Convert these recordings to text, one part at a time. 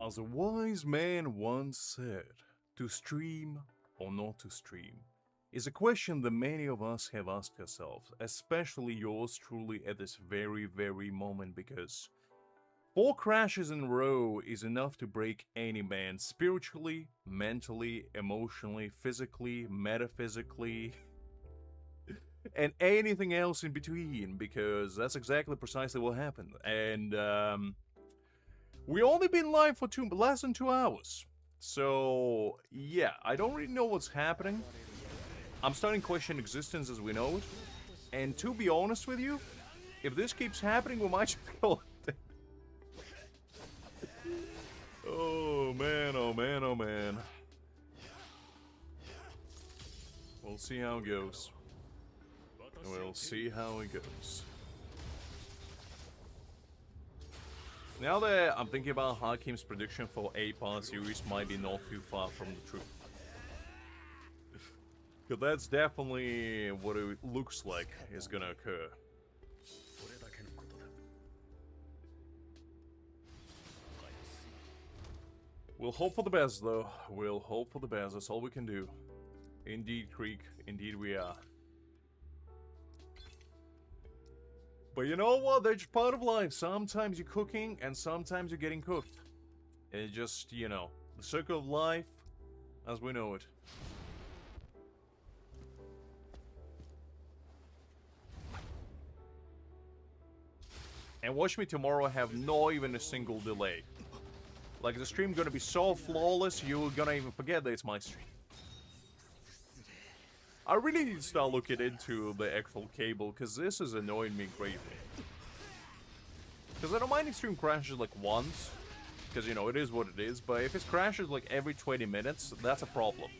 As a wise man once said, to stream or not to stream is a question that many of us have asked ourselves, especially yours truly at this very, very moment, because 4 crashes in a row is enough to break any man spiritually, mentally, emotionally, physically, metaphysically, and anything else in between, because that's exactly precisely what happened. And we only been live for less than 2 hours. So, yeah, I don't really know what's happening. I'm starting to question existence as we know it. And to be honest with you, if this keeps happening, we might just go. Oh man, oh man, oh man. We'll see how it goes. We'll see how it goes. Now that I'm thinking about Hakim's prediction for 8-part series might be not too far from the truth. Because that's definitely what it looks like is gonna occur. We'll hope for the best, though. We'll hope for the best. That's all we can do. Indeed, Creek. Indeed, we are. But you know what? That's part of life. Sometimes you're cooking, and sometimes you're getting cooked. It's just, you know, the circle of life as we know it. And watch me tomorrow have not even a single delay. Like, the stream gonna be so flawless, you're gonna even forget that it's my stream. I really need to start looking into the actual cable, because this is annoying me greatly. Because I don't mind if stream crashes like once, because, you know, it is what it is, but if it crashes like every 20 minutes, that's a problem.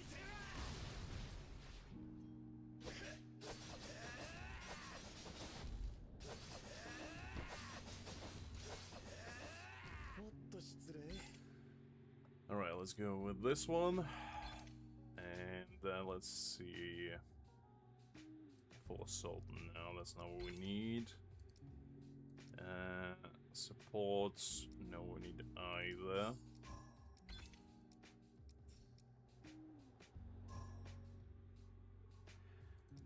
Alright, let's go with this one. And let's see. Full assault. No, that's not what we need. Supports. No, we need either.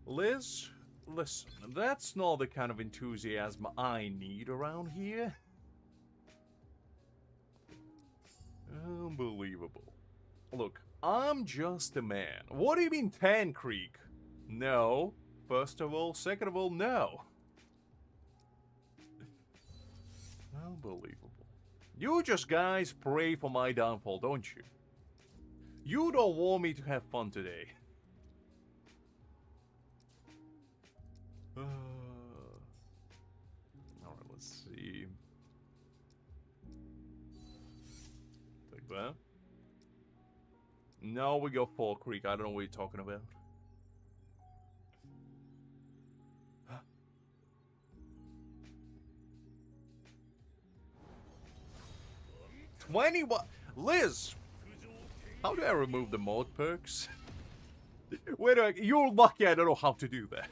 Liz, listen, that's not the kind of enthusiasm I need around here. Unbelievable. Look, I'm just a man. What do you mean, Tan Creek? No. First of all. Second of all, no. Unbelievable. You just guys pray for my downfall, don't you? You don't want me to have fun today. Alright, let's see. Take that. No, we go Fall Creek. I don't know what you're talking about. 20 what? Liz! How do I remove the mod perks? Wait a minute, you're lucky I don't know how to do that.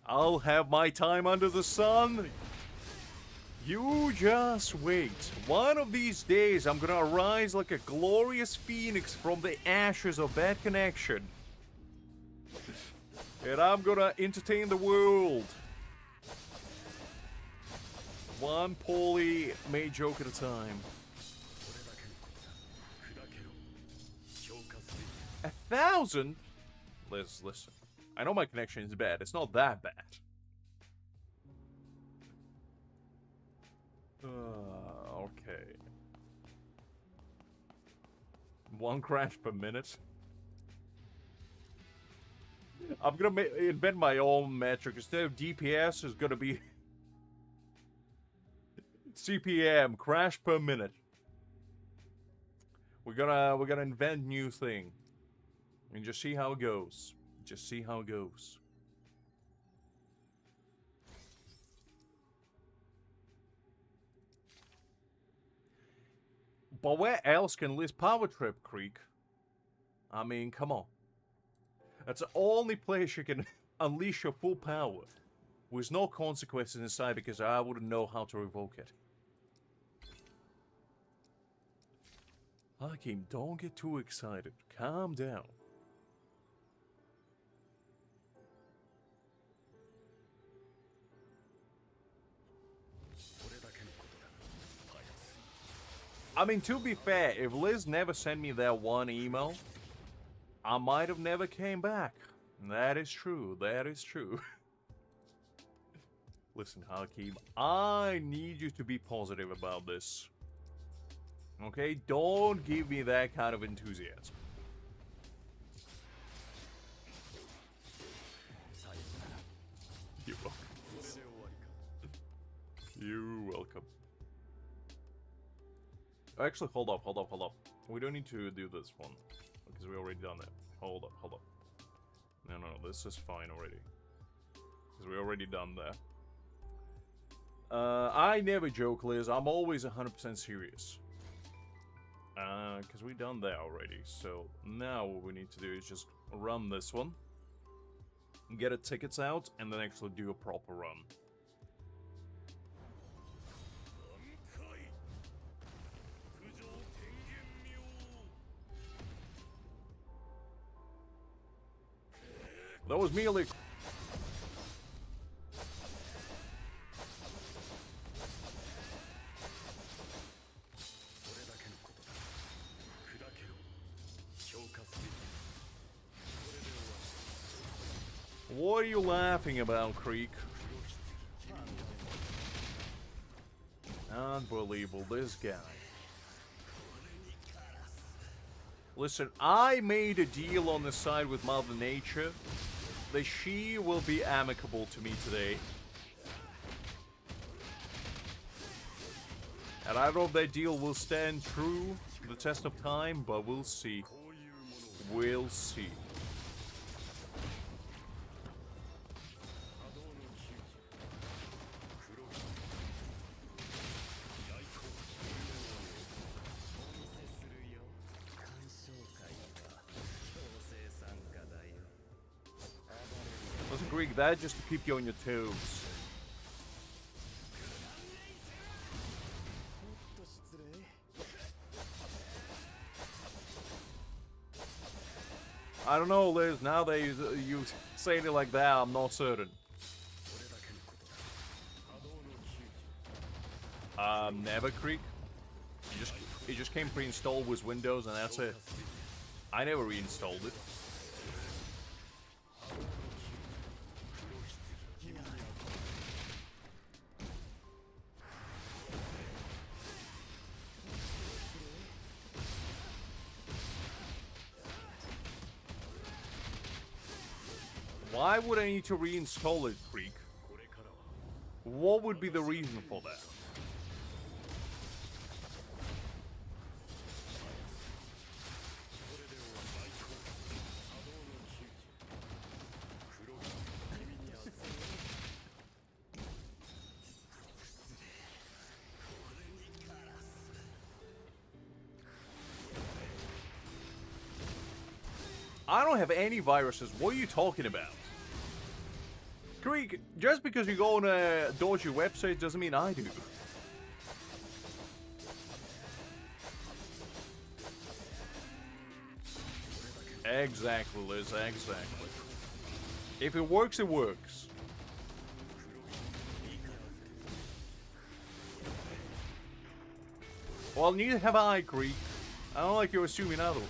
I'll have my time under the sun. You just wait. One of these days, I'm gonna arise like a glorious phoenix from the ashes of bad connection. And I'm gonna entertain the world. One poorly made joke at a time. 1,000? Listen. I know my connection is bad. It's not that bad. Okay. 1 crash per minute. I'm gonna invent my own metric. Instead of DPS, it's gonna be CPM, crash per minute. We're gonna invent new thing, and just see how it goes. Just see how it goes. But where else can Liz power trip, Creek? I mean, come on. That's the only place you can unleash your full power. With no consequences inside because I wouldn't know how to revoke it. Hakim, don't get too excited. Calm down. I mean, to be fair, if Liz never sent me that one email, I might have never came back. That is true. That is true. Listen, Hakim, I need you to be positive about this. Okay? Don't give me that kind of enthusiasm. You're welcome. You're welcome. Actually, hold up. We don't need to do this one. Because we already done it. Hold up. No, this is fine already. Because we already done that. I never joke, Liz. I'm always 100% serious. Because we done that already. So now what we need to do is just run this one. Get the tickets out, and then actually do a proper run. That was merely... What are you laughing about, Creek? Unbelievable, this guy. Listen, I made a deal on the side with Mother Nature that she will be amicable to me today. And I don't know if that deal will stand true the test of time, but we'll see. We'll see. Listen, Greek, that just to keep you on your toes. I don't know, Liz. Now that you saying it like that, I'm not certain. Never, Creek. It just came pre-installed with Windows, and that's it. I never reinstalled it. Why would I need to reinstall it, Creek? What would be the reason for that? I don't have any viruses. What are you talking about? Creek, just because you go on a dodgy website doesn't mean I do. Exactly, Liz, exactly. If it works, it works. Well, neither have I, Creek. I don't like you assuming otherwise.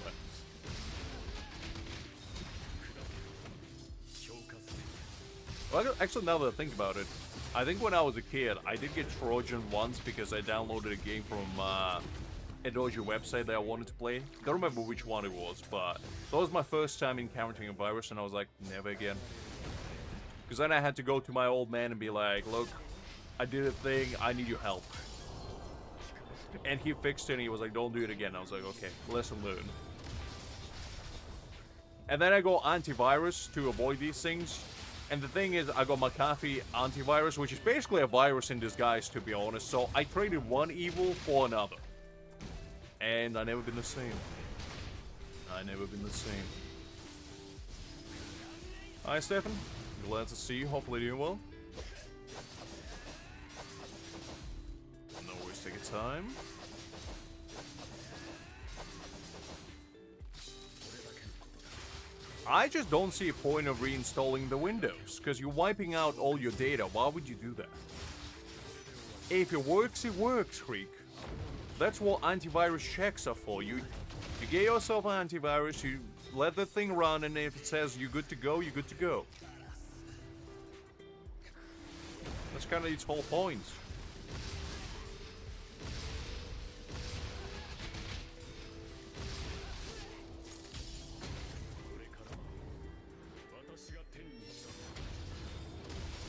Well, actually, now that I think about it, I think when I was a kid, I did get Trojan once because I downloaded a game from a dodgy website that I wanted to play. Don't remember which one it was, but that was my first time encountering a virus, and I was like, never again. Because then I had to go to my old man and be like, look, I did a thing, I need your help. And he fixed it, and he was like, don't do it again. I was like, okay, lesson learned. And then I go antivirus to avoid these things. And the thing is, I got McAfee antivirus, which is basically a virus in disguise, to be honest. So I traded one evil for another. And I never been the same. I never been the same. Hi, Stefan. Glad to see you. Hopefully doing well. No worries, take your time. I just don't see a point of reinstalling the Windows, because you're wiping out all your data. Why would you do that? If it works, Creek. That's what antivirus checks are for. You get yourself an antivirus, you let the thing run, and if it says you're good to go, you're good to go. That's kind of its whole point.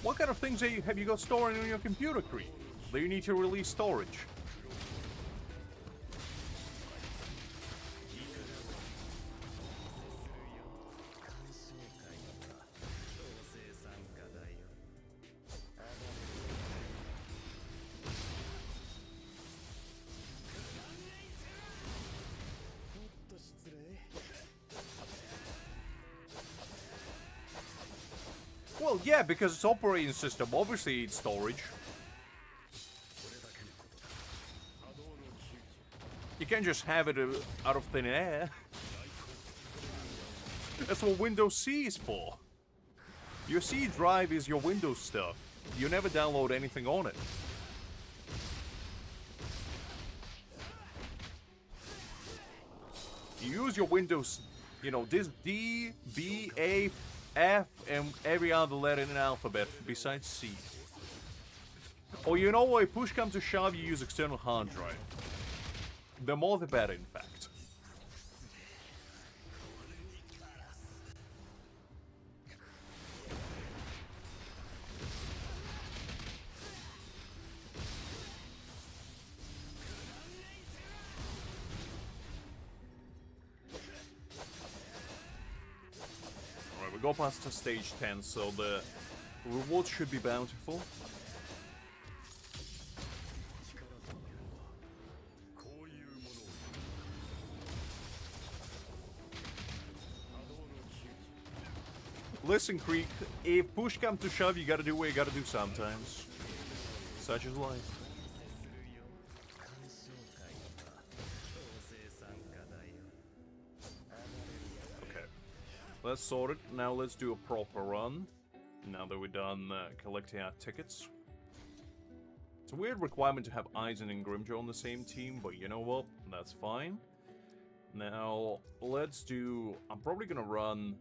What kind of things have you got storing on your computer, Creek? Do you need to release storage? Well, yeah, because it's operating system, obviously it's storage. You can't just have it out of thin air. That's what Windows C is for. Your C drive is your Windows stuff. You never download anything on it. You use your Windows, you know, this D, B, A, F, and every other letter in the alphabet besides C. Or you know what, if push comes to shove, you use external hard drive. The more the better, in fact. Alright, we go past to stage 10, so the rewards should be bountiful. Listen, Creek, if push comes to shove, you gotta do what you gotta do sometimes. Such is life. Okay. Let's sort it. Now let's do a proper run. Now that we're done collecting our tickets. It's a weird requirement to have Aizen and Grimmjow on the same team, but you know what? That's fine. Now, let's do... I'm probably gonna run...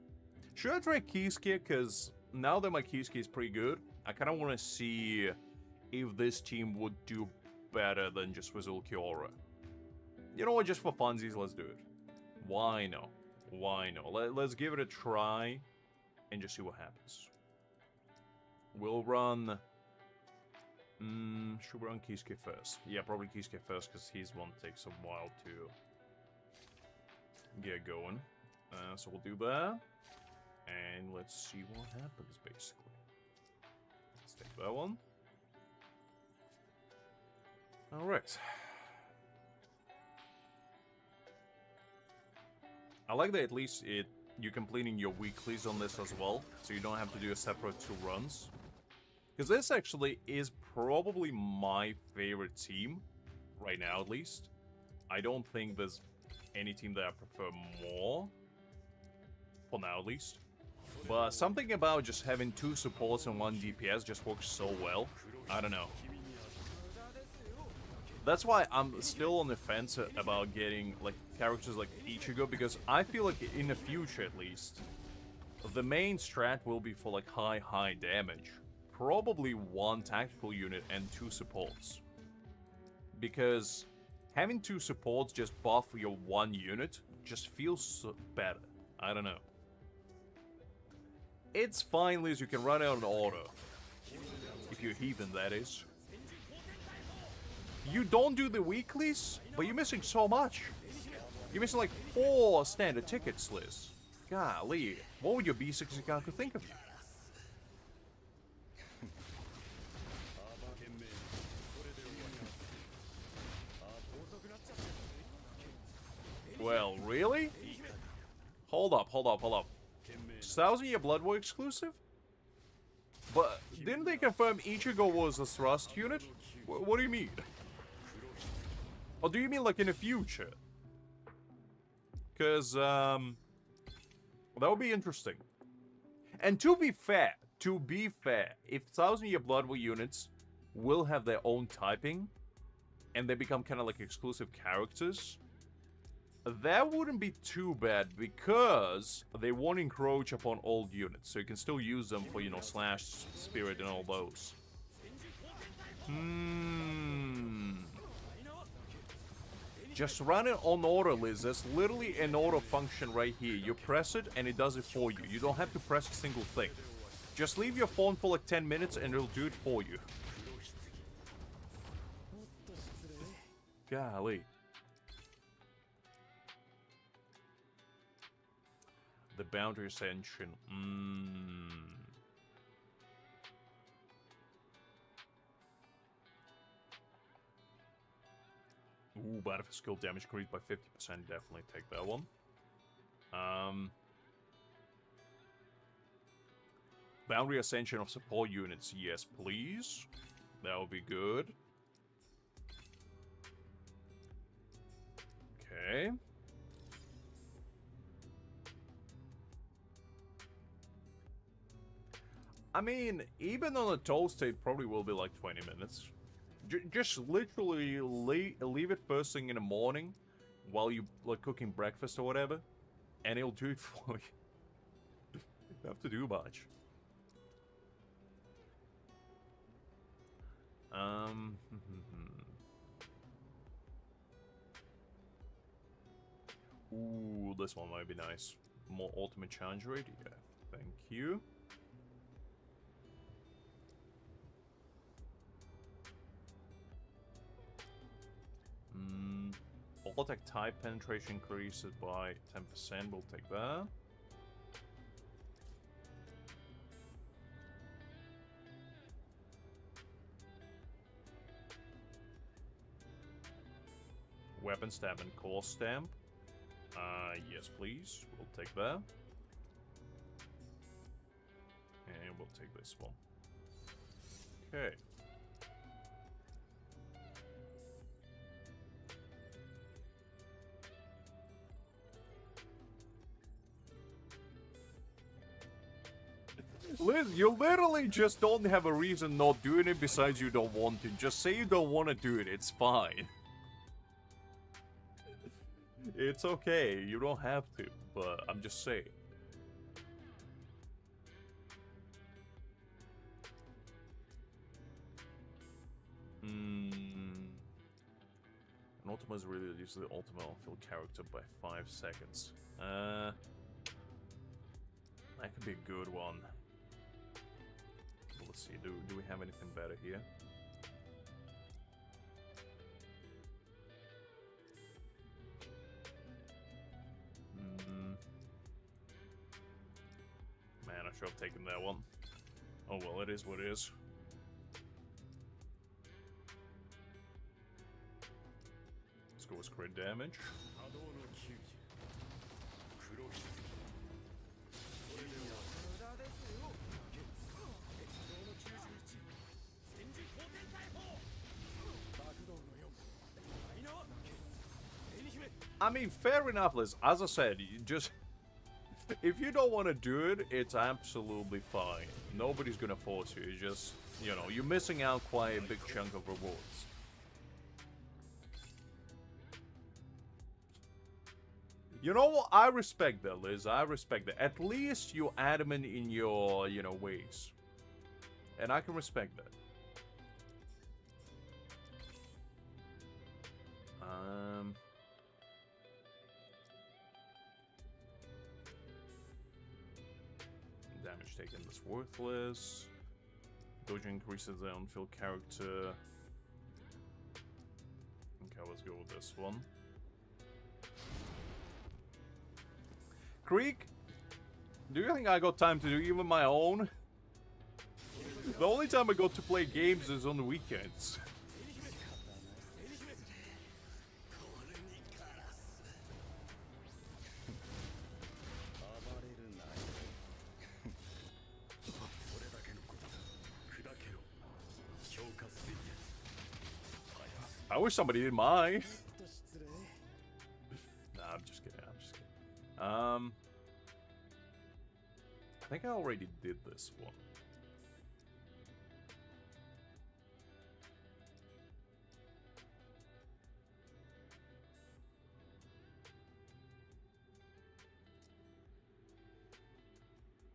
Should I try Kisuke? Because now that my Kisuke is pretty good, I kind of want to see if this team would do better than just with Ulquiorra. You know what, just for funsies, let's do it. Why no? Why no? Let's give it a try and just see what happens. We'll run... should we run Kisuke first? Yeah, probably Kisuke first, because his one takes a while to get going. So we'll do that. And let's see what happens, basically. Let's take that one. Alright. I like that at least you're completing your weeklies on this as well, so you don't have to do a separate 2 runs. Because this actually is probably my favorite team, right now at least. I don't think there's any team that I prefer more, for now at least. But something about just having 2 supports and 1 DPS just works so well. I don't know. That's why I'm still on the fence about getting like characters like Ichigo, because I feel like in the future at least, the main strat will be for like high damage. Probably 1 tactical unit and 2 supports. Because having 2 supports just buff your 1 unit just feels better. I don't know. It's fine, Liz, you can run out an auto. If you're heathen, that is. You don't do the weeklies, but you're missing so much. You're missing like 4 standard tickets, Liz. Golly, what would your B6 Ikaku think of you? Well, really? Hold up. Thousand Year Blood War exclusive? But didn't they confirm Ichigo was a thrust unit? What do you mean? Or do you mean like in the future? Because, that would be interesting. And to be fair, if Thousand Year Blood War units will have their own typing, and they become kind of like exclusive characters, that wouldn't be too bad, because they won't encroach upon old units, so you can still use them for, you know, Slash, Spirit, and all those. Just run it on auto, Liz. There's literally an auto function right here. You press it, and it does it for you. You don't have to press a single thing. Just leave your phone for like 10 minutes, and it'll do it for you. Golly. The boundary ascension. Ooh, but if skill damage increased by 50%, definitely take that one. Boundary ascension of support units, yes please. That would be good. Okay. I mean, even on a toast, it probably will be like 20 minutes. Just literally leave it first thing in the morning while you like cooking breakfast or whatever, and it'll do it for you. You don't have to do much. Ooh, this one might be nice. More ultimate challenge rate, yeah. Thank you. All attack type penetration increases by 10%. We'll take that. Weapon stamp and core stamp. Yes, please. We'll take that. And we'll take this one. Okay. Liz, you literally just don't have a reason not doing it besides you don't want to. Just say you don't want to do it, it's fine. It's okay, you don't have to, but I'm just saying. An ultimate is really reduces the ultimate on-field character by 5 seconds. That could be a good one. Let's see, do we have anything better here? Man, I should have taken that one. Oh well, it is what it is. Let's go with crit damage. I mean, fair enough, Liz. As I said, you just... if you don't want to do it, it's absolutely fine. Nobody's gonna force you. It's just, you know, you're missing out quite a big chunk of rewards. You know what? I respect that, Liz. I respect that. At least you're adamant in your, you know, ways. And I can respect that. Damage taken is worthless. Dojo increases the on-field character. Okay, let's go with this one. Creek, do you think I got time to do even my own? The only time I got to play games is on the weekends. I wish somebody did mine. Nah, I'm just kidding. I'm just kidding. I think I already did this one.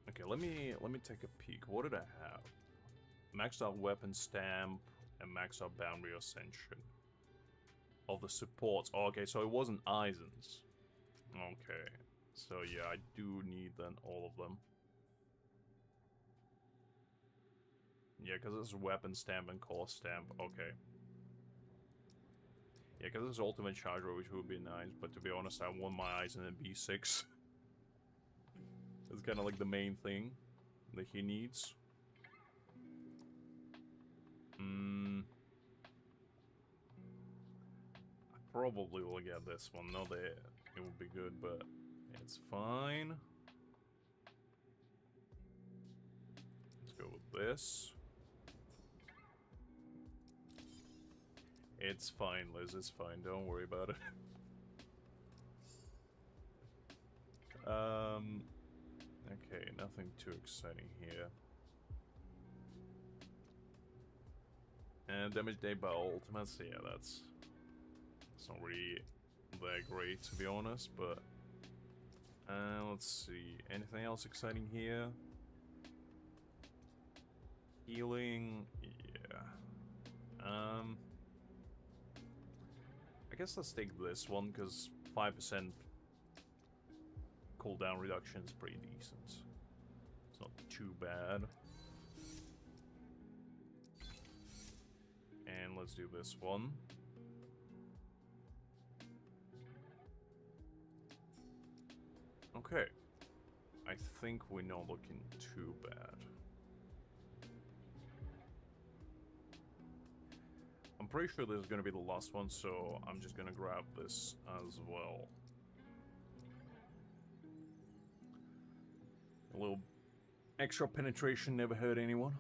Okay, let me take a peek. What did I have? Maxed out weapon stamp and maxed out boundary ascension. Of the supports. Oh, okay, so it wasn't Aizen's. Okay. So yeah, I do need then all of them. Yeah, because this is weapon stamp and core stamp. Okay. Yeah, because this is ultimate charge, which would be nice. But to be honest, I want my Aizen in B6. It's kind of like the main thing that he needs. I probably will get this one. Not that it would be good, but it's fine. Let's go with this. It's fine, Liz. It's fine. Don't worry about it. Okay, nothing too exciting here. And damage day by ultimates, yeah, that's not really that great to be honest, but let's see, anything else exciting here? Healing, yeah. I guess let's take this one because 5% cooldown reduction is pretty decent. It's not too bad. And let's do this one. Okay. I think we're not looking too bad. I'm pretty sure this is going to be the last one, so I'm just going to grab this as well. A little extra penetration never hurt anyone.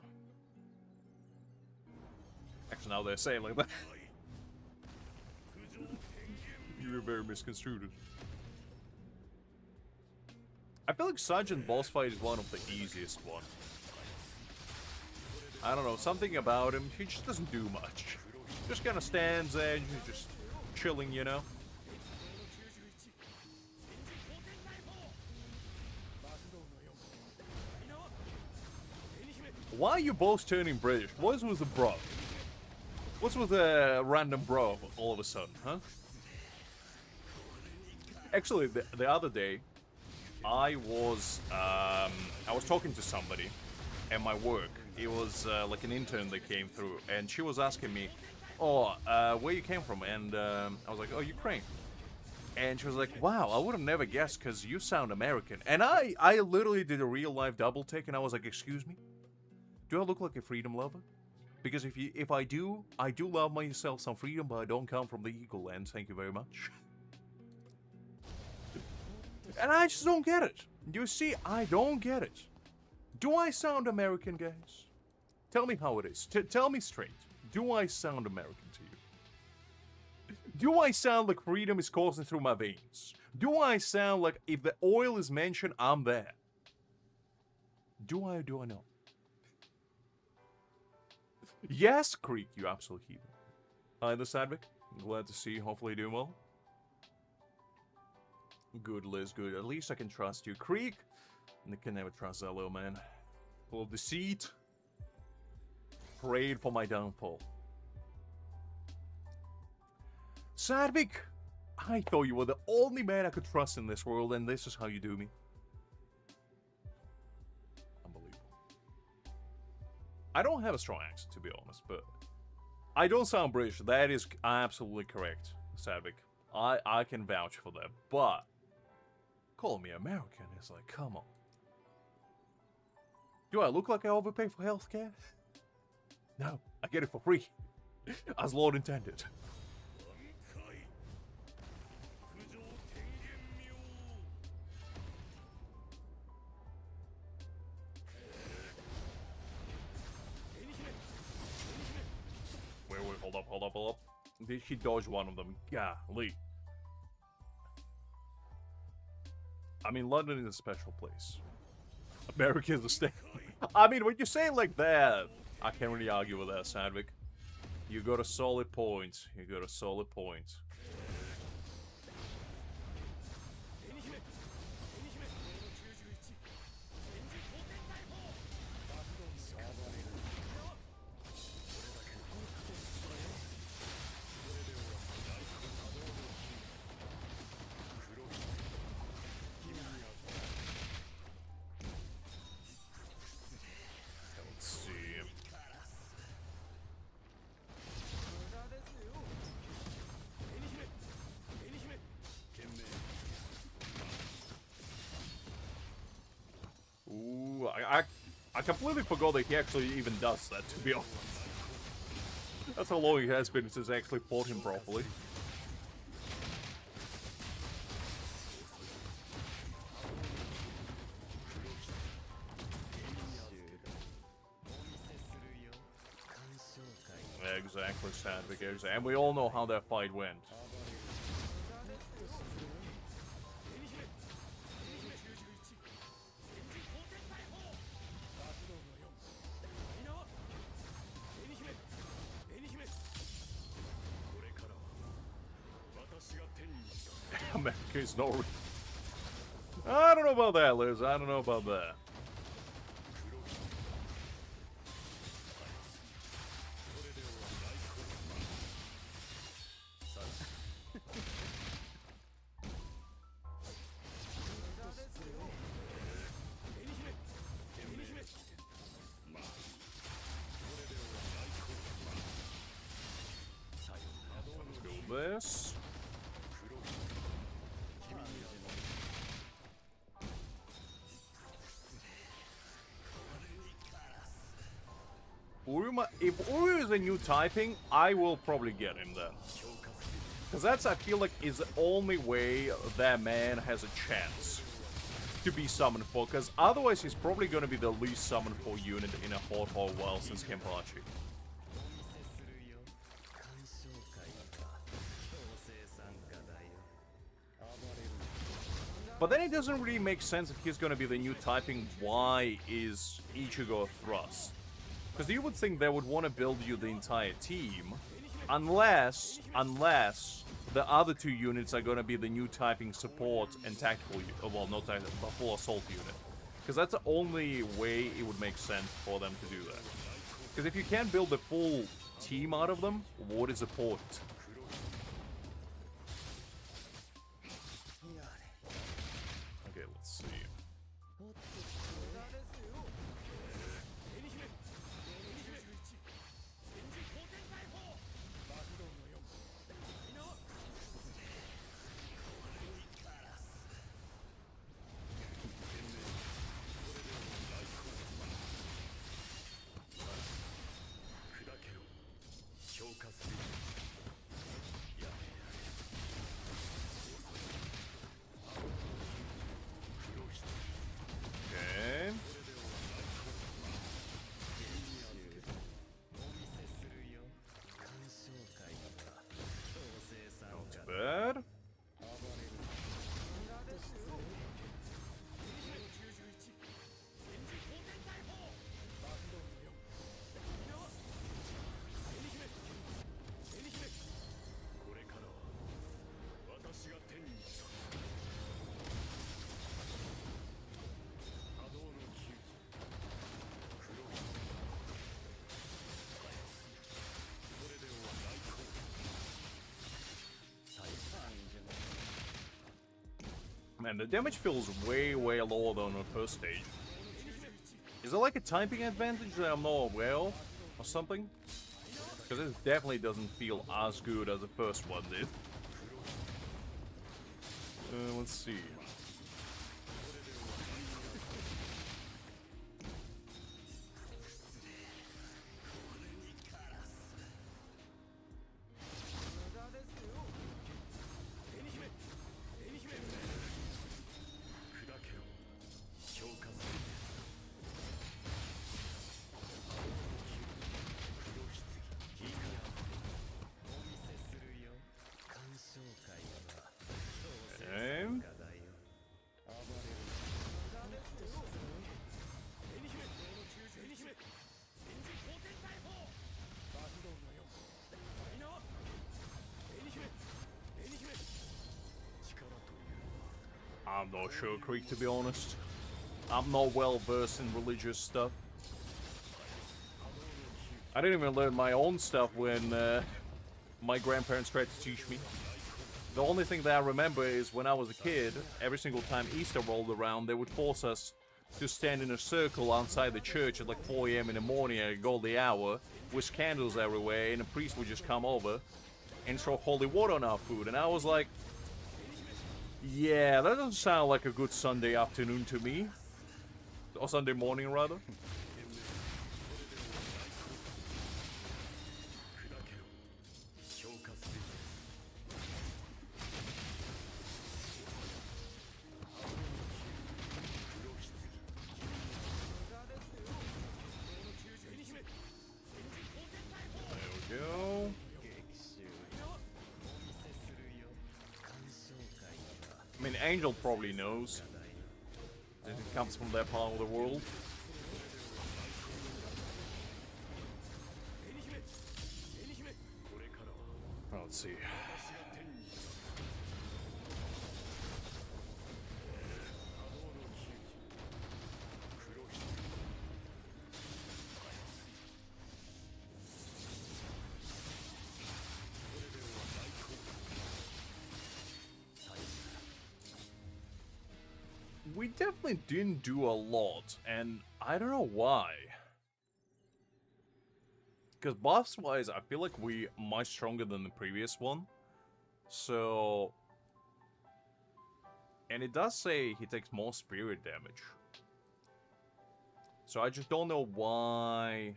Actually, now they're saying like that. You were very misconstrued. I feel like Sergeant boss fight is one of the easiest one. I don't know, something about him, he just doesn't do much. Just kind of stands there and he's just chilling, you know? Why are you both turning British? What was the bro? What's with a random bro all of a sudden, huh? Actually, the other day, I was talking to somebody at my work. It was like an intern that came through, and she was asking me, "Oh, where you came from?" And I was like, "Oh, Ukraine." And she was like, "Wow, I would have never guessed because you sound American." And I literally did a real life double take, and I was like, "Excuse me, do I look like a freedom lover? Because if I do love myself some freedom, but I don't come from the Eagle Land. Thank you very much." And I just don't get it. You see, I don't get it. Do I sound American, guys? Tell me how it is. Tell me straight. Do I sound American to you? Do I sound like freedom is coursing through my veins? Do I sound like if the oil is mentioned, I'm there? Do I or do I not? Yes, Creek, you absolute heathen. Hi, this is Advic. Glad to see you. Hopefully you're doing well. Good, Liz, good. At least I can trust you. Creek, I can never trust that little man. Full of deceit. Prayed for my downfall. Sadvik, I thought you were the only man I could trust in this world, and this is how you do me. Unbelievable. I don't have a strong accent, to be honest, but I don't sound British. That is absolutely correct, Sadvik. I can vouch for that, but call me American is like, come on. Do I look like I overpay for healthcare? No, I get it for free. As Lord intended. Wait, hold up. Did she dodge one of them? Golly. I mean, London is a special place. America is a state. I mean, when you say it like that, I can't really argue with that, Sandvik. You got a solid point. You got a solid point. I completely forgot that he actually even does that, to be honest. That's how long it has been since I actually fought him properly. Yeah, exactly, Sandvik, and we all know how that fight went. America's no. I don't know about that, Liz. I don't know about that. Let's go with this. If Uru is a new typing, I will probably get him then. Because that's, I feel like, is the only way that man has a chance to be summoned for. Because otherwise he's probably going to be the least summoned for unit in a hot while since Kenpachi. But then it doesn't really make sense if he's going to be the new typing. Why is Ichigo a thrust? Because you would think they would want to build you the entire team, unless the other two units are going to be the new typing support and tactical, well, not tactical, but full assault unit. Because that's the only way it would make sense for them to do that. Because if you can't build a full team out of them, what is the point? Okay, let's see. Bad. Man, the damage feels way lower than the first stage. Is it like a typing advantage that I'm not aware of? Or something? Because it definitely doesn't feel as good as the first one did. Let's see. I'm not sure, Creek, to be honest. I'm not well versed in religious stuff. I didn't even learn my own stuff when my grandparents tried to teach me. The only thing that I remember is when I was a kid, every single time Easter rolled around, they would force us to stand in a circle outside the church at like 4 a.m. in the morning at a golden hour, with candles everywhere, and a priest would just come over and throw holy water on our food. And I was like, yeah, that doesn't sound like a good Sunday afternoon to me. Or Sunday morning, rather. I mean, Angel probably knows. It comes from that part of the world. Let's see. We definitely didn't do a lot, and I don't know why. Because buffs-wise, I feel like we're much stronger than the previous one. So... And it does say he takes more spirit damage. So I just don't know why...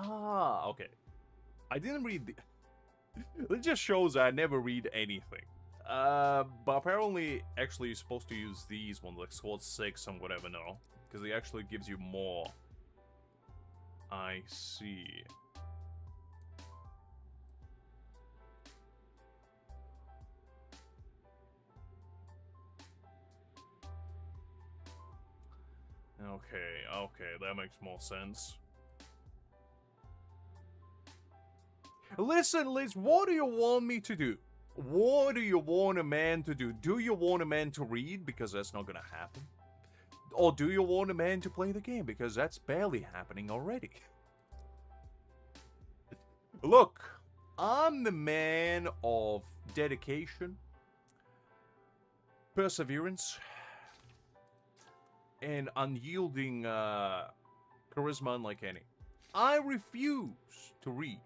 Ah, okay. I didn't read the... It just shows I never read anything. But apparently, actually, you're supposed to use these ones, like Sword 6 and whatever, no? Because it actually gives you more. I see. Okay, that makes more sense. Listen, Liz, what do you want me to do? What do you want a man to do? Do you want a man to read? Because that's not gonna happen. Or do you want a man to play the game? Because that's barely happening already. Look, I'm the man of dedication, perseverance, and unyielding charisma unlike any. I refuse to read.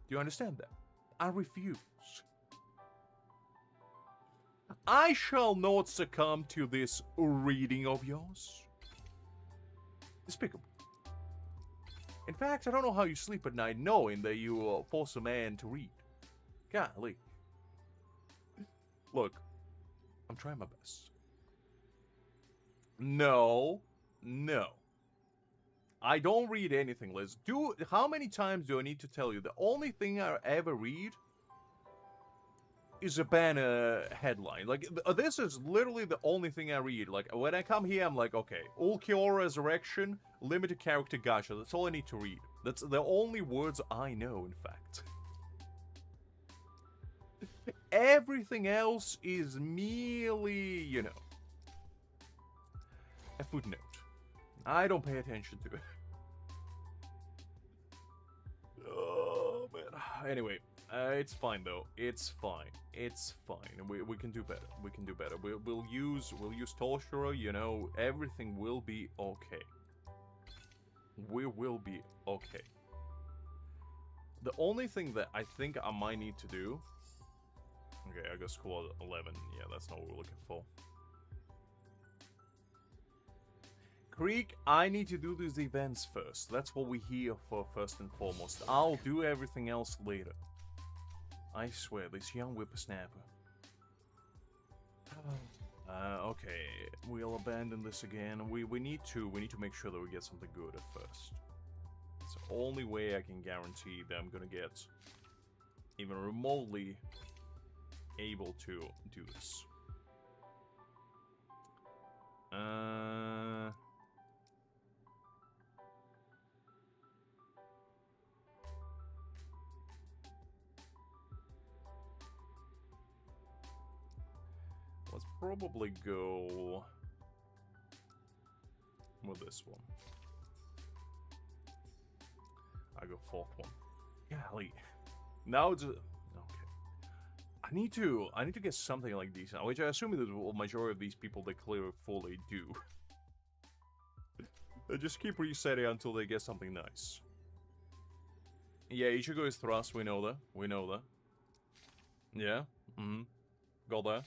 Do you understand that? I refuse. I shall not succumb to this reading of yours. Despicable. In fact, I don't know how you sleep at night knowing that you force a man to read. Golly. Look, I'm trying my best. No. I don't read anything, Liz. How many times do I need to tell you? The only thing I ever read is a banner headline. Like, this is literally the only thing I read. Like, when I come here, I'm like, okay, Ulquiorra Resurrection, limited character gacha. That's all I need to read. That's the only words I know, in fact. Everything else is merely, you know, a footnote. I don't pay attention to it. Oh, man. Anyway, it's fine, though. It's fine. It's fine. We can do better. We can do better. We'll use Toshiro, you know, everything will be okay. We will be okay. The only thing that I think I might need to do... Okay, I got squad 11. Yeah, that's not what we're looking for. Creek, I need to do these events first. That's what we're here for, first and foremost. I'll do everything else later. I swear, this young whippersnapper. Okay, we'll abandon this again. We need to make sure that we get something good at first. It's the only way I can guarantee that I'm gonna get even remotely able to do this. Let's probably go with this one. I go fourth one. Golly. Now it's... Okay. I need to get something like decent, which I assume that the majority of these people, they clearly fully do. They just keep resetting until they get something nice. Yeah, Ichigo is thrust, we know that. We know that. Yeah, got that.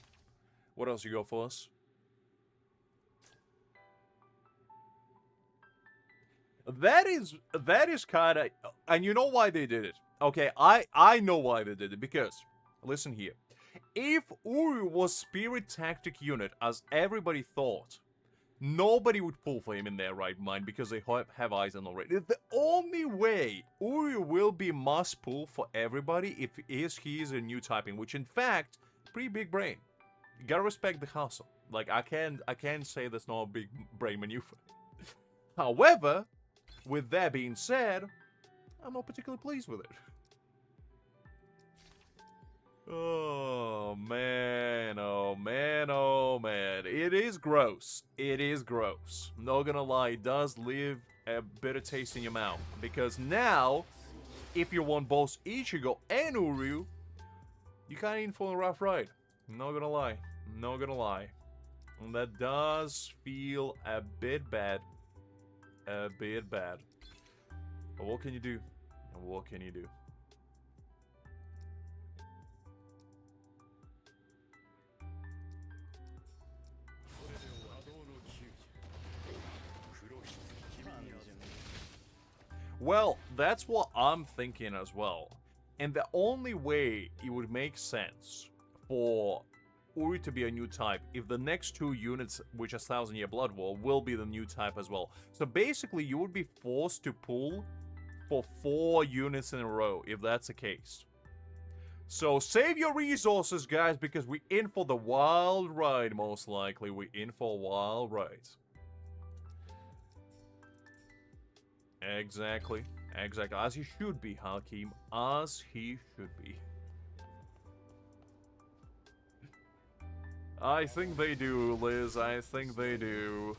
What else you got for us? That is kind of... And you know why they did it. Okay, I know why they did it, because... Listen here. If Uru was Spirit Tactic Unit, as everybody thought, nobody would pull for him in their right mind because they have Aizen already. The only way Uru will be must pull for everybody if he is a new typing, which in fact, pretty big brain. You gotta respect the hustle. Like, I can't say that's not a big brain maneuver. However, with that being said, I'm not particularly pleased with it. Oh man, oh man, oh man. It is gross. It is gross. Not gonna lie, it does leave a bitter taste in your mouth. Because now, if you want both Ichigo and Uru, you kinda in for a rough ride. Not gonna lie. Not gonna lie. And that does feel a bit bad. A bit bad. But what can you do? And what can you do? Well, that's what I'm thinking as well. And the only way it would make sense for Uri to be a new type if the next two units, which are 1000 Year Blood War, will be the new type as well. So basically, you would be forced to pull for 4 units in a row if that's the case. So save your resources, guys, because we're in for the wild ride, most likely. We're in for a wild ride. Exactly. Exactly. As he should be, Hakim. As he should be. I think they do, Liz. I think they do.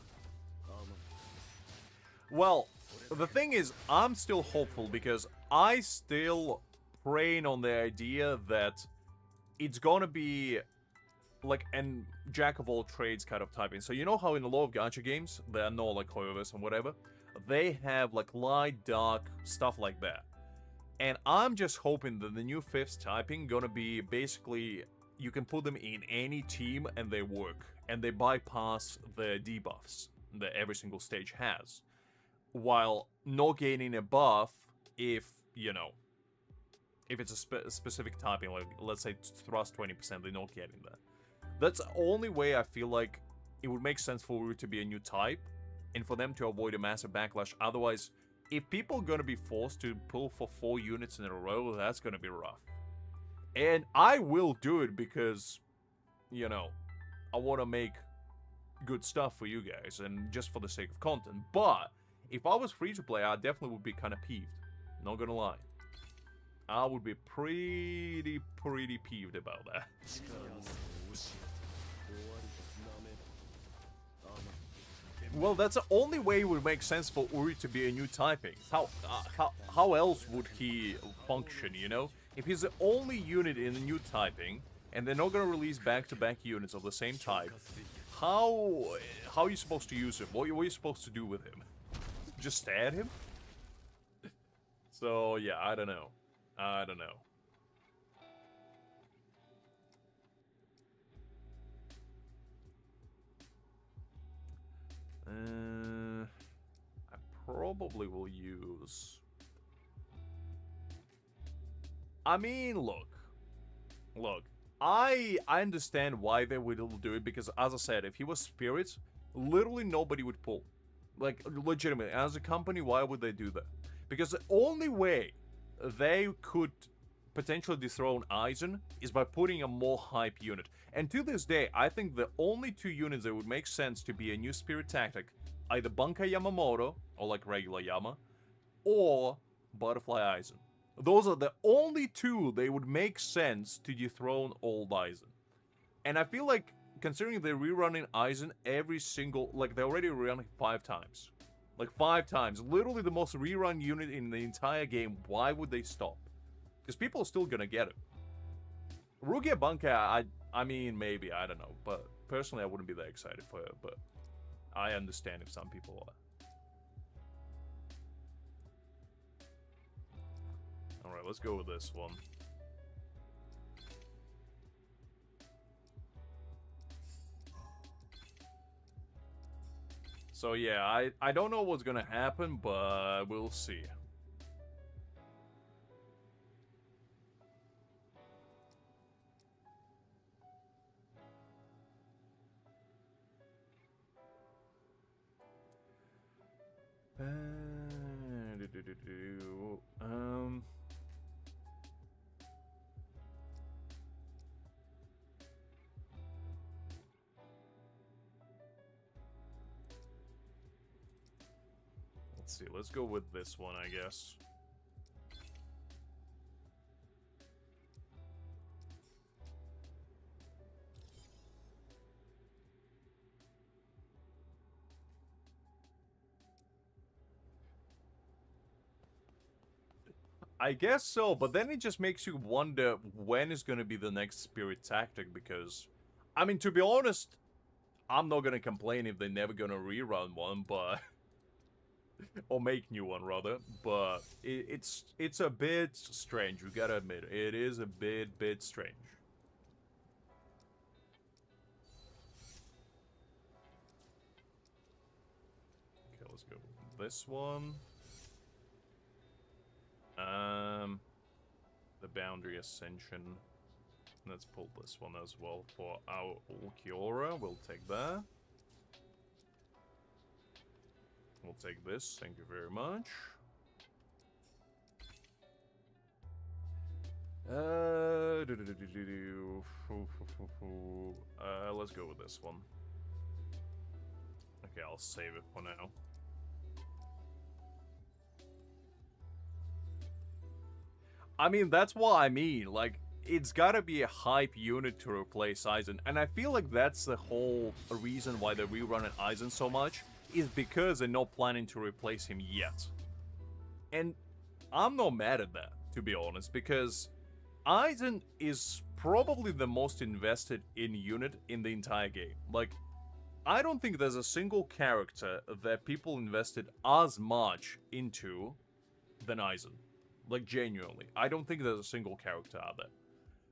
Well, the thing is, I'm still hopeful because I still preying on the idea that it's gonna be like an jack of all trades kind of typing. So you know how in a lot of gacha games, there are no like hoyoverse and whatever, they have like light, dark, stuff like that. And I'm just hoping that the new 5th typing gonna be basically, you can put them in any team and they work. And they bypass the debuffs that every single stage has. While not gaining a buff if, you know, if it's a specific typing, like let's say thrust 20%, they're not getting that. That's the only way I feel like it would make sense for it to be a new type and for them to avoid a massive backlash. Otherwise, if people are going to be forced to pull for 4 units in a row, that's going to be rough. And I will do it because, you know, I want to make good stuff for you guys and just for the sake of content. But if I was free to play, I definitely would be kind of peeved. Not gonna lie. I would be pretty peeved about that. Well, that's the only way it would make sense for Uri to be a new typing. How else would he function, you know? If he's the only unit in the new typing, and they're not gonna release back-to-back units of the same type, how are you supposed to use him? What are you supposed to do with him? Just stare at him? So, yeah, I don't know. I don't know. I probably will use... I mean, look. I understand why they would do it, because, as I said, if he was spirits, literally nobody would pull. Like, legitimately, as a company, why would they do that? Because the only way they could potentially dethrone Aizen is by putting a more hype unit. And to this day, I think the only 2 units that would make sense to be a new spirit tactic, either Bankai Yamamoto, or like regular Yama, or Butterfly Aizen. Those are the only 2 they would make sense to dethrone old Aizen. And I feel like considering they're rerunning Aizen every single, like they're already rerunning 5 times. Like 5 times. Literally the most rerun unit in the entire game. Why would they stop? Because people are still gonna get it. Rugia Bankai, I mean, maybe, I don't know. But personally, I wouldn't be that excited for it. But I understand if some people are. Alright, let's go with this one. So yeah, I don't know what's gonna happen, but we'll see. Let's see, let's go with this one, I guess. I guess so, but then it just makes you wonder when is going to be the next spirit tactic, because, I mean, to be honest, I'm not going to complain if they're never going to rerun one, but... or make new one, rather, but it's a bit strange, we gotta admit. It is a bit strange. Okay, let's go with this one. The Boundary Ascension. Let's pull this one as well for our Ulquiorra. We'll take that. We'll take this. Thank you very much. Let's go with this one. Okay, I'll save it for now. I mean, that's what I mean. Like, it's gotta be a hype unit to replace Aizen. And I feel like that's the whole reason why they're rerunning Aizen so much. Is because they're not planning to replace him yet. And I'm not mad at that, to be honest, because Aizen is probably the most invested in unit in the entire game. Like, I don't think there's a single character that people invested as much into than Aizen. Like, genuinely. I don't think there's a single character out there.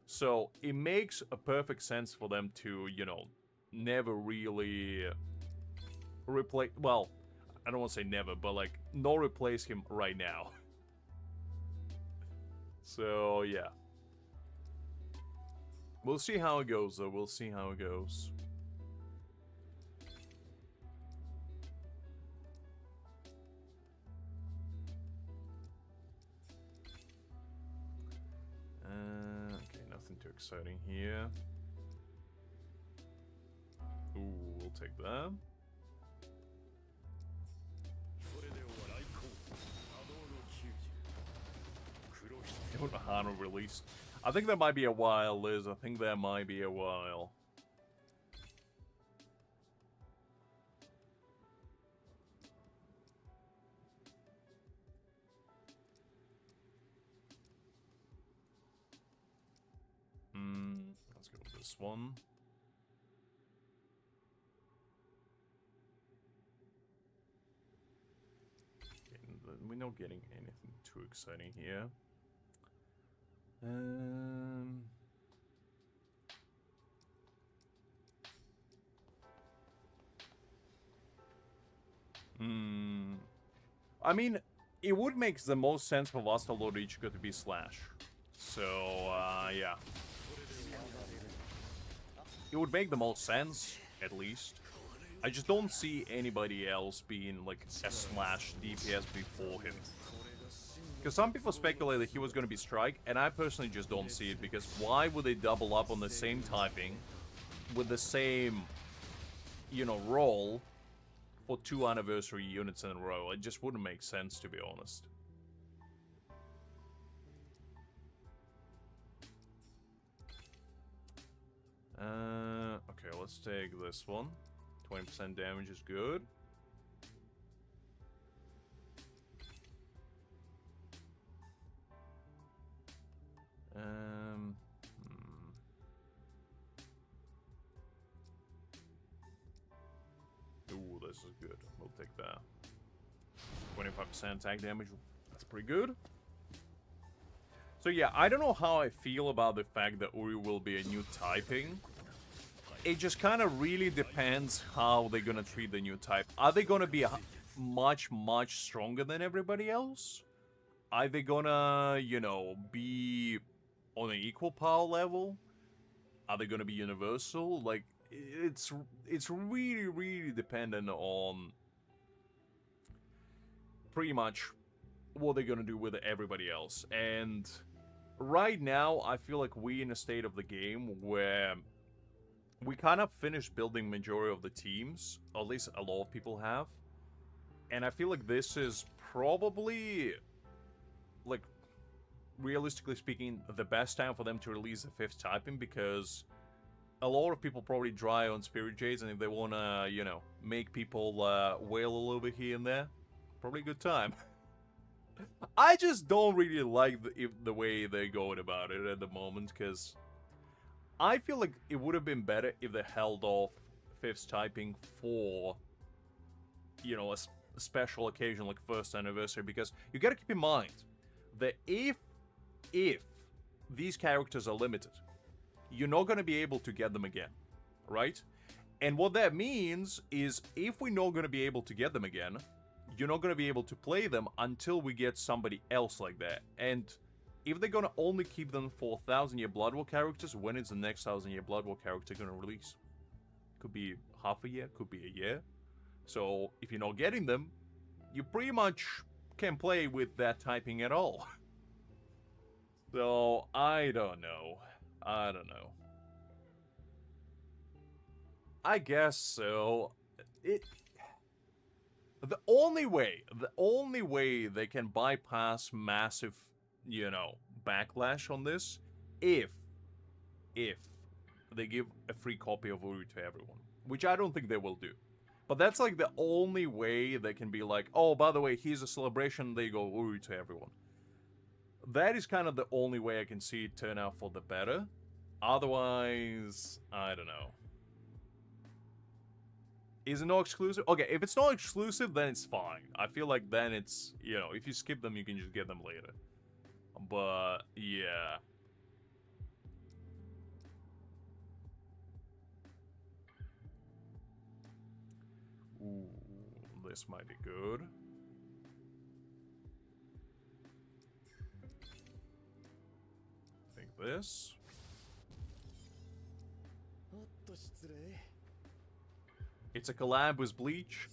So, it makes a perfect sense for them to, you know, never really... replace, well, I don't want to say never, but like, not replace him right now. So, yeah. We'll see how it goes, though. We'll see how it goes. Okay, nothing too exciting here. Ooh, we'll take that. Hano released. I think there might be a while, Liz. I think there might be a while. Let's go with this one. Okay, we're not getting anything too exciting here. I mean, it would make the most sense for us to load Ichigo to be Slash. So, yeah. It would make the most sense, at least. I just don't see anybody else being, like, a Slash DPS before him. Because some people speculate that he was going to be Strike, and I personally just don't see it, because why would they double up on the same typing, with the same, you know, role, for 2 anniversary units in a row? It just wouldn't make sense, to be honest. Okay, let's take this one. 20% damage is good. Ooh, this is good. We'll take that. 25% attack damage. That's pretty good. So yeah, I don't know how I feel about the fact that Uri will be a new typing. It just kind of really depends how they're gonna treat the new type. Are they gonna be much, much stronger than everybody else? Are they gonna, you know, be on an equal power level? Are they gonna be universal? Like, it's really, really dependent on pretty much what they're gonna do with everybody else. And right now, I feel like we're in a state of the game where we kind of finished building majority of the teams, at least a lot of people have. And I feel like this is probably, like, realistically speaking, the best time for them to release the 5th typing, because a lot of people probably dry on Spirit Jades, and if they want to, you know, make people wail a little bit here and there, probably a good time. I just don't really like the way they're going about it at the moment, because I feel like it would have been better if they held off 5th typing for, you know, a special occasion like 1st anniversary, because you gotta keep in mind that if these characters are limited, you're not gonna be able to get them again, right? And what that means is, if we're not gonna be able to get them again, you're not gonna be able to play them until we get somebody else like that. And if they're gonna only keep them for 1000-year Blood War characters, when is the next 1000-year Blood War character gonna release? Could be half a year, could be a year. So if you're not getting them, you pretty much can't play with that typing at all. So I don't know. I guess so. The only way they can bypass massive, you know, backlash on this, if they give a free copy of Uri to everyone, which I don't think they will do. But that's like the only way they can be like, oh, by the way, here's a celebration, they go Uri to everyone. That is kind of the only way I can see it turn out for the better. Otherwise, I don't know. Is it not exclusive? Okay, if it's not exclusive, then it's fine. I feel like then it's, you know, if you skip them, you can just get them later. But, yeah. Ooh, this might be good. I think this. It's a collab with Bleach.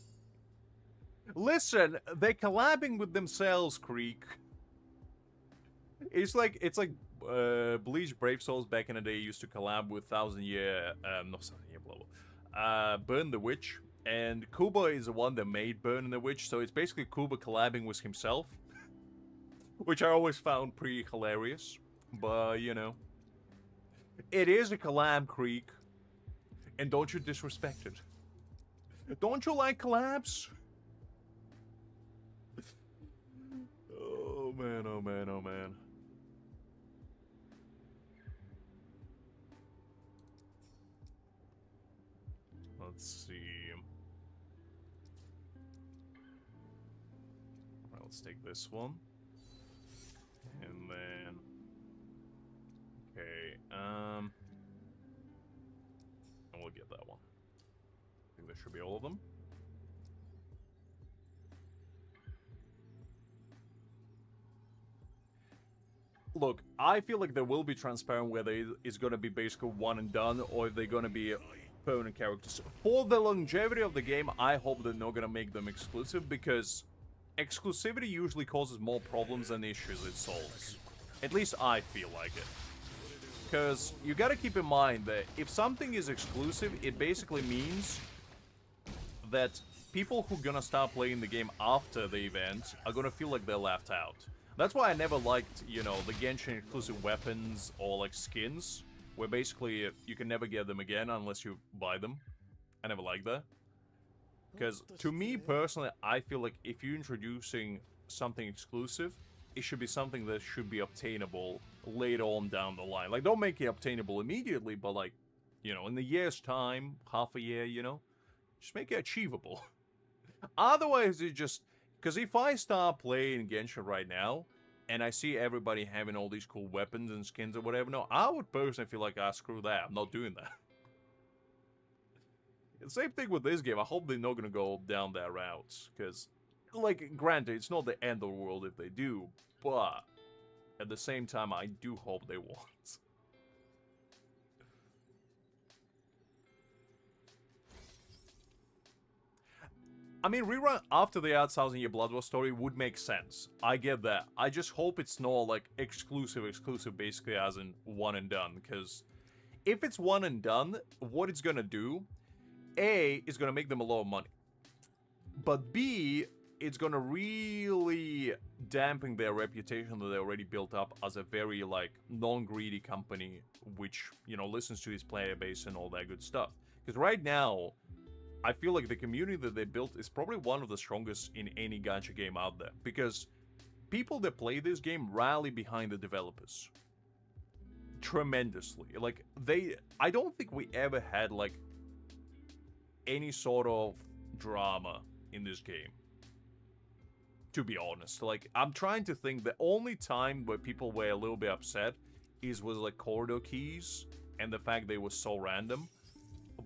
Listen, they're collabing with themselves, Creek. It's like Bleach Brave Souls back in the day used to collab with not 1000-year, blah blah. Burn the Witch, and Kuba is the one that made Burn the Witch, so it's basically Kuba collabing with himself, which I always found pretty hilarious. But you know, it is a collab, Creek, and don't you disrespect it. Don't you like collabs? Oh man, oh man, oh man. Let's see. Alright, let's take this one. And then... Okay, and we'll get that one. I think that should be all of them. Look, I feel like there will be transparent whether it's going to be basically one and done, or if they're going to be permanent characters. For the longevity of the game, I hope they're not going to make them exclusive, because exclusivity usually causes more problems than issues it solves. At least I feel like it. Because you got to keep in mind that if something is exclusive, it basically means that people who are going to start playing the game after the event are going to feel like they're left out. That's why I never liked, you know, the Genshin exclusive weapons or, like, skins. where basically you can never get them again unless you buy them. I never like that. Because to me personally, I feel like if you're introducing something exclusive, it should be something that should be obtainable later on down the line. Like, don't make it obtainable immediately, but like, you know, in the year's time, half a year, you know, just make it achievable. Otherwise, it just... Because if I start playing Genshin right now, and I see everybody having all these cool weapons and skins or whatever, no, I would personally feel like, screw that, I'm not doing that. The same thing with this game. I hope they're not going to go down that route. Because, like, granted, it's not the end of the world if they do. But, at the same time, I do hope they won't. I mean, rerun after the 1000 Year Blood War story would make sense. I get that. I just hope it's not, like, exclusive basically as in one and done. Because if it's one and done, what it's going to do... A, is going to make them a lot of money. But B, it's going to really dampen their reputation that they already built up as a very, like, non-greedy company which, you know, listens to its player base and all that good stuff. Because right now, I feel like the community that they built is probably one of the strongest in any gacha game out there. Because people that play this game rally behind the developers. Tremendously. Like, I don't think we ever had, like, any sort of drama in this game, to be honest. Like, I'm trying to think, the only time where people were a little bit upset was like corridor keys and the fact they were so random.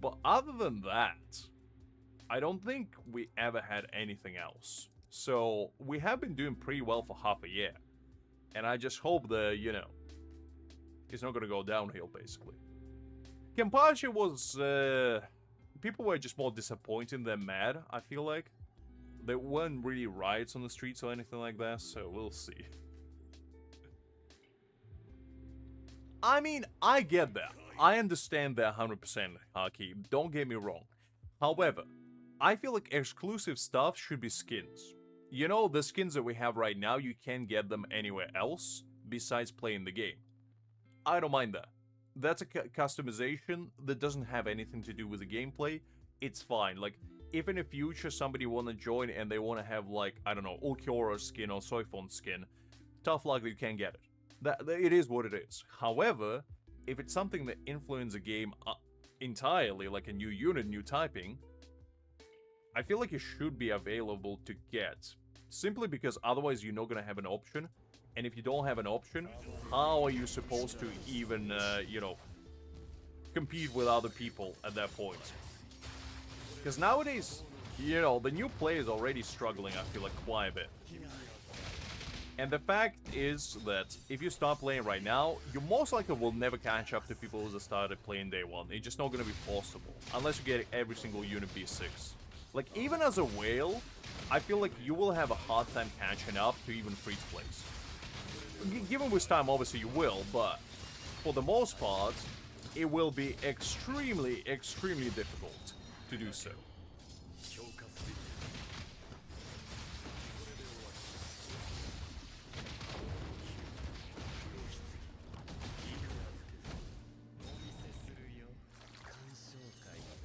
But other than that, I don't think we ever had anything else. So we have been doing pretty well for half a year, and I just hope that, you know, it's not gonna go downhill basically. Kenpachi was people were just more disappointed than mad, I feel like. There weren't really riots on the streets or anything like that, so we'll see. I mean, I get that. I understand that 100%, Haki. Don't get me wrong. However, I feel like exclusive stuff should be skins. You know, the skins that we have right now, you can't get them anywhere else besides playing the game. I don't mind that. That's a customization that doesn't have anything to do with the gameplay. It's fine. Like, if in the future somebody want to join and they want to have, like, I don't know, Ulquiorra skin or Soifon skin, tough luck that you can't get it. It is what it is. However, if it's something that influences the game entirely, like a new unit, new typing, I feel like it should be available to get. Simply because otherwise you're not going to have an option. And if you don't have an option, how are you supposed to even, you know, compete with other people at that point? Because nowadays, you know, the new player is already struggling, I feel like, quite a bit. And the fact is that if you start playing right now, you most likely will never catch up to people who started playing day one. It's just not going to be possible, unless you get every single unit B6. Like, even as a whale, I feel like you will have a hard time catching up to even free-to-plays. Given with time, obviously you will, but for the most part, it will be extremely, extremely difficult to do so.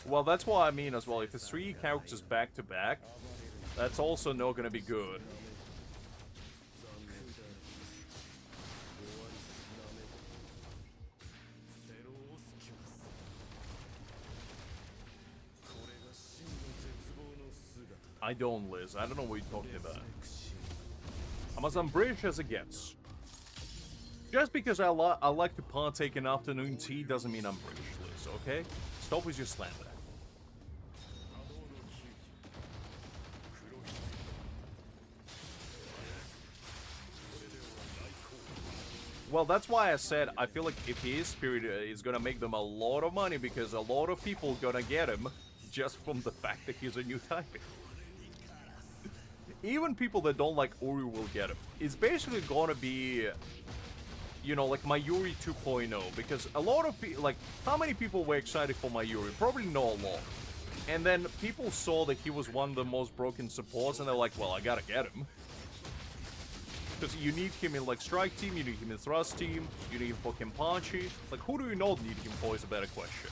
Well, that's what I mean as well. If it's 3 characters back to back, that's also not going to be good. I don't, Liz. I don't know what you're talking about. I'm as unBritish as it gets. Just because I like to partake in afternoon tea doesn't mean I'm British, Liz, okay? Stop with your slander. Well, that's why I said I feel like if he is spirited, it's gonna make them a lot of money because a lot of people gonna get him just from the fact that he's a new typing. Even people that don't like Uri will get him. It's basically gonna be, you know, like Mayuri 2.0, because a lot of people, like, how many people were excited for Mayuri? Probably not a lot. And then people saw that he was one of the most broken supports, and they're like, well, I gotta get him. Because you need him in, like, strike team, you need him in thrust team, you need him for Kenpachi. Like, who do you not need him for is a better question.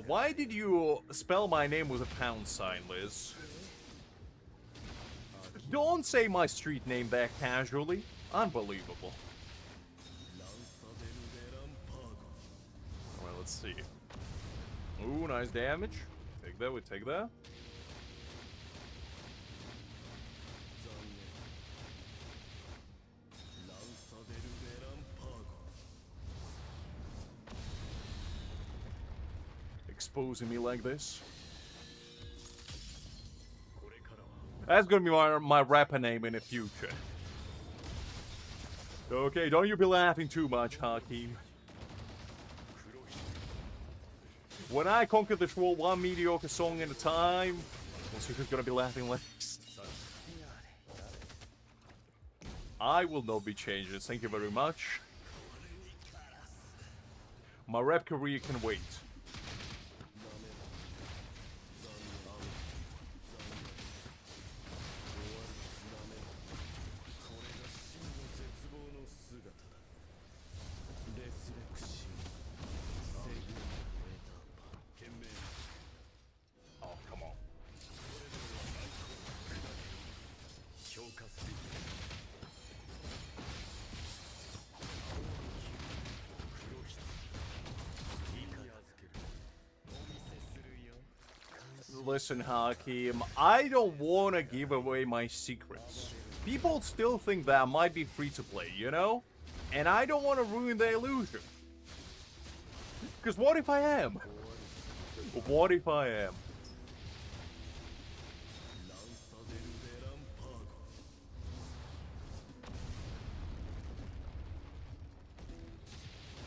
Why did you spell my name with a pound sign, Liz? Don't say my street name that casually. Unbelievable. Alright, let's see. Ooh, nice damage. Take that, we take that. Exposing me like this. That's gonna be my rapper name in the future. Okay, don't you be laughing too much, Hakim. When I conquer this world one mediocre song at a time, we'll see who's gonna be laughing next. I will not be changing, thank you very much. My rap career can wait. Listen, Hakim, I don't want to give away my secrets. People still think that I might be free to play, you know? And I don't want to ruin the illusion. Because what if I am? What if I am?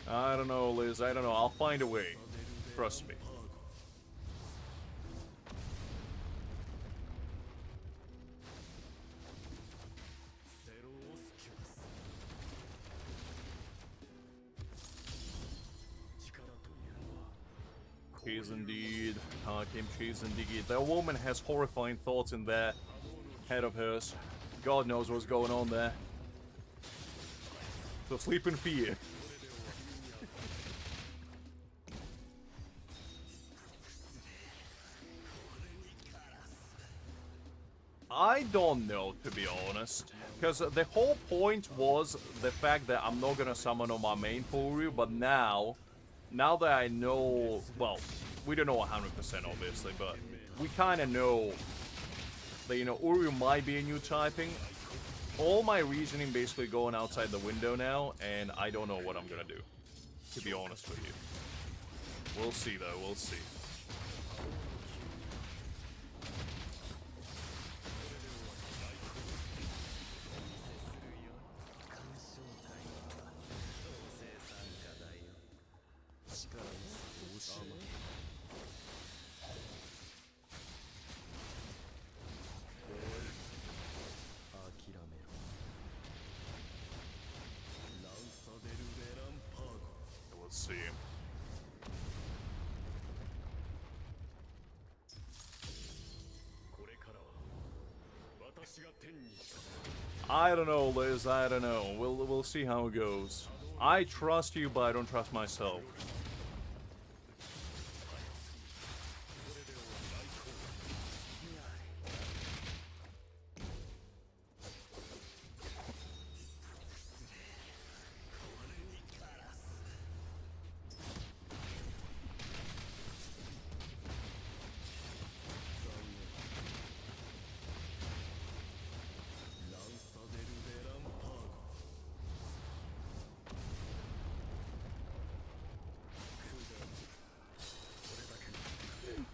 I don't know, Liz, I don't know. I'll find a way. Trust me. Cheese indeed. Hakim, cheese indeed. That woman has horrifying thoughts in that head of hers. God knows what's going on there. So sleep in fear. I don't know, to be honest. Because the whole point was the fact that I'm not gonna summon on my main Furyu, but now that I know, well, we don't know 100% obviously, but we kind of know that, you know, Uryu might be a new typing. All my reasoning basically going outside the window now, and I don't know what I'm gonna do, to be honest with you. We'll see though, we'll see. Let's see. I don't know, Liz, I don't know. We'll see how it goes. I trust you, but I don't trust myself.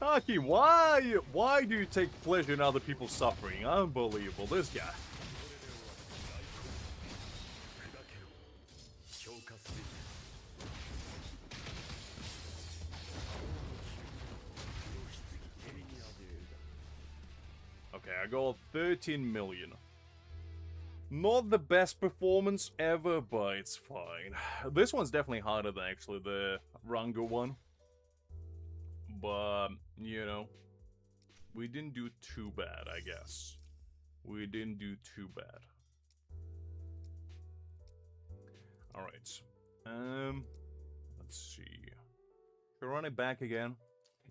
Aki, why do you take pleasure in other people's suffering? Unbelievable, this guy. Okay, I got 13 million. Not the best performance ever, but it's fine. This one's definitely harder than actually the Rango one. But You know? We didn't do too bad, I guess. We didn't do too bad. Alright. Let's see. Should we run it back again?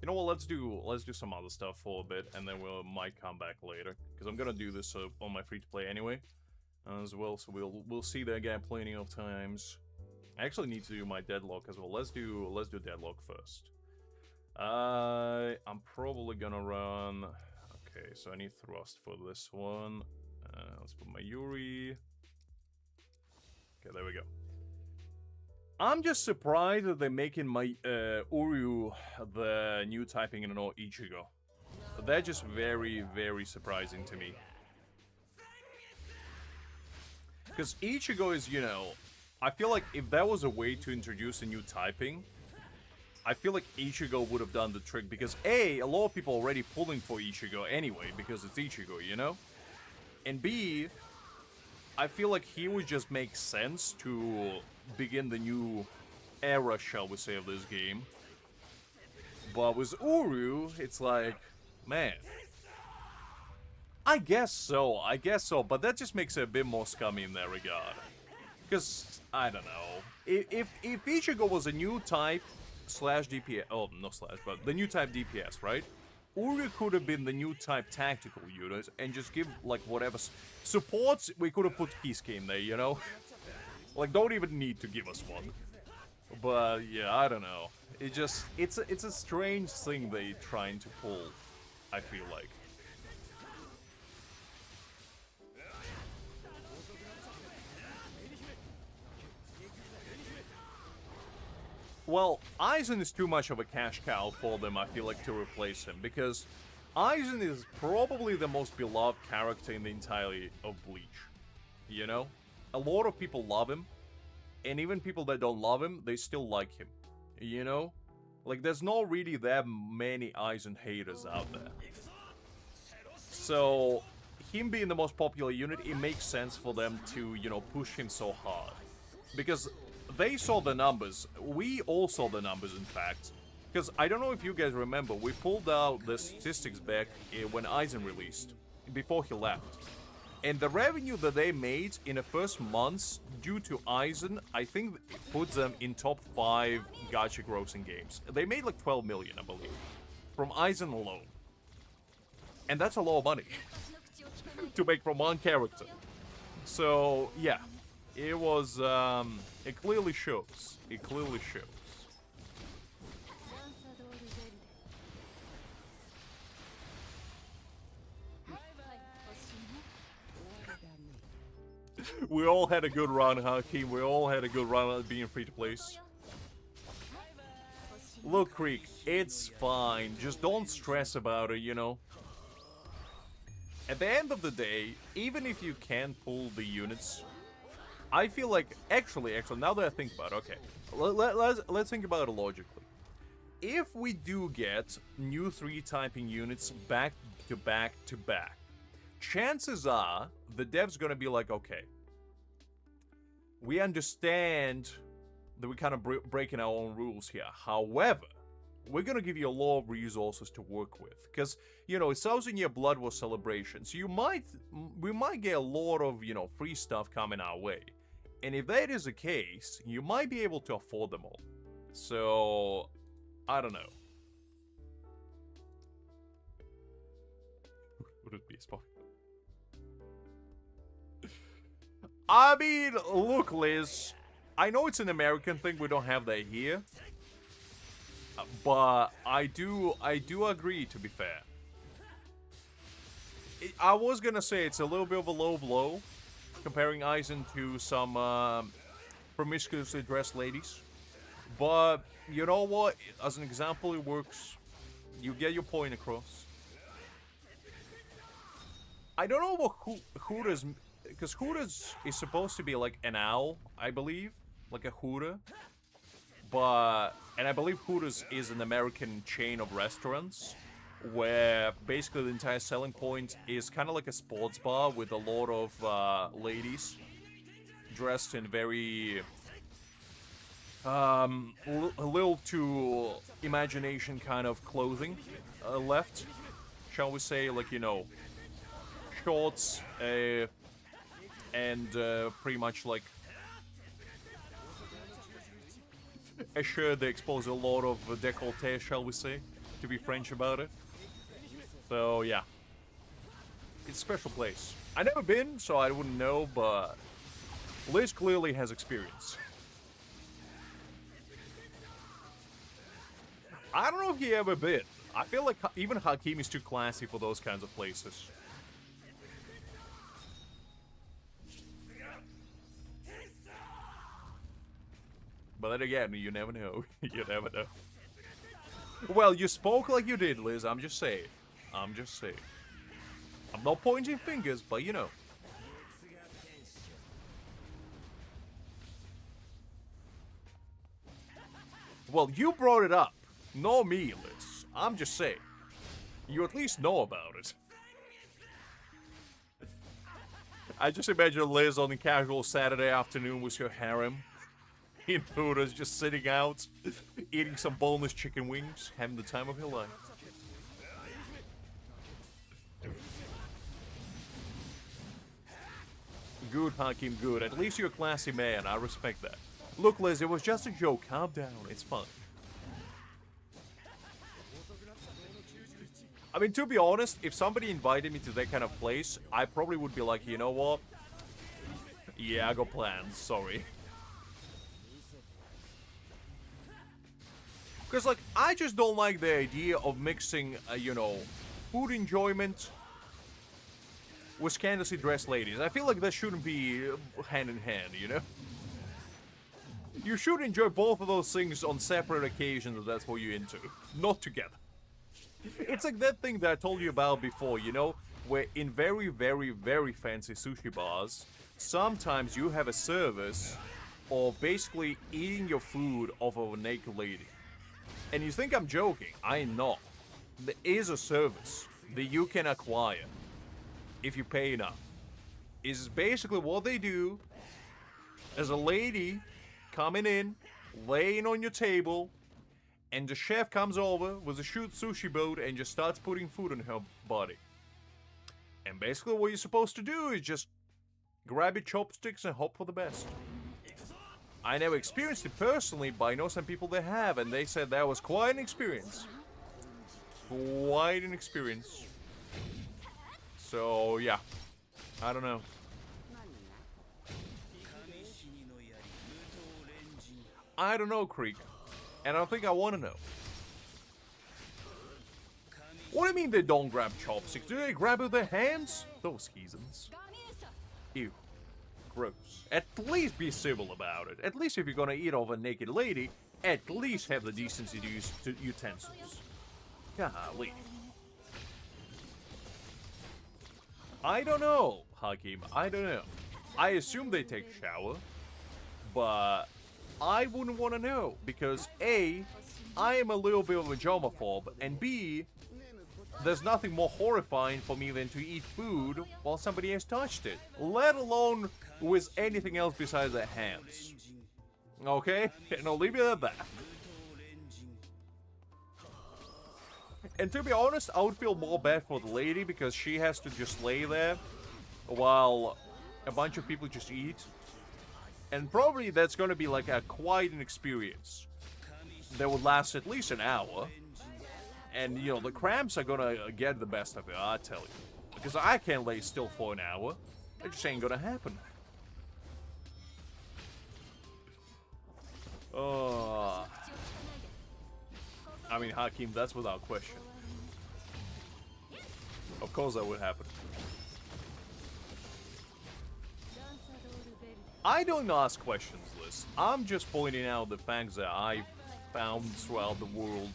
You know what, let's do some other stuff for a bit, and then might come back later. Because I'm gonna do this on my free-to-play anyway. As well, so we'll see that again plenty of times. I actually need to do my deadlock as well. Let's do deadlock first. I'm probably gonna run... Okay, so I need thrust for this one. Let's put Mayuri. Okay, there we go. I'm just surprised that they're making my Uryu the new typing and not Ichigo. They're just very, very surprising to me. Because Ichigo is, you know, I feel like if there was a way to introduce a new typing, I feel like Ichigo would have done the trick. Because A, a lot of people are already pulling for Ichigo anyway, because it's Ichigo, you know? And B, I feel like he would just make sense to begin the new era, shall we say, of this game. But with Uryu, it's like, man, I guess so, but that just makes it a bit more scummy in that regard. Because, I don't know, if Ichigo was a new type slash DPS, oh, not slash, but the new type DPS, right? Uryu could have been the new type tactical unit and just give, like, whatever supports, we could have put Kisuke in there, you know? Like, don't even need to give us one. But, yeah, I don't know. It just, it's a strange thing they're trying to pull, I feel like. Well, Aizen is too much of a cash cow for them, I feel like, to replace him. Because Aizen is probably the most beloved character in the entirety of Bleach. You know? A lot of people love him. And even people that don't love him, they still like him. You know? Like, there's not really that many Aizen haters out there. So, him being the most popular unit, it makes sense for them to, you know, push him so hard. Because they saw the numbers. We all saw the numbers, in fact. Because I don't know if you guys remember, we pulled out the statistics back when Aizen released, before he left. And the revenue that they made in the first months due to Aizen, I think it puts them in top 5 gacha grossing games. They made like 12 million, I believe, from Aizen alone. And that's a lot of money to make from one character. So, yeah. It was, it clearly shows. It clearly shows. We all had a good run, huh, Keem? We all had a good run at being free to play. Look, Creek, it's fine. Just don't stress about it, you know? At the end of the day, even if you can't pull the units, I feel like, actually, now that I think about it, okay, let's think about it logically. If we do get new 3-typing units back to back to back, chances are the dev's gonna be like, okay, we understand that we're kind of breaking our own rules here. However, we're gonna give you a lot of resources to work with, because, you know, it's 1,000-year Blood War celebration, so we might get a lot of, you know, free stuff coming our way. And if that is the case, you might be able to afford them all. So, I don't know. Would it be a spot? I mean, look, Liz, I know it's an American thing, we don't have that here. But I do agree, to be fair. I was gonna say it's a little bit of a low blow, comparing Aizen to some promiscuously dressed ladies. But, you know what? As an example, it works. You get your point across. I don't know what Hooters... Because Hooters is supposed to be like an owl, I believe. Like a Hooter. But... And I believe Hooters is an American chain of restaurants, where basically the entire selling point is kind of like a sports bar with a lot of ladies dressed in very... a little too imagination kind of clothing. left. Shall we say, like, you know, shorts, and pretty much like a shirt that exposes a lot of décolleté, shall we say, to be French about it. So yeah, it's a special place. I've never been, so I wouldn't know, but Liz clearly has experience. I don't know if he ever been. I feel like even Hakim is too classy for those kinds of places. But then again, you never know. You never know. Well, you spoke like you did, Liz. I'm just saying. I'm just saying. I'm not pointing fingers, but you know. Well, you brought it up. Not me, Liz. I'm just saying. You at least know about it. I just imagine Liz on a casual Saturday afternoon with her harem. In Buddha's just sitting out, eating some boneless chicken wings, having the time of her life. Good, Hakim, good. At least you're a classy man. I respect that. Look, Liz, it was just a joke. Calm down. It's fun. I mean, to be honest, if somebody invited me to that kind of place, I probably would be like, you know what? Yeah, I got plans. Sorry. Because, like, I just don't like the idea of mixing, you know, food enjoyment with scandalously dressed ladies. I feel like that shouldn't be hand in hand, you know? You should enjoy both of those things on separate occasions if that's what you're into. Not together. It's like that thing that I told you about before, you know? Where in very, very, very fancy sushi bars, sometimes you have a service of basically eating your food off of a naked lady. And you think I'm joking. I'm not. There is a service that you can acquire if you pay enough. Is basically what they do as a lady coming in, laying on your table, and the chef comes over with a sushi boat and just starts putting food on her body. And basically what you're supposed to do is just grab your chopsticks and hope for the best. I never experienced it personally, but I know some people that have, and they said that was quite an experience. Quite an experience. So, yeah. I don't know. I don't know, Creek. And I don't think I want to know. What do you mean they don't grab chopsticks? Do they grab with their hands? Those heathens. Ew. Gross. At least be civil about it. At least if you're gonna eat off a naked lady, at least have the decency to use utensils. Golly. I don't know, Hakim. I don't know. I assume they take a shower, but I wouldn't want to know because A, I am a little bit of a germaphobe, and B, there's nothing more horrifying for me than to eat food while somebody has touched it, let alone with anything else besides their hands. Okay? And I'll leave it at that. And to be honest, I would feel more bad for the lady because she has to just lay there while a bunch of people just eat. And probably that's going to be like quite an experience that would last at least an hour. And, you know, the cramps are going to get the best of it, I tell you. Because I can't lay still for an hour. It just ain't going to happen. I mean, Hakim, that's without question. Of course that would happen. I don't ask questions, Liz. I'm just pointing out the facts that I found throughout the world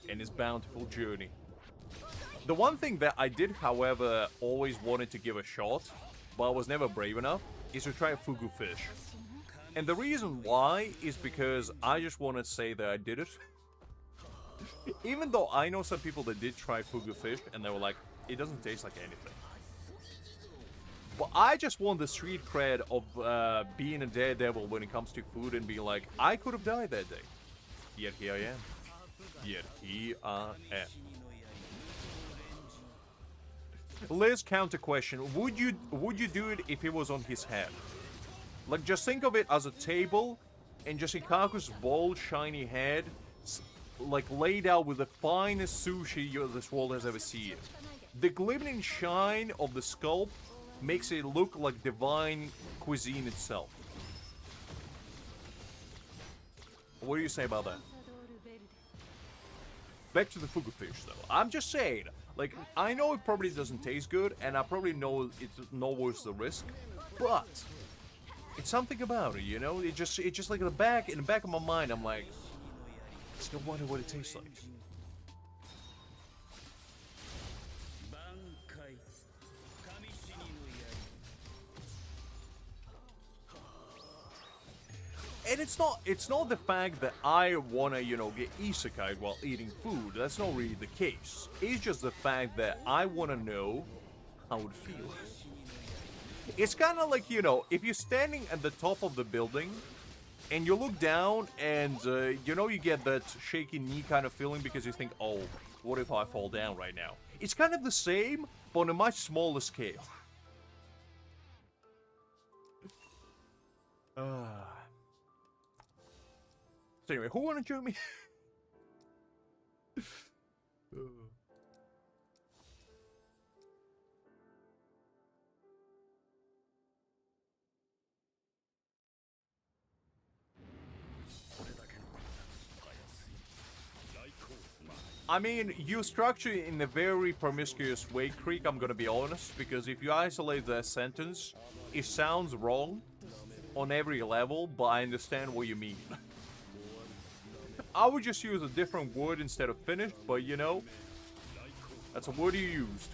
in this bountiful journey. The one thing that I did, however, always wanted to give a shot, but I was never brave enough, is to try fugu fish. And the reason why is because I just want to say that I did it. Even though I know some people that did try fugu fish, and they were like, it doesn't taste like anything. But I just want the street cred of being a daredevil when it comes to food and being like, I could have died that day. Yet here I am. Yet here I am. Liz, counter question. Would you do it if it was on his head? Like, just think of it as a table, and just Ikaku's bald, shiny head, like, laid out with the finest sushi this world has ever seen. The glimmering shine of the sculpt makes it look like divine cuisine itself. What do you say about that? Back to the fugu fish, though. I'm just saying, like, I know it probably doesn't taste good, and I probably know it's not worth the risk, but it's something about it, you know? It just like in the back of my mind, I'm like, I still wonder what it tastes like. And it's not the fact that I wanna, you know, get isekai while eating food. That's not really the case. It's just the fact that I wanna know how it feels. It's kind of like, you know, if you're standing at the top of the building and you look down and, you know, you get that shaky knee kind of feeling because you think, oh, what if I fall down right now? It's kind of the same, but on a much smaller scale. So anyway, who wanna join me? I mean, you structure it in a very promiscuous way, Creek, I'm gonna be honest, because if you isolate that sentence, it sounds wrong on every level, but I understand what you mean. I would just use a different word instead of finished, but you know, that's a word you used.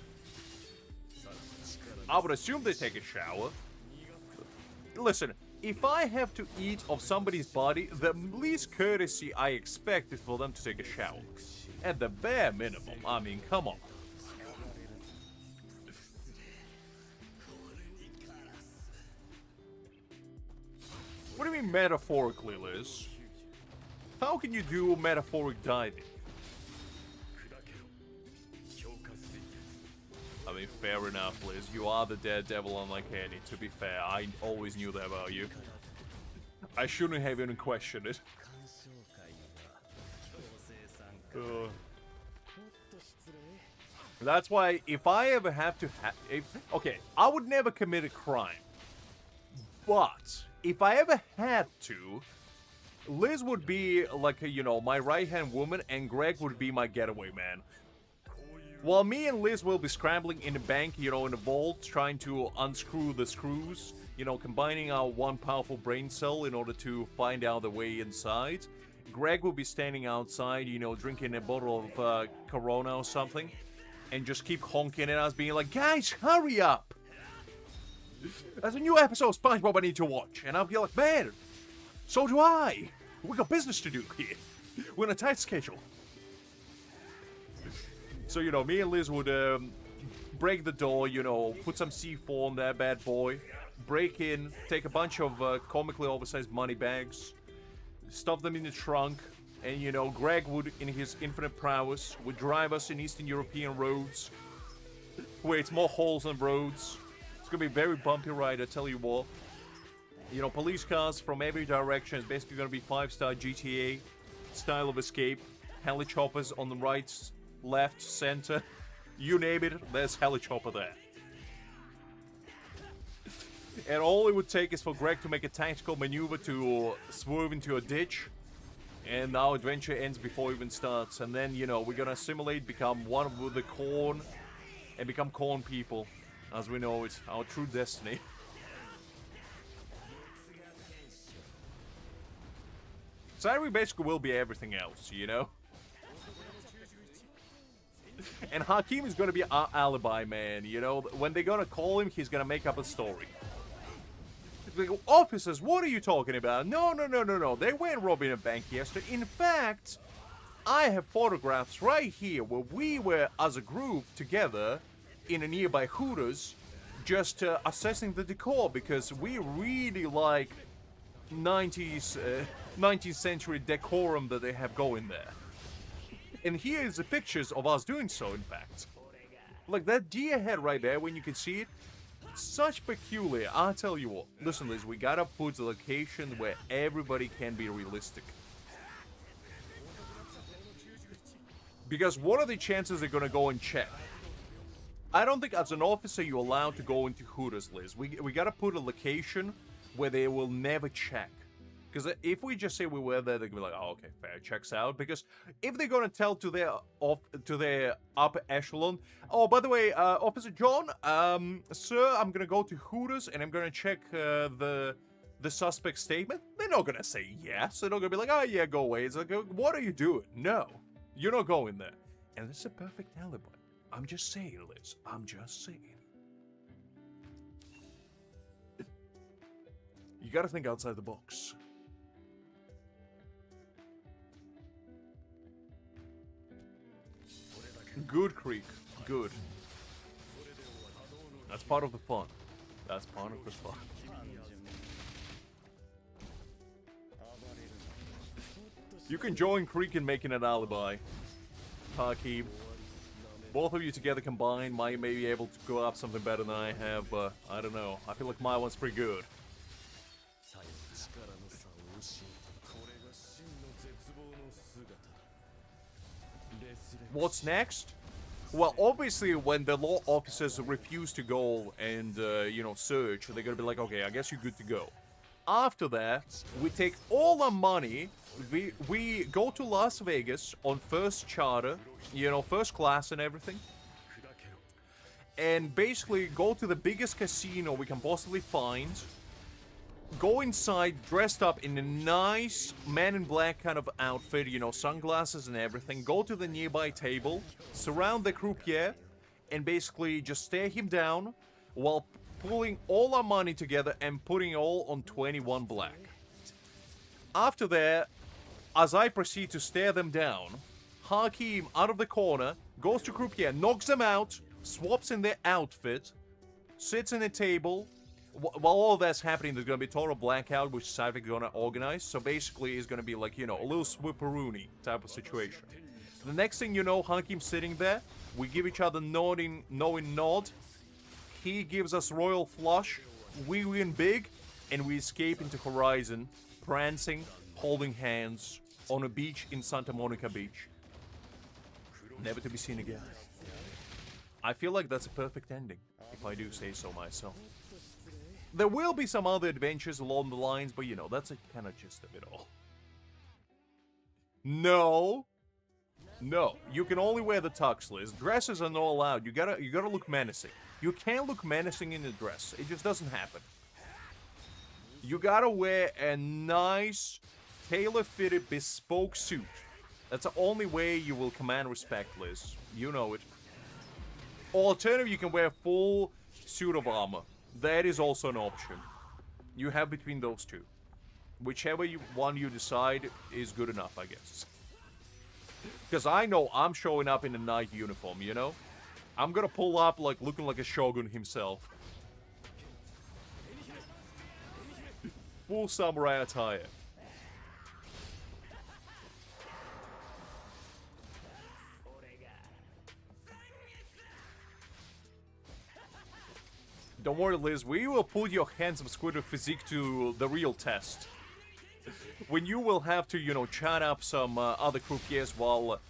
I would assume they take a shower. Listen, if I have to eat of somebody's body, the least courtesy I expect is for them to take a shower. At the bare minimum, I mean, come on. What do you mean metaphorically, Liz? How can you do metaphoric diving? I mean, fair enough, Liz. You are the daredevil unlike Annie. To be fair, I always knew that about you. I shouldn't have even questioned it. That's why, if I ever have to okay, I would never commit a crime. But, if I ever had to, Liz would be like, you know, my right-hand woman, and Greg would be my getaway man. While me and Liz will be scrambling in the bank, you know, in the vault, trying to unscrew the screws, you know, combining our one powerful brain cell in order to find out the way inside, Greg will be standing outside, you know, drinking a bottle of Corona or something, and just keep honking at us, being like, guys, hurry up! There's a new episode of SpongeBob I need to watch. And I'll be like, man, so do I. We got business to do here. We're on a tight schedule. So, you know, me and Liz would break the door, you know, put some C4 on that bad boy, break in, take a bunch of comically oversized money bags, stuff them in the trunk, and, you know, Greg would, in his infinite prowess, would drive us in Eastern European roads, where it's more holes than roads. It's gonna be a very bumpy ride, I tell you what. You know, police cars from every direction. It's basically gonna be 5-star GTA style of escape. Helichoppers on the right, left, center. You name it, there's helichopper there. And all it would take is for Greg to make a tactical maneuver to swerve into a ditch. And our adventure ends before it even starts. And then, you know, we're gonna assimilate, become one with the corn, and become corn people. As we know it, our true destiny. Sayuri basically will be everything else, you know? And Hakim is gonna be our alibi man, you know? When they're gonna call him, he's gonna make up a story. They go, officers, what are you talking about? No. They weren't robbing a bank yesterday. In fact, I have photographs right here where we were, as a group, together in a nearby Hooters, just assessing the decor, because we really like 19th century decorum that they have going there. And here is the pictures of us doing so, in fact. Like, that deer head right there, when you can see it, such peculiar. I'll tell you what. Listen, Liz, we gotta put the location where everybody can be realistic. Because what are the chances they're gonna go and check? I don't think as an officer you're allowed to go into Hooters, Liz. We gotta put a location where they will never check. Because if we just say we were there, they're gonna be like, oh, okay, fair, checks out. Because if they're gonna tell to their upper echelon, oh, by the way, Officer John, sir, I'm gonna go to Hooters and I'm gonna check the suspect's statement. They're not gonna say yes. They're not gonna be like, oh yeah, go away. It's like, what are you doing? No, you're not going there. And it's a perfect alibi. I'm just saying, Liz. I'm just saying. You gotta think outside the box. Good, Creek. Good. That's part of the fun. That's part of the fun. You can join Creek in making an alibi. Hakeem. Both of you together combined may be able to go up something better than I have, but I don't know. I feel like my one's pretty good. What's next? Well, obviously, when the law officers refuse to go and, you know, search, they're gonna be like, okay, I guess you're good to go. After that, we take all our money, we go to Las Vegas on first charter, you know, first class and everything. And basically go to the biggest casino we can possibly find. Go inside dressed up in a nice Man in Black kind of outfit, you know, sunglasses and everything. Go to the nearby table, surround the croupier, and basically just stare him down while pulling all our money together and putting it all on 21 black. After that, as I proceed to stare them down, Hakeem, out of the corner, goes to croupier, knocks them out, swaps in their outfit, sits in a table. While all that's happening, there's going to be total blackout, which Cypher is going to organize. So basically, it's going to be like, you know, a little swipperoony type of situation. The next thing you know, Hakeem's sitting there. We give each other knowing nod. He gives us royal flush. We win big. And we escape into Horizon, prancing, holding hands, on a beach in Santa Monica Beach. Never to be seen again. I feel like that's a perfect ending, if I do say so myself. There will be some other adventures along the lines, but you know, that's a kind of gist of it all. No. No. You can only wear the tux, Liz. Dresses are not allowed. You gotta look menacing. You can't look menacing in a dress. It just doesn't happen. You gotta wear a nice, tailor-fitted, bespoke suit. That's the only way you will command respect, Liz. You know it. Alternative, you can wear a full suit of armor. That is also an option. You have between those two. Whichever one you decide is good enough, I guess. Because I know I'm showing up in a knight uniform, you know? I'm gonna pull up like looking like a shogun himself. Full samurai attire. Don't worry, Liz, we will put your handsome squidward physique to the real test. When you will have to, you know, chat up some other croupiers while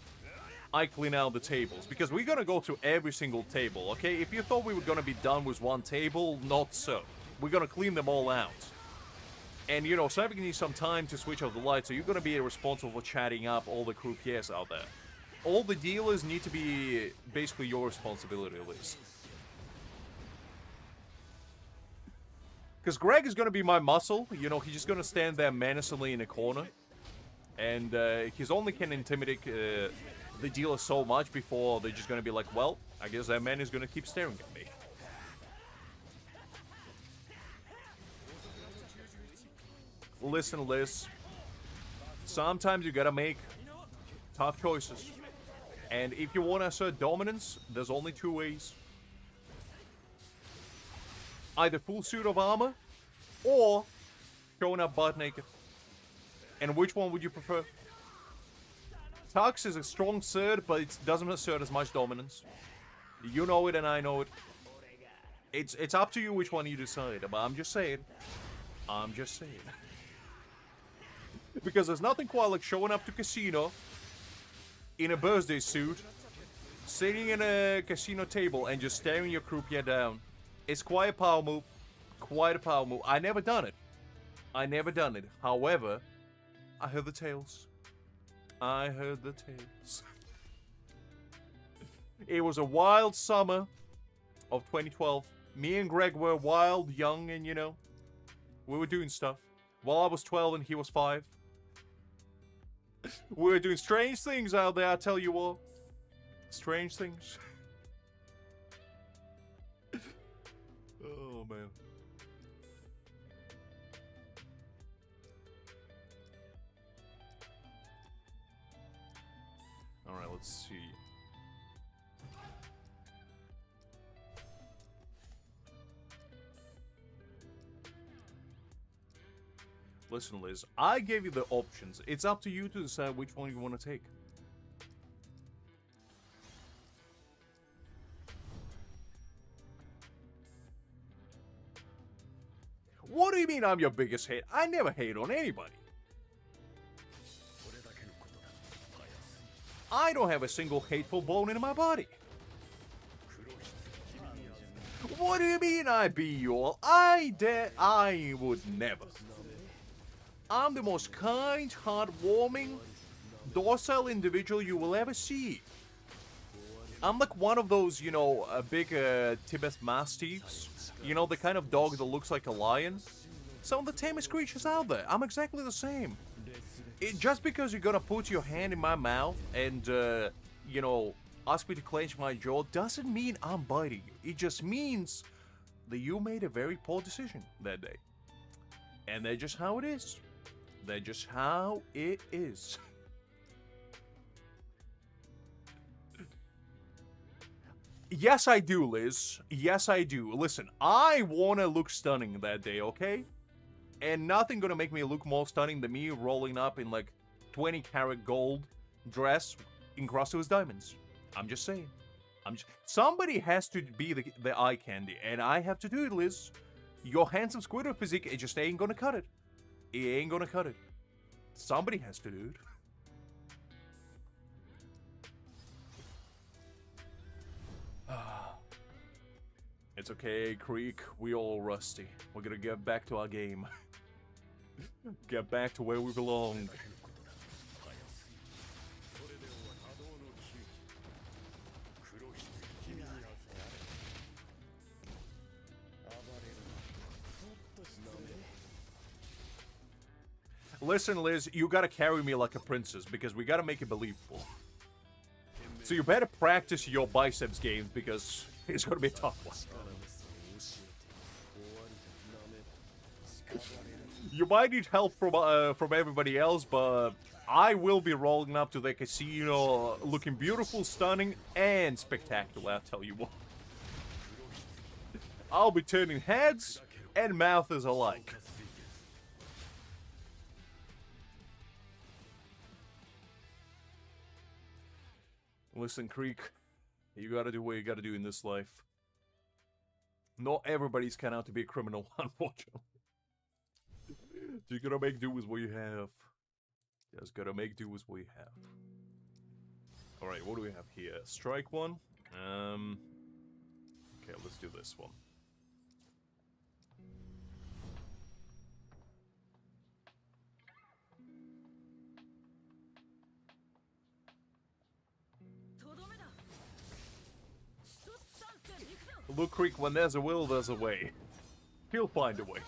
I clean out the tables. Because we're gonna go through every single table, okay? If you thought we were gonna be done with one table, not so. We're gonna clean them all out. And, you know, Cypher needs some time to switch off the lights, so you're gonna be responsible for chatting up all the croupiers out there. All the dealers need to be basically your responsibility, Liz. Because Greg is going to be my muscle. You know, he's just going to stand there menacingly in a corner. And he's only can intimidate the dealer so much before they're just going to be like, well, I guess that man is going to keep staring at me. Listen, Liz. Sometimes you got to make tough choices. And if you want to assert dominance, there's only two ways. Either full suit of armor, or showing up butt naked. And which one would you prefer? Tux is a strong assert, but it doesn't assert as much dominance. You know it and I know it. It's up to you which one you decide. But I'm just saying. I'm just saying. Because there's nothing quite like showing up to casino in a birthday suit, sitting in a casino table and just staring your croupier down. It's quite a power move. Quite a power move. I never done it. I never done it. However, I heard the tales. I heard the tales. It was a wild summer of 2012. Me and Greg were wild, young, and you know, we were doing stuff. While I was 12 and he was 5. We were doing strange things out there, I tell you what. Strange things. Oh, man. Alright, let's see. Listen, Liz, I gave you the options. It's up to you to decide which one you want to take. What do you mean I'm your biggest hate? I never hate on anybody. I don't have a single hateful bone in my body. What do you mean I be you all? I would never. I'm the most kind, heartwarming, docile individual you will ever see. I'm like one of those, you know, big Tibet Mastiffs. You know, the kind of dog that looks like a lion. Some of the tamest creatures out there. I'm exactly the same. Just because you're gonna put your hand in my mouth and, you know, ask me to clench my jaw doesn't mean I'm biting you. It just means that you made a very poor decision that day. And that's just how it is. That's just how it is. Yes, I do, Liz. Yes, I do. Listen, I wanna look stunning that day, okay? And nothing gonna make me look more stunning than me rolling up in like 20 karat gold dress encrusted with diamonds. I'm just saying. Somebody has to be the eye candy, and I have to do it, Liz. Your handsome Squidward physique, it just ain't gonna cut it. It ain't gonna cut it. Somebody has to do it. It's okay, Creek. We all rusty. We're gonna get back to our game. Get back to where we belong. Listen, Liz, you gotta carry me like a princess because we gotta make it believable. So you better practice your biceps games because it's gonna be a tough one. You might need help from everybody else, but I will be rolling up to the casino looking beautiful, stunning, and spectacular, I'll tell you what. I'll be turning heads and mouths alike. Listen, Creek, you gotta do what you gotta do in this life. Not everybody's cut out to be a criminal, unfortunately. You gotta make do with what you have. Just gotta make do with what you have. Alright, what do we have here? Strike one. Okay, let's do this one. Look, Creek, when there's a will, there's a way. He'll find a way.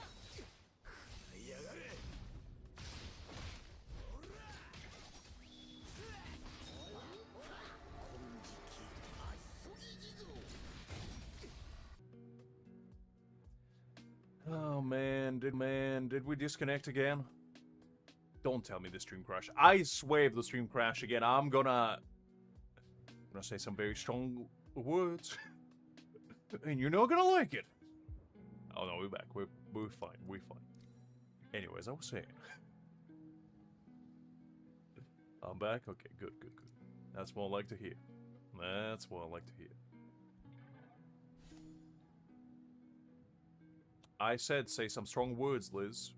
Oh man, did we disconnect again? Don't tell me the stream crashed. I swear if the stream crashed again, I'm gonna say some very strong words. And you're not gonna like it. Oh no, we're back. We're fine. We're fine. Anyways, I was saying. I'm back? Okay, good. That's what I like to hear. That's what I like to hear. I said say some strong words, Liz.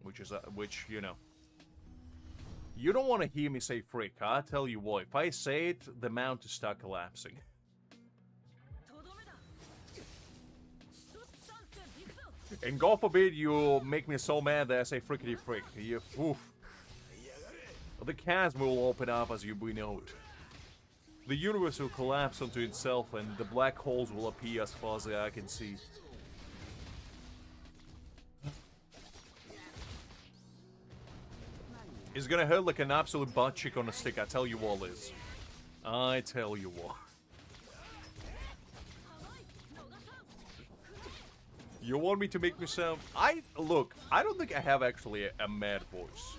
Which, you know. You don't want to hear me say frick. I tell you what, if I say it, the mount is start collapsing. And God forbid you make me so mad that I say frickety frick. You, oof. The chasm will open up as we know it. The universe will collapse onto itself and the black holes will appear as far as I can see. It's gonna hurt like an absolute butt cheek on a stick, I tell you what, Liz. I tell you what. You want me to make me sound... Look, I don't think I have actually a mad voice.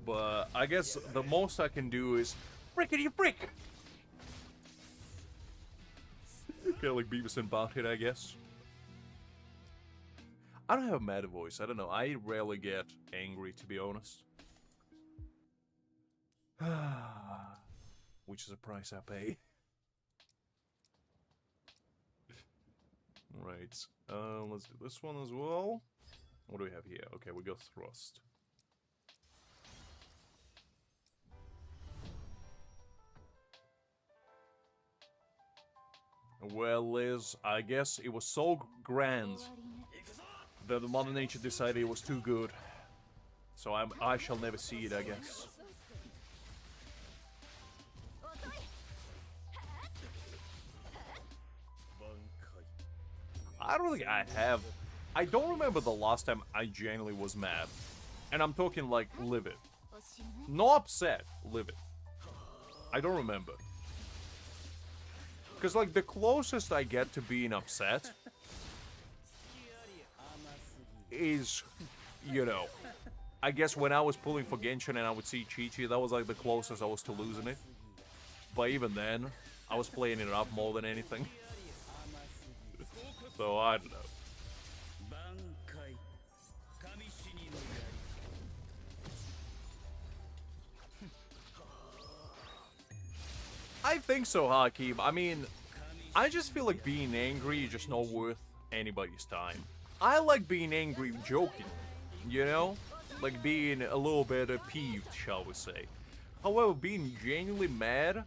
But I guess the most I can do is... Frickety frick! Kinda like Beavis and Butthead, I guess. I don't have a mad voice, I don't know. I rarely get angry, to be honest. Which is a price I pay. Right, let's do this one as well. What do we have here? Okay, we got thrust. Well, Liz, I guess it was so grand that the Mother Nature decided it was too good. So I shall never see it, I guess. I don't think I have... I don't remember the last time I genuinely was mad. And I'm talking like livid. Not upset, livid. I don't remember. Because like the closest I get to being upset is, you know, I guess when I was pulling for Genshin and I would see Chi-Chi, that was like the closest I was to losing it. But even then, I was playing it up more than anything. So, I don't know. I think so, Hakim. I mean, I just feel like being angry is just not worth anybody's time. I like being angry joking, you know? Like being a little bit peeved, shall we say. However, being genuinely mad,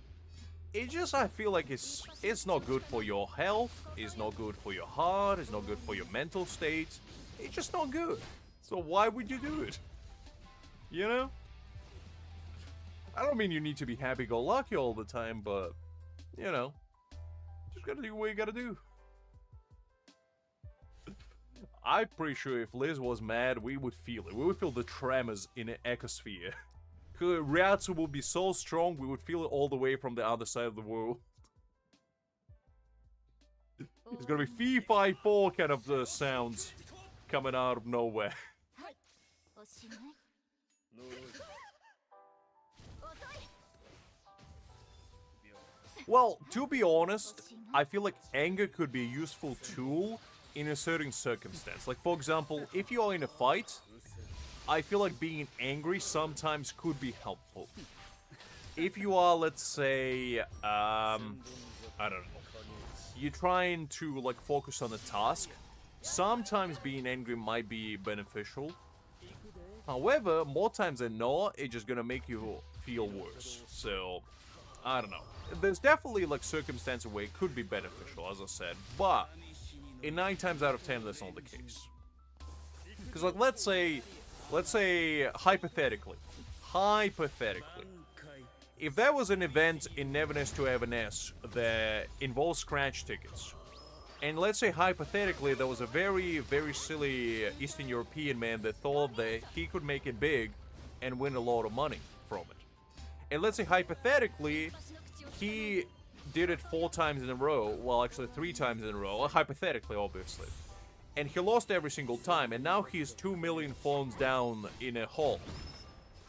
it just, I feel like it's not good for your health, it's not good for your heart, it's not good for your mental state. It's just not good. So why would you do it? You know? I don't mean you need to be happy-go-lucky all the time, but, you know, just gotta do what you gotta do. I'm pretty sure if Liz was mad, we would feel it. We would feel the tremors in the ecosphere. Reiatsu would be so strong, we would feel it all the way from the other side of the world. It's gonna be fee-fi-fo kind of sounds coming out of nowhere. Well, to be honest, I feel like anger could be a useful tool in a certain circumstance. Like, for example, if you are in a fight, I feel like being angry sometimes could be helpful. If you are, let's say, I don't know, you're trying to, like, focus on a task, sometimes being angry might be beneficial. However, more times than not, it's just gonna make you feel worse. So, I don't know. There's definitely, like, circumstances where it could be beneficial, as I said, but in 9 times out of 10, that's not the case. Because, like, let's say, hypothetically, if there was an event in Neverness to Everness that involves scratch tickets, and let's say, hypothetically, there was a very, very silly Eastern European man that thought that he could make it big and win a lot of money from it. And let's say, hypothetically, he did it 4 times in a row, well, actually 3 times in a row, hypothetically, obviously. And he lost every single time, and now he's 2 million phones down in a hole.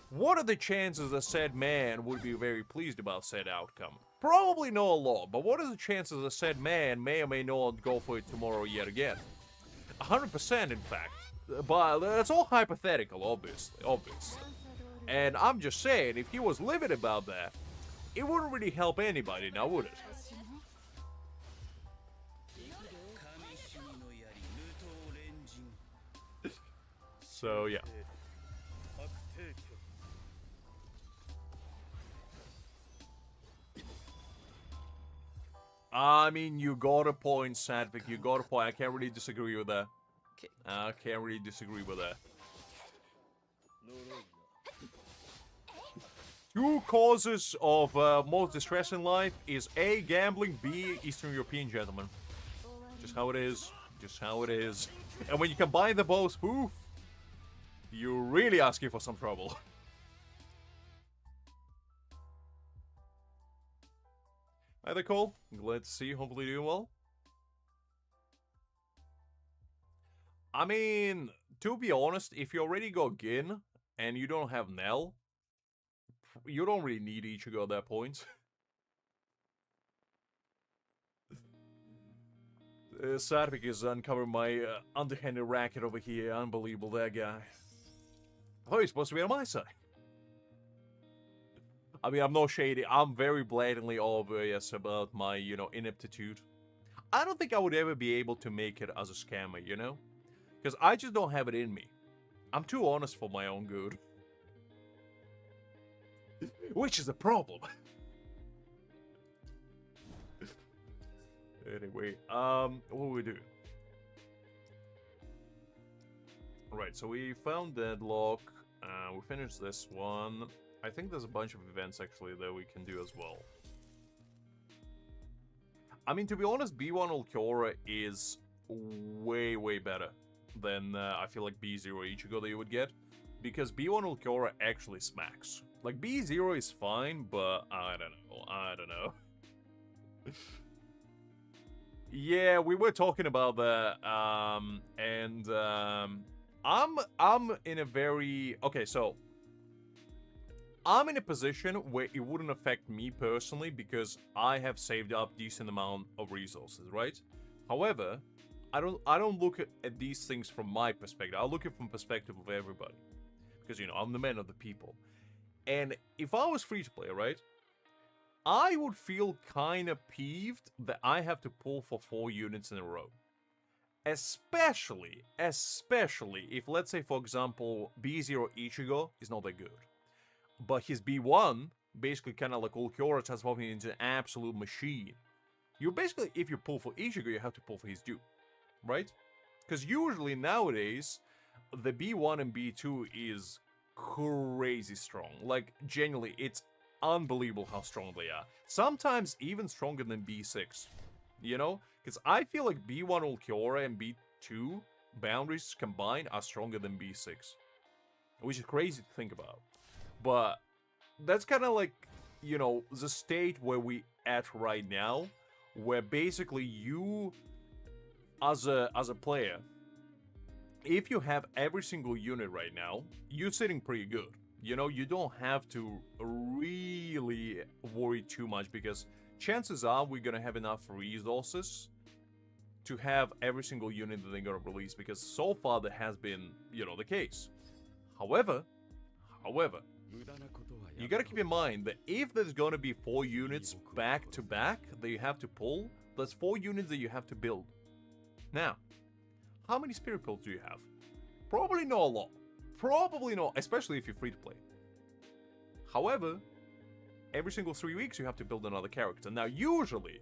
What are the chances a said man would be very pleased about said outcome? Probably not a lot, but what are the chances a said man may or may not go for it tomorrow yet again? 100% in fact. But that's all hypothetical, obviously. And I'm just saying, if he was livid about that, it wouldn't really help anybody now, would it? So, yeah. I mean, you got a point, Sadvik. You got a point. I can't really disagree with that. Two causes of most distress in life is A, gambling, B, Eastern European gentlemen. Just how it is. Just how it is. And when you combine the both, poof, you're really asking for some trouble. Hi there, Cole. Glad to see you. Hopefully doing well. I mean, to be honest, if you already got Gin and you don't have Nell, you don't really need Ichigo at that point. Sadvik is uncovering my underhanded racket over here. Unbelievable, that guy. Oh, he's supposed to be on my side. I mean, I'm not shady. I'm very blatantly obvious about my, you know, ineptitude. I don't think I would ever be able to make it as a scammer, you know? Because I just don't have it in me. I'm too honest for my own good. Which is a problem. Anyway, what will we do? Right, so we found Deadlock. We finished this one. I think there's a bunch of events, actually, that we can do as well. I mean, to be honest, B1 Ulquiorra is way, way better than, I feel like, B0 Ichigo that you would get. Because B1 Ulquiorra actually smacks. Like, B0 is fine, but I don't know. Yeah, we were talking about that, I'm in a very... Okay, so... I'm in a position where it wouldn't affect me personally because I have saved up decent amount of resources, right? However, I don't look at these things from my perspective. I look at it from perspective of everybody. Because, you know, I'm the man of the people. And if I was free to play, right? I would feel kind of peeved that I have to pull for 4 units in a row. Especially if, let's say, for example, B0 Ichigo is not that good. But his B1, basically kind of like Ulquiorra, transforming into an absolute machine. You basically, if you pull for Ichigo, you have to pull for his dupe. Right? Because usually nowadays, the B1 and B2 is crazy strong. Like, genuinely, it's unbelievable how strong they are. Sometimes even stronger than B6. You know? Because I feel like B1 Ulquiorra and B2 boundaries combined are stronger than B6. Which is crazy to think about. But that's kind of like, you know, the state where we at right now. Where basically you, as a player, if you have every single unit right now, you're sitting pretty good. You know, you don't have to really worry too much because chances are we're gonna have enough resources to have every single unit that they're gonna release because so far that has been, you know, the case. However, you gotta keep in mind that if there's gonna be 4 units back to back that you have to pull, there's 4 units that you have to build. Now, how many spirit pills do you have? Probably not a lot. Probably not, especially if you're free to play. However, every single 3 weeks you have to build another character. Now, usually,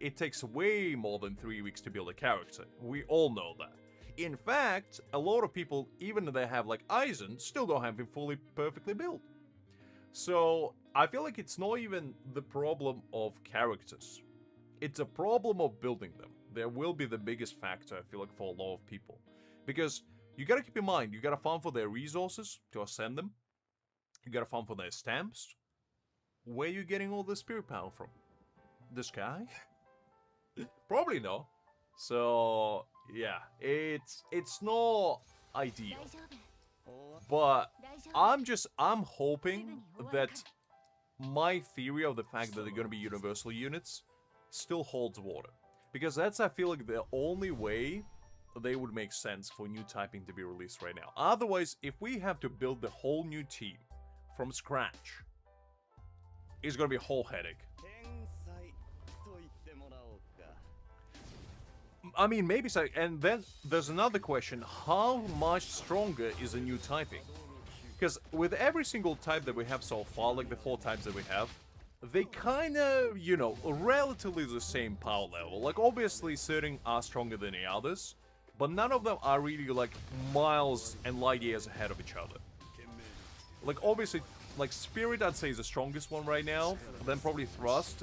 it takes way more than 3 weeks to build a character. We all know that. In fact, a lot of people, even if they have like Aizen, still don't have him fully perfectly built. So, I feel like it's not even the problem of characters. It's a problem of building them. There will be the biggest factor, I feel like, for a lot of people. Because you gotta keep in mind, you gotta farm for their resources to ascend them. You gotta farm for their stamps. Where are you getting all the spirit power from? The sky? Probably not. So, yeah, it's not ideal. But I'm hoping that my theory of the fact that they're gonna be universal units still holds water. Because that's, I feel like, the only way they would make sense for new typing to be released right now. Otherwise, if we have to build the whole new team from scratch, it's gonna be a whole headache. I mean, maybe so. And then there's another question. How much stronger is a new typing? Because with every single type that we have so far, like the 4 types that we have, they kind of, you know, relatively the same power level. Like, obviously, certain are stronger than the others, but none of them are really, like, miles and light years ahead of each other. Like, obviously, like, Spirit, I'd say, is the strongest one right now, then probably Thrust,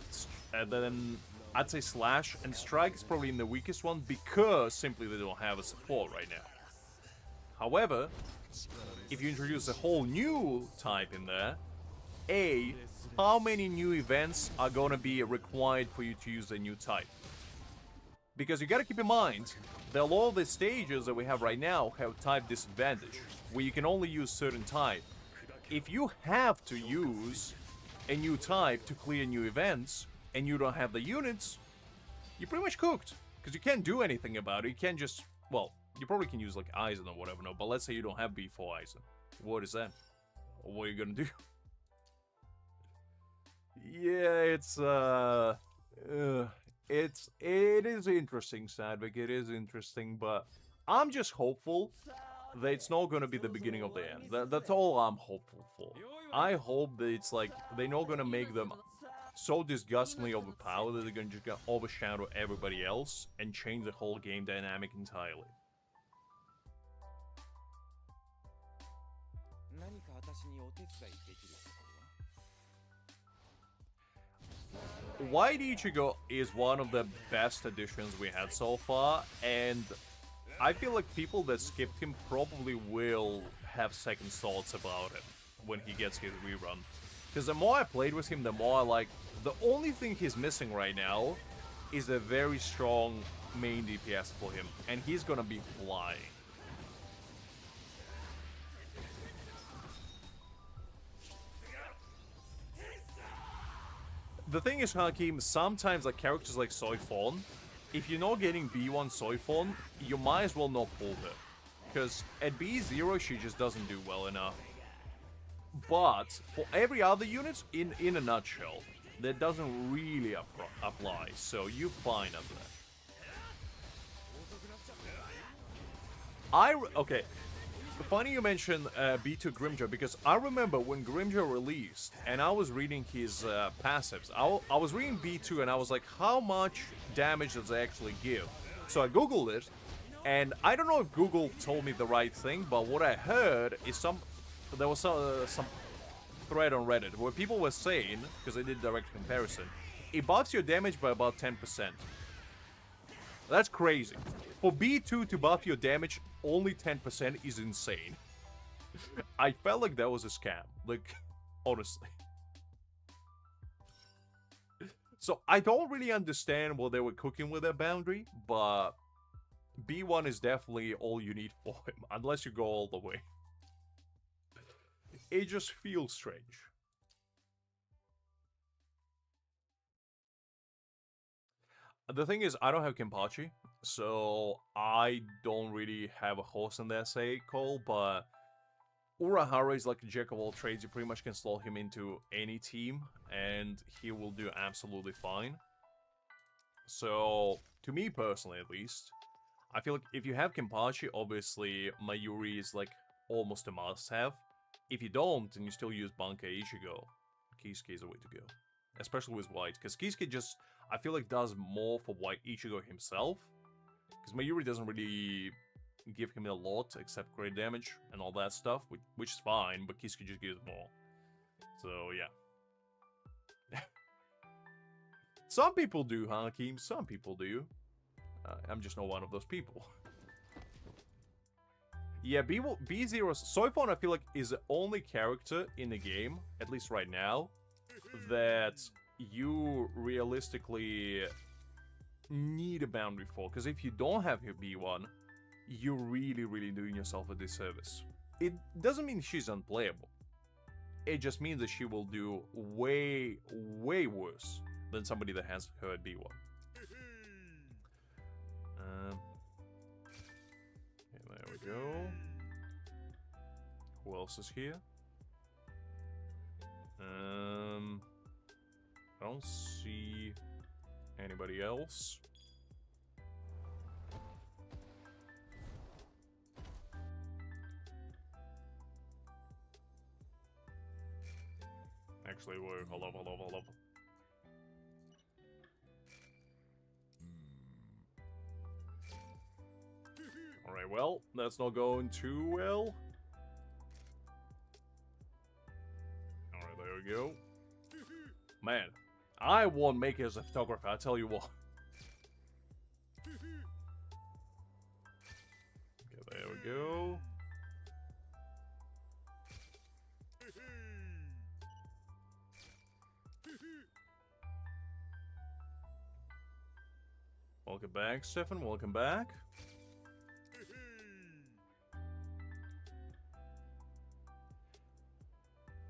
and then I'd say Slash, and Strike is probably in the weakest one because simply they don't have a support right now. However, if you introduce a whole new type in there, how many new events are gonna be required for you to use the new type? Because you gotta keep in mind that all the stages that we have right now have type disadvantage, where you can only use certain type. If you have to use a new type to clear new events, and you don't have the units, you're pretty much cooked. Because you can't do anything about it. You can't just, well, you probably can use like Aizen or whatever, no, but let's say you don't have B4 Aizen. What is that? What are you gonna do? Yeah, it is interesting, Sadvik, it is interesting, but I'm just hopeful that it's not gonna be the beginning of the end. That's all I'm hopeful for. I hope that it's like, they're not gonna make them so disgustingly overpowered that they're gonna just overshadow everybody else and change the whole game dynamic entirely. White Ichigo is one of the best additions we had so far, and I feel like people that skipped him probably will have second thoughts about it when he gets his rerun. Because the more I played with him, the more I like... The only thing he's missing right now is a very strong main DPS for him, and he's gonna be flying. The thing is, Hakim, sometimes like characters like Soifon, if you're not getting B1 Soifon, you might as well not pull her. Because at B0, she just doesn't do well enough. But for every other unit, in a nutshell, that doesn't really apply, so you're fine up there. Okay, funny you mentioned B2 Grimmjow, because I remember when Grimmjow released, and I was reading his passives, I was reading B2 and I was like, how much damage does it actually give? So I googled it, and I don't know if Google told me the right thing, but what I heard is there was some thread on Reddit where people were saying, because I did direct comparison, it buffs your damage by about 10%. That's crazy. For B2 to buff your damage only 10% is insane. I felt like that was a scam, like, honestly. So I don't really understand what they were cooking with that boundary, but B1 is definitely all you need for him, unless you go all the way. It just feels strange. The thing is, I don't have Kenpachi, so I don't really have a horse in that say call, but Urahara is like a jack of all trades. You pretty much can slot him into any team, and he will do absolutely fine. So, to me personally at least, I feel like if you have Kenpachi, obviously Mayuri is like almost a must-have. If you don't, and you still use bankai Ichigo, Kisuke is the way to go. Especially with white, because Kisuke just, I feel like, does more for white Ichigo himself. Because Mayuri doesn't really give him a lot, except great damage and all that stuff, which is fine, but Kisuke just gives more. So, yeah. Some people do, Hakim, some people do. I'm just not one of those people. Yeah, B0, Soifon, I feel like, is the only character in the game, at least right now, that you realistically need a boundary for. Because if you don't have your B1, you're really, really doing yourself a disservice. It doesn't mean she's unplayable. It just means that she will do way, way worse than somebody that has her at B1. There we go. Who else is here? I don't see anybody else. Actually, wait, hold up. Alright, well, that's not going too well. Alright, there we go. Man, I won't make it as a photographer, I tell you what. Okay, there we go. Welcome back, Stefan. Welcome back.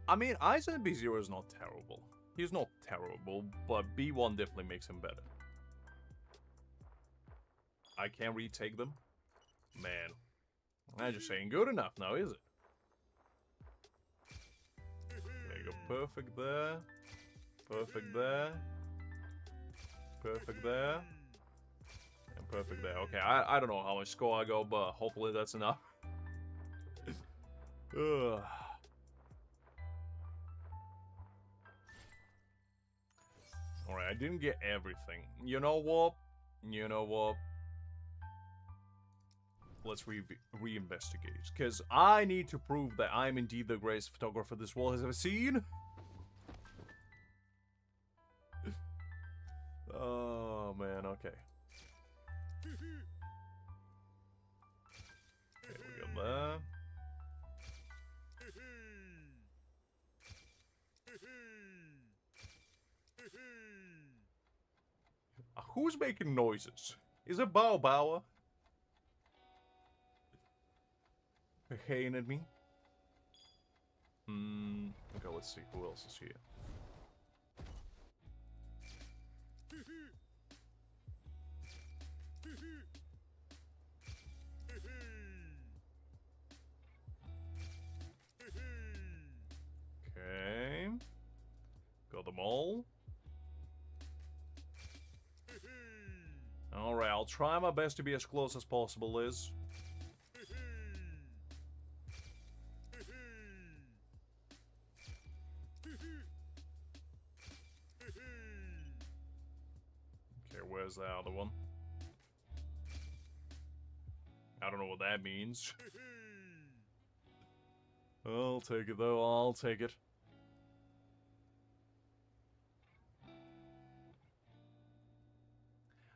I mean, Aizen B0 is not terrible. He's not terrible, but B1 definitely makes him better. I can't retake them. Man. I just ain't good enough now, is it? There you go. Perfect there. Perfect there. Perfect there. And perfect there. Okay, I don't know how much score I go, but hopefully that's enough. Ugh. Alright, I didn't get everything. You know what? Let's re-investigate. Because I need to prove that I'm indeed the greatest photographer this world has ever seen. Oh, man, okay. Okay, we got that. Who's making noises? Is it Bao Bao? Haying at me? Okay, let's see. Who else is here? Okay. Got them all. Alright, I'll try my best to be as close as possible, Liz. Okay, where's the other one? I don't know what that means. I'll take it, though. I'll take it.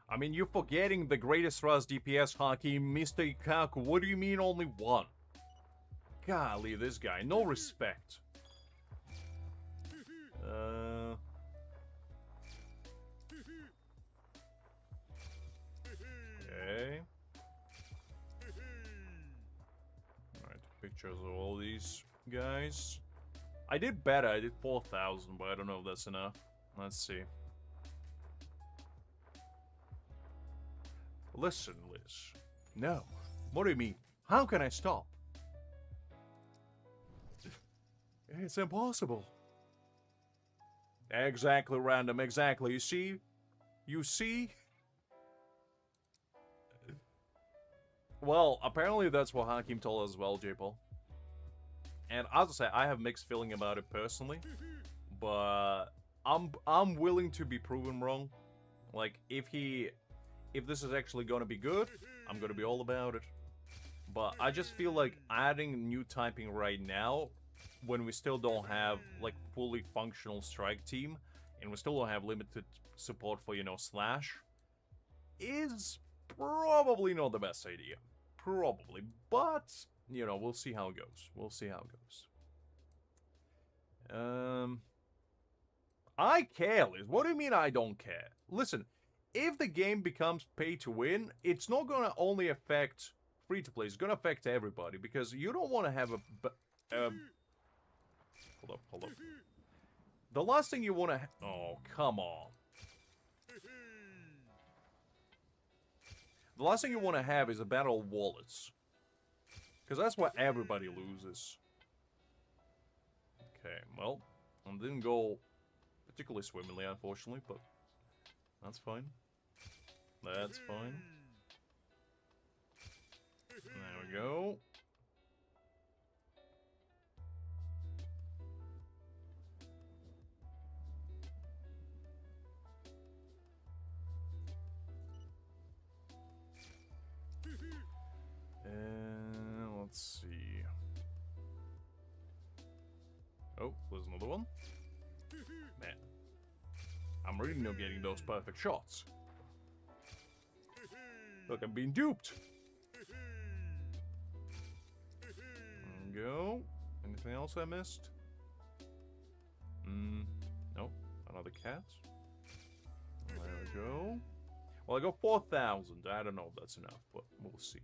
I mean, you're forgetting the greatest thrust DPS hockey, Mr. Ikaku. What do you mean only one? Golly, this guy. No respect. Okay. Alright, pictures of all these guys. I did better. I did 4,000, but I don't know if that's enough. Let's see. Listen, Liz. No. What do you mean? How can I stop? It's impossible. Exactly, Random. Exactly. You see? You see? Well, apparently that's what Hakim told us as well, J-Paul. And as I say, I have mixed feeling about it personally. But I'm willing to be proven wrong. Like, if this is actually going to be good, I'm going to be all about it. But I just feel like adding new typing right now, when we still don't have, like, fully functional strike team, and we still don't have limited support for, you know, Slash, is probably not the best idea. Probably. But, you know, we'll see how it goes. We'll see how it goes. I care, Liz. What do you mean I don't care? Listen, if the game becomes pay to win, it's not gonna only affect free-to-play, it's gonna affect everybody, because you don't want to have hold up. The last thing you want to oh, come on. The last thing you want to have is a battle of wallets. Because that's what everybody loses. Okay, well, it didn't go particularly swimmingly, unfortunately, but that's fine. That's fine. There we go. Oh, there's another one. Man. I'm really not getting those perfect shots. Look, I'm being duped. There we go. Anything else I missed? Nope. Another cat. There we go. Well, I got 4,000. I don't know if that's enough, but we'll see.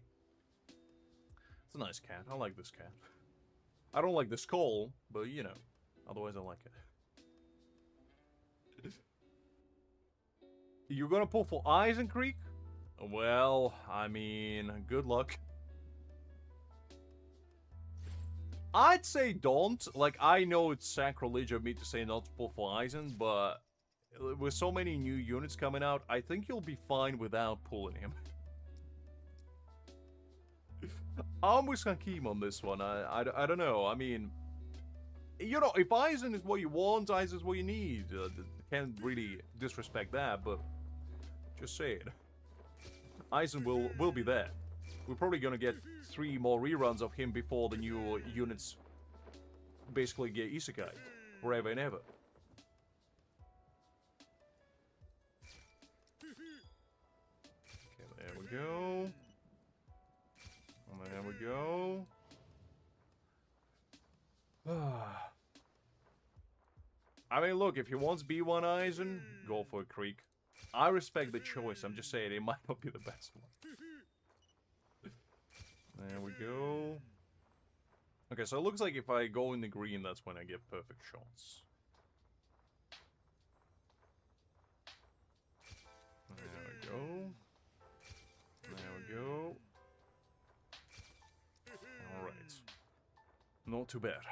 It's a nice cat. I like this cat. I don't like the skull, but you know. Otherwise, I like it. You're gonna pull for Aizen Creek? Well, I mean, good luck. I'd say don't. Like, I know it's sacrilege of me to say not to pull for Aizen, but with so many new units coming out, I think you'll be fine without pulling him. I'm with Hakim on this one. I don't know. I mean, you know, if Aizen is what you want, Aizen is what you need. Can't really disrespect that, but just say it. Aizen will be there. We're probably gonna get 3 more reruns of him before the new units basically get isekai forever and ever. Okay, there we go. There we go. I mean, look, if he wants B1 Aizen, go for a Creek. I respect the choice. I'm just saying it might not be the best one. There we go. Okay, so it looks like if I go in the green, that's when I get perfect shots. There we go. There we go. Alright. Not too bad.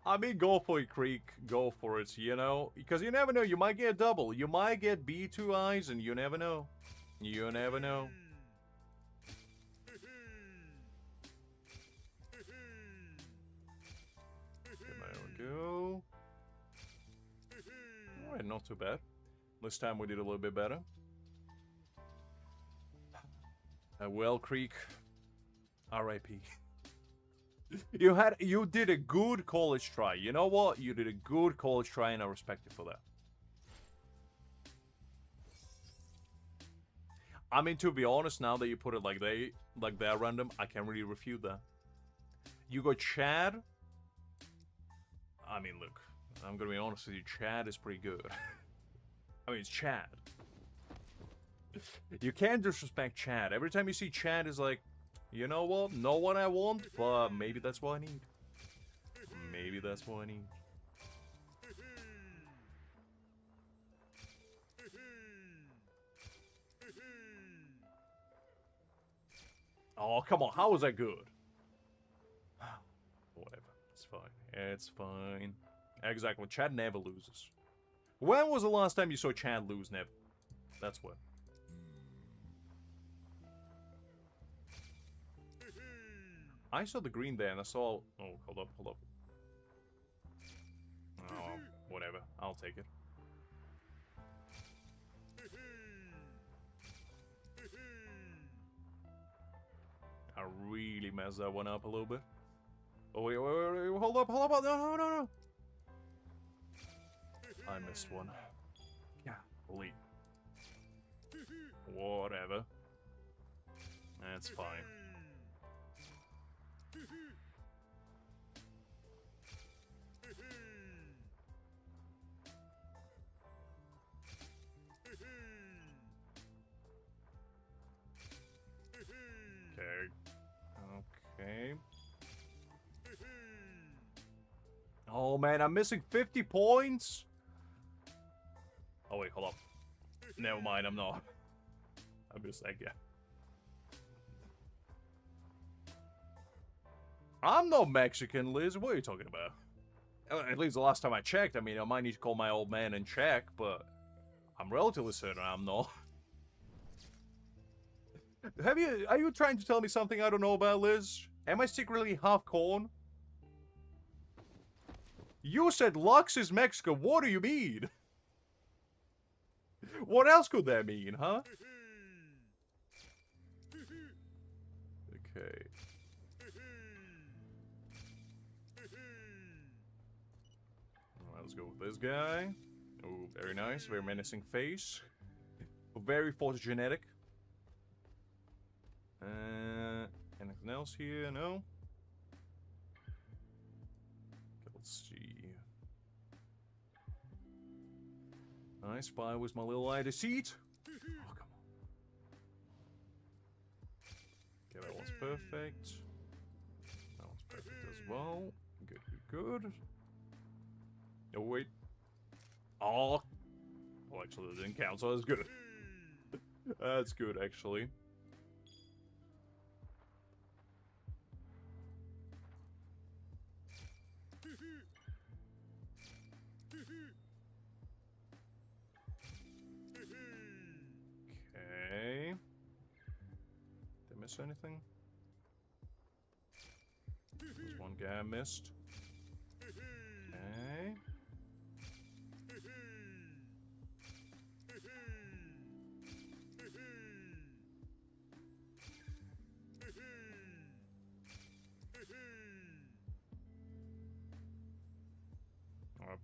I mean, go for it, Creek. Go for it, you know? Because you never know. You might get a double. You might get B2 eyes, and you never know. You never know. Okay, there we go. Alright, not too bad. This time we did a little bit better. Well, Creek. R.I.P. You did a good college try. You know what? You did a good college try, and I respect you for that. I mean, to be honest, now that you put it like that random, I can't really refute that. You got Chad. I mean, look, I'm gonna be honest with you. Chad is pretty good. I mean, it's Chad. You can't disrespect Chad. Every time you see Chad, is like, you know what? Not what I want, but maybe that's what I need. Maybe that's what I need. Oh, come on. How was that good? Whatever. It's fine. It's fine. Exactly. Chad never loses. When was the last time you saw Chad lose? Never. That's what. I saw the green there and I saw... Oh, hold up, hold up. Oh, whatever. I'll take it. I really messed that one up a little bit. Oh, wait, hold up, no, no, no, no. I missed one. Yeah, leave. Whatever. That's fine. Okay. Oh man, I'm missing 50 points. Oh wait, hold up. Never mind, I'm not. I missed that guy. I'm not Mexican, Liz. What are you talking about? At least the last time I checked. I mean, I might need to call my old man and check, but I'm relatively certain I'm not. Are you trying to tell me something I don't know about, Liz? Am I secretly half corn? You said Lux is Mexico. What do you mean? What else could that mean, huh? Okay. Alright, let's go with this guy. Oh, very nice. Very menacing face. Very photogenetic. Anything else here? No? Okay, let's see. Nice. Spy with my little eye deceit. Oh, come on. Okay, that one's perfect. That one's perfect as well. Good, good, good. Oh, wait. Oh. Well, actually, that didn't count, so that's good. That's good, actually. Okay. Did I miss anything? There's one guy I missed. Okay.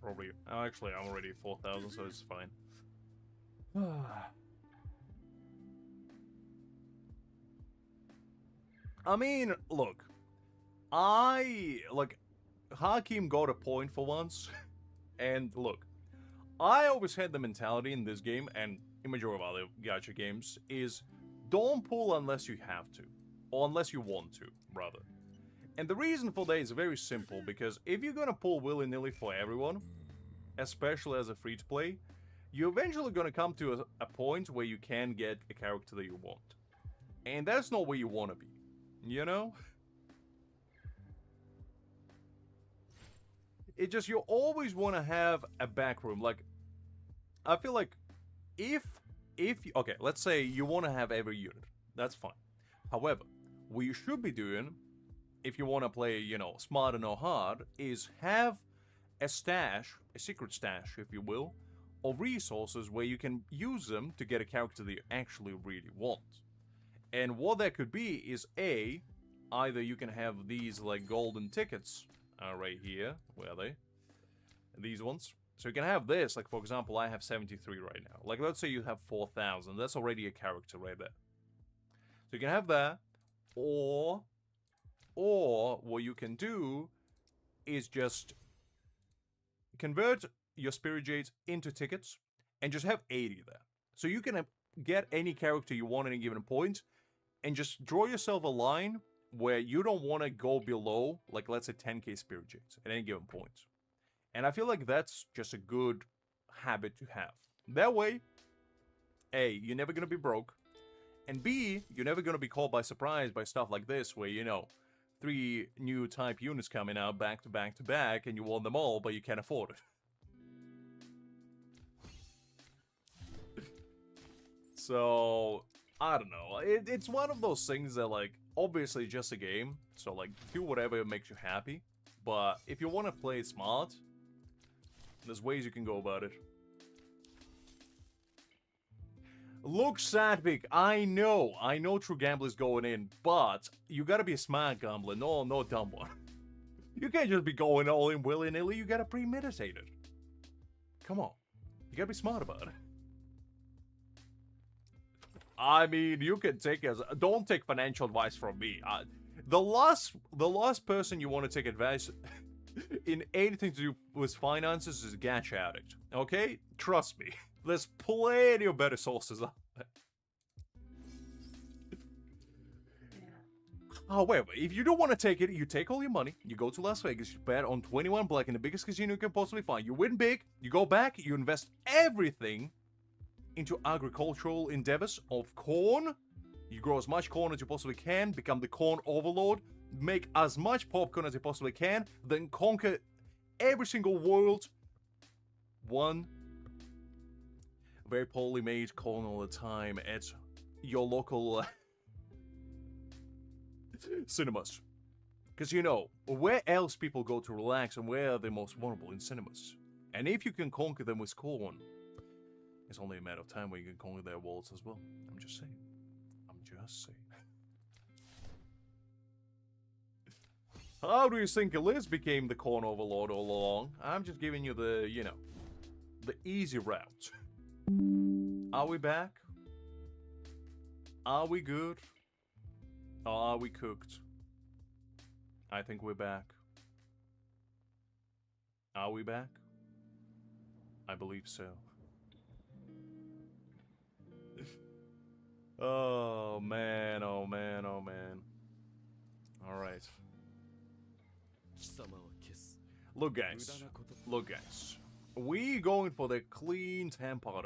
Probably. Oh, actually, I'm already 4,000, so it's fine. I mean, look. Hakim got a point for once. And look, I always had the mentality in this game, and in majority of other gacha games, is don't pull unless you have to. Or unless you want to, rather. And the reason for that is very simple, because if you're gonna pull willy-nilly for everyone, especially as a free-to-play, you're eventually gonna come to a point where you can get a character that you want. And that's not where you wanna be, you know? It just, you always wanna have a back room. Like, I feel like, okay, let's say you wanna have every unit. That's fine. However, what you should be doing, if you want to play, you know, smart and not hard, is have a stash, a secret stash, if you will, of resources where you can use them to get a character that you actually really want. And what that could be is either you can have these, like, golden tickets right here. Where are they? These ones. So you can have this, like, for example, I have 73 right now. Like, let's say you have 4,000. That's already a character right there. So you can have that, or what you can do is just convert your Spirit Jades into tickets and just have 80 there. So you can get any character you want at any given point and just draw yourself a line where you don't want to go below, like, let's say 10k Spirit Jades at any given point. And I feel like that's just a good habit to have. That way, A, you're never going to be broke. And B, you're never going to be caught by surprise by stuff like this, where, you know, 3 new type units coming out back to back to back, and you want them all, but you can't afford it. So, I don't know. It's one of those things that, like, obviously just a game, so, like, do whatever makes you happy. But if you want to play smart, there's ways you can go about it. Look, Sadvik, I know true gamblers going in, but you gotta be a smart gambler, no dumb one. You can't just be going all in willy-nilly, you gotta premeditate it. Come on, you gotta be smart about it. I mean, you can take don't take financial advice from me. The last person you want to take advice in anything to do with finances is a gacha addict, okay? Trust me. There's plenty of better sources out there. However, if you don't want to take it, you take all your money, you go to Las Vegas, you bet on 21 Black in the biggest casino you can possibly find. You win big, you go back, you invest everything into agricultural endeavors of corn. You grow as much corn as you possibly can, become the corn overlord, make as much popcorn as you possibly can, then conquer every single world. One very poorly made corn all the time at your local cinemas. Because, you know, where else people go to relax and where are they most vulnerable? In cinemas. And if you can conquer them with corn, it's only a matter of time where you can conquer their walls as well. I'm just saying. I'm just saying. How do you think Eliz became the Corn Overlord all along? I'm just giving you the, you know, the easy route. Are we back? Are we good? Or are we cooked? I think we're back. Are we back? I believe so. Oh man, oh man, oh man. Alright. Look guys. Look guys. We going for the clean Tampon.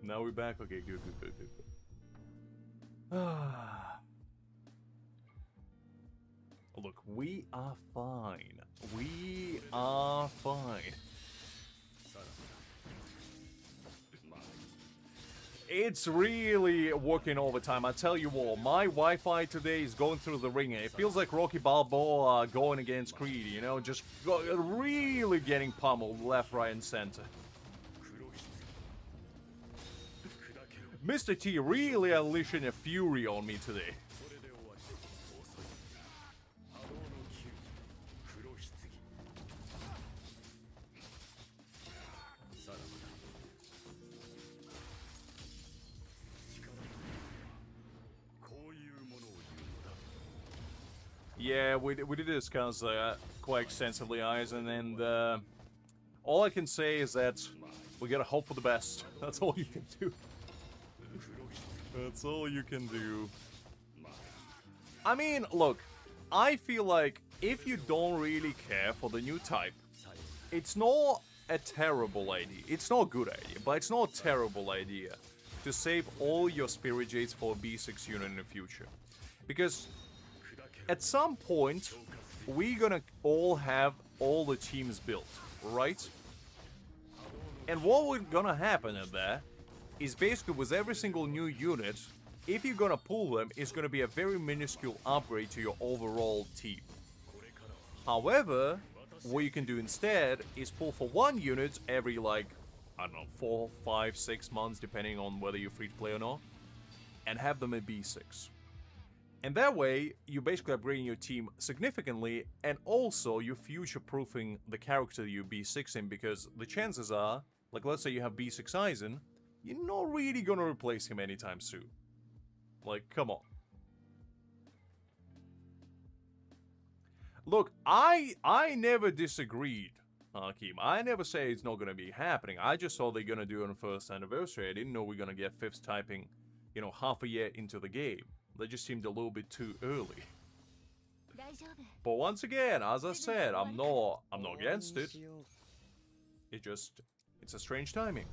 Now we're back? Okay, good, good, good, good, good. Look, we are fine. We are fine. It's really working overtime, I tell you what. My Wi-Fi today is going through the ringer. It feels like Rocky Balboa going against Creed, you know? Just really getting pummeled left, right, and center. Mr. T really unleashing a fury on me today. Yeah, we did discuss that quite extensively, Aizen, and all I can say is that we gotta hope for the best. That's all you can do. That's all you can do. I mean, look, I feel like if you don't really care for the new type, it's not a terrible idea. It's not a good idea, but it's not a terrible idea to save all your Spirit Jades for a B6 unit in the future. Because at some point, we're gonna all have all the teams built, right? And what we're gonna happen at that is basically with every single new unit, if you're gonna pull them, it's gonna be a very minuscule upgrade to your overall team. However, what you can do instead is pull for one unit every, like, I don't know, 4, 5, 6 months, depending on whether you're free to play or not, and have them at B6. And that way, you basically upgrading your team significantly, and also you're future-proofing the character you B6 in, because the chances are, like let's say you have B6 Aizen, you're not really gonna replace him anytime soon. Like, come on. Look, I never disagreed, Hakim. I never say it's not gonna be happening. I just saw they're gonna do it on first anniversary. I didn't know we're gonna get 5th typing, you know, half a year into the game. That just seemed a little bit too early. But once again, as I said, I'm not against it. It's a strange timing.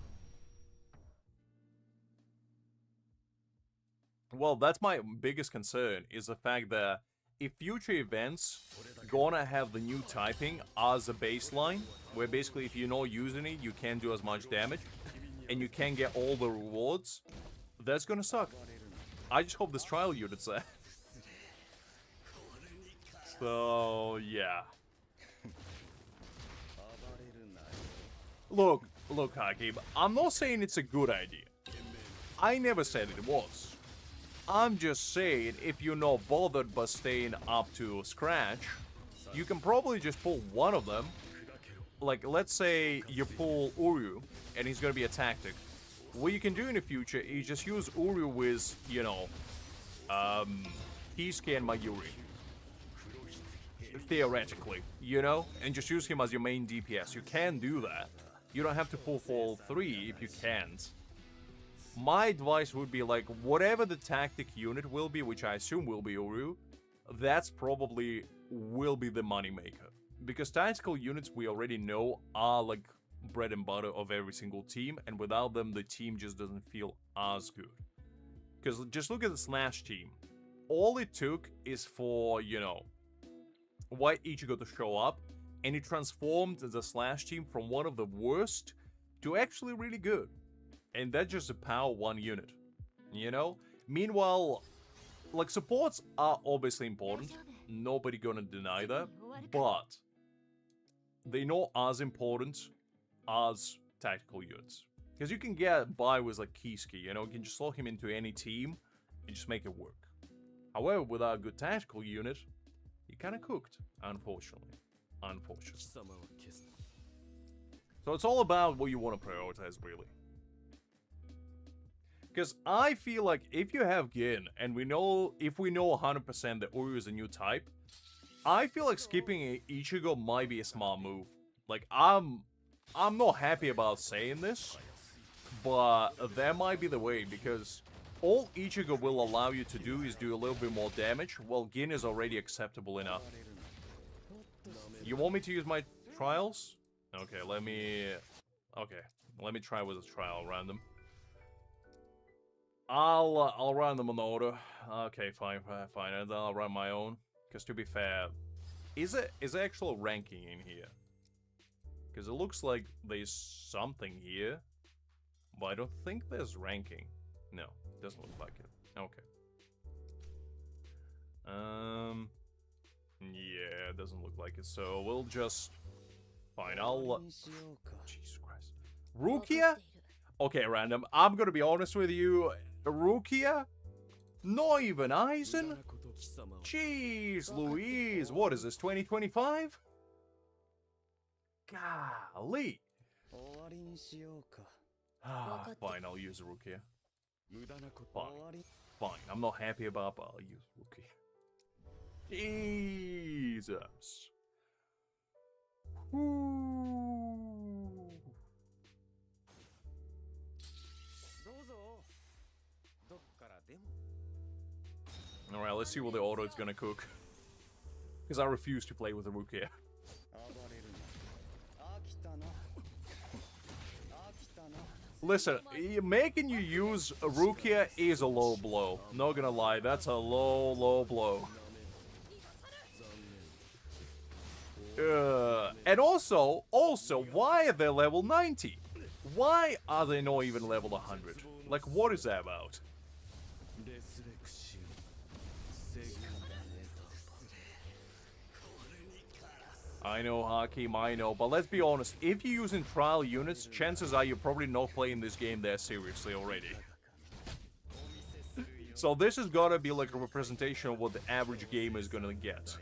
Well, that's my biggest concern, is the fact that if future events gonna have the new typing as a baseline, where basically if you're not using it, you can't do as much damage, and you can't get all the rewards, that's gonna suck. I just hope this trial unit's there. So, yeah. Look, Hakim, I'm not saying it's a good idea. I never said it was. I'm just saying, if you're not bothered by staying up to scratch, you can probably just pull one of them. Like, let's say you pull Uryu, and he's gonna be a tactic. What you can do in the future is just use Uryu with, you know, Kisuke and Mayuri. Theoretically, you know? And just use him as your main DPS. You can do that. You don't have to pull for all 3 if you can't. My advice would be, like, whatever the tactic unit will be, which I assume will be Uryu, that's probably will be the moneymaker. Because tactical units, we already know, are, like, bread and butter of every single team, and without them, the team just doesn't feel as good. Because just look at the Slash team. All it took is for, you know, White Ichigo to show up, and he transformed the Slash team from one of the worst to actually really good. And that's just a power 1 unit, you know? Meanwhile, like, supports are obviously important. Nobody gonna deny that. But they're not as important as tactical units. Because you can get by with, like, Kisuke, you know? You can just slot him into any team and just make it work. However, without a good tactical unit, He kind of cooked, unfortunately. So it's all about what you want to prioritize, really. Because I feel like if you have Gin, and if we know 100% that Uryu is a new type, I feel like skipping Ichigo might be a smart move. Like, I'm not happy about saying this, but that might be the way, because all Ichigo will allow you to do is do a little bit more damage, while Gin is already acceptable enough. You want me to use my trials? Okay, let me try with a trial random. I'll run them on order. Okay, fine, and I'll run my own. Because to be fair, is it actual ranking in here? Because it looks like there's something here, but I don't think there's ranking. No, it doesn't look like it. Okay. Yeah, it doesn't look like it. So we'll just fine. Jesus Christ, Rukia. Okay, random. I'm gonna be honest with you. Rukia? Not even Aizen? Jeez Louise, what is this, 2025? Golly. Fine, I'll use Rukia. Fine, I'm not happy about it, but I'll use Rukia. Jesus. Alright, let's see what the auto is gonna cook. Because I refuse to play with the Rukia. Listen, making you use Rukia is a low blow. Not gonna lie, that's a low blow. And also, why are they level 90? Why are they not even level 100? Like, what is that about? I know, Hakim, I know, but let's be honest, if you're using trial units, chances are you're probably not playing this game that seriously already. So this has gotta be like a representation of what the average gamer is gonna get.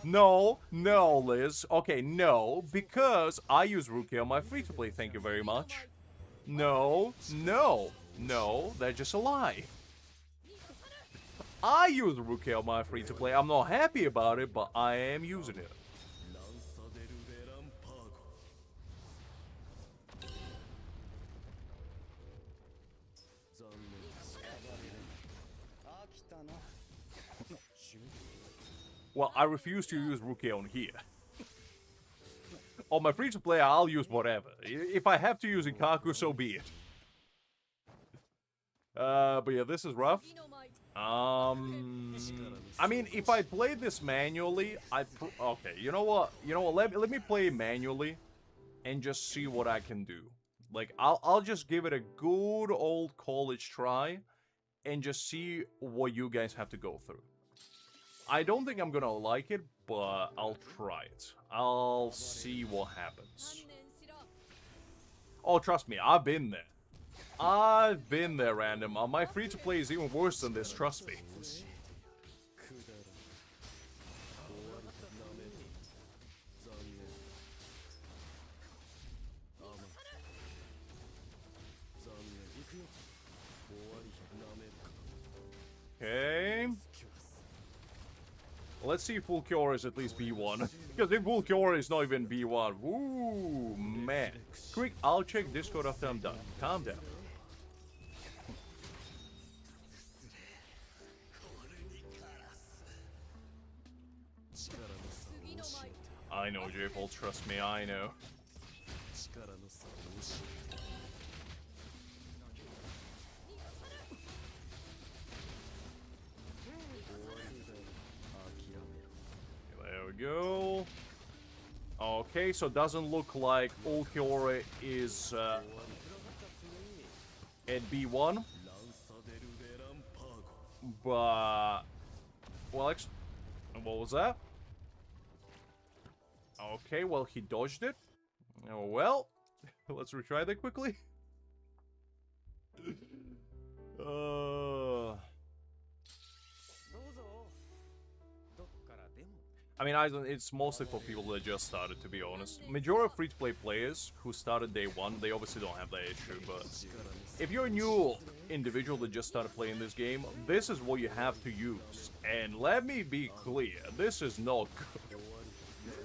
No, Liz. Okay, no, because I use Rukia on my free-to-play, thank you very much. No, that's just a lie. I use Rukia on my free-to-play. I'm not happy about it, but I am using it. Well, I refuse to use Rukia on here. On my free-to-play, I'll use whatever. If I have to use Ikaku, so be it. But yeah, this is rough. I mean, if I played this manually, okay, you know what? Let me play manually and just see what I can do. Like, I'll just give it a good old college try and just see what you guys have to go through. I don't think I'm gonna like it, but I'll try it. I'll see what happens. Oh, trust me, I've been there. I've been there, random. My free-to-play is even worse than this, trust me. Okay. Let's see if Ulquiorra is at least B1. Because if Ulquiorra is not even B1, ooh, man. Quick, I'll check Discord after I'm done. Calm down. I know, J-Paul, trust me, I know. There we go. Okay, so it doesn't look like Ulquiorra is at B1. But... well, what was that? Okay, well, he dodged it. Oh, well, let's retry that quickly. I mean, it's mostly for people that just started, to be honest. Majority of free-to-play players who started day one, they obviously don't have that issue, but if you're a new individual that just started playing this game, this is what you have to use. And let me be clear, this is not good.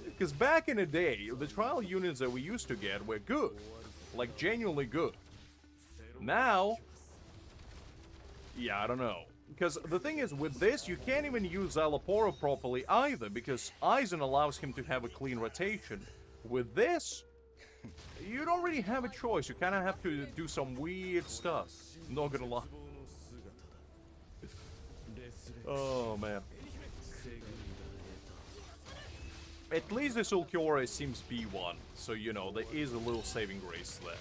Because back in the day, the trial units that we used to get were good. Like, genuinely good. Now, yeah, I don't know. Because the thing is, with this, you can't even use Szayelaporro properly either, because Aizen allows him to have a clean rotation. With this, you don't really have a choice. You kind of have to do some weird stuff. Not gonna lie. Oh, man. At least this Ulquiorra seems B1, so, you know, there is a little saving grace there.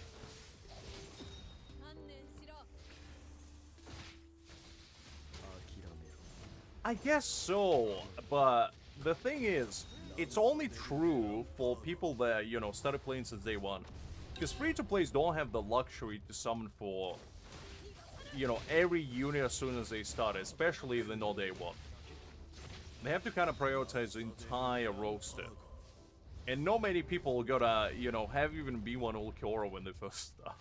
I guess so, but the thing is, it's only true for people that, you know, started playing since day one. Because free-to-plays don't have the luxury to summon for, you know, every unit as soon as they start, especially if they know day one. They have to kind of prioritize the entire roster. And not many people gotta, you know, have even B1 Ulquiorra when they first start.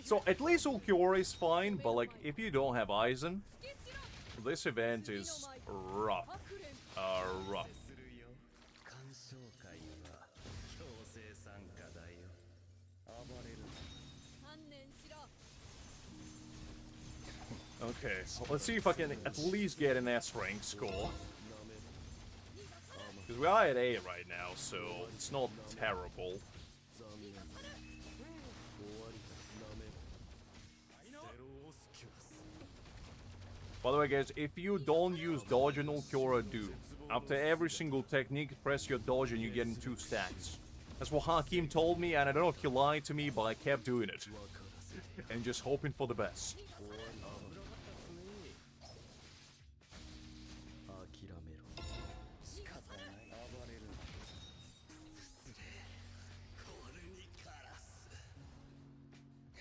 So at least Ulquiorra is fine, but like, if you don't have Aizen, this event is rough. Rough. Okay, so let's see if I can at least get an S rank score. Because we are at A right now, so it's not terrible. By the way, guys, if you don't use dodge and Ulquiorra, do. After every single technique, press your dodge and you get in 2 stacks. That's what Hakim told me, and I don't know if he lied to me, but I kept doing it. And just hoping for the best.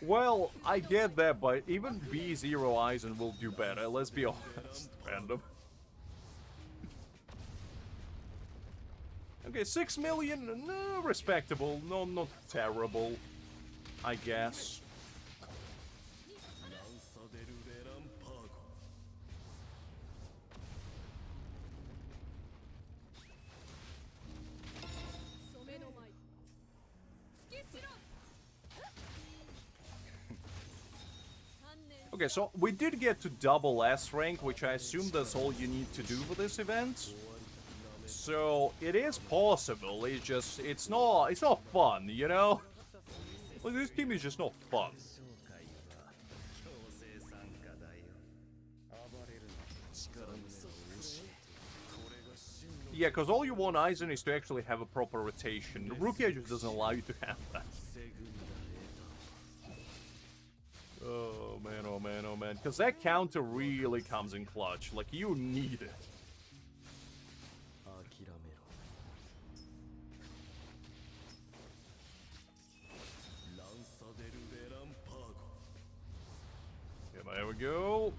Well, I get that, but even B0 Aizen will do better, let's be honest. Random. Okay, 6 million, no, respectable, no, not terrible, I guess. Okay, so we did get to double S rank, which I assume that's all you need to do for this event. So it is possible. It's just it's not fun, you know? Like, this team is just not fun. Yeah, because all you want Aizen is to actually have a proper rotation. The Rukia just doesn't allow you to have that. Oh man, oh man, oh man. Because that counter really comes in clutch. Like, you need it. Yeah, there we go.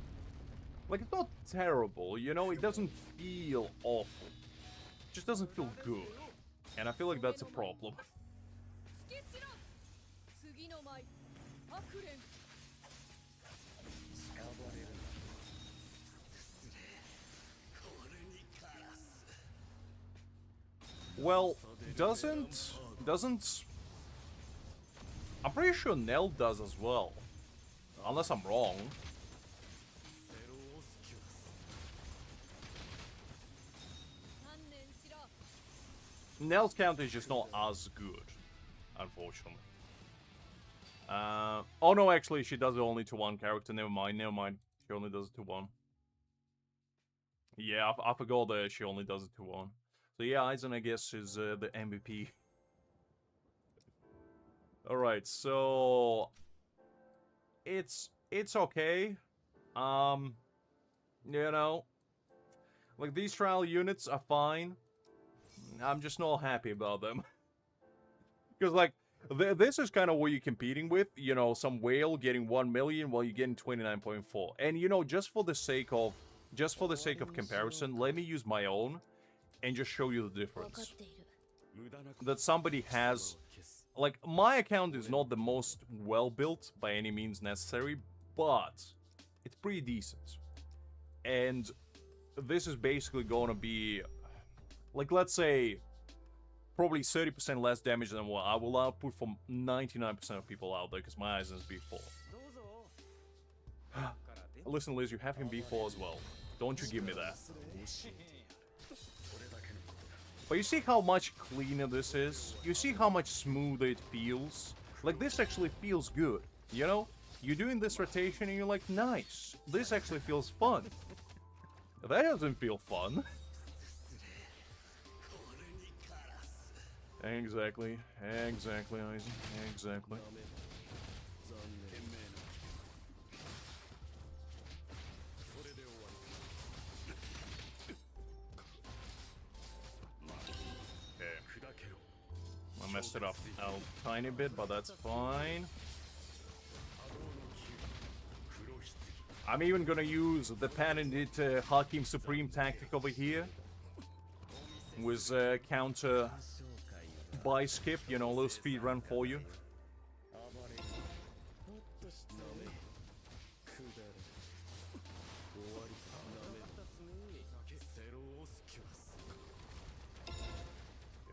Like, it's not terrible, you know? It doesn't feel awful. It just doesn't feel good. And I feel like that's a problem. Well, doesn't... I'm pretty sure Nell does as well. Unless I'm wrong. Nell's count is just not as good, unfortunately. Oh no, actually, she does it only to one character. Never mind, never mind. She only does it to one. Yeah, I forgot that she only does it to one. So yeah, Aizen, I guess, is the MVP. Alright, so... It's okay. You know... Like, these trial units are fine. I'm just not happy about them. Because, like, this is kind of what you're competing with. You know, some whale getting 1 million while you're getting 29.4. And, you know, just for the sake of comparison, let me use my own. and just show you the difference. That somebody has... Like, my account is not the most well-built by any means necessary, but it's pretty decent. And this is basically gonna be, like, let's say, probably 30% less damage than what I will output from 99% of people out there, because my Aizen's B4. Listen, Liz, you have him B4 as well. Don't you give me that. But you see how much cleaner this is? You see how much smoother it feels? Like, this actually feels good, you know? You're doing this rotation and you're like, nice. This actually feels fun. That doesn't feel fun. Exactly. Exactly, Aizen. Exactly. I messed it up a tiny bit, but that's fine. I'm even gonna use the patented Hakim Supreme tactic over here. With counter buy skip, you know, a little speed run for you.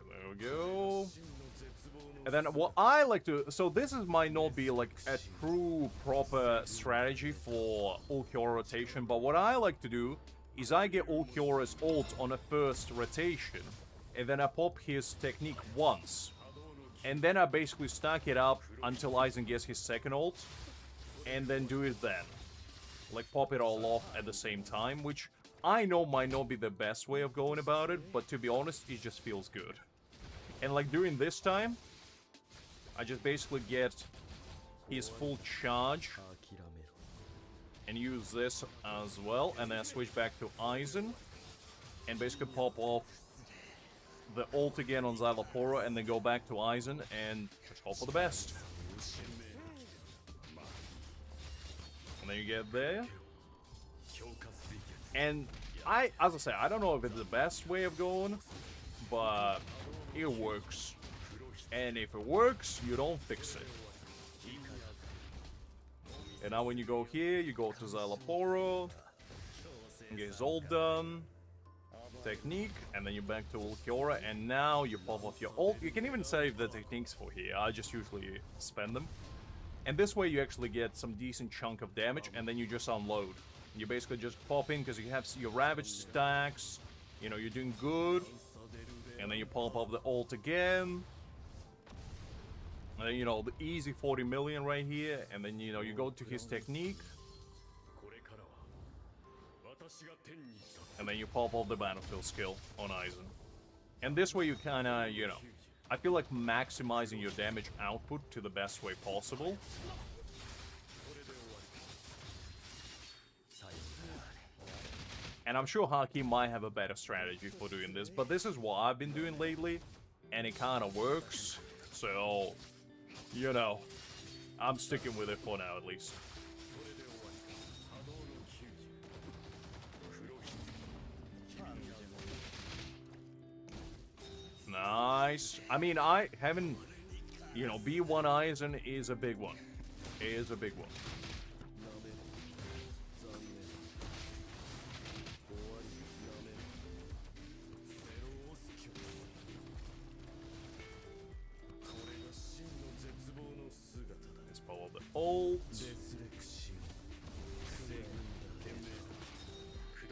There we go. And then what I like to... So this is might not be like a true proper strategy for Ulquiorra rotation, but what I like to do is I get Ulquiorra's ult on a first rotation, and then I pop his technique once. And then I basically stack it up until Aizen gets his second ult, and then do it then. Like, pop it all off at the same time, which I know might not be the best way of going about it, but to be honest, it just feels good. And like, during this time, I just basically get his full charge and use this as well, and then I switch back to Aizen and basically pop off the ult again on Szayelaporro and then go back to Aizen and just hope for the best. And then you get there. And as I say, I don't know if it's the best way of going, but it works. And if it works, you don't fix it. And now when you go here, you go to Szayelaporro, get his ult done, technique, and then you're back to Ulquiorra, and now you pop off your ult. You can even save the techniques for here, I just usually spend them. And this way you actually get some decent chunk of damage, and then you just unload. You basically just pop in because you have your Ravage stacks, you know, you're doing good, and then you pop off the ult again. And then, you know, the easy 40 million right here, and then, you know, you go to his technique. And then you pop off the battlefield skill on Aizen. And this way you kinda, you know, I feel like maximizing your damage output to the best way possible. And I'm sure Haki might have a better strategy for doing this, but this is what I've been doing lately, and it kinda works. So, you know, I'm sticking with it for now at least. Nice. I mean, I haven't, you know, B1 Aizen is a big one. It is a big one. Let's follow the ult.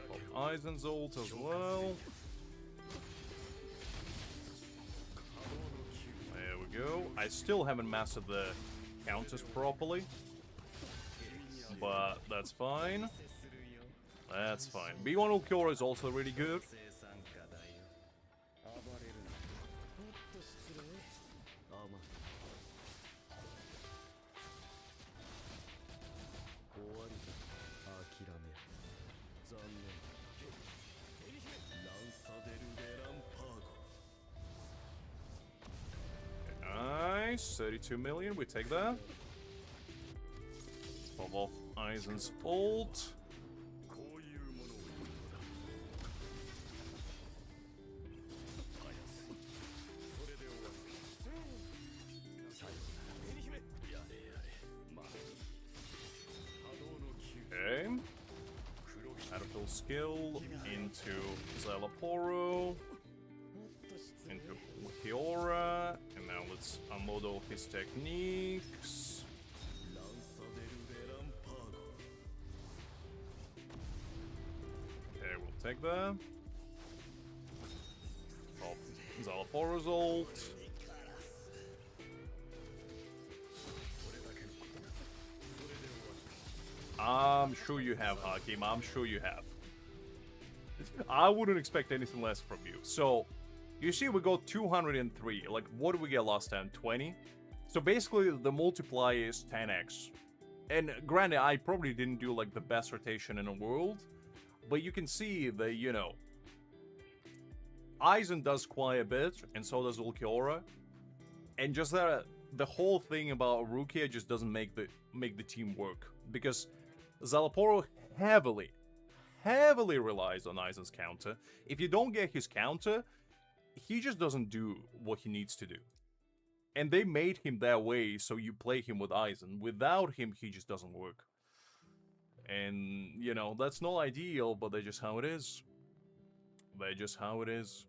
Pop Aizen's ult as well. Go. I still haven't mastered the counters properly, but that's fine. That's fine. B1 Ulquiorra is also really good. Nice, 32 million, we take that. Pop off Aizen's ult. skill into Szayelaporro, into Ulquiorra, and now let's unload all his techniques. Okay, we'll take that. Oh, Szayelaporro's ult. I'm sure you have, Hakim. I'm sure you have. I wouldn't expect anything less from you. So, you see we got 203. Like, what did we get last time? 20? So basically, the multiplier is 10x. And granted, I probably didn't do, like, the best rotation in the world. But you can see that, you know, Aizen does quite a bit, and so does Ulquiorra. And just that, the whole thing about Rukia just doesn't make the team work. Because Szayelaporro heavily relies on Aizen's counter. If you don't get his counter, he just doesn't do what he needs to do. And they made him that way, so you play him with Aizen. Without him, he just doesn't work. And, you know, that's not ideal, but that's just how it is. That's just how it is.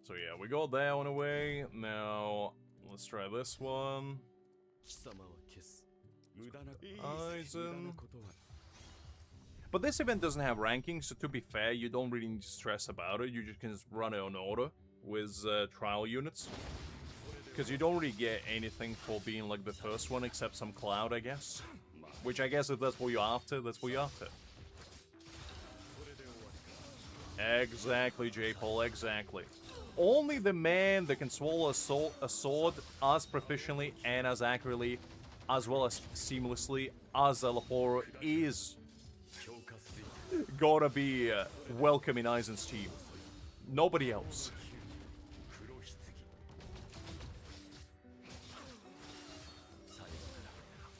So yeah, we got that one away. Now, let's try this one. Aizen. But this event doesn't have rankings, so to be fair, you don't really need to stress about it. You just can just run it on order with trial units. Because you don't really get anything for being like the first one, except some cloud, I guess. Which I guess if that's what you're after, that's what you're after. Exactly, J-Paul, exactly. Only the man that can swallow a sword as proficiently and as accurately, as well as seamlessly, as Szayelaporro is gonna be welcome in Aizen's team. Nobody else.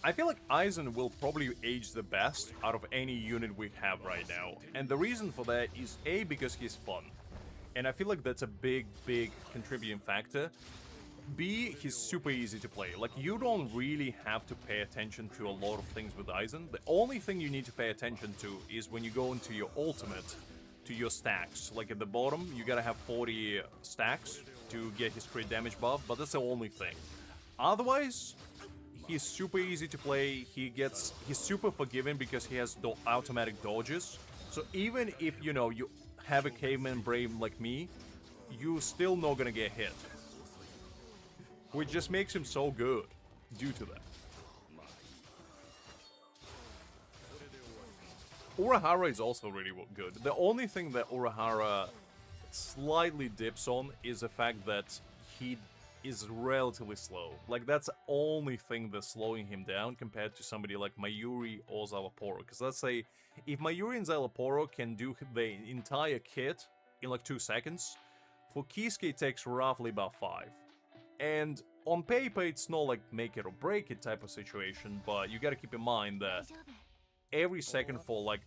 I feel like Aizen will probably age the best out of any unit we have right now. And the reason for that is A, because he's fun. And I feel like that's a big contributing factor. B, he's super easy to play. Like, you don't really have to pay attention to a lot of things with Aizen. The only thing you need to pay attention to is when you go into your ultimate, to your stacks. Like, at the bottom, you gotta have 40 stacks to get his crit damage buff, but that's the only thing. Otherwise, he's super easy to play. He's super forgiving because he has automatic dodges. So even if, you know, you have a caveman brain like me, you're still not gonna get hit. Which just makes him so good due to that. Urahara is also really good. The only thing that Urahara slightly dips on is the fact that he is relatively slow. Like, that's the only thing that's slowing him down compared to somebody like Mayuri or Szayelaporro. Because let's say, if Mayuri and Szayelaporro can do the entire kit in like 2 seconds, for Kisuke it takes roughly about 5. And on paper, it's not like make it or break it type of situation, but you gotta keep in mind that every second for like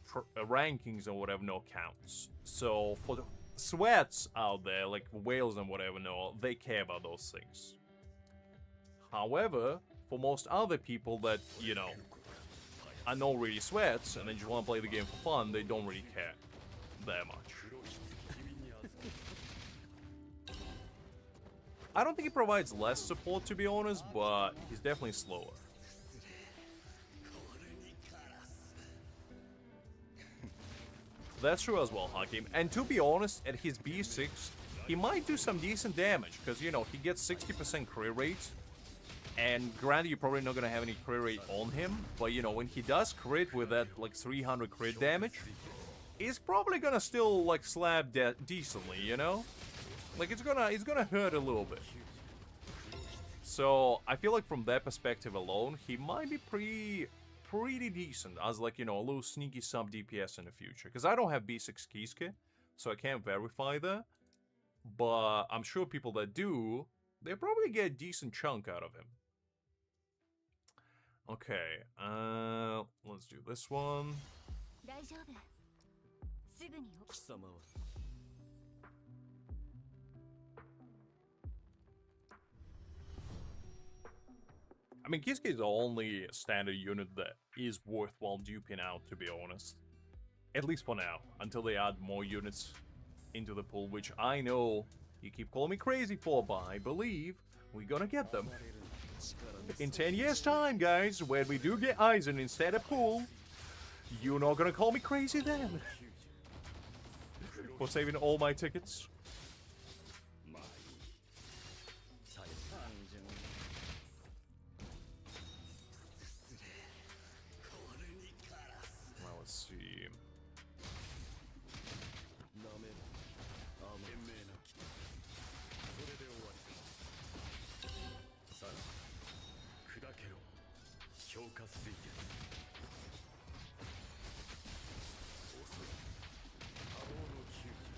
rankings or whatever no counts. So for the sweats out there, like whales and whatever, no, they care about those things. However, for most other people that, you know, are not really sweats and they just want to play the game for fun, they don't really care that much. I don't think he provides less support, to be honest, but he's definitely slower. That's true as well, Hakim. And to be honest, at his B6, he might do some decent damage, because, you know, he gets 60% crit rate. And granted, you're probably not going to have any crit rate on him, but, you know, when he does crit with that, like, 300 crit damage, he's probably going to still, like, slap decently, you know? Like, it's gonna hurt a little bit. So, I feel like from that perspective alone, he might be pretty decent as, like, you know, a little sneaky sub DPS in the future. Because I don't have B6 Kisuke, so I can't verify that. But I'm sure people that do, they probably get a decent chunk out of him. Okay, let's do this one. I mean, Kisuke is the only standard unit that is worthwhile duping out, to be honest. At least for now, until they add more units into the pool, which I know you keep calling me crazy for, but I believe we're gonna get them. In 10 years' time, guys, when we do get Aizen instead of pool, you're not gonna call me crazy then. For saving all my tickets. Well, let's see.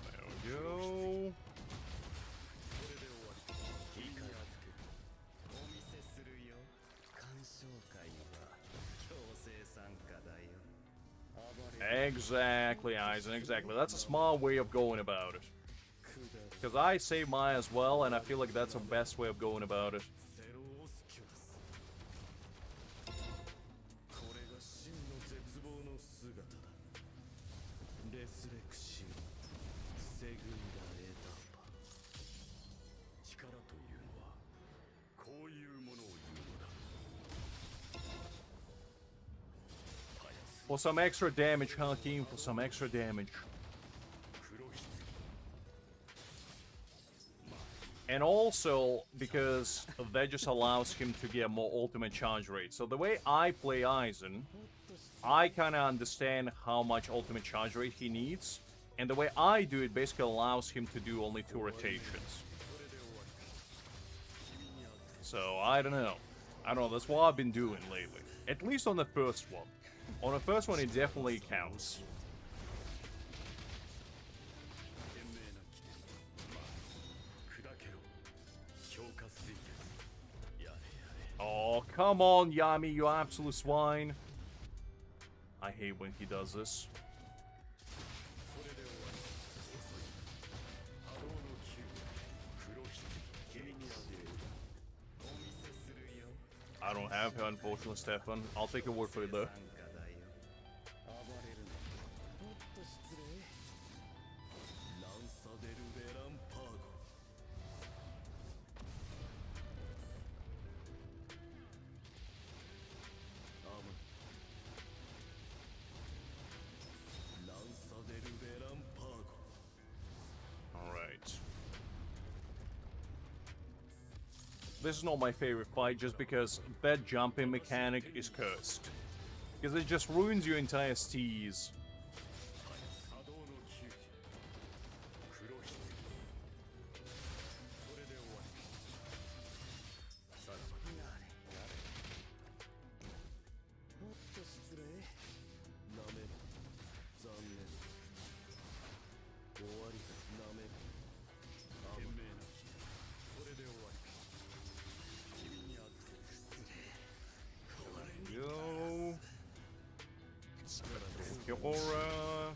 There we go. Exactly, Aizen, exactly. That's a smart way of going about it. Because I save mine as well, and I feel like that's the best way of going about it. For some extra damage, Hakim, for some extra damage. And also, because that just allows him to get more ultimate charge rate. So the way I play Aizen, I kind of understand how much ultimate charge rate he needs. And the way I do it basically allows him to do only 2 rotations. So, I don't know. I don't know, that's what I've been doing lately. At least on the first one. On the first one, it definitely counts. Oh, come on, Yami, you absolute swine. I hate when he does this. I don't have her, unfortunately, Stefan. I'll take your word for it, though. This is not my favorite fight just because that jumping mechanic is cursed. Because it just ruins your entire steez. Ulquiorra.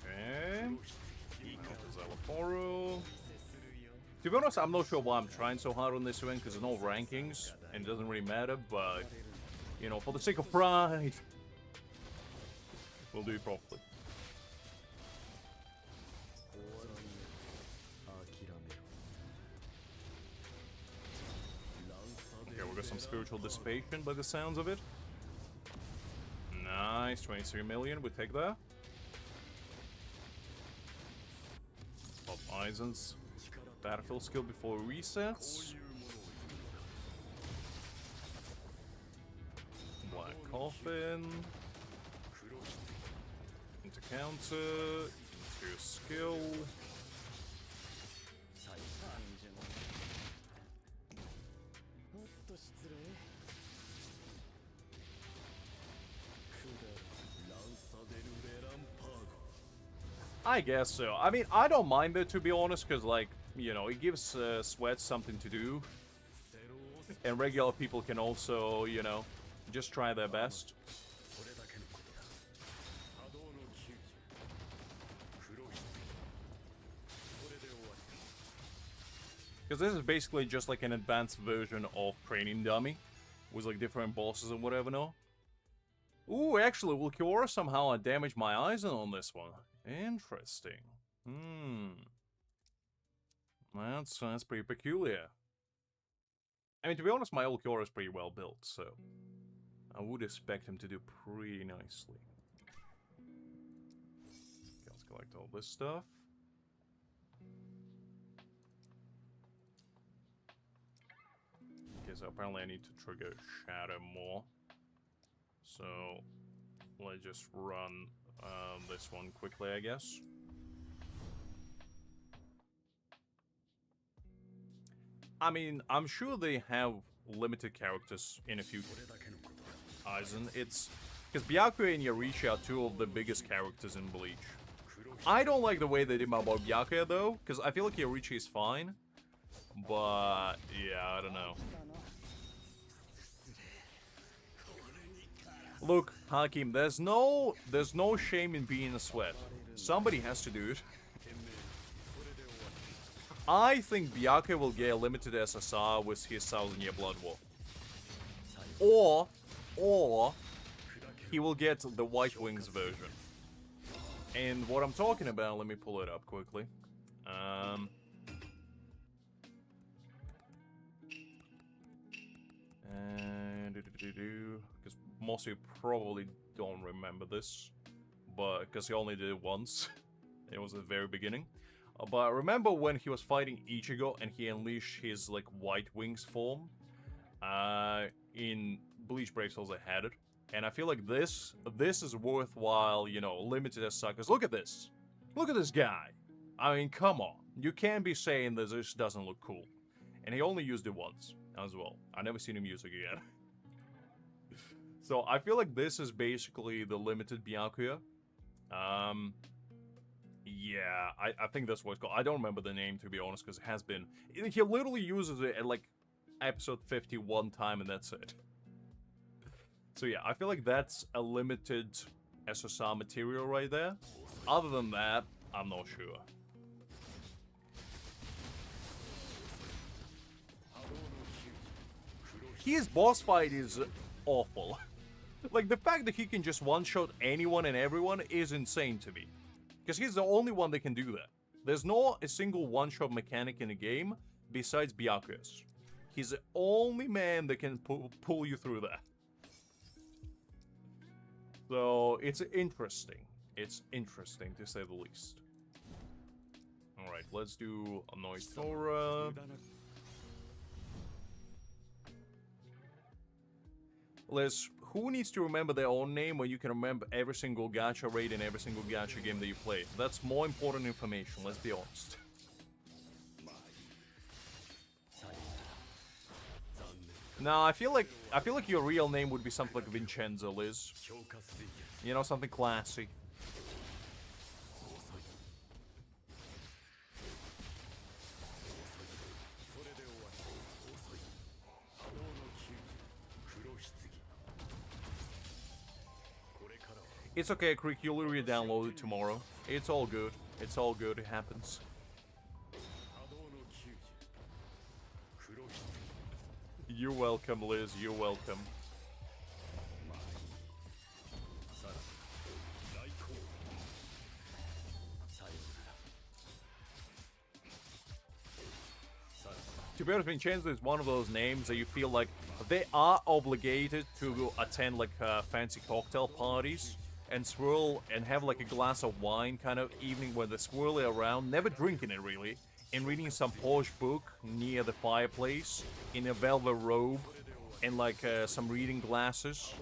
Okay. Szayelaporro. To be honest, I'm not sure why I'm trying so hard on this one, because there's no rankings, and it doesn't really matter, but, you know, for the sake of pride, we'll do it properly. Okay, we got some spiritual dissipation by the sounds of it. Nice, 23 million, we take that. Pop Aizen's battlefield skill before resets. Black Coffin. Into counter. Into skill. I guess so. I mean, I don't mind it, to be honest, because, like, you know, it gives sweats something to do. And regular people can also, you know, just try their best. Because this is basically just like an advanced version of Training Dummy. With like different bosses and whatever, no? Ooh, actually, Ulquiorra somehow damaged my Aizen on this one. Interesting. That's pretty peculiar. I mean, to be honest, my Ulquiorra is pretty well built, so I would expect him to do pretty nicely. Okay, let's collect all this stuff. Okay, so apparently I need to trigger Shadow more. So let's just run this one quickly, I guess. I mean, I'm sure they have limited characters in a few Aizen. It's because Byakuya and Yorishi are two of the biggest characters in Bleach. I don't like the way they did about Byakuya though, because I feel like Yorishi is fine. But yeah, I don't know. Look, Hakim, there's no shame in being a sweat. Somebody has to do it. I think Byakuya will get a limited SSR with his 1000-year Blood War. Or he will get the White Wings version. And what I'm talking about, let me pull it up quickly. Because most of you probably don't remember this, but because he only did it once. It was at the very beginning. But remember when he was fighting Ichigo and he unleashed his like White Wings form? In Bleach Brave Souls I had it. And I feel like this is worthwhile, you know, limited as suckers. Look at this. Look at this guy. I mean, come on. You can't be saying that this doesn't look cool. And he only used it once as well. I've never seen him use it again. So I feel like this is basically the limited Byakuya. Yeah, I think that's what it's called. I don't remember the name, to be honest, because it has been... He literally uses it at, like, episode 51 time, and that's it. So yeah, I feel like that's a limited SSR material right there. Other than that, I'm not sure. His boss fight is awful. Like, the fact that he can just one-shot anyone and everyone is insane to me. Because he's the only one that can do that. There's not a single one-shot mechanic in the game besides Byakuya's. He's the only man that can pull you through that. So, it's interesting. It's interesting, to say the least. Alright, let's do Annoy Sora. Liz, who needs to remember their own name when you can remember every single gacha raid in every single gacha game that you play? That's more important information, let's be honest. No, I feel like your real name would be something like Vincenzo, Liz. You know, something classy. It's okay, Creek, you'll re-download it tomorrow. It's all good. It's all good, it happens. You're welcome, Liz, you're welcome. To be honest, Vincenzo is one of those names that you feel like they are obligated to attend like fancy cocktail parties and swirl and have like a glass of wine kind of evening where they're swirling around, never drinking it really, and reading some posh book near the fireplace in a velvet robe and like some reading glasses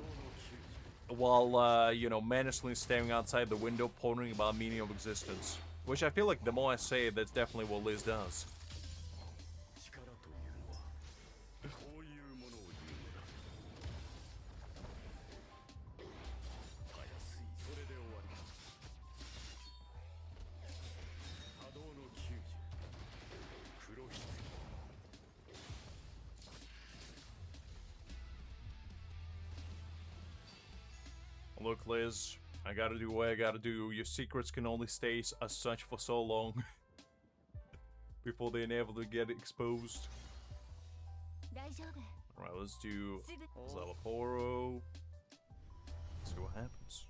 while, you know, menacingly staring outside the window, pondering about meaning of existence. Which I feel like the more I say it, that's definitely what Liz does. Look, Liz, I gotta do what I gotta do. Your secrets can only stay as such for so long before they inevitably get exposed. Alright, let's do Szayelaporro. See what happens.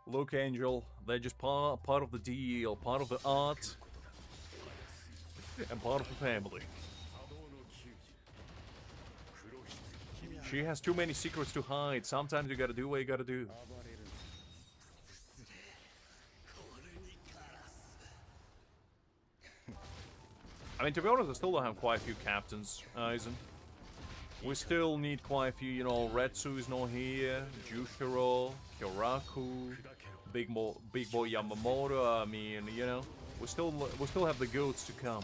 Look, Angel, they're just part of the deal, part of the art, and part of the family. She has too many secrets to hide. Sometimes you gotta do what you gotta do. I mean, to be honest, I still don't have quite a few captains, Aizen. We still need quite a few, you know, Reiatsu is not here, Toshiro, Kyoraku, Big Boy Yamamoto. I mean, you know, we still have the goats to come.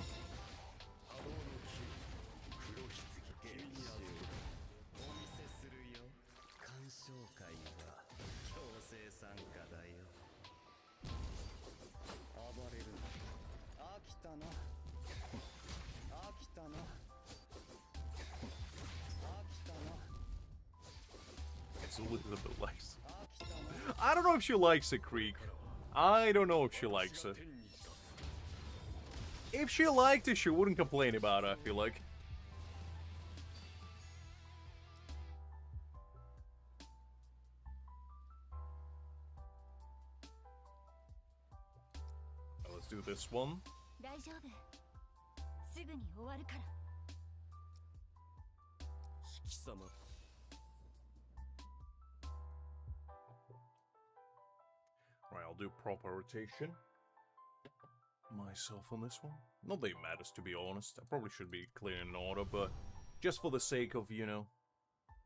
It's a little bit less. I don't know if she likes it, Creek. I don't know if she likes it. If she liked it, she wouldn't complain about it, I feel like. Let's do this one. Right, I'll do proper rotation myself on this one. Not that it matters, to be honest. I probably should be clear in order, but just for the sake of, you know,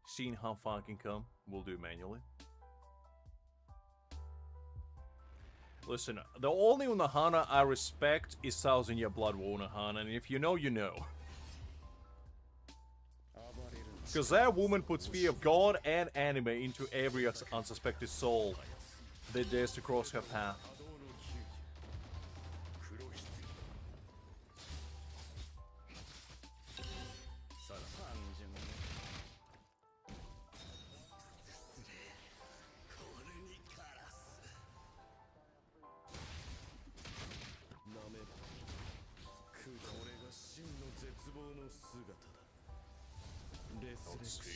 seeing how far I can come, we'll do it manually. Listen, the only Unohana I respect is 1000-year Blood War Unohana, and if you know, you know. Because that woman puts fear of God and anime into every unsuspected soul that dares to cross her path. Let's see.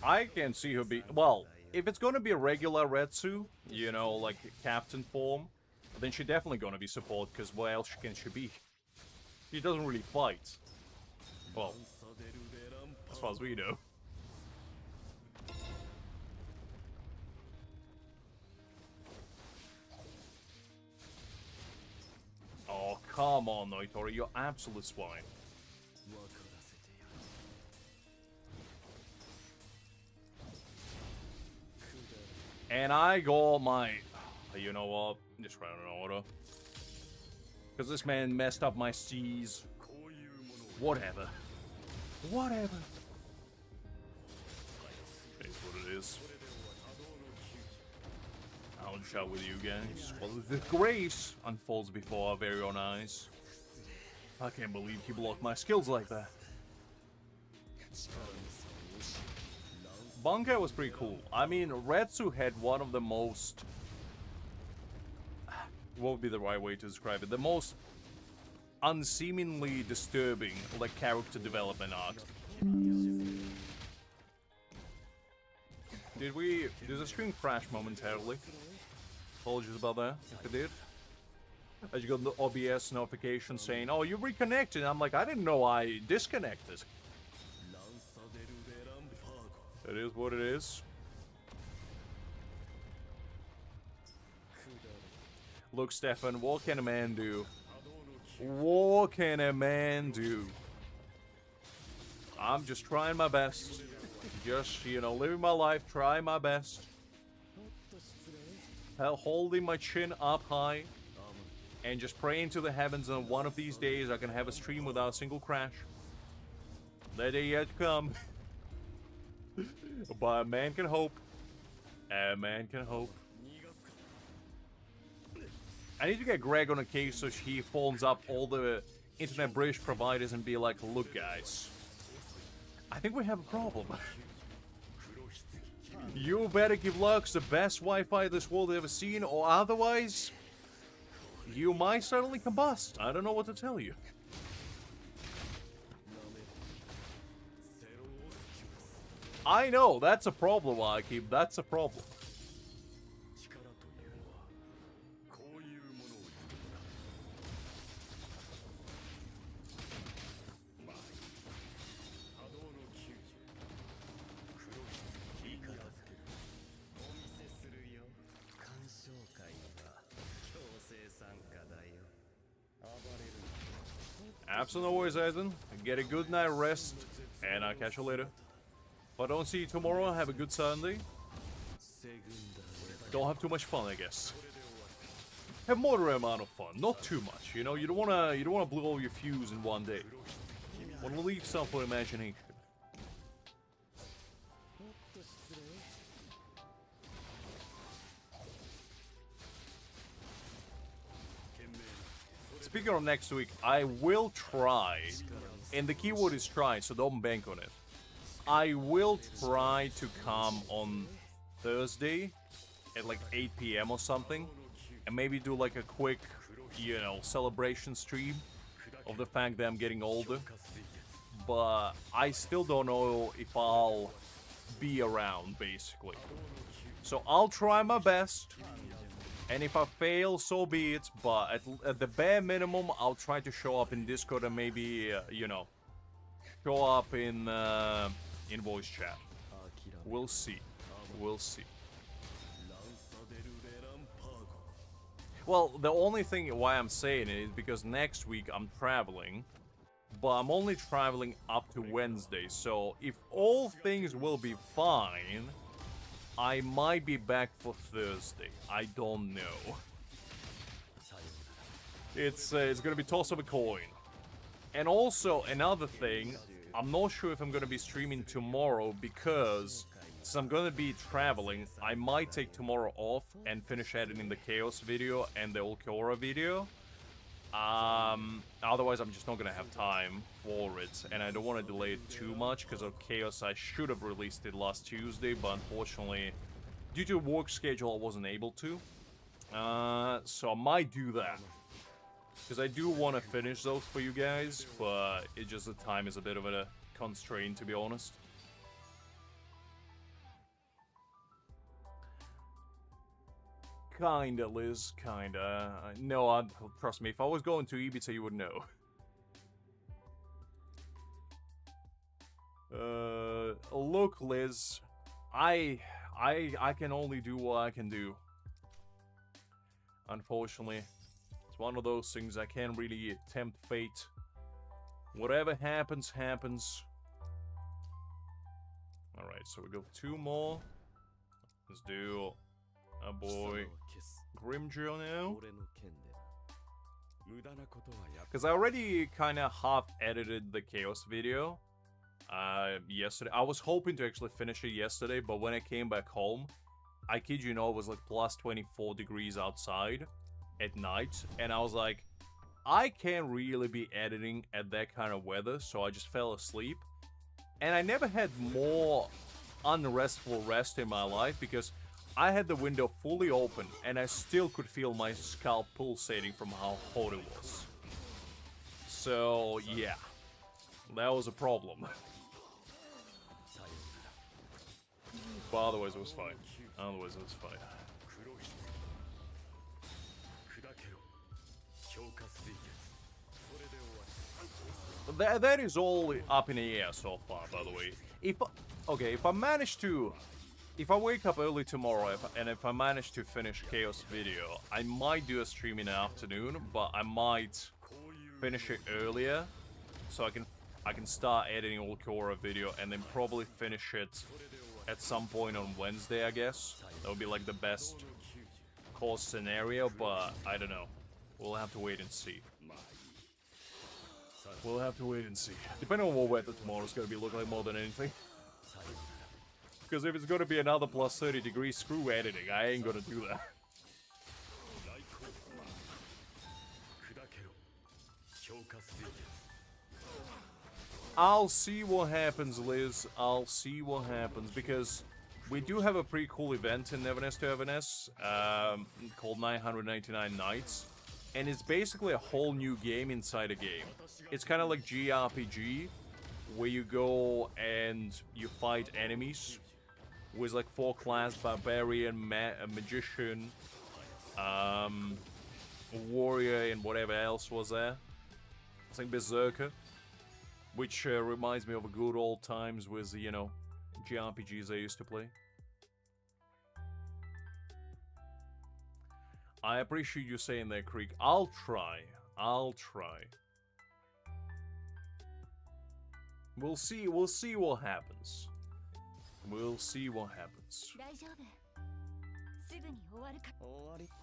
I can see her be... Well, if it's gonna be a regular Reiatsu, you know, like captain form, then she's definitely gonna be support, because what else can she be? She doesn't really fight. Well, as far as we know. Oh, come on, Noitori, you're absolute swine. And I got my... You know what? Just run an order. Because this man messed up my C's. Whatever. Whatever. It is what it is. I'll chat with you guys. Well, the grace unfolds before our very own eyes. I can't believe he blocked my skills like that. Bankai was pretty cool. I mean, Reiatsu had one of the most... What would be the right way to describe it? The most unseemingly disturbing, like, character development arcs. Did the stream crash momentarily? Apologies about that, if it did. I just got the OBS notification saying, oh, you reconnected. I'm like, I didn't know I disconnected. It is what it is. Look, Stefan, what can a man do? What can a man do? I'm just trying my best. Just, you know, living my life, trying my best. Holding my chin up high. And just praying to the heavens that one of these days I can have a stream without a single crash. That day yet to come. But a man can hope. A man can hope. I need to get Greg on a case so he phones up all the internet bridge providers and be like, look guys, I think we have a problem. You better give Lux the best Wi-Fi this world has ever seen, or otherwise, you might suddenly combust. I don't know what to tell you. I know, that's a problem, Akib. That's a problem. Absolutely no worries, Aizen. Get a good night rest, and I'll catch you later. If I don't see you tomorrow, have a good Sunday. Don't have too much fun, I guess. Have moderate amount of fun, not too much. You know, you don't wanna blow all your fuse in one day. Wanna leave some for imagination. Speaking of next week, I will try, and the keyword is try, so don't bank on it. I will try to come on Thursday at like 8 PM or something, and maybe do like a quick, you know, celebration stream of the fact that I'm getting older. But I still don't know if I'll be around, basically. So I'll try my best. And if I fail, so be it, but at the bare minimum, I'll try to show up in Discord and maybe, you know, show up in voice chat. We'll see. We'll see. Well, the only thing why I'm saying it is because next week I'm traveling, but I'm only traveling up to Wednesday, so if all things will be fine, I might be back for Thursday. I don't know. It's gonna be toss of a coin. And also, another thing, I'm not sure if I'm gonna be streaming tomorrow because since I'm gonna be traveling, I might take tomorrow off and finish editing the Chaos video and the Ulquiorra video. Otherwise I'm just not gonna have time for it, and I don't want to delay it too much because of Chaos. I should have released it last Tuesday, but unfortunately, due to a work schedule, I wasn't able to. So I might do that because I do want to finish those for you guys, but it just the time is a bit of a constraint, to be honest. Kinda, Liz, kinda. No, trust me, if I was going to Ibiza, you would know. Look, Liz, I can only do what I can do. Unfortunately, it's one of those things I can't really tempt fate. Whatever happens, happens. Alright, so we go 2 more. Let's do a boy Grimmjow now. Because I already kind of half-edited the Chaos video yesterday. I was hoping to actually finish it yesterday, but when I came back home, I kid you not, it was like plus 24 degrees outside at night, and I was like, I can't really be editing at that kind of weather, so I just fell asleep. And I never had more unrestful rest in my life because I had the window fully open and I still could feel my scalp pulsating from how hot it was. So, yeah. That was a problem. But otherwise it was fine. Otherwise it was fine. That is all up in the air so far, by the way. If I manage to... If I wake up early tomorrow and if I manage to finish Chaos video, I might do a stream in the afternoon, but I might finish it earlier so I can start editing Ulquiorra video and then probably finish it at some point on Wednesday, I guess. That would be like the best cause scenario, but I don't know. We'll have to wait and see. We'll have to wait and see. Depending on what weather tomorrow's gonna be looking like more than anything. Because if it's gonna be another plus 30 degrees, screw editing. I ain't gonna do that. I'll see what happens, Liz. I'll see what happens, because we do have a pretty cool event in Everness to Everness, called 999 Nights, and it's basically a whole new game inside a game. It's kind of like JRPG, where you go and you fight enemies with like 4 class, Barbarian, Magician, Warrior, and whatever else was there. I think Berserker. Which reminds me of the good old times with, you know, JRPGs I used to play. I appreciate you saying that, Creek. I'll try. I'll try. We'll see what happens. We'll see what happens.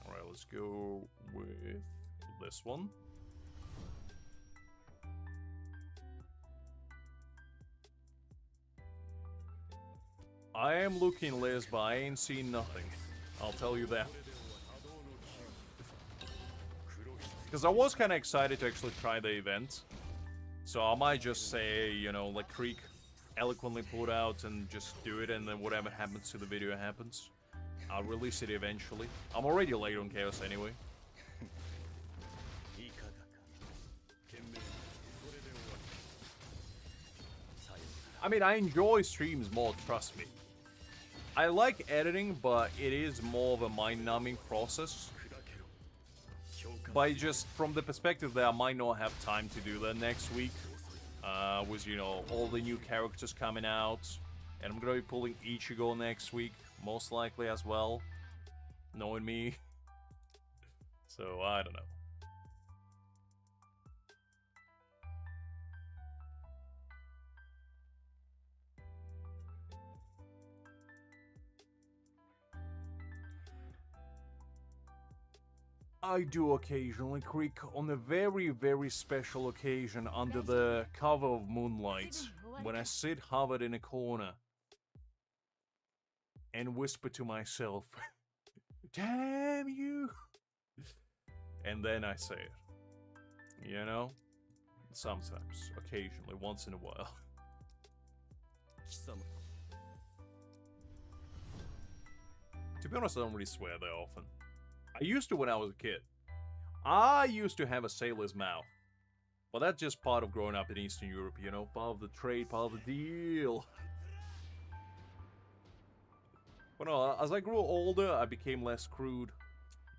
Alright, let's go with this one. I am looking, Liz, but I ain't seen nothing. I'll tell you that. Because I was kind of excited to actually try the event. So I might just say, you know, like Creek eloquently put out and just do it, and then whatever happens to the video happens. I'll release it eventually. I'm already late on Chaos anyway. I mean, I enjoy streams more, trust me. I like editing, but it is more of a mind-numbing process. But just from the perspective that I might not have time to do that next week, with, you know, all the new characters coming out, and I'm gonna be pulling Ichigo next week, most likely as well, knowing me. So, I don't know. I do occasionally, Creek, on a very, very special occasion under the cover of moonlight, when I sit hovered in a corner and whisper to myself, damn you! And then I say it. You know? Sometimes, occasionally, once in a while. To be honest, I don't really swear that often. I used to when I was a kid. I used to have a sailor's mouth. But that's just part of growing up in Eastern Europe, you know? Part of the trade, part of the deal. But no, as I grew older, I became less crude.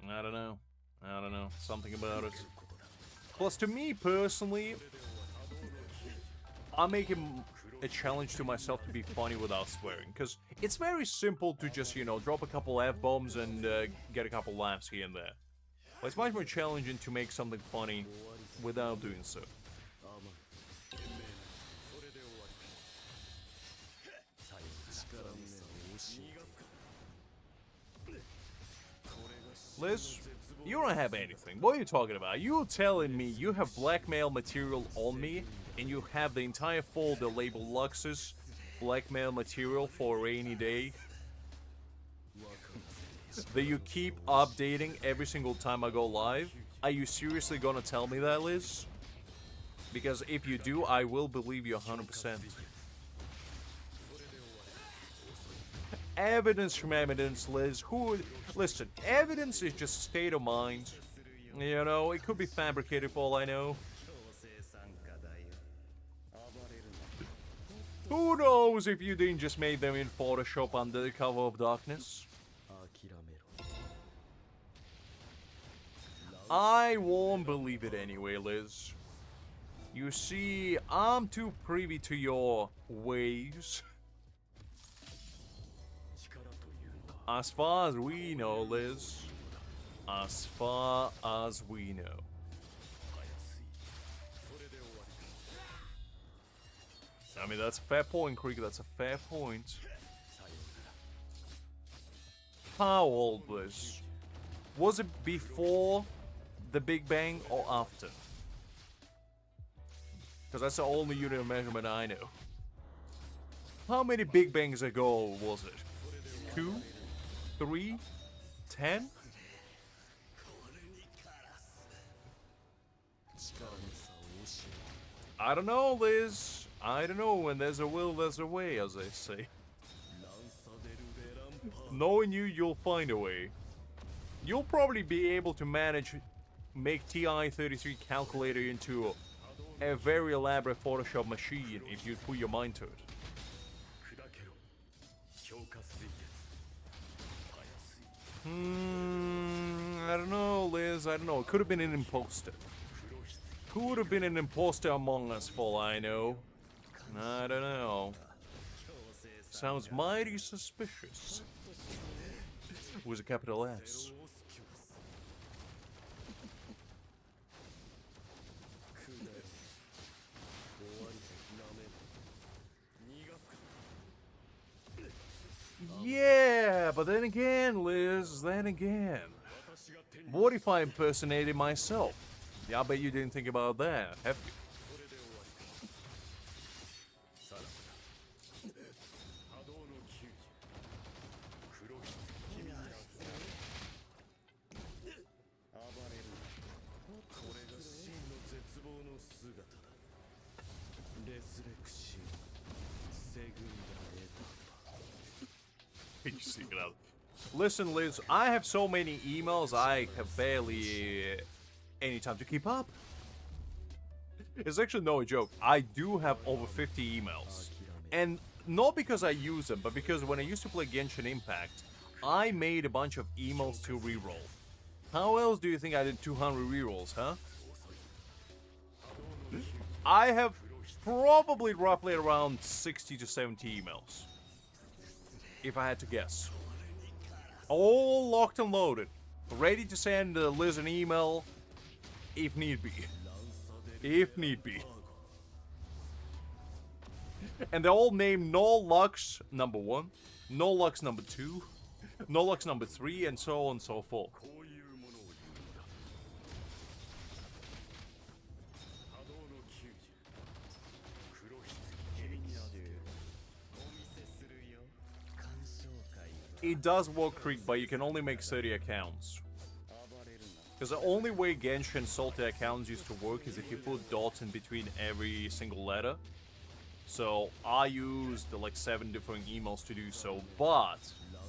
I don't know. Something about it. Plus, to me personally, I'm making a challenge to myself to be funny without swearing. Because it's very simple to just, you know, drop a couple F-bombs and get a couple laughs here and there. But it's much more challenging to make something funny without doing so. Liz, you don't have anything. What are you talking about? You're telling me you have blackmail material on me, and you have the entire folder labeled Lux's blackmail material for a rainy day that you keep updating every single time I go live? Are you seriously gonna tell me that, Liz? Because if you do, I will believe you 100%. Evidence from evidence, Liz. Listen, evidence is just state of mind. You know, it could be fabricated for all I know. Who knows if you didn't just make them in Photoshop under the cover of darkness? I won't believe it anyway, Liz. You see, I'm too privy to your ways. As far as we know, Liz. As far as we know. I mean, that's a fair point, Creek. That's a fair point. How old was? Was it before the Big Bang or after? Because that's the only unit of measurement I know. How many Big Bangs ago was it? 2? 3? 10? I don't know, Liz. I don't know. When there's a will, there's a way, as they say. Knowing you, you'll find a way. You'll probably be able to make TI-33 calculator into a very elaborate Photoshop machine if you put your mind to it. I don't know, Liz. I don't know. It could have been an imposter. Could have been an imposter among us, for all I know. I don't know. Sounds mighty suspicious. With a capital S. Yeah, but then again, Liz, then again. What if I impersonated myself? Yeah, I bet you didn't think about that, have you? Listen, Liz, I have so many emails, I have barely any time to keep up. It's actually no joke. I do have over 50 emails. And not because I use them, but because when I used to play Genshin Impact, I made a bunch of emails to reroll. How else do you think I did 200 rerolls, huh? I have probably roughly around 60 to 70 emails. If I had to guess. All locked and loaded. Ready to send Liz an email if need be. If need be. And they're all named No Lux number 1, No Lux number 2, No Lux number 3, and so on and so forth. It does work Creek, but you can only make 30 accounts. Because the only way Genshin salty accounts used to work is if you put dots in between every single letter. So I used like 7 different emails to do so, but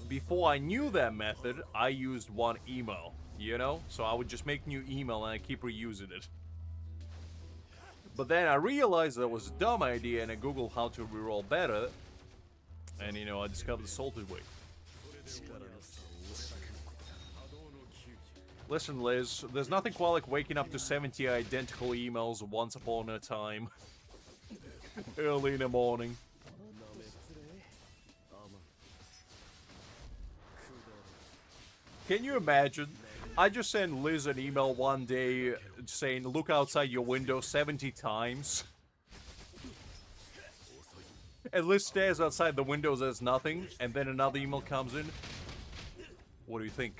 before I knew that method, I used one email, you know? So I would just make new email and I keep reusing it. But then I realized that was a dumb idea and I googled how to reroll better. And you know, I discovered the salted way. Listen, Liz, there's nothing quite like waking up to 70 identical emails once upon a time. Early in the morning. Can you imagine? I just sent Liz an email one day saying, look outside your window 70 times. And Liz stares outside the windows as nothing, and then another email comes in. What do you think?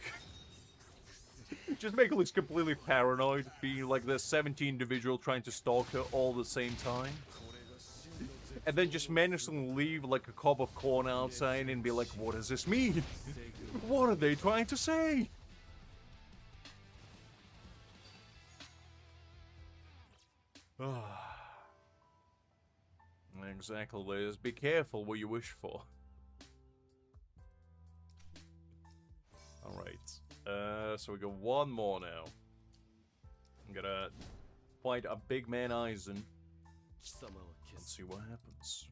Just make Liz completely paranoid, being like the 70 individual trying to stalk her all at the same time. And then just menacingly leave like a cob of corn outside and be like, what does this mean? What are they trying to say? Exactly, Liz. Be careful what you wish for. Alright. So we got one more now. I'm gonna fight a big man Aizen. Let's see what happens.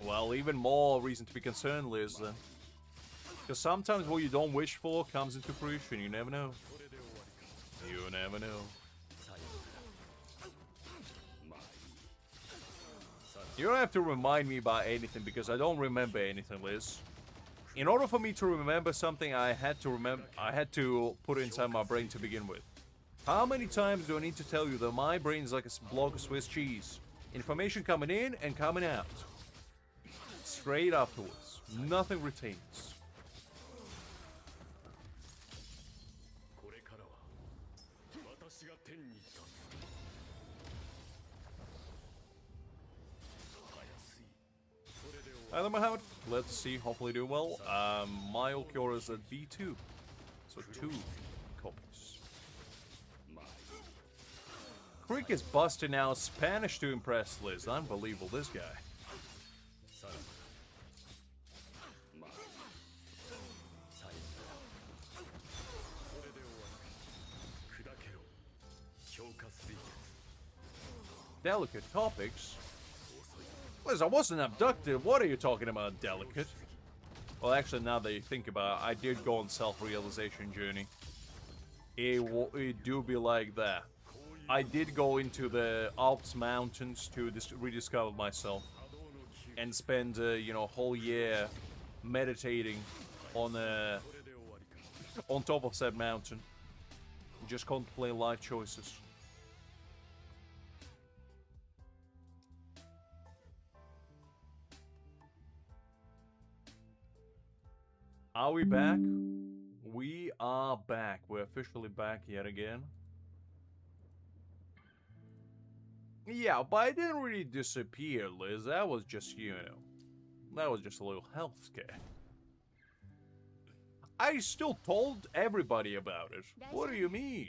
Well, even more reason to be concerned, Liz. Because sometimes what you don't wish for comes into fruition. You never know. You never know. You don't have to remind me about anything because I don't remember anything, Liz. In order for me to remember something, I had to put it inside my brain to begin with. How many times do I need to tell you that my brain is like a block of Swiss cheese? Information coming in and coming out. Straight afterwards. Nothing retains. Hello, Mohammed. Let's see. Hopefully do well. My Ulquiorra is at B2. So 2 copies. Creek is busting out Spanish to impress Liz. Unbelievable, this guy. Delicate topics? Liz, I wasn't abducted. What are you talking about, delicate? Well, actually, now that you think about it, I did go on self-realization journey. It do be like that. I did go into the Alps mountains to rediscover myself. And spend, you know, a whole year meditating on top of said mountain. Just contemplating life choices. Are we back? We are back. We're officially back yet again. Yeah, but I didn't really disappear, Liz. That was just, you know, that was just a little health scare. I still told everybody about it. What do you mean?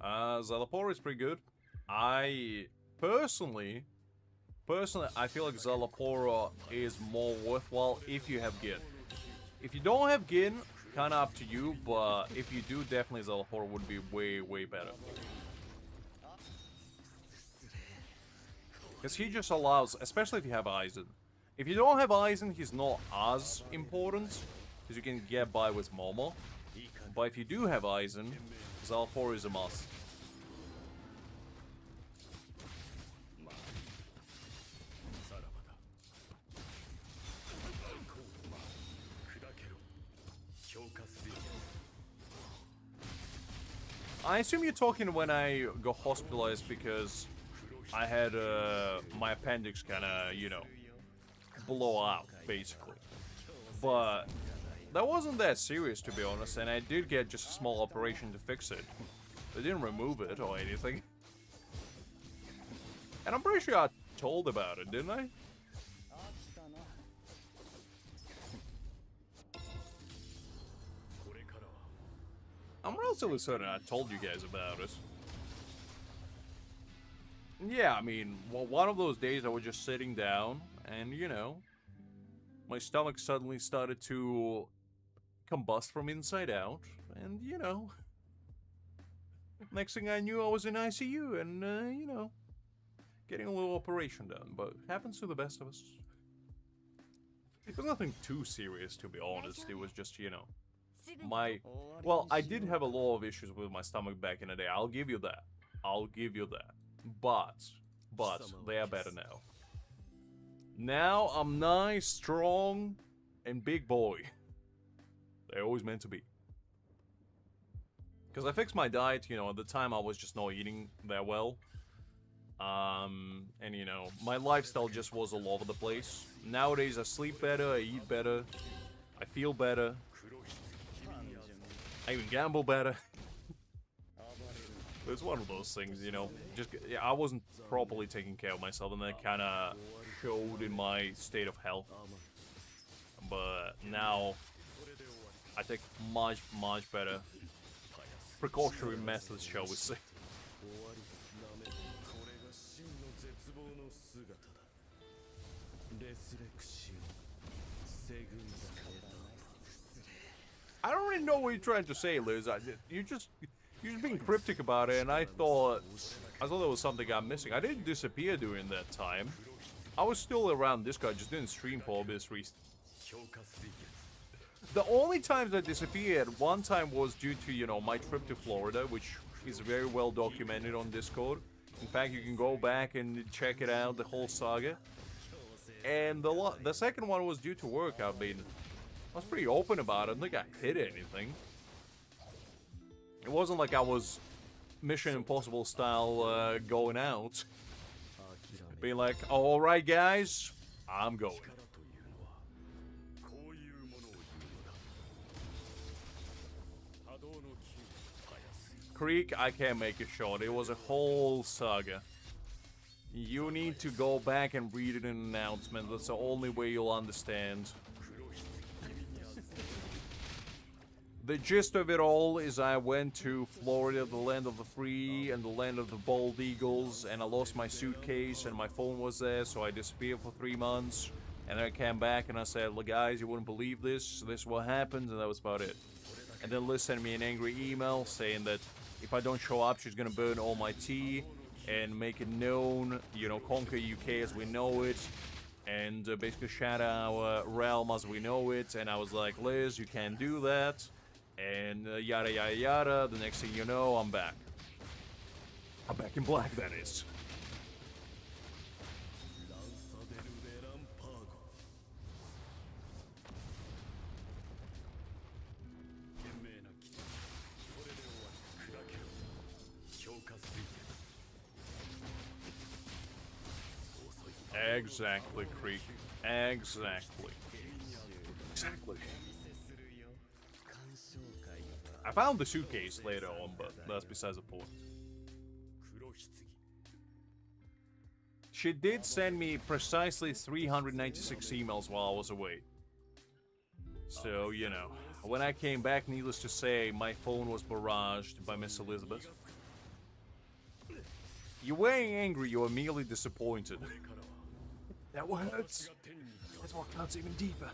Szayelaporro is pretty good. I personally, I feel like Szayelaporro is more worthwhile if you have Gin. If you don't have Gin, kind of up to you, but if you do, definitely Szayelaporro would be way, way better. Because he just allows, especially if you have Aizen. If you don't have Aizen, he's not as important, because you can get by with Momo. But if you do have Aizen, Szayelaporro is a must. I assume you're talking when I got hospitalized because I had my appendix kind of, you know, blow out, basically. But that wasn't that serious, to be honest, and I did get just a small operation to fix it. They didn't remove it or anything. And I'm pretty sure I told about it, didn't I? I'm relatively certain I told you guys about it. Yeah, I mean, well, one of those days I was just sitting down, and, you know, my stomach suddenly started to combust from inside out, and, you know, next thing I knew I was in ICU, and, you know, getting a little operation done, but it happens to the best of us. It was nothing too serious, to be honest. It was just, you know, well, I did have a lot of issues with my stomach back in the day. I'll give you that. I'll give you that. But they are better now. Now I'm nice, strong, and big boy. They're always meant to be. Because I fixed my diet, you know, at the time I was just not eating that well. And, you know, my lifestyle just was all over the place. Nowadays I sleep better, I eat better, I feel better. I even gamble better. It's one of those things, you know. Just yeah, I wasn't properly taking care of myself, and that kind of showed in my state of health. But now I take much better precautionary methods, shall we say. I don't really know what you're trying to say, Liz. You're just being cryptic about it, and I thought there was something I'm missing. I didn't disappear during that time. I was still around Discord, just didn't stream for obvious reasons. The only times I disappeared, one time was due to, you know, my trip to Florida, which is very well documented on Discord. In fact, you can go back and check it out, the whole saga. And the second one was due to work. I mean, I was pretty open about it. I don't think I hid anything. It wasn't like I was Mission Impossible style going out. Being like, alright guys, I'm going. Creek, I can't make it short. It was a whole saga. You need to go back and read it in an announcement. That's the only way you'll understand. The gist of it all is I went to Florida, the land of the free and the land of the bald eagles, and I lost my suitcase and my phone was there, so I disappeared for 3 months. And then I came back and I said, look guys, you wouldn't believe this. This is what happened, and that was about it. And then Liz sent me an angry email saying that if I don't show up, she's gonna burn all my tea and make it known, you know, conquer UK as we know it, and basically shatter our realm as we know it. And I was like, Liz, you can't do that, and yada yada yada. The next thing you know, I'm back. I'm back in black, that is. Exactly, Creek. Exactly. Exactly. I found the suitcase later on, but that's besides the point. She did send me precisely 396 emails while I was away. So, you know, when I came back, needless to say, my phone was barraged by Miss Elizabeth. You weren't angry, you were merely disappointed. That hurts. That's what cuts even deeper.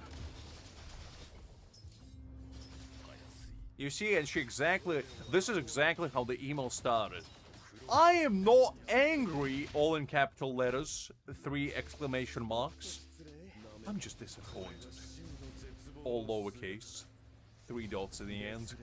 You see, and this is exactly how the email started. I am not angry, all in capital letters, 3 exclamation marks. I'm just disappointed. All lowercase, 3 dots at the end.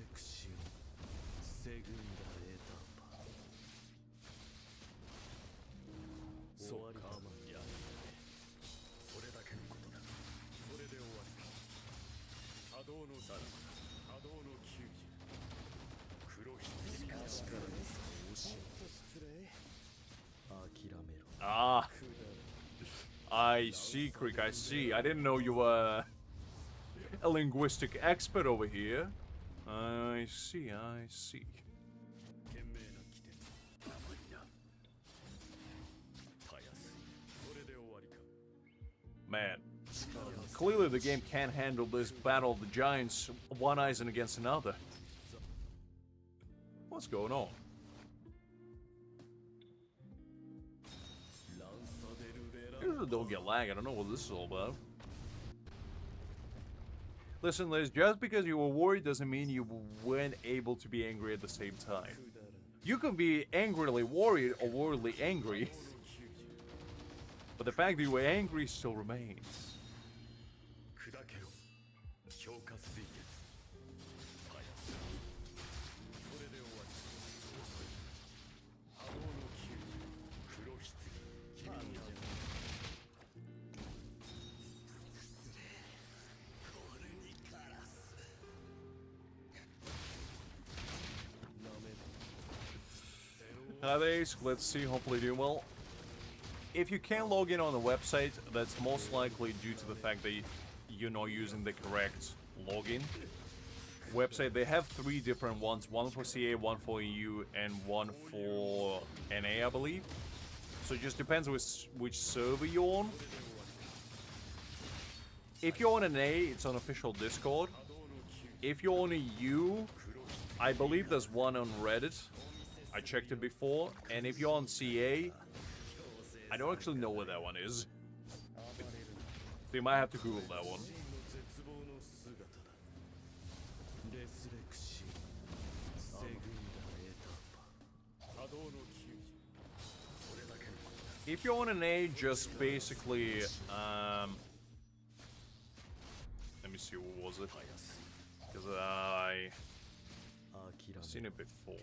Ah, I see, Creek, I see. I didn't know you were a linguistic expert over here. I see, I see. Man, clearly the game can't handle this battle of the giants, one Aizen against another. What's going on? Usually don't get lag, I don't know what this is all about. Listen, Liz, just because you were worried doesn't mean you weren't able to be angry at the same time. You can be angrily worried or worriedly angry, but the fact that you were angry still remains. Nowadays, let's see, hopefully doing well. If you can't log in on the website, that's most likely due to the fact that you're not using the correct login website. They have 3 different ones, one for CA, one for EU, and one for NA, I believe. So it just depends which server you're on. If you're on NA, it's on official Discord. If you're on EU, I believe there's one on Reddit. I checked it before, and if you're on CA, I don't actually know where that one is. So you might have to Google that one. If you're on an A, just basically, let me see, what was it? Because I've seen it before.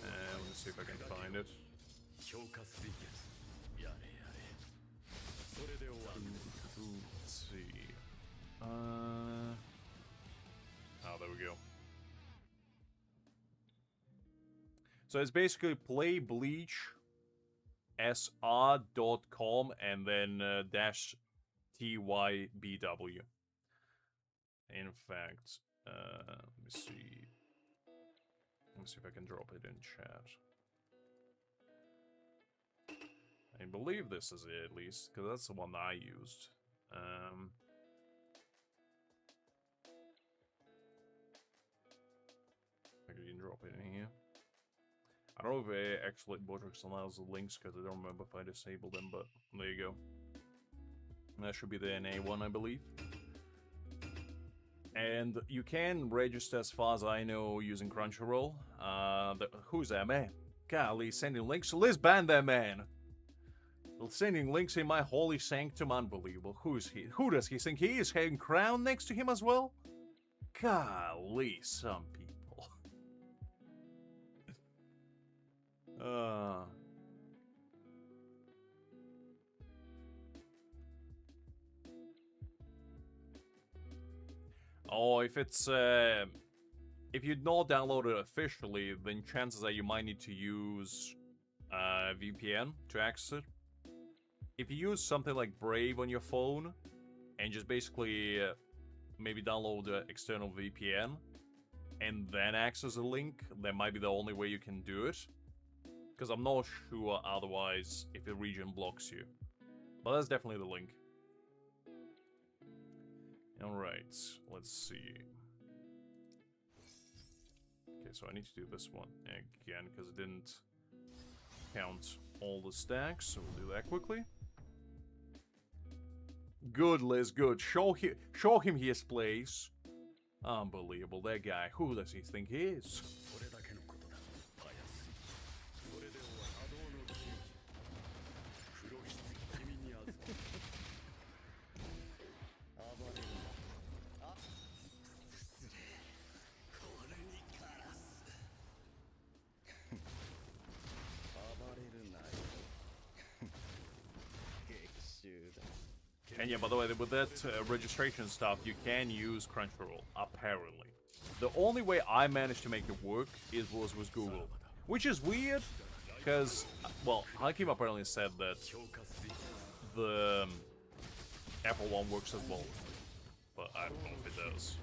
Let me see if I can find it. Let's see. Oh, there we go. So it's basically play Bleach sr.com and then dash tybw. In fact, let me see. Let me see if I can drop it in chat. I believe this is it, at least, because that's the one that I used. I can drop it in here. I don't know if actually Botrix allows the links, because I don't remember if I disabled them, but there you go. That should be the NA one, I believe. And you can register, as far as I know, using Crunchyroll. Who's that man? Golly, sending links. Let's ban that man. Sending links in my holy sanctum, unbelievable. Who's he? Who does he think he is? Having Crown next to him as well? Golly, some people. Oh, if it's if you not download it officially, then chances are you might need to use VPN to access it. If you use something like Brave on your phone and just basically maybe download the external VPN and then access a link, that might be the only way you can do it. Because I'm not sure otherwise if the region blocks you. But that's definitely the link. Alright, let's see. Okay, so I need to do this one again because it didn't count all the stacks, so we'll do that quickly. Good, Liz, good. Show him his place. Unbelievable, that guy. Who does he think he is? And yeah, by the way, with that registration stuff, you can use Crunchyroll, apparently. The only way I managed to make it work was with Google. Which is weird, because, well, Hakim apparently said that the Apple one works as well. But I don't know if it does.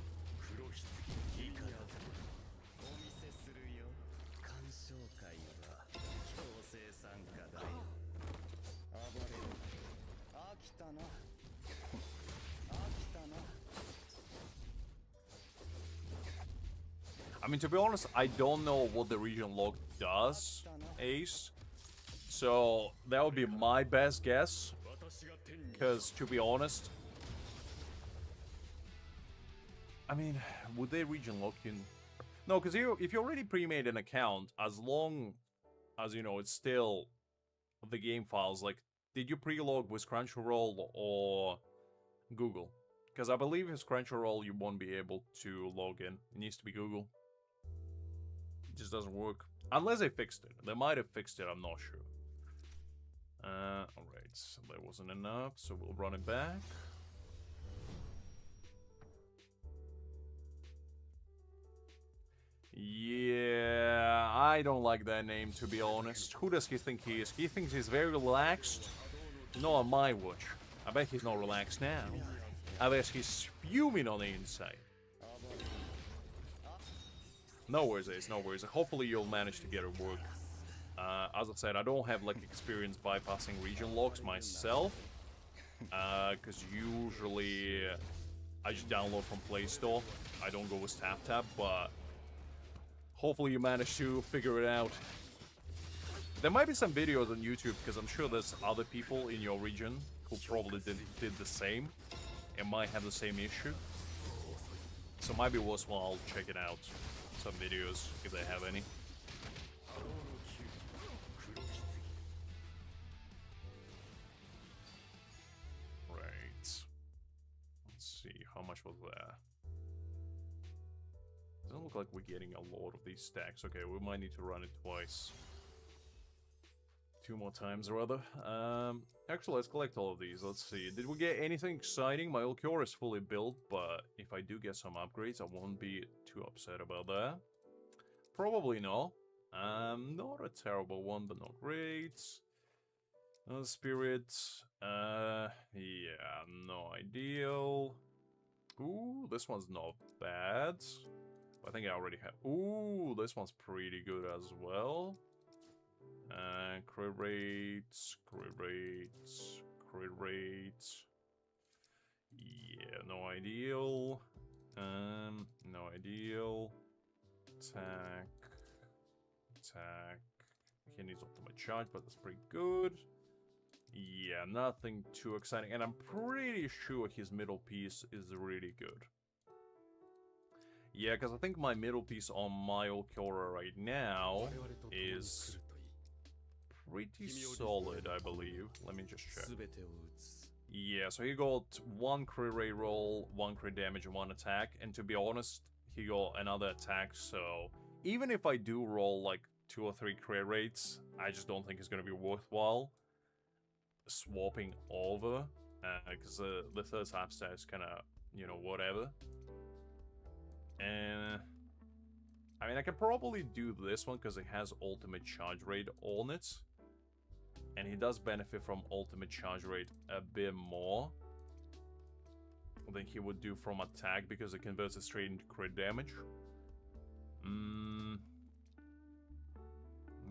I mean, to be honest, I don't know what the region lock does, Ace. So, that would be my best guess. Because, to be honest... I mean, would they region lock in? No, because if you already pre-made an account, as long as, you know, it's still the game files, like, did you pre-log with Crunchyroll or Google? Because I believe with Crunchyroll, you won't be able to log in. It needs to be Google. It just doesn't work. Unless they fixed it. They might have fixed it, I'm not sure. Alright, so that wasn't enough, so we'll run it back. Yeah, I don't like that name, to be honest. Who does he think he is? He thinks he's very relaxed? Not on my watch. I bet he's not relaxed now. I bet he's fuming on the inside. No worries, Ace, no worries. Hopefully you'll manage to get it work. As I said, I don't have like experience bypassing region locks myself. Because usually I just download from Play Store. I don't go with TapTap, but hopefully you manage to figure it out. There might be some videos on YouTube, because I'm sure there's other people in your region who probably did the same and might have the same issue. So it might be worthwhile checking out some videos if they have any. Right. Let's see, how much was that? Doesn't look like we're getting a lot of these stacks. Okay, we might need to run it twice. 2 more times, rather. Actually, let's collect all of these. Let's see. Did we get anything exciting? My Ulquiorra is fully built, but if I do get some upgrades, I won't be too upset about that. Probably not. Not a terrible one, but not great. Spirit. Yeah, no ideal. Ooh, this one's not bad. I think I already have. Ooh, this one's pretty good as well. Crit rates, crit rates, crit rates. Yeah, no ideal. No ideal. Attack. Attack. He needs ultimate charge, but that's pretty good. Yeah, nothing too exciting. And I'm pretty sure his middle piece is really good. Yeah, because I think my middle piece on my Ulquiorra right now is pretty solid, I believe. Let me just check. Yeah, so he got 1 crit rate roll, 1 crit damage, and 1 attack. And to be honest, he got another attack, so even if I do roll like 2 or 3 crit rates, I just don't think it's going to be worthwhile swapping over. Because the third type stat is kind of, you know, whatever. And I mean, I can probably do this one because it has ultimate charge rate on it. And he does benefit from ultimate charge rate a bit more than he would do from attack because it converts it straight into crit damage.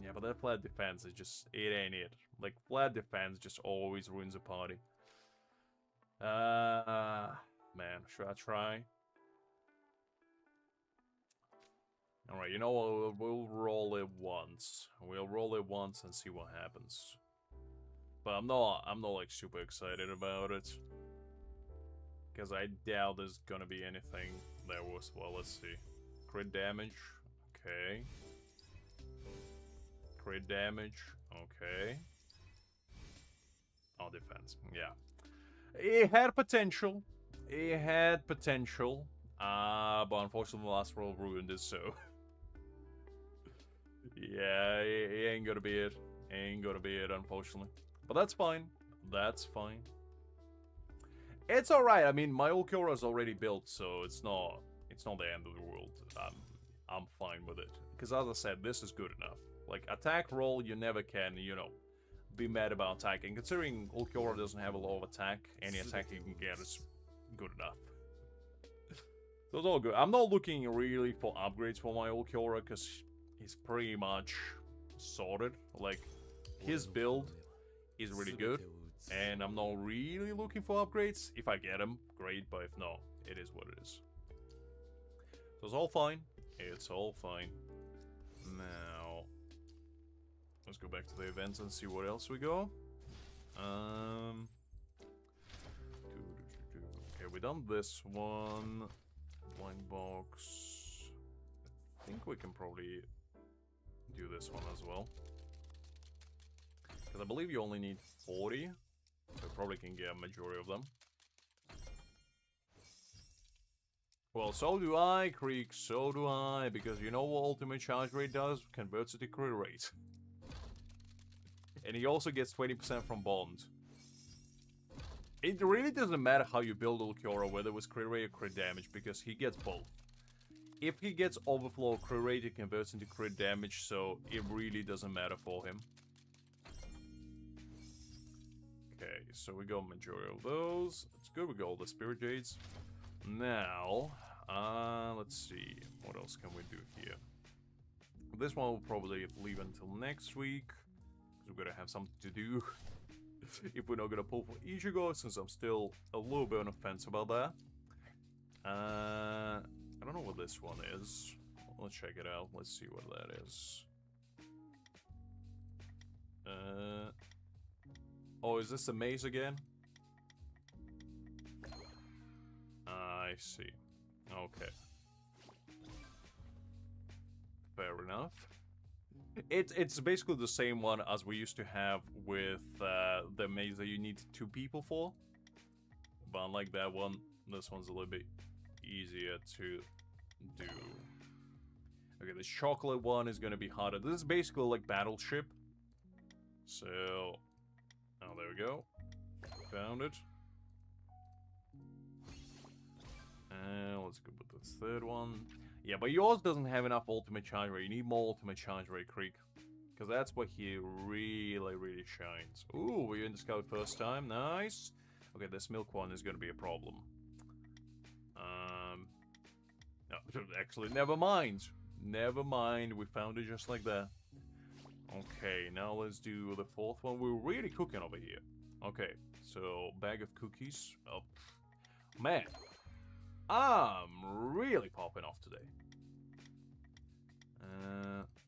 Yeah, but that flat defense is just, it ain't it. Like, flat defense just always ruins a party. Man, should I try? Alright, you know what, we'll roll it once. We'll roll it once and see what happens. But I'm not like super excited about it. Because I doubt there's gonna be anything that was, well, let's see. Crit damage, okay. Crit damage, okay. Oh, defense, yeah. It had potential. It had potential. But unfortunately the last roll ruined it, so... yeah, it ain't gonna be it. Ain't gonna be it, unfortunately. But that's fine. That's fine. It's alright. I mean, my Ulquiorra is already built, so it's not the end of the world. I'm fine with it. Because as I said, this is good enough. Like, attack roll, you never can, you know, be mad about attacking. Considering Ulquiorra doesn't have a lot of attack, any attack you can get is good enough. So it's all good. I'm not looking really for upgrades for my Ulquiorra, because he's pretty much sorted. Like, his build is really good, and I'm not really looking for upgrades. If I get them, great, but if not, it is what it is. So it's all fine. It's all fine. Now, let's go back to the events and see what else we go. Okay, we done this one. Blind box. I think we can probably do this one as well. Because I believe you only need 40. So probably can get a majority of them. Well, so do I, Creek, so do I. Because you know what ultimate charge rate does? Converts it to crit rate. And he also gets 20% from bond. It really doesn't matter how you build Ulquiorra, whether it was crit rate or crit damage, because he gets both. If he gets overflow crit rate, it converts into crit damage, so it really doesn't matter for him. Okay, so we got majority of those. That's good, we got all the Spirit Jades. Now, let's see, what else can we do here? This one we'll probably leave until next week, because we're gonna have something to do. If we're not gonna pull for Ichigo, since I'm still a little bit on the fence about that. I don't know what this one is. Let's check it out. Let's see what that is. Oh, is this the maze again? I see. Okay. Fair enough. It's basically the same one as we used to have with the maze that you need 2 people for. But unlike that one, this one's a little bit easier to do. Okay, the chocolate one is gonna be harder. This is basically like Battleship. So, oh, there we go. Found it. And let's go with this third one. Yeah, but yours doesn't have enough ultimate charge rate. You need more ultimate charge rate, Creek. Because that's where he really, really shines. Ooh, we're in the scout first time. Nice. Okay, this milk one is going to be a problem. No, actually, never mind. Never mind. We found it just like that. Okay, now let's do the fourth one. We're really cooking over here. Okay, so bag of cookies. Oh, man. I'm really popping off today.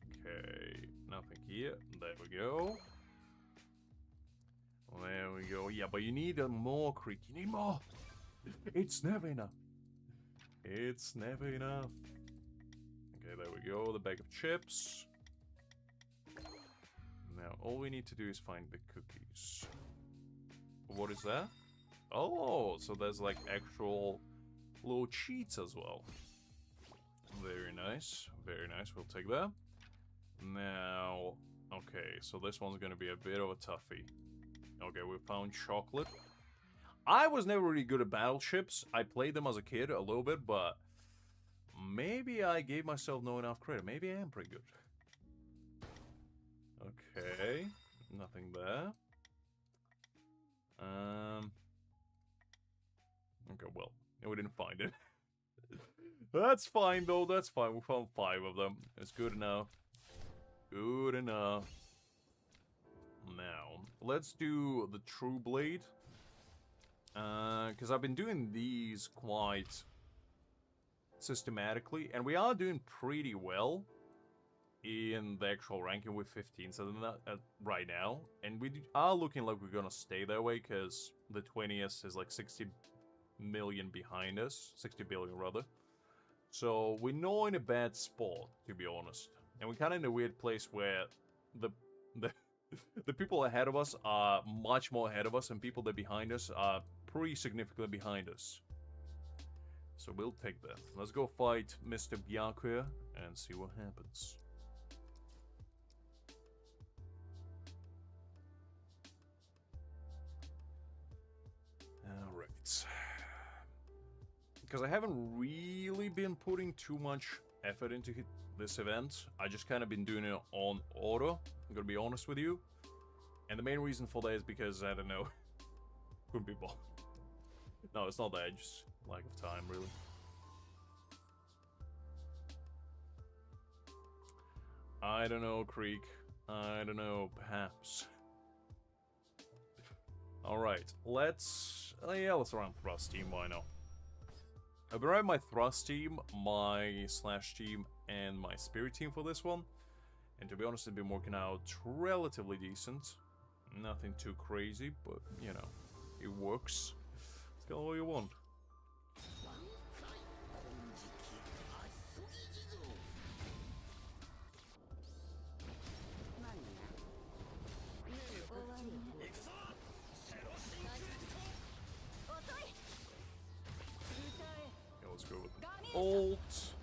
Okay, nothing here. There we go. There we go. Yeah, but you need more, Creek. You need more. It's never enough. It's never enough. Okay, there we go. The bag of chips. Now, all we need to do is find the cookies. What is that? Oh, so there's like actual little cheats as well. Very nice. Very nice. We'll take that. Now, okay, so this one's gonna be a bit of a toughie. Okay, we found chocolate. I was never really good at battleships. I played them as a kid a little bit, but maybe I gave myself no enough credit. Maybe I am pretty good. Okay, nothing there. Okay, well, we didn't find it. That's fine, though. That's fine. We found 5 of them. It's good enough. Good enough. Now, let's do the True Blade. Because I've been doing these quite systematically, and we are doing pretty well in the actual ranking with 15 so right now, and we are looking like we're gonna stay that way because the 20th is like 60 million behind us, 60 billion rather. So we're not in a bad spot, to be honest, and we're kind of in a weird place where the people ahead of us are much more ahead of us, and people that are behind us are pretty significantly behind us. So we'll take that. Let's go fight Mr. Byakuya and see what happens. Alright. Because I haven't really been putting too much effort into this event. I just kind of been doing it on auto, I'm gonna be honest with you. And the main reason for that is because, I don't know, couldn't be bothered. No, it's not that, just lack of time, really. I don't know, Creek. I don't know, perhaps. Alright, let's run Thrust Team, why not? I've been running my Thrust Team, my Slash Team, and my Spirit Team for this one. And to be honest, they've been working out relatively decent. Nothing too crazy, but, you know, it works. It's got all you want. Okay, let's go with the ult.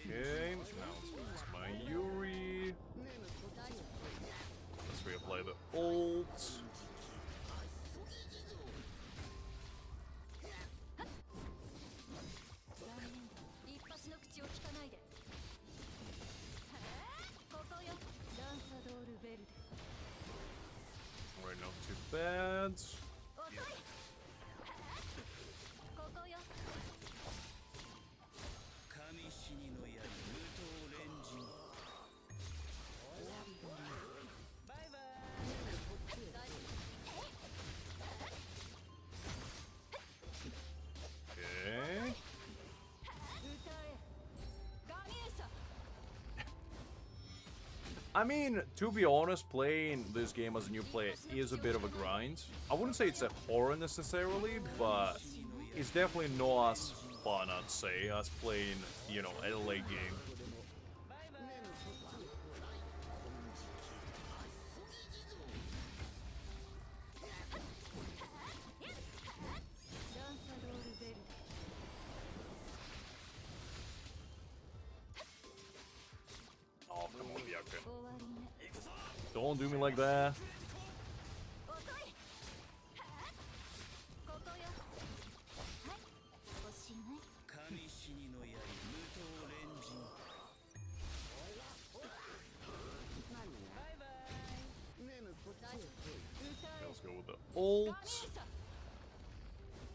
Okay, now it's Mayuri. Let's reapply the ult. Alright, not too bad. Okay. I mean, to be honest, playing this game as a new player is a bit of a grind. I wouldn't say it's a horror necessarily, but it's definitely not as fun, I'd say, as playing, you know, a late game. Oh, come on, Byakuya. Don't do me like that. Let's go with the ult.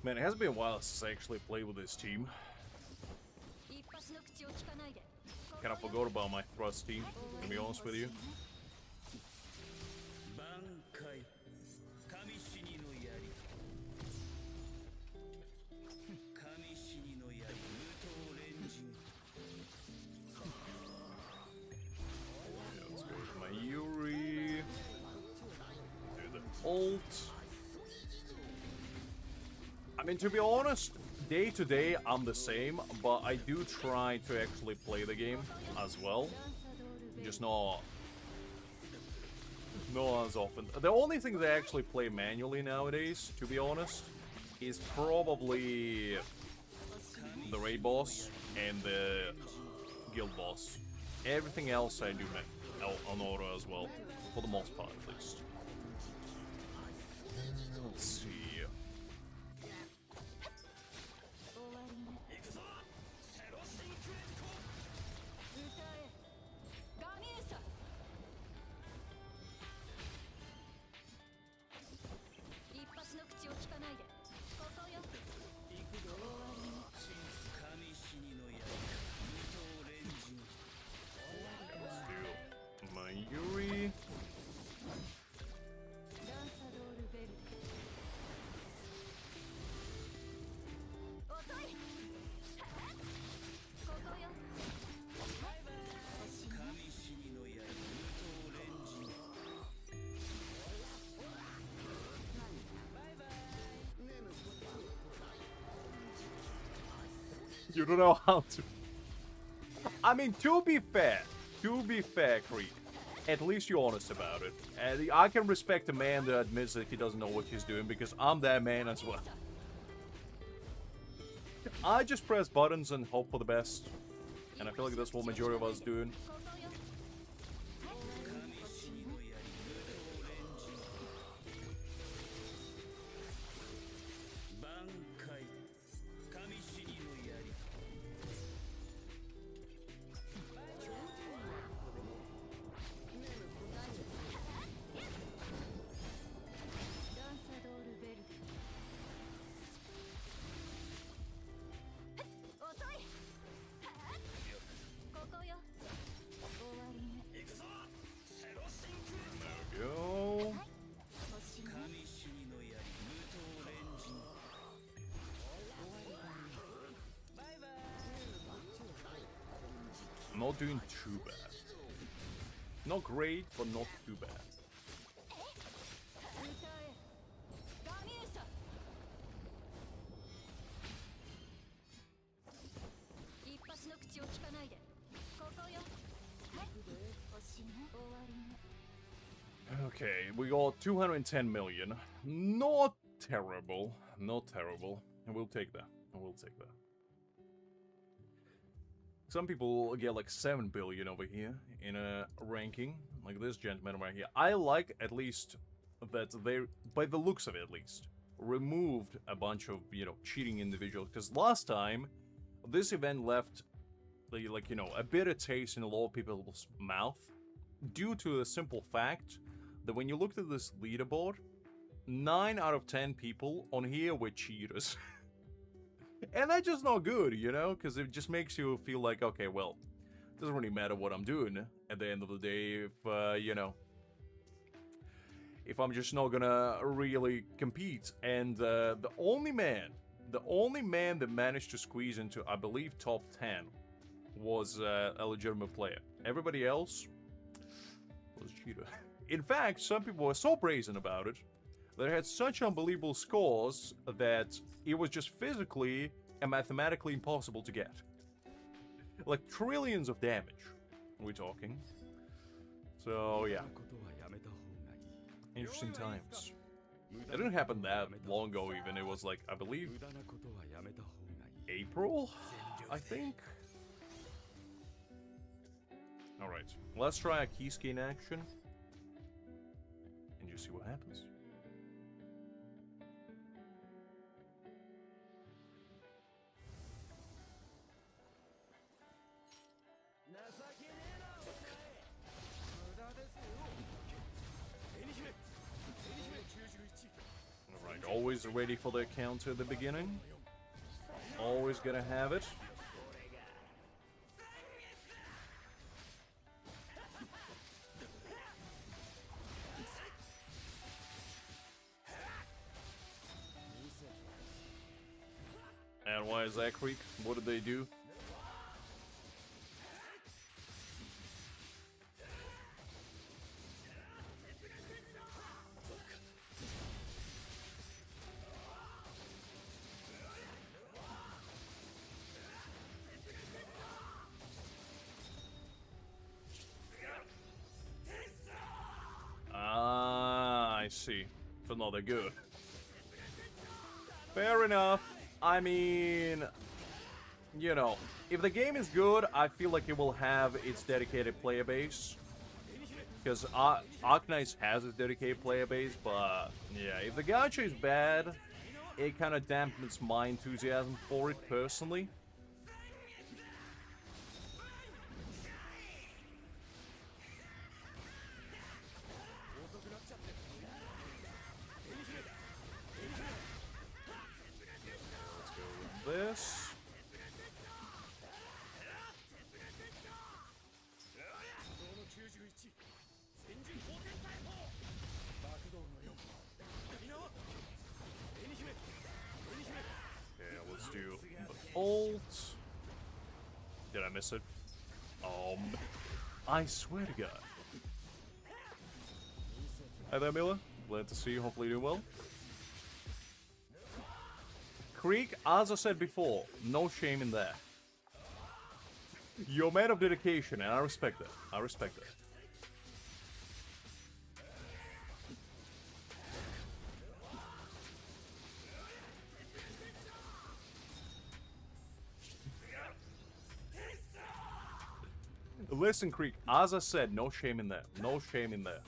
Man, it has been a while since I actually played with this team. Kind of forgot about my thrust team, to be honest with you. Let's go with Mayuri. Do the ult. I mean, to be honest, day to day I'm the same, but I do try to actually play the game as well. Just not as often. The only thing that I actually play manually nowadays, to be honest, is probably the raid boss and the guild boss. Everything else I do on auto as well, for the most part at least. Let's see. Mayuri. You don't know how to. I mean, to be fair, Creed, at least you're honest about it. And I can respect a man that admits that he doesn't know what he's doing, because I'm that man as well. I just press buttons and hope for the best. And I feel like that's what majority of us doing. Not doing too bad. Not great, but not too bad. Okay, we got 210 million. Not terrible. Not terrible. And we'll take that. We'll take that. Some people get like 7 billion over here in a ranking, like this gentleman right here. I like at least that they, by the looks of it at least, removed a bunch of, you know, cheating individuals. Because last time, this event left, like, you know, a bitter taste in a lot of people's mouth due to a simple fact that when you looked at this leaderboard, 9 out of 10 people on here were cheaters. And that's just not good, you know, because it just makes you feel like, okay, well, it doesn't really matter what I'm doing at the end of the day if, you know, if I'm just not gonna really compete. And the only man that managed to squeeze into, I believe, top 10 was a legitimate player. Everybody else was a cheater. In fact, some people were so brazen about it. They had such unbelievable scores that it was just physically and mathematically impossible to get. Like trillions of damage, we're talking. So, yeah. Interesting times. It didn't happen that long ago even. It was like, I believe, April, I think? Alright, let's try a key skin action. just see what happens. Alright, always ready for the counter at the beginning. Always gonna have it. And why is that Creek? What did they do? Ah, I see. So no, they're good. Fair enough. I mean, you know, if the game is good, I feel like it will have its dedicated player base. Because Arknights has its dedicated player base, but yeah, if the gacha is bad, it kind of dampens my enthusiasm for it personally. This. Yeah, let's do the ult. Did I miss it? I swear to God. Hi there, Miller. Glad to see you. Hopefully you're doing well. Creek, as I said before, no shame in that. You're a man of dedication, and I respect that. I respect that. Listen, Creek, as I said, no shame in that. No shame in that.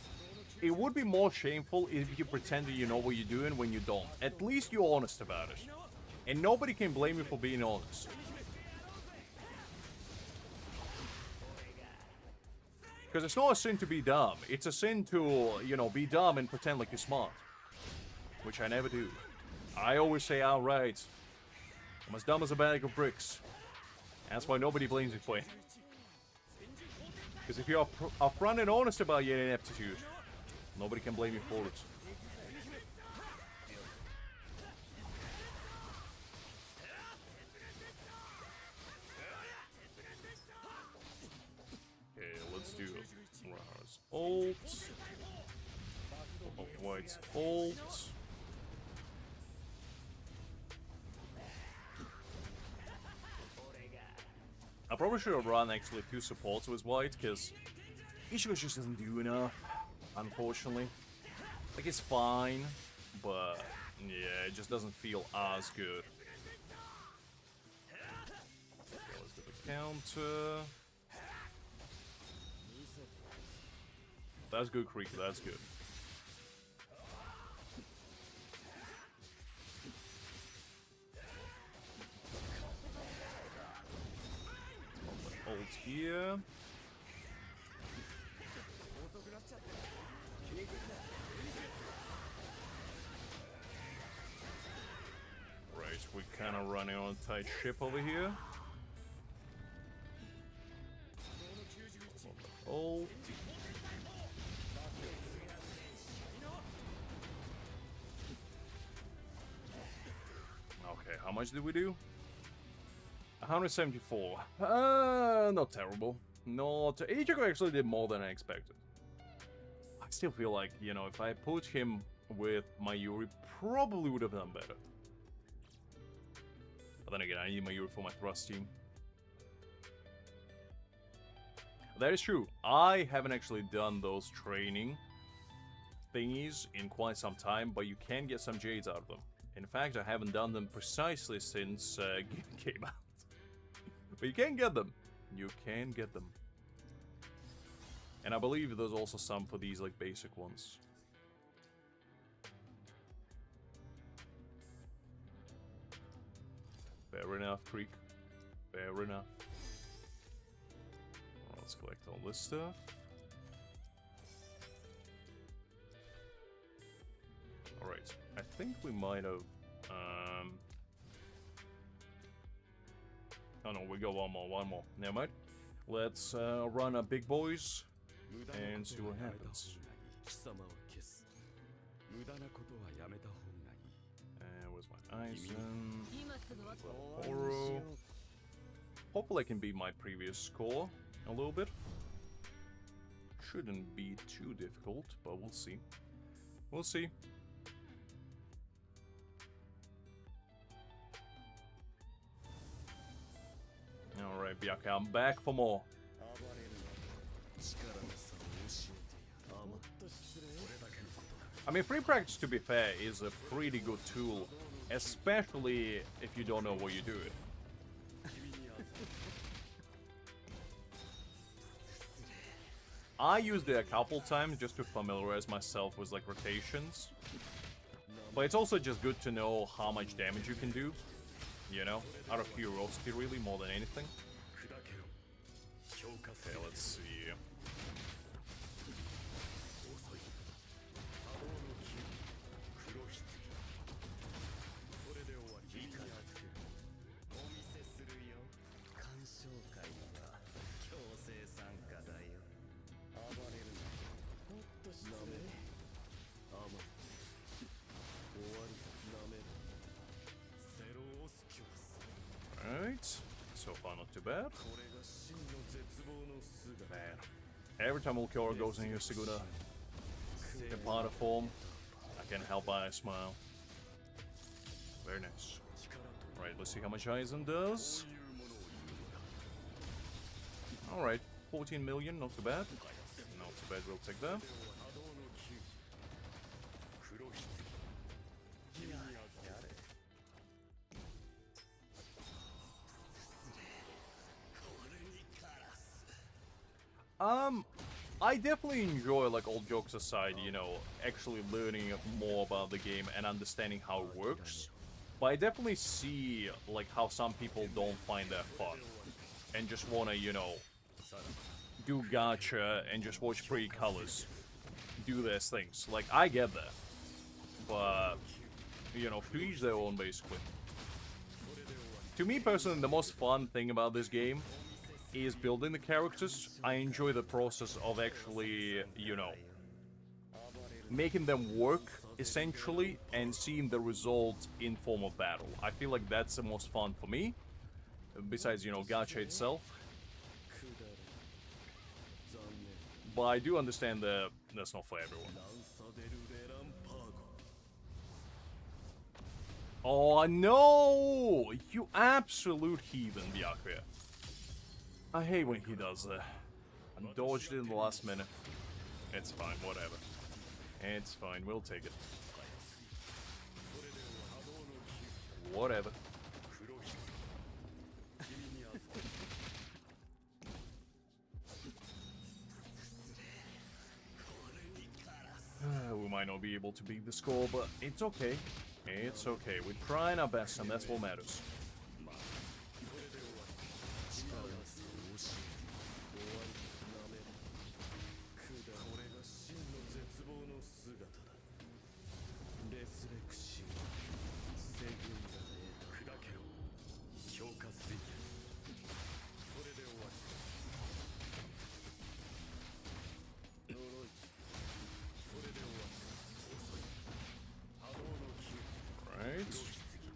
It would be more shameful if you pretend that you know what you're doing when you don't. At least you're honest about it. And nobody can blame you for being honest. Because it's not a sin to be dumb. It's a sin to, you know, be dumb and pretend like you're smart. Which I never do. I always say outright, I'm as dumb as a bag of bricks. That's why nobody blames me for it. Because if you're upfront and honest about your ineptitude, nobody can blame you for it. Ult. Oh, White's ult. I probably should have run actually 2 supports with White, because Ichigo just doesn't do enough, unfortunately. Like, it's fine, but yeah, it just doesn't feel as good. Okay, let's do the counter. That's good, Creek, that's good. Ult here. Right, we're kind of running on a tight ship over here. Ult. Okay, how much did we do? 174. Not terrible. Not... Ichigo actually did more than I expected. I still feel like, you know, if I put him with Mayuri, probably would have done better. But then again, I need Mayuri for my thrust team. That is true. I haven't actually done those training thingies in quite some time, but you can get some Jades out of them. In fact, I haven't done them precisely since game came out. But you can get them. You can get them. And I believe there's also some for these, like, basic ones. Fair enough, Creek. Fair enough. Let's collect all this stuff. Alright, I think we might have... Oh no, we got one more. Never mind. Let's run our big boys and see what happens. Where's my Aizen? Oro. Hopefully I can beat my previous score a little bit. Shouldn't be too difficult, but we'll see. We'll see. Alright, Byakuya, I'm back for more. I mean, free practice, to be fair, is a pretty good tool, especially if you don't know what you're doing. I used it a couple times just to familiarize myself with like rotations. But it's also just good to know how much damage you can do. You know? Out of curiosity really, more than anything. Okay, let's see. Alright, so far not too bad. Man, every time Ulquiorra goes in here, Segura, in part of form, I can't help but smile. Very nice. Alright, let's see how much Aizen does. Alright, 14 million, not too bad. Not too bad, we'll take that. I definitely enjoy, like, all jokes aside, you know, actually learning more about the game and understanding how it works. But I definitely see, like, how some people don't find that fun. And just wanna, you know, do gacha and just watch pretty colors do their things. Like, I get that. But, you know, to each their own, basically. To me, personally, the most fun thing about this game is building the characters. I enjoy the process of actually, you know, making them work, essentially, and seeing the result in form of battle. I feel like that's the most fun for me, besides, you know, gacha itself. But I do understand that that's not for everyone. Oh no! You absolute heathen, Byakuya. I hate when he does that. I dodged it in the last minute. It's fine, whatever. It's fine, we'll take it. Whatever. We might not be able to beat the score, but it's okay. It's okay. We're trying our best, and that's what matters.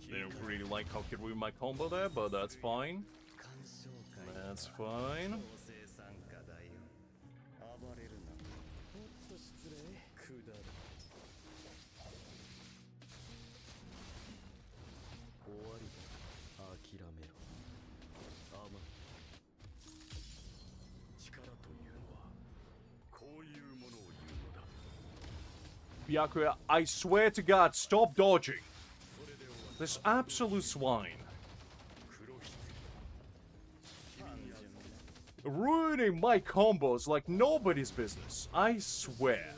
Didn't really like how he ruined my combo there, but that's fine. That's fine. Byakuya, I swear to God, stop dodging. This absolute swine. Ruining my combos like nobody's business. I swear.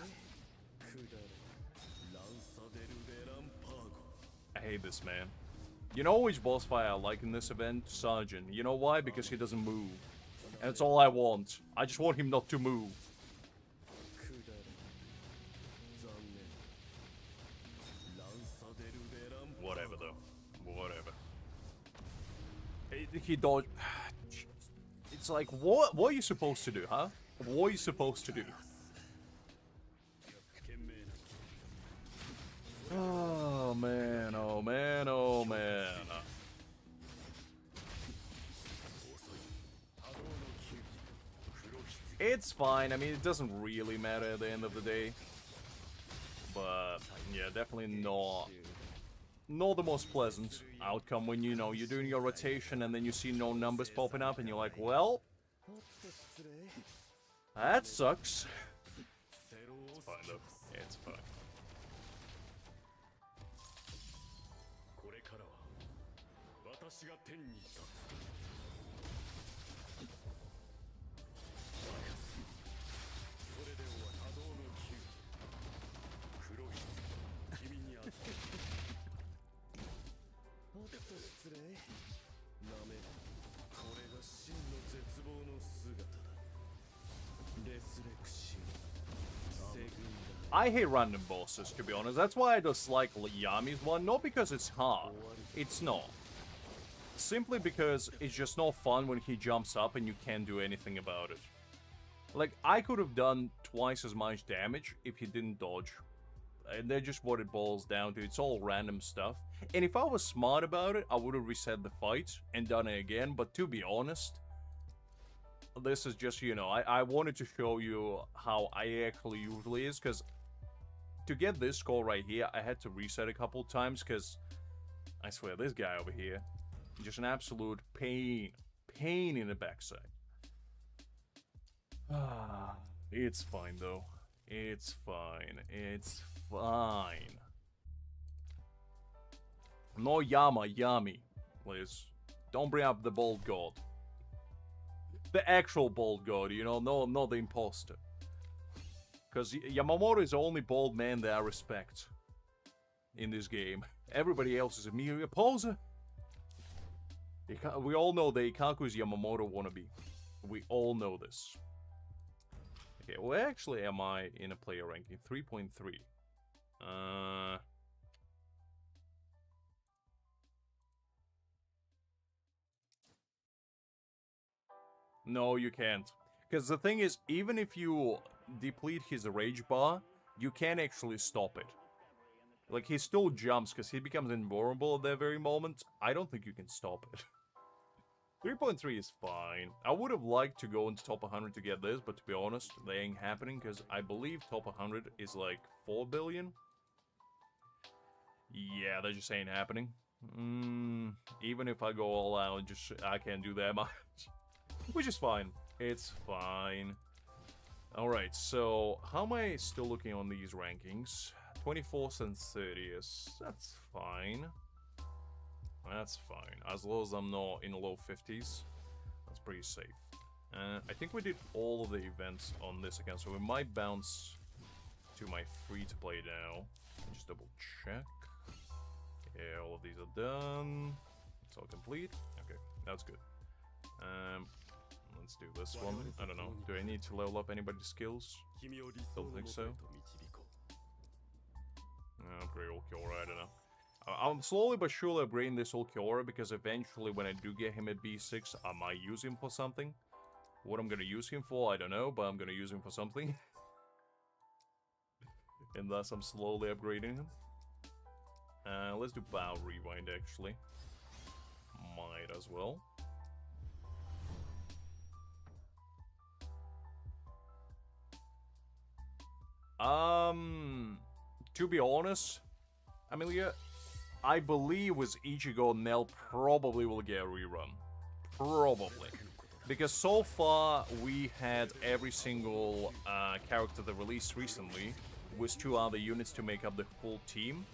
I hate this man. You know which boss fight I like in this event? Sergeant. You know why? Because he doesn't move. And that's all I want. I just want him not to move. Whatever, though. Whatever. He dodged... It's like, what are you supposed to do, huh? What are you supposed to do? Oh, man, oh, man, oh, man. It's fine. I mean, it doesn't really matter at the end of the day. But, yeah, definitely not the most pleasant outcome when, you know, you're doing your rotation and then you see no numbers popping up and you're like, well, that sucks. It's fine, though. It's fine. I hate random bosses, to be honest. That's why I dislike Yami's one. Not because it's hard. It's not. Simply because it's just not fun when he jumps up and you can't do anything about it. Like, I could have done twice as much damage if he didn't dodge. And that's just what it boils down to. It's all random stuff. And if I was smart about it, I would have reset the fight and done it again. But to be honest, this is just, you know, I wanted to show you how I actually usually is. Because to get this score right here, I had to reset a couple times. Because I swear, this guy over here, just an absolute pain in the backside. It's fine though. It's fine. It's fine. No Yami, please. Don't bring up the bald god. The actual bald god, you know, not the imposter. Because Yamamoto is the only bald man that I respect in this game. Everybody else is a mere poser. We all know that Ikaku is Yamamoto wannabe. We all know this. Okay, where actually am I in a player ranking? 3.3. No, you can't. Because the thing is, even if you deplete his rage bar, you can't actually stop it. Like, he still jumps because he becomes invulnerable at that very moment. I don't think you can stop it. 3.3 is fine. I would have liked to go into top 100 to get this, but to be honest, they ain't happening because I believe top 100 is like 4 billion. Yeah, that just ain't happening. Even if I go all out, I can't do that much. Which is fine. It's fine. Alright, so how am I still looking on these rankings? 24th and 30th. That's fine. That's fine. As long as I'm not in the low 50s, that's pretty safe. I think we did all of the events on this account, so we might bounce to my free-to-play now. Just double check. Yeah, all of these are done. It's all complete. Okay, that's good. Let's do this one. I don't know. Do I need to level up anybody's skills? Don't think so. Upgrade Ulquiorra, I don't know. I'm slowly but surely upgrading this Ulquiorra because eventually when I do get him at B6, I might use him for something. What I'm gonna use him for, I don't know, but I'm gonna use him for something. And thus I'm slowly upgrading him. Let's do Bow Rewind actually. Might as well. To be honest, Amelia, I believe with Ichigo, Nell probably will get a rerun. Probably. Because so far, we had every single character that released recently with 2 other units to make up the full team.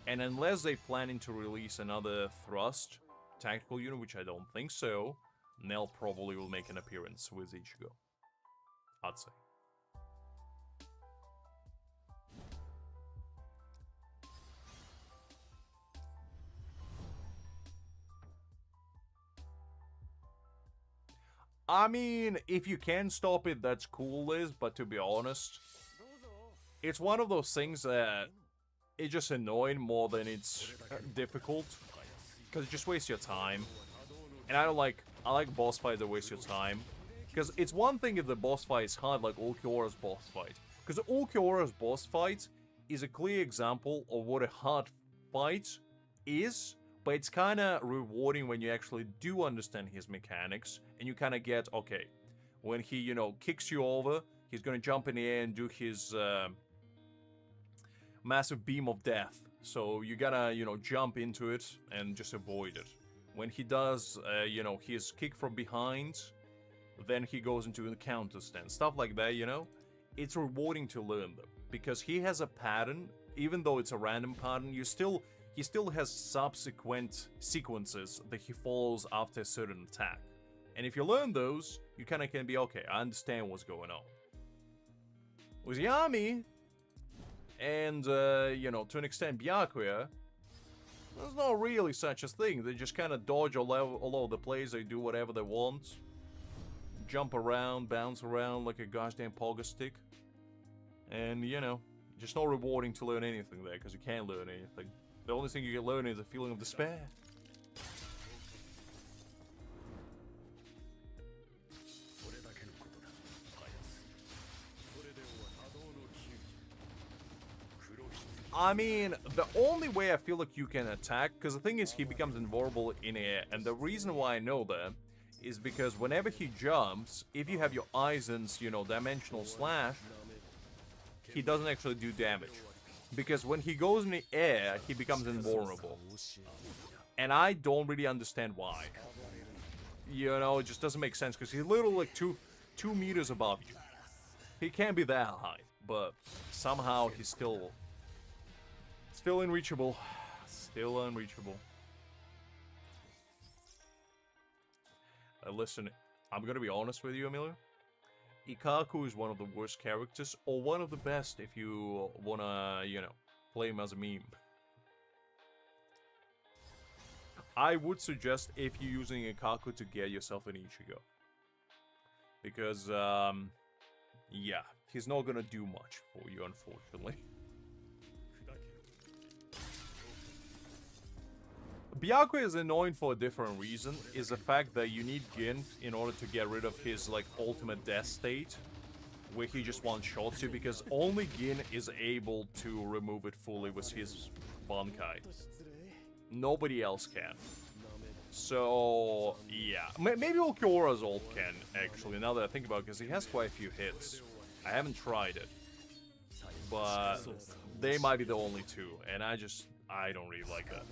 And unless they're planning to release another Thrust tactical unit, which I don't think so, Nell probably will make an appearance with Ichigo. I'd say. I mean, if you can stop it, that's cool, Liz, but to be honest, it's one of those things that it's just annoying more than it's difficult. Because it just wastes your time. And I like boss fights that waste your time. Because it's one thing if the boss fight is hard, like Ulquiorra's boss fight. Because Ulquiorra's boss fight is a clear example of what a hard fight is. But it's kind of rewarding when you actually do understand his mechanics. And you kind of get, okay, when he, you know, kicks you over, he's going to jump in the air and do his massive beam of death. So you gotta, you know, jump into it and just avoid it. When he does, you know, his kick from behind, then he goes into the counter stance. Stuff like that, you know? It's rewarding to learn them. Because he has a pattern, even though it's a random pattern, he still has subsequent sequences that he follows after a certain attack. And if you learn those, you kind of can be, okay, I understand what's going on. With Yami, and, you know, to an extent, Byakuya, there's not really such a thing. They just kind of dodge all over the place. They do whatever they want. Jump around, bounce around like a goddamn pogo stick. And, you know, just not rewarding to learn anything there, because you can't learn anything. The only thing you can learn is a feeling of despair. I mean, the only way I feel like you can attack, because the thing is he becomes invulnerable in air, and the reason why I know that is because whenever he jumps, if you have your Aizen's, you know, dimensional slash, he doesn't actually do damage. Because when he goes in the air, he becomes invulnerable. And I don't really understand why. You know, it just doesn't make sense, because he's literally like two meters above you. He can't be that high, but somehow he's still unreachable. Still unreachable. Listen, I'm gonna be honest with you, Amelia. Ikkaku is one of the worst characters, or one of the best if you wanna, you know, play him as a meme. I would suggest if you're using Ikkaku to get yourself an Ichigo. Because, yeah, he's not gonna do much for you, unfortunately. Byakuya is annoying for a different reason, is the fact that you need Gin in order to get rid of his, like, ultimate death state, where he just one-shots you, because only Gin is able to remove it fully with his bankai. Nobody else can. So, yeah. Maybe Ulquiorra's ult can, actually, now that I think about it, because he has quite a few hits. I haven't tried it. But they might be the only two, and I don't really like that.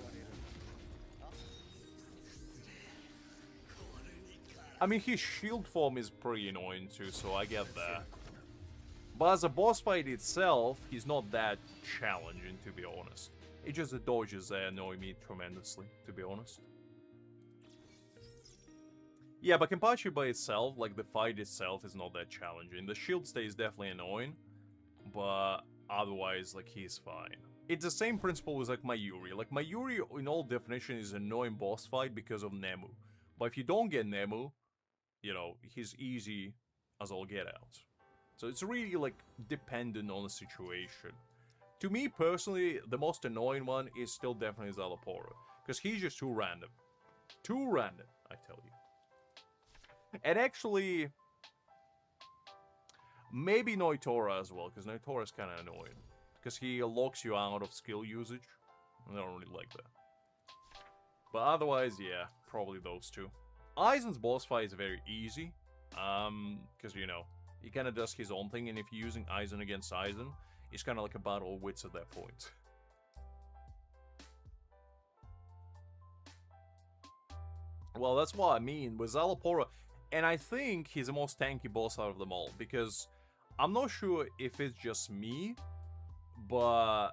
I mean, his shield form is pretty annoying too, so I get that. But as a boss fight itself, he's not that challenging, to be honest. It's just the dodges that annoy me tremendously, to be honest. Yeah, but Kenpachi by itself, like the fight itself, is not that challenging. The shield stay is definitely annoying, but otherwise, like, he's fine. It's the same principle with, like, Mayuri. Like, Mayuri, in all definition, is an annoying boss fight because of Nemu. But if you don't get Nemu, you know, he's easy as all get out. So it's really, like, dependent on the situation. To me, personally, the most annoying one is still definitely Szayelaporro. Because he's just too random. Too random, I tell you. And actually, maybe Noitora as well, because Noitora is kind of annoying. Because he locks you out of skill usage. I don't really like that. But otherwise, yeah, probably those two. Aizen's boss fight is very easy, because, you know, he kind of does his own thing, and if you're using Aizen against Aizen, it's kind of like a battle of wits at that point. Well, that's what I mean with Szayelaporro, and I think he's the most tanky boss out of them all, because I'm not sure if it's just me, but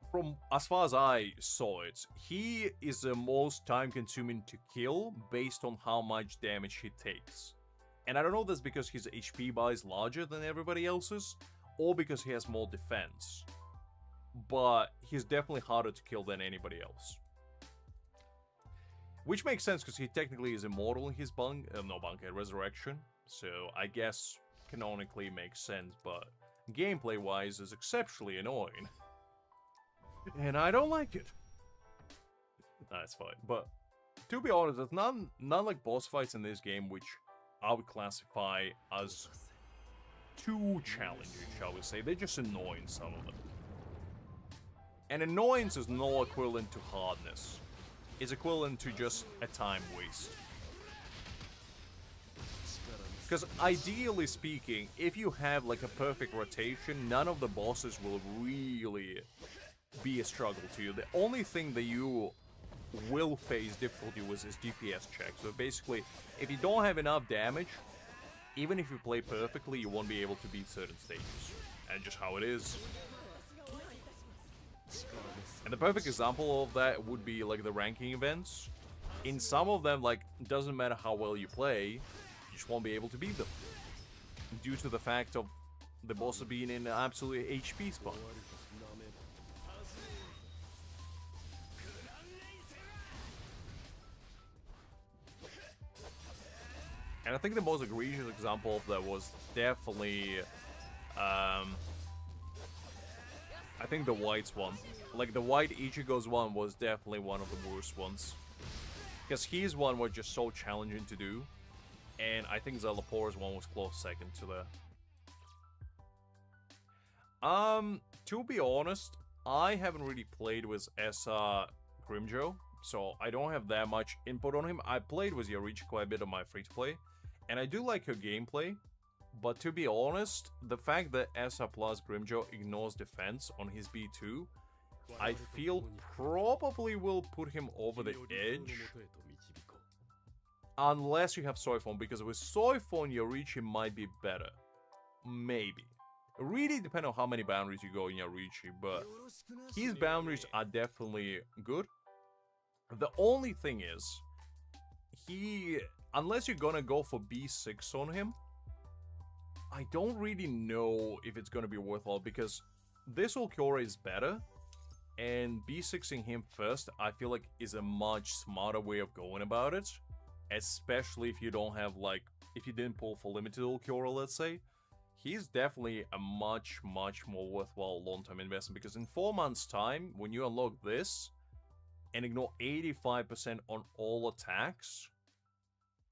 from as far as I saw it, he is the most time-consuming to kill based on how much damage he takes. And I don't know if that's because his HP bar is larger than everybody else's, or because he has more defense. But he's definitely harder to kill than anybody else. Which makes sense, because he technically is immortal in his bankai resurrection. So I guess canonically makes sense, but gameplay-wise is exceptionally annoying. And I don't like it. That's fine. But to be honest, there's none like boss fights in this game which I would classify as too challenging, shall we say. They're just annoying, some of them. And annoyance is no equivalent to hardness. It's equivalent to just a time waste. Because ideally speaking, if you have like a perfect rotation, none of the bosses will really be a struggle to you. The only thing that you will face difficulty with is DPS checks. So basically, if you don't have enough damage, even if you play perfectly, you won't be able to beat certain stages. And just how it is. And the perfect example of that would be like the ranking events. In some of them, like, doesn't matter how well you play, you just won't be able to beat them. Due to the fact of the boss being in an absolute HP spot. And I think the most egregious example of that was definitely, I think the White's one. Like, the White Ichigo's one was definitely one of the worst ones. Because his one was just so challenging to do. And I think Szayelaporro's one was close second to that. To be honest, I haven't really played with Grimmjow, so I don't have that much input on him. I played with Yaoichi quite a bit on my free-to-play, and I do like her gameplay. But to be honest, the fact that Essa plus Grimmjow ignores defense on his B2, I feel probably will put him over the edge. Unless you have Soifon, because with Soifon, Yaoichi might be better. Maybe. It really depends on how many boundaries you go in Yaoichi, but his boundaries are definitely good. The only thing is, unless you're gonna go for B6 on him, I don't really know if it's gonna be worthwhile, because this Ulquiorra is better, and B6ing him first, I feel like is a much smarter way of going about it. Especially if you don't have, like, if you didn't pull for limited Ulquiorra, let's say. He's definitely a much, much more worthwhile long-term investment, because in 4 months' time, when you unlock this, and ignore 85% on all attacks,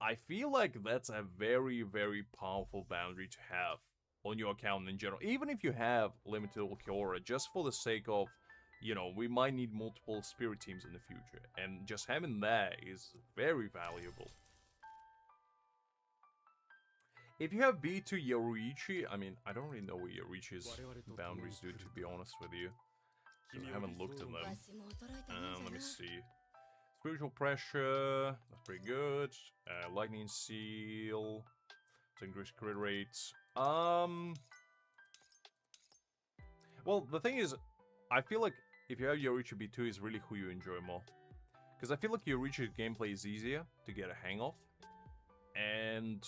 I feel like that's a very, very powerful boundary to have on your account in general. Even if you have limited Ulquiorra, just for the sake of, you know, we might need multiple spirit teams in the future, and just having that is very valuable. If you have B2 Yaoichi, I mean, I don't really know what Yaoichi's boundaries do, to be honest with you. Because I haven't looked at them. Let me see. Spiritual Pressure, that's pretty good. Lightning Seal, to increase crit rates. Well, the thing is, I feel like if you have Yaoichi B2, is really who you enjoy more. Because I feel like Yaoichi's gameplay is easier to get a hang of. And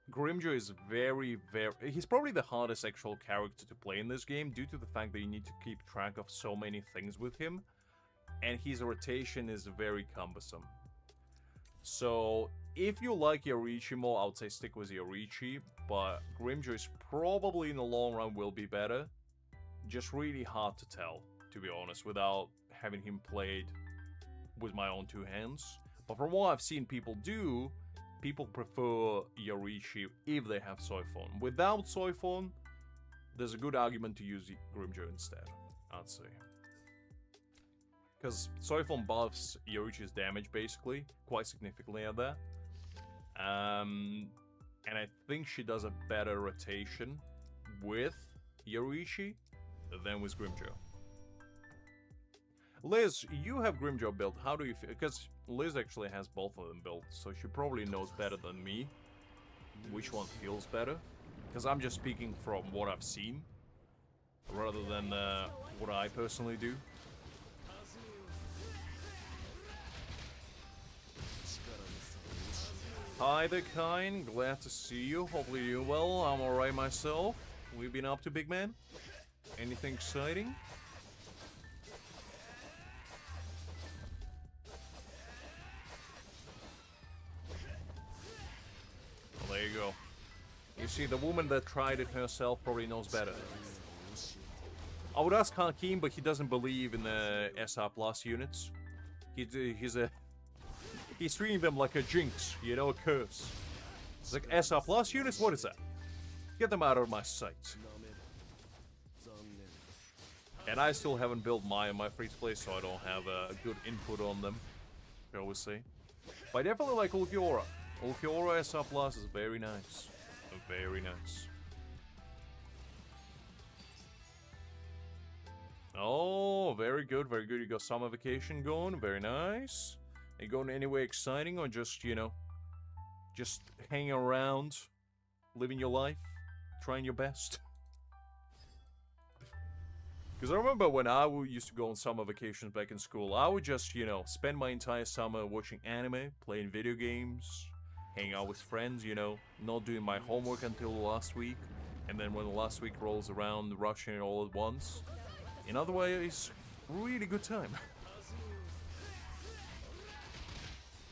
Grimmjow is he's probably the hardest actual character to play in this game, due to the fact that you need to keep track of so many things with him. And his rotation is very cumbersome. So, if you like Yaoichi more, I would say stick with Yaoichi. But Grimmjow is probably in the long run will be better. Just really hard to tell, to be honest, without having him played with my own two hands. But from what I've seen people do, people prefer Yaoichi if they have Soifon. Without Soifon, there's a good argument to use Grimmjow instead, I'd say. Because Soifon buffs Yaoichi's damage, basically, quite significantly at that. And I think she does a better rotation with Yaoichi than with Grimmjow. Liz, you have Grimmjow built. How do you feel? Because Liz actually has both of them built, so she probably knows better than me which one feels better. Because I'm just speaking from what I've seen, rather than what I personally do. Hi there, Kine. Glad to see you. Hopefully you're well. I'm alright myself. We've been up to, big man? Anything exciting? see, the woman that tried it herself probably knows better. I would ask Hakim, but he doesn't believe in the SR Plus units. He's treating them like a jinx, you know, a curse. It's like, SR Plus units? What is that? Get them out of my sight. And I still haven't built my free-to-play, so I don't have a good input on them, shall we say. But I definitely like Ulquiorra. Ulquiorra SR Plus is very nice. Very nice. Oh, very good, very good. You got summer vacation going, very nice. Are you going anywhere exciting or just, you know, just hanging around, living your life, trying your best? Because I remember when I used to go on summer vacations back in school, I would just, you know, spend my entire summer watching anime, playing video games, hanging out with friends, you know, not doing my homework until the last week, and then when the last week rolls around, rushing it all at once. In other ways, really good time.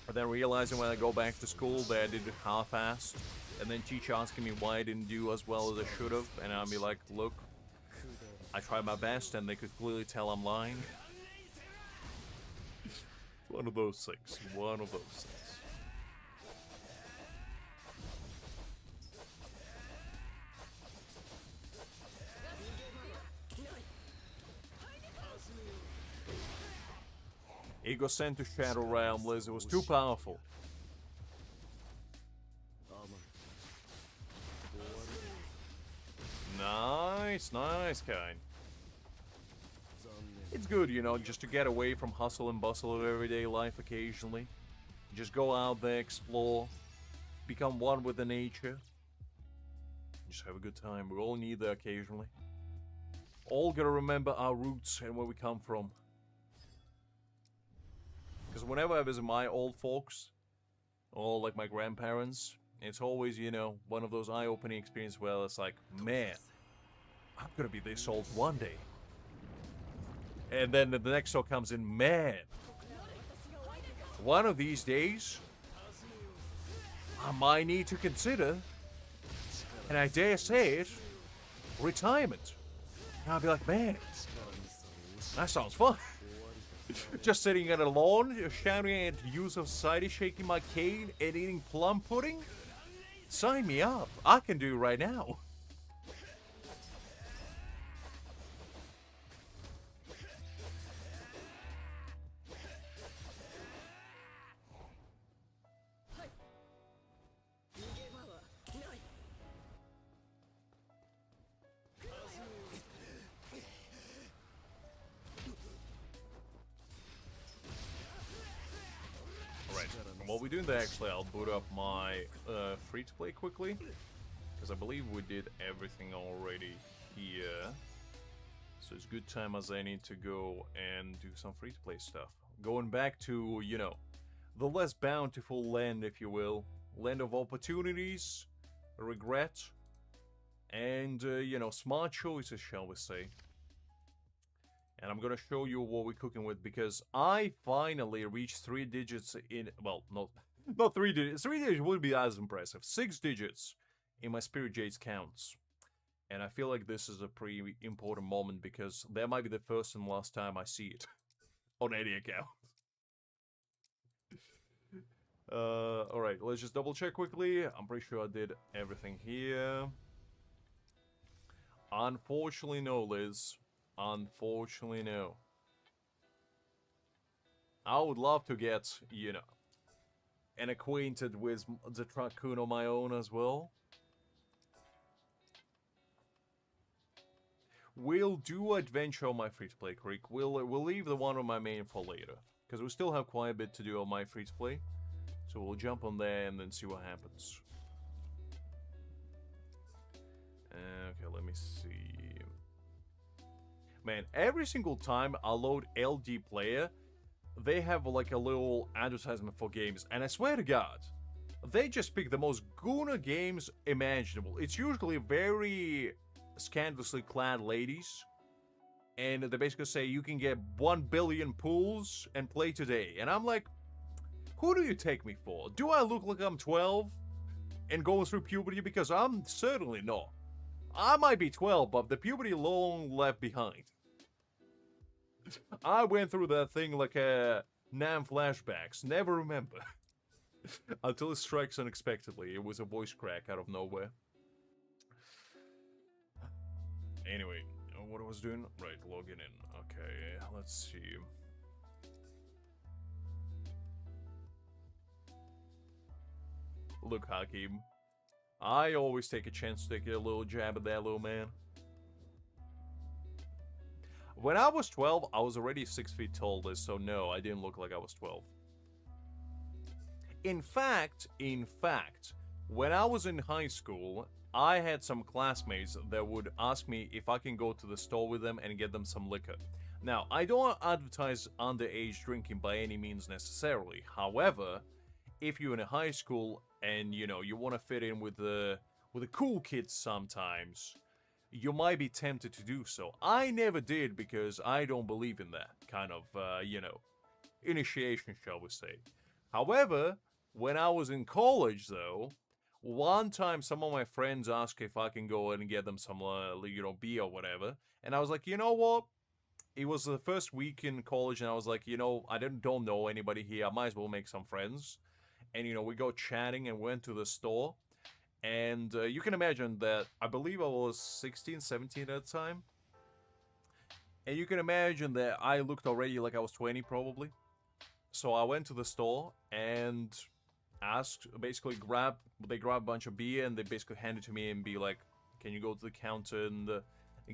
But then realizing when I go back to school that I did it half-assed, and then teacher asking me why I didn't do as well as I should have, and I'll be like, look, I tried my best, and they could clearly tell I'm lying. One of those things. One of those things. Ego sent to Shadow Realm, Liz. It was too powerful. Nice, nice, kind. It's good, you know, just to get away from hustle and bustle of everyday life occasionally. Just go out there, explore, become one with the nature. Just have a good time. We all need that occasionally. All gotta remember our roots and where we come from. Because whenever I visit my old folks, or like my grandparents, it's always, you know, one of those eye-opening experiences where it's like, man, I'm gonna be this old one day. And then the next thought comes in, man, one of these days, I might need to consider, and I dare say it, retirement. And I'll be like, man, that sounds fun. Just sitting on a lawn, shouting at youth of society, shaking my cane, and eating plum pudding? Sign me up. I can do it right now. While we're doing that, actually, I'll boot up my free-to-play quickly, because I believe we did everything already here. So it's good time as I need to go and do some free-to-play stuff. Going back to, you know, the less bountiful land, if you will. Land of opportunities, regret, and, you know, smart choices, shall we say. And I'm gonna show you what we're cooking with, because I finally reached 3 digits in, well, not 3 digits. 3 digits wouldn't be as impressive. 6 digits in my Spirit Jade's counts. And I feel like this is a pretty important moment, because that might be the first and last time I see it on any account. Alright, let's just double check quickly. I'm pretty sure I did everything here. Unfortunately, no, Liz. Unfortunately, no. I would love to get, you know, and acquainted with the Raccoon on my own as well. We'll do Adventure on my free-to-play creek. We'll leave the one on my main for later, because we still have quite a bit to do on my free-to-play. So we'll jump on there and then see what happens. Okay, let me see. Man, every single time I load LD Player, they have like a little advertisement for games, and I swear to God, they just pick the most gooner games imaginable. It's usually very scandalously clad ladies, and they basically say you can get 1 billion pools and play today. And I'm like, who do you take me for? Do I look like I'm 12? and going through puberty? Because I'm certainly not. I might be 12, but the puberty long left behind. I went through that thing like a Nam flashbacks. Never remember. Until it strikes unexpectedly. It was a voice crack out of nowhere. Anyway, what I was doing? Right, logging in. Okay, let's see. Look, Hakim. I always take a chance to take a little jab at that little man. When I was 12, I was already 6 feet tall, so no, I didn't look like I was 12. In fact, when I was in high school, I had some classmates that would ask me if I can go to the store with them and get them some liquor. Now, I don't advertise underage drinking by any means necessarily. However, if you're in a high school and, you know, you want to fit in with the cool kids sometimes, you might be tempted to do so. I never did because I don't believe in that kind of, you know, initiation, shall we say. However, when I was in college, though, one time some of my friends asked if I can go and get them some, you know, beer or whatever. And I was like, you know what? It was the first week in college, and I was like, you know, I don't know anybody here. I might as well make some friends. And, you know, we go chatting and went to the store. And you can imagine that I believe I was 16, 17 at the time. And you can imagine that I looked already like I was 20 probably. So I went to the store and asked, basically they grabbed a bunch of beer and they basically handed it to me and be like, can you go to the counter and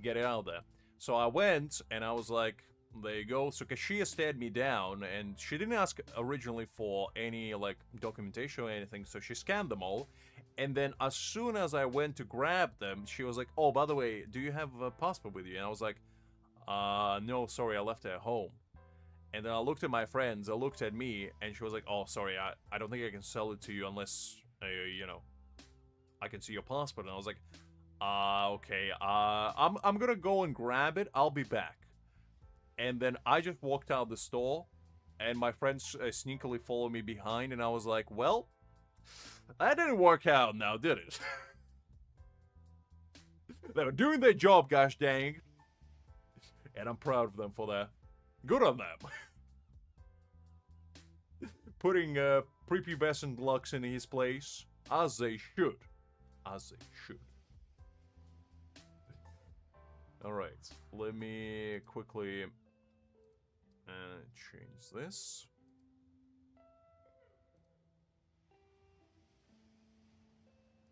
get it out of there? So I went and I was like, there you go. So Cashier stared me down and she didn't ask originally for any like documentation or anything. So she scanned them all. And then as soon as I went to grab them, she was like, oh, by the way, do you have a passport with you? And I was like, no, sorry, I left it at home. And then I looked at my friends, I looked at me, and she was like, oh, sorry, I don't think I can sell it to you unless, you know, I can see your passport. And I was like, okay, I'm gonna go and grab it, I'll be back. And then I just walked out of the store, and my friends sneakily followed me behind, and I was like, well, that didn't work out now, did it? They were doing their job, gosh dang. And I'm proud of them for that. Good on them. Putting prepubescent Lux in his place, as they should. As they should. Alright, let me quickly change this.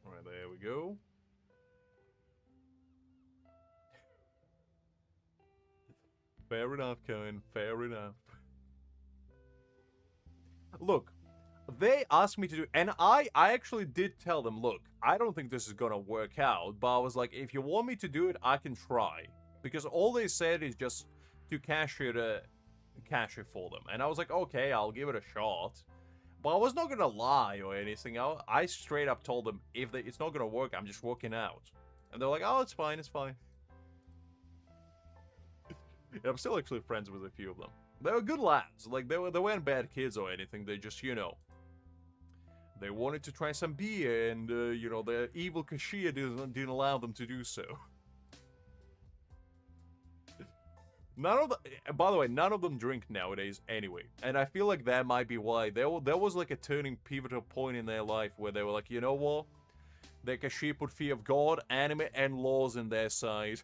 Alright, there we go. Fair enough, Cohen. Fair enough. Look, they asked me to do, and I actually did tell them, look, I don't think this is gonna work out, but I was like, if you want me to do it, I can try. Because all they said is just to cash it for them. And I was like, okay, I'll give it a shot. But I was not gonna lie or anything. I straight up told them, if it's not gonna work, I'm just walking out. And they're like, oh, it's fine, it's fine. Yeah, I'm still actually friends with a few of them. They were good lads. Like, they weren't bad kids or anything. They just, you know, they wanted to try some beer, and, you know, the evil cashier didn't allow them to do so. By the way, none of them drink nowadays anyway. And I feel like that might be why. There was like a turning pivotal point in their life where they were like, you know what? The cashier put fear of God, anime, and laws in their side.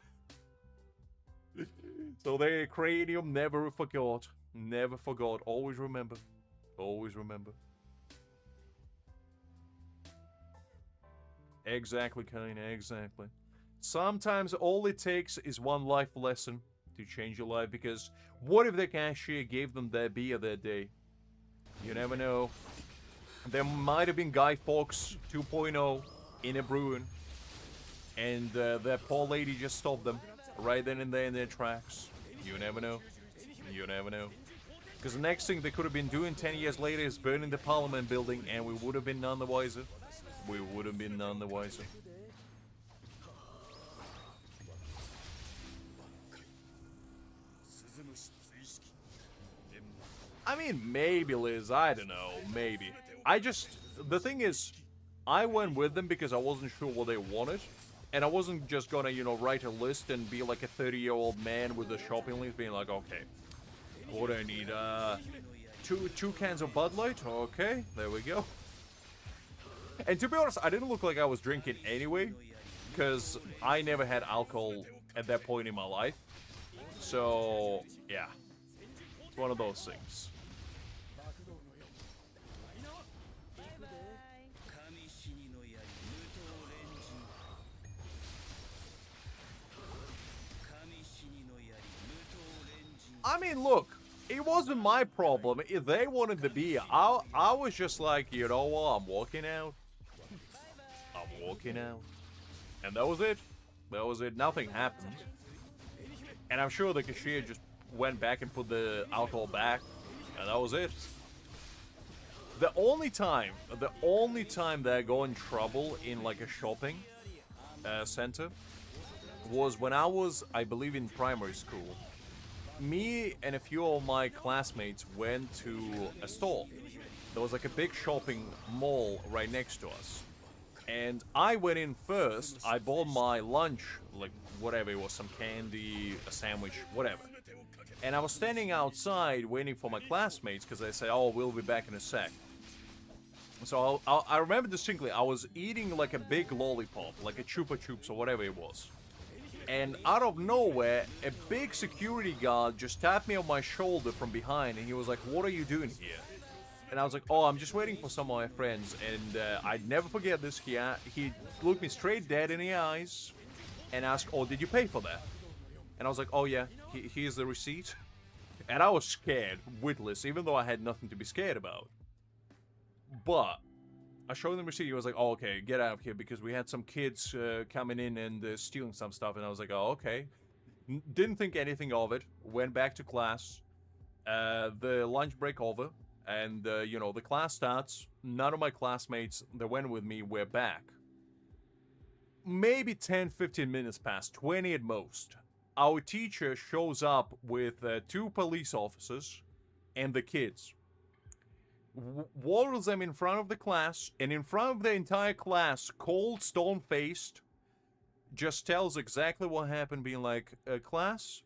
So their cranium never forgot. Never forgot. Always remember. Always remember. Exactly, Kane. Exactly. Sometimes all it takes is one life lesson to change your life. Because what if the cashier gave them their beer that day? You never know. There might have been Guy Fawkes 2.0 in a brewing. And that poor lady just stopped them. Right then and there in their tracks. You never know. You never know. Because the next thing they could have been doing 10 years later is burning the Parliament building, and we would have been none the wiser. We would have been none the wiser. I mean, maybe, Liz. I don't know. Maybe. The thing is, I went with them because I wasn't sure what they wanted. And I wasn't just gonna, you know, write a list and be like a 30-year-old man with a shopping list being like, okay, what do I need? Two cans of Bud Light? Okay, there we go. And to be honest, I didn't look like I was drinking anyway, because I never had alcohol at that point in my life. So, yeah. It's one of those things. I mean, look, it wasn't my problem. If they wanted the beer, I was just like, you know what, I'm walking out. I'm walking out. And that was it. That was it. Nothing happened. And I'm sure the cashier just went back and put the alcohol back. And that was it. The only time that I got in trouble in like a shopping center was when I was, I believe, in primary school. Me and a few of my classmates went to a store. There was like a big shopping mall right next to us. And I went in first. I bought my lunch, like whatever it was, some candy, a sandwich, whatever. And I was standing outside waiting for my classmates because they said, oh, we'll be back in a sec. So I remember distinctly, I was eating like a big lollipop, like a Chupa Chups or whatever it was. And out of nowhere, a big security guard just tapped me on my shoulder from behind, and he was like, what are you doing here? And I was like, oh, I'm just waiting for some of my friends. And I'd never forget this. He looked me straight dead in the eyes and asked, oh, did you pay for that? And I was like, oh, yeah, here's the receipt. And I was scared, witless, even though I had nothing to be scared about. But I showed him the receipt. He was like, oh, okay, get out of here, because we had some kids coming in and stealing some stuff. And I was like, oh, okay. Didn't think anything of it. Went back to class. The lunch break over. And, you know, the class starts. None of my classmates that went with me were back. Maybe 10, 15 minutes past, 20 at most. Our teacher shows up with 2 police officers and the kids. Waddles them in front of the class, and in front of the entire class, cold, stone-faced, just tells exactly what happened, being like, class,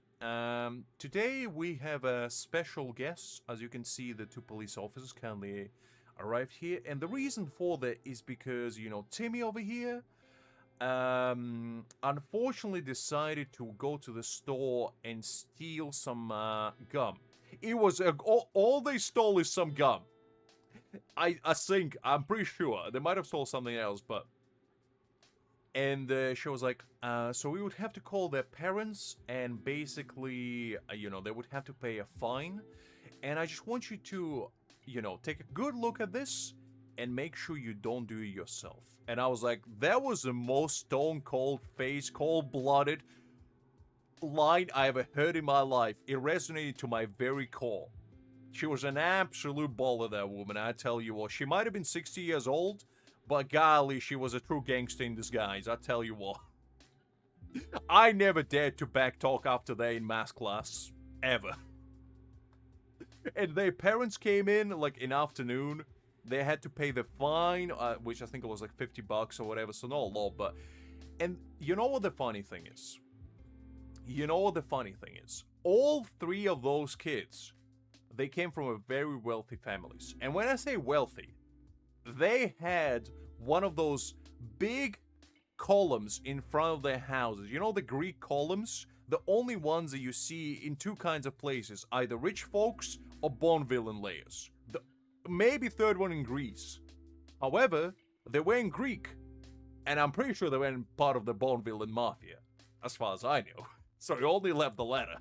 today we have a special guest. As you can see, the 2 police officers kindly arrived here, and the reason for that is because, you know, Timmy over here, unfortunately decided to go to the store and steal some, gum. It was, all they stole is some gum. I think, I'm pretty sure, they might have stole something else, but... And she was like, so we would have to call their parents, and basically, you know, they would have to pay a fine. And I just want you to, you know, take a good look at this, and make sure you don't do it yourself. And I was like, that was the most stone-cold face, cold-blooded line I ever heard in my life. It resonated to my very core. She was an absolute baller, that woman, I tell you what. She might have been 60 years old, but golly, she was a true gangster in disguise, I tell you what. I never dared to backtalk after that in math class, ever. And their parents came in, like, in afternoon. They had to pay the fine, which I think it was like $50 or whatever, so not a lot, but... And you know what the funny thing is? You know what the funny thing is? All 3 of those kids... They came from a very wealthy families. And when I say wealthy, they had one of those big columns in front of their houses. You know, the Greek columns? The only ones that you see in 2 kinds of places. Either rich folks or Bond villain layers. Maybe third one in Greece. However, they were in Greek. And I'm pretty sure they were part of the Bond villain mafia. As far as I know. So they only left the letter.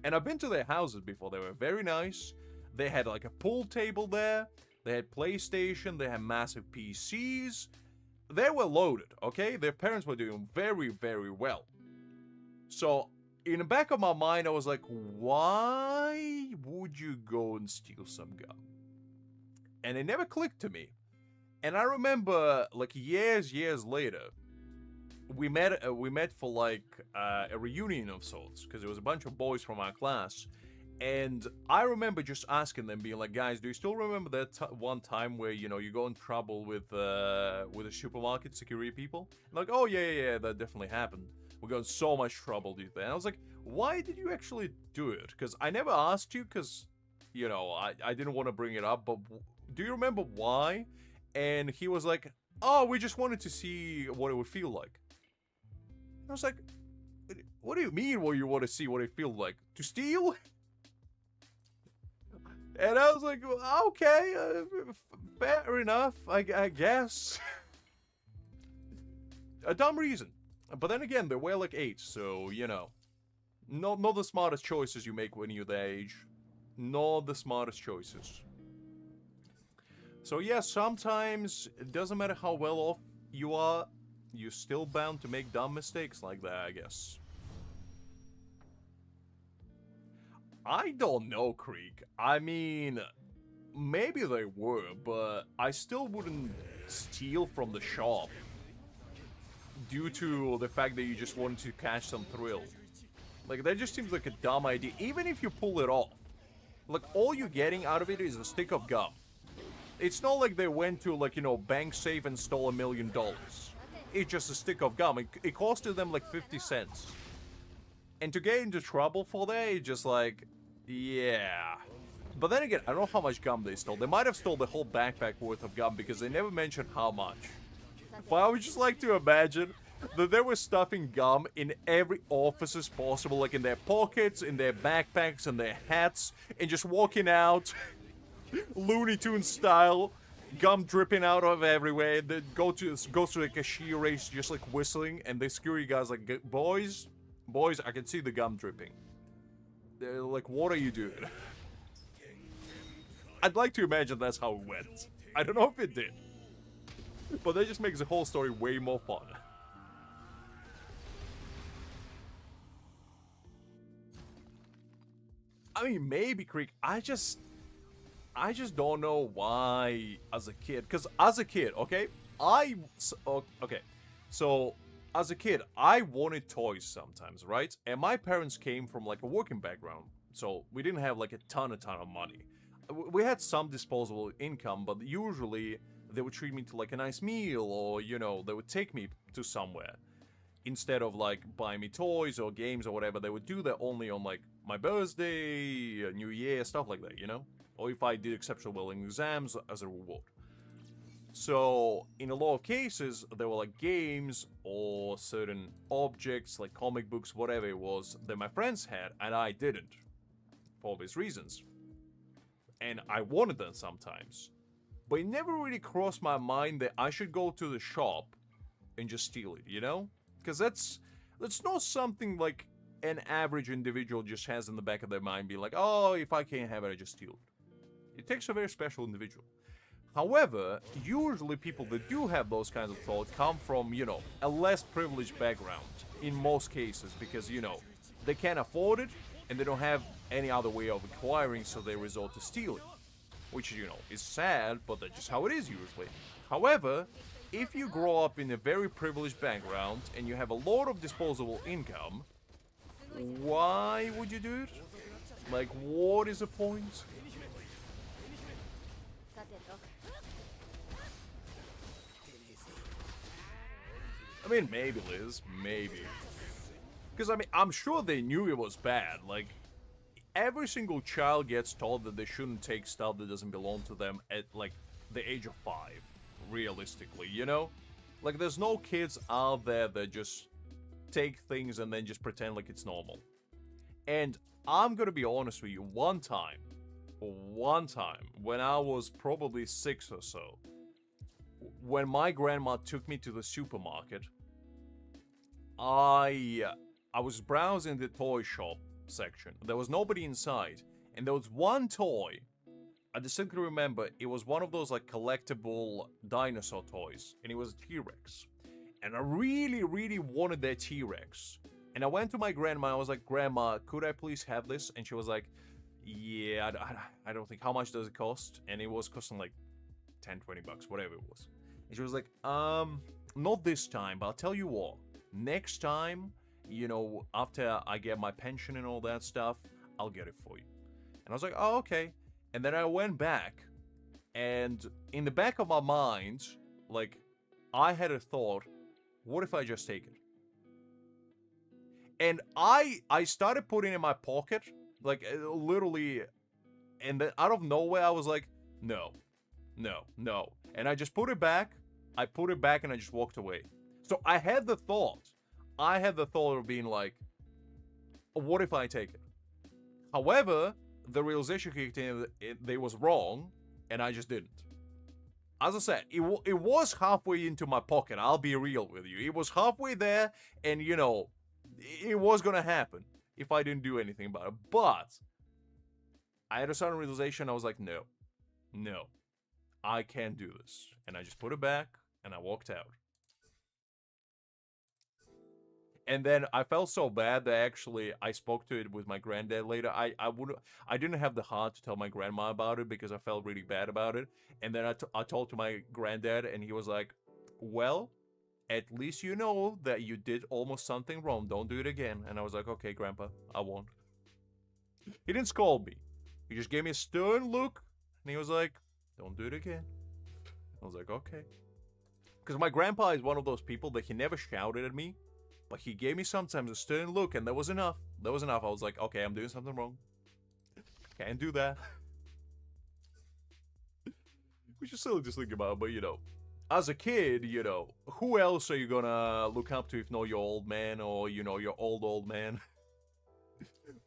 And I've been to their houses before. They were very nice. They had like a pool table there. They had PlayStation. They had massive PCs. They were loaded, okay? Their parents were doing very, very well. So, in the back of my mind, I was like, why would you go and steal some gum? And it never clicked to me. And I remember, like, years later, we met for like a reunion of sorts, because there was a bunch of boys from our class, And I remember just asking them, being like, guys, do you still remember that one time where, you know, you got in trouble with the supermarket security people? And like, oh, yeah, that definitely happened. We got in so much trouble due to that. And I was like, why did you actually do it? Because I never asked you, because, you know, I didn't want to bring it up, but do you remember why? And he was like, oh, we just wanted to see what it would feel like. And I was like, what do you mean what you want to see what it feels like? To steal? And I was like, well, okay, fair enough, I guess. A dumb reason. But then again, they were like 8, so, you know. Not the smartest choices you make when you're that age. Not the smartest choices. So yeah, sometimes, it doesn't matter how well off you are, you're still bound to make dumb mistakes like that, I guess. I don't know, Creek. I mean, maybe they were, but I still wouldn't steal from the shop due to the fact that you just wanted to catch some thrill. Like, that just seems like a dumb idea, even if you pull it off. Like, all you're getting out of it is a stick of gum. It's not like they went to, like, you know, bank safe and stole $1 million. It's just a stick of gum. It costed them, like, 50 cents. And to get into trouble for that, it's just like, yeah. But then again, I don't know how much gum they stole. They might have stole the whole backpack worth of gum because they never mentioned how much. But I would just like to imagine that they were stuffing gum in every orifice possible, like in their pockets, in their backpacks, and their hats, and just walking out, Looney Tunes style, gum dripping out of everywhere. They goes to the cashier race just like whistling, and the security guys like, boys, I can see the gum dripping. They're like, what are you doing? I'd like to imagine that's how it went. I don't know if it did. But that just makes the whole story way more fun. I mean, maybe, Creek. I just don't know why as a kid. Because as a kid, okay? Okay. So, as a kid, I wanted toys sometimes, right? And my parents came from, like, a working background. So, we didn't have, like, a ton of money. We had some disposable income, but usually they would treat me to, like, a nice meal, or, you know, they would take me to somewhere. Instead of, like, buying me toys or games or whatever, they would do that only on, like, my birthday, New Year, stuff like that, you know? Or if I did exceptionally well in exams as a reward. So, in a lot of cases, there were, like, games or certain objects, like comic books, whatever it was, that my friends had, and I didn't. For obvious reasons. And I wanted them sometimes. But it never really crossed my mind that I should go to the shop and just steal it, you know? Because that's not something like an average individual just has in the back of their mind, be like, oh, if I can't have it, I just steal it. It takes a very special individual. However, usually people that do have those kinds of thoughts come from, you know, a less privileged background in most cases, because, you know, they can't afford it and they don't have any other way of acquiring, so they resort to stealing. Which, you know, is sad, but that's just how it is usually. However, if you grow up in a very privileged background and you have a lot of disposable income, why would you do it? Like, what is the point? I mean, maybe, Liz, maybe. Because, I mean, I'm sure they knew it was bad. Like, every single child gets told that they shouldn't take stuff that doesn't belong to them at, like, the age of 5. Realistically, you know? Like, there's no kids out there that just take things and then just pretend like it's normal. And I'm gonna be honest with you, one time, when I was probably 6 or so, when my grandma took me to the supermarket, I was browsing the toy shop section. There was nobody inside, and there was one toy. I distinctly remember it was one of those like collectible dinosaur toys, and it was a T-Rex. And I really, really wanted that T-Rex. And I went to my grandma, I was like, Grandma, could I please have this? And she was like, yeah, I don't think, how much does it cost? And it was costing like 10, 20 bucks, whatever it was. And she was like, not this time, but I'll tell you what, next time, you know, after I get my pension and all that stuff, I'll get it for you. I was like, oh, okay. And then I went back, and in the back of my mind, like, I had a thought, what if I just take it? And I started putting it in my pocket, like, literally, and then out of nowhere, I was like, no, no, no. And I just put it back, and I just walked away. So I had the thought of being like, what if I take it? However, the realization kicked in that they was wrong, and I just didn't. As I said, it was halfway into my pocket, I'll be real with you. It was halfway there, and, you know, it was gonna happen if I didn't do anything about it. But I had a sudden realization, I was like, no, I can't do this. And I just put it back, and I walked out. And then I felt so bad that actually I spoke to it with my granddad later. I didn't have the heart to tell my grandma about it because I felt really bad about it. And then I told to my granddad, and he was like, well, at least you know that you did almost something wrong. Don't do it again. And I was like, okay, Grandpa, I won't. He didn't scold me. He just gave me a stern look, and he was like, don't do it again. I was like, okay. Because my grandpa is one of those people that he never shouted at me, but he gave me sometimes a stern look, and that was enough. That was enough. I was like, okay, I'm doing something wrong. Can't do that. Which is silly to think about, but you know. As a kid, you know, who else are you gonna look up to if not your old man or, you know, your old man?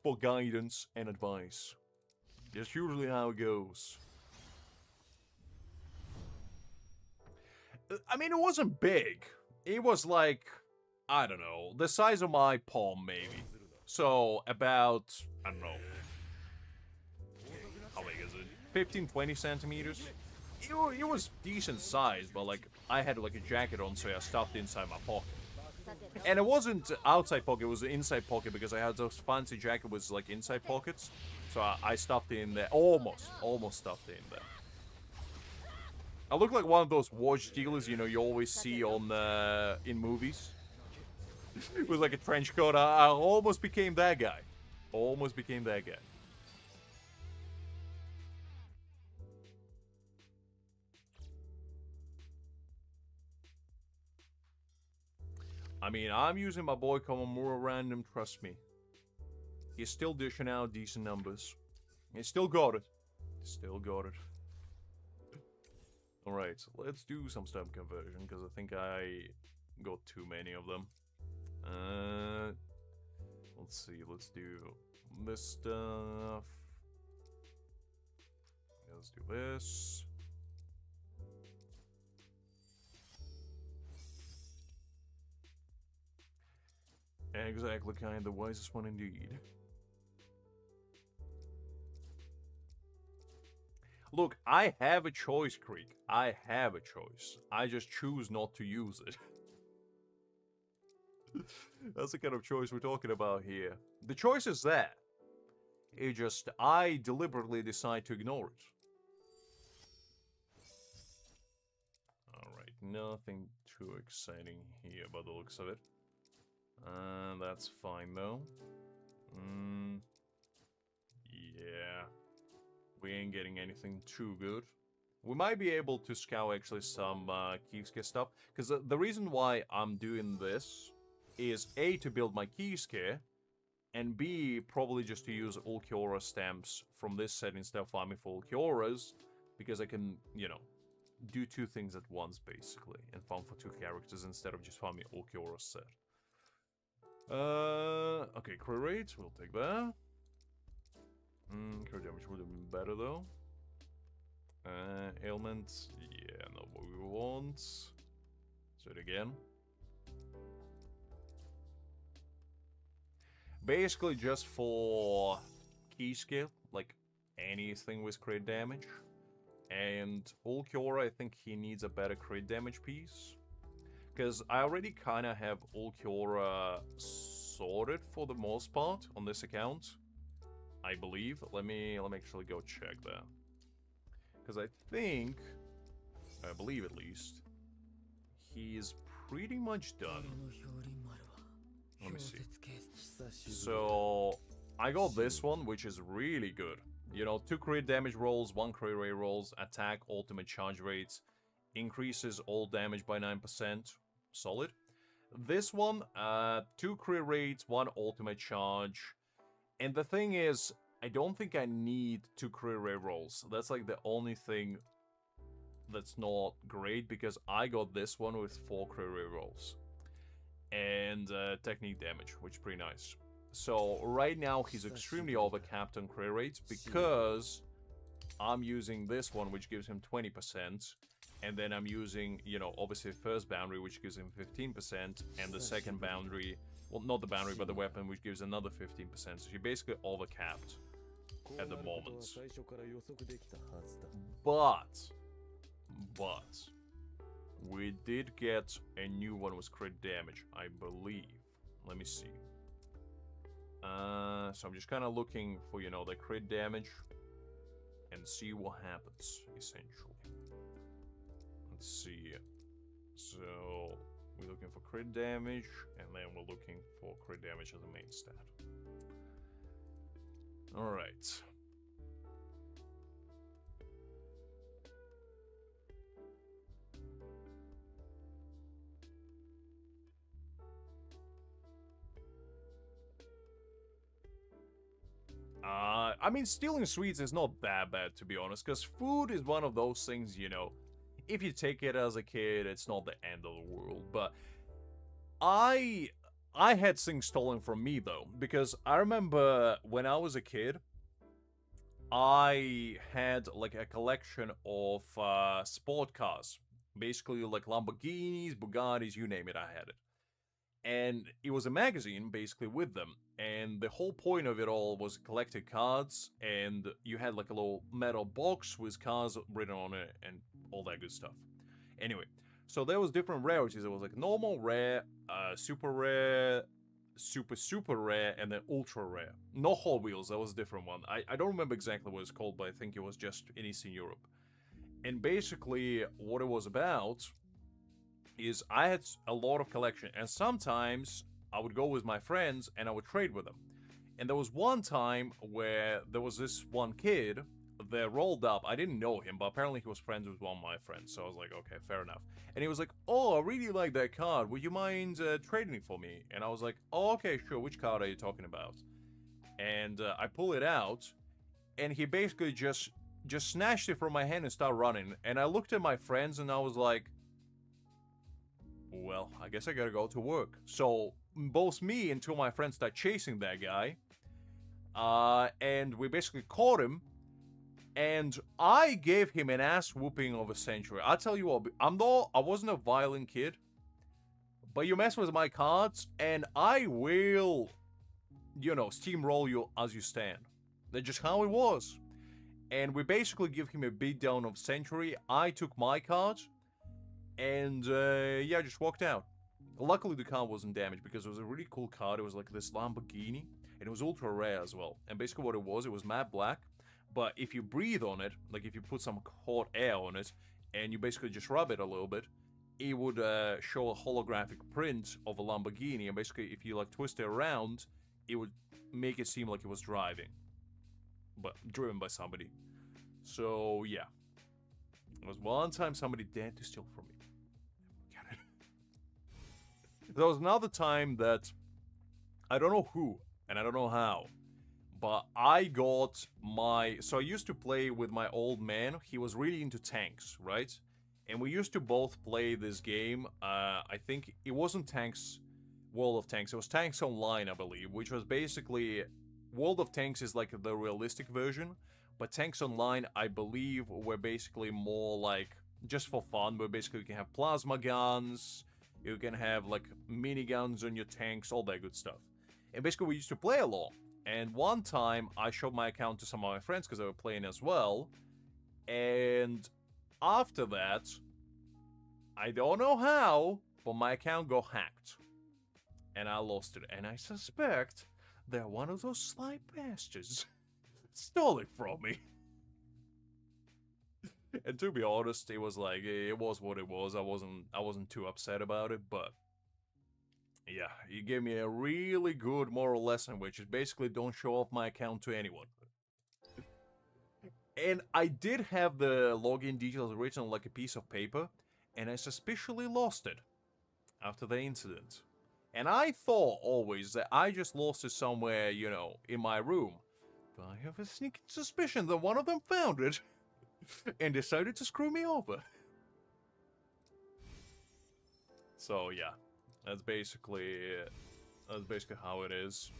For guidance and advice. That's usually how it goes. I mean, it wasn't big. It was like, I don't know, the size of my palm, maybe. So, about, I don't know. How big is it? 15, 20 centimeters? It was decent size, but like, I had like a jacket on, so I stuffed it inside my pocket. And it wasn't outside pocket, it was inside pocket, because I had those fancy jacket with like inside pockets. So I stuffed it in there, almost stuffed it in there. I look like one of those watch dealers, you know, you always see on in movies. With like a trench coat. I almost became that guy. Almost became that guy. I mean, I'm using my boy Komamura random, trust me. He's still dishing out decent numbers. He still got it. Still got it. Alright, let's do some stamp conversion, because I think I got too many of them. Let's see, let's do this stuff. Let's do this. Exactly, kind, the wisest one indeed. Look, I have a choice, Creek. I have a choice. I just choose not to use it. That's the kind of choice we're talking about here. The choice is that. It just, I deliberately decide to ignore it. Alright, nothing too exciting here by the looks of it. That's fine though. Yeah. We ain't getting anything too good. We might be able to scout actually some Keysuke stuff. Because the reason why I'm doing this is A, to build my Keysuke, and B, probably just to use Ulquiorra stamps from this set instead of farming for Ulquiorras, because I can, you know, do two things at once, basically, and farm for two characters instead of just farming Ulquiorra set. Okay, crit rate, we'll take that. Crit damage would have been better, though. Ailment, yeah, not what we want. So it again. Basically just for Keysuke, like anything with crit damage. And Ulquiorra, I think he needs a better crit damage piece. Because I already kind of have Ulquiorra sorted for the most part on this account. I believe. Let me actually go check that. Because I think, I believe at least, he's pretty much done. Let me see. So, I got this one, which is really good. You know, 2 crit damage rolls, 1 crit rate rolls, attack, ultimate charge rates, increases all damage by 9%. Solid. This one, 2 crit rates, 1 ultimate charge. And the thing is, I don't think I need 2 crit rate rolls. That's like the only thing that's not great, because I got this one with 4 crit rate rolls. And technique damage, which is pretty nice. So right now he's extremely overcapped on crit rates because I'm using this one, which gives him 20%. And then I'm using, you know, obviously the first boundary, which gives him 15%. And the second boundary, well, not the boundary, but the weapon, which gives another 15%. So he basically overcapped at the moment. But we did get a new one with crit damage, I believe. Let me see. So I'm just kind of looking for, you know, the crit damage and see what happens, essentially. Let's see. So we're looking for crit damage, and then we're looking for crit damage as a main stat. Alright. I mean, stealing sweets is not that bad, to be honest, because food is one of those things, you know, if you take it as a kid, it's not the end of the world. But I had things stolen from me, though, because I remember when I was a kid, I had, like, a collection of sport cars. Basically, like, Lamborghinis, Bugattis, you name it, I had it. And it was a magazine, basically, with them. And the whole point of it all was collecting cards, and you had like a little metal box with cards written on it and all that good stuff. Anyway, so there was different rarities. There was like normal rare, super rare, super rare, and then ultra rare. No Hot Wheels, that was a different one. I don't remember exactly what it's called, but I think it was just in Eastern Europe. And basically, what it was about is I had a lot of collection, and sometimes I would go with my friends and I would trade with them. And there was one time where there was this one kid that rolled up. I didn't know him, but apparently he was friends with one of my friends. So I was like, okay, fair enough. And he was like, oh, I really like that card. Would you mind trading it for me? And I was like, oh, okay, sure. Which card are you talking about? And I pull it out, and he basically just snatched it from my hand and started running. And I looked at my friends and I was like, well, I guess I gotta go to work. So both me and 2 of my friends started chasing that guy. And we basically caught him. And I gave him an ass whooping of a century. I'll tell you what, I wasn't a violent kid. But you mess with my cards, and I will, you know, steamroll you as you stand. That's just how it was. And we basically give him a beatdown of century. I took my cards. And, yeah, I just walked out. Luckily, the car wasn't damaged because it was a really cool car. It was like this Lamborghini, and it was ultra rare as well. And basically what it was matte black. But if you breathe on it, like if you put some hot air on it, and you basically just rub it a little bit, it would show a holographic print of a Lamborghini. And basically, if you like twist it around, it would make it seem like it was driving, but driven by somebody. So, yeah. There was one time somebody dared to steal from me. There was another time that I don't know who and I don't know how, but I got my... So I used to play with my old man. He was really into tanks, right? And we used to both play this game. I think it wasn't Tanks, World of Tanks. It was Tanks Online, I believe, which was basically... World of Tanks is like the realistic version, but Tanks Online, I believe, were basically more like just for fun, where basically you can have plasma guns, you can have like miniguns on your tanks, all that good stuff. And basically we used to play a lot. And one time I showed my account to some of my friends because they were playing as well. And after that, I don't know how, but my account got hacked. And I lost it. And I suspect they're one of those sly bastards. Stole it from me. And to be honest, it was like, it was what it was. I wasn't too upset about it, but yeah, he gave me a really good moral lesson, which is basically don't show off my account to anyone. And I did have the login details written on like a piece of paper, and I suspiciously lost it after the incident. And I thought always that I just lost it somewhere, you know, in my room. But I have a sneaking suspicion that one of them found it and decided to screw me over. So yeah, that's basically how it is.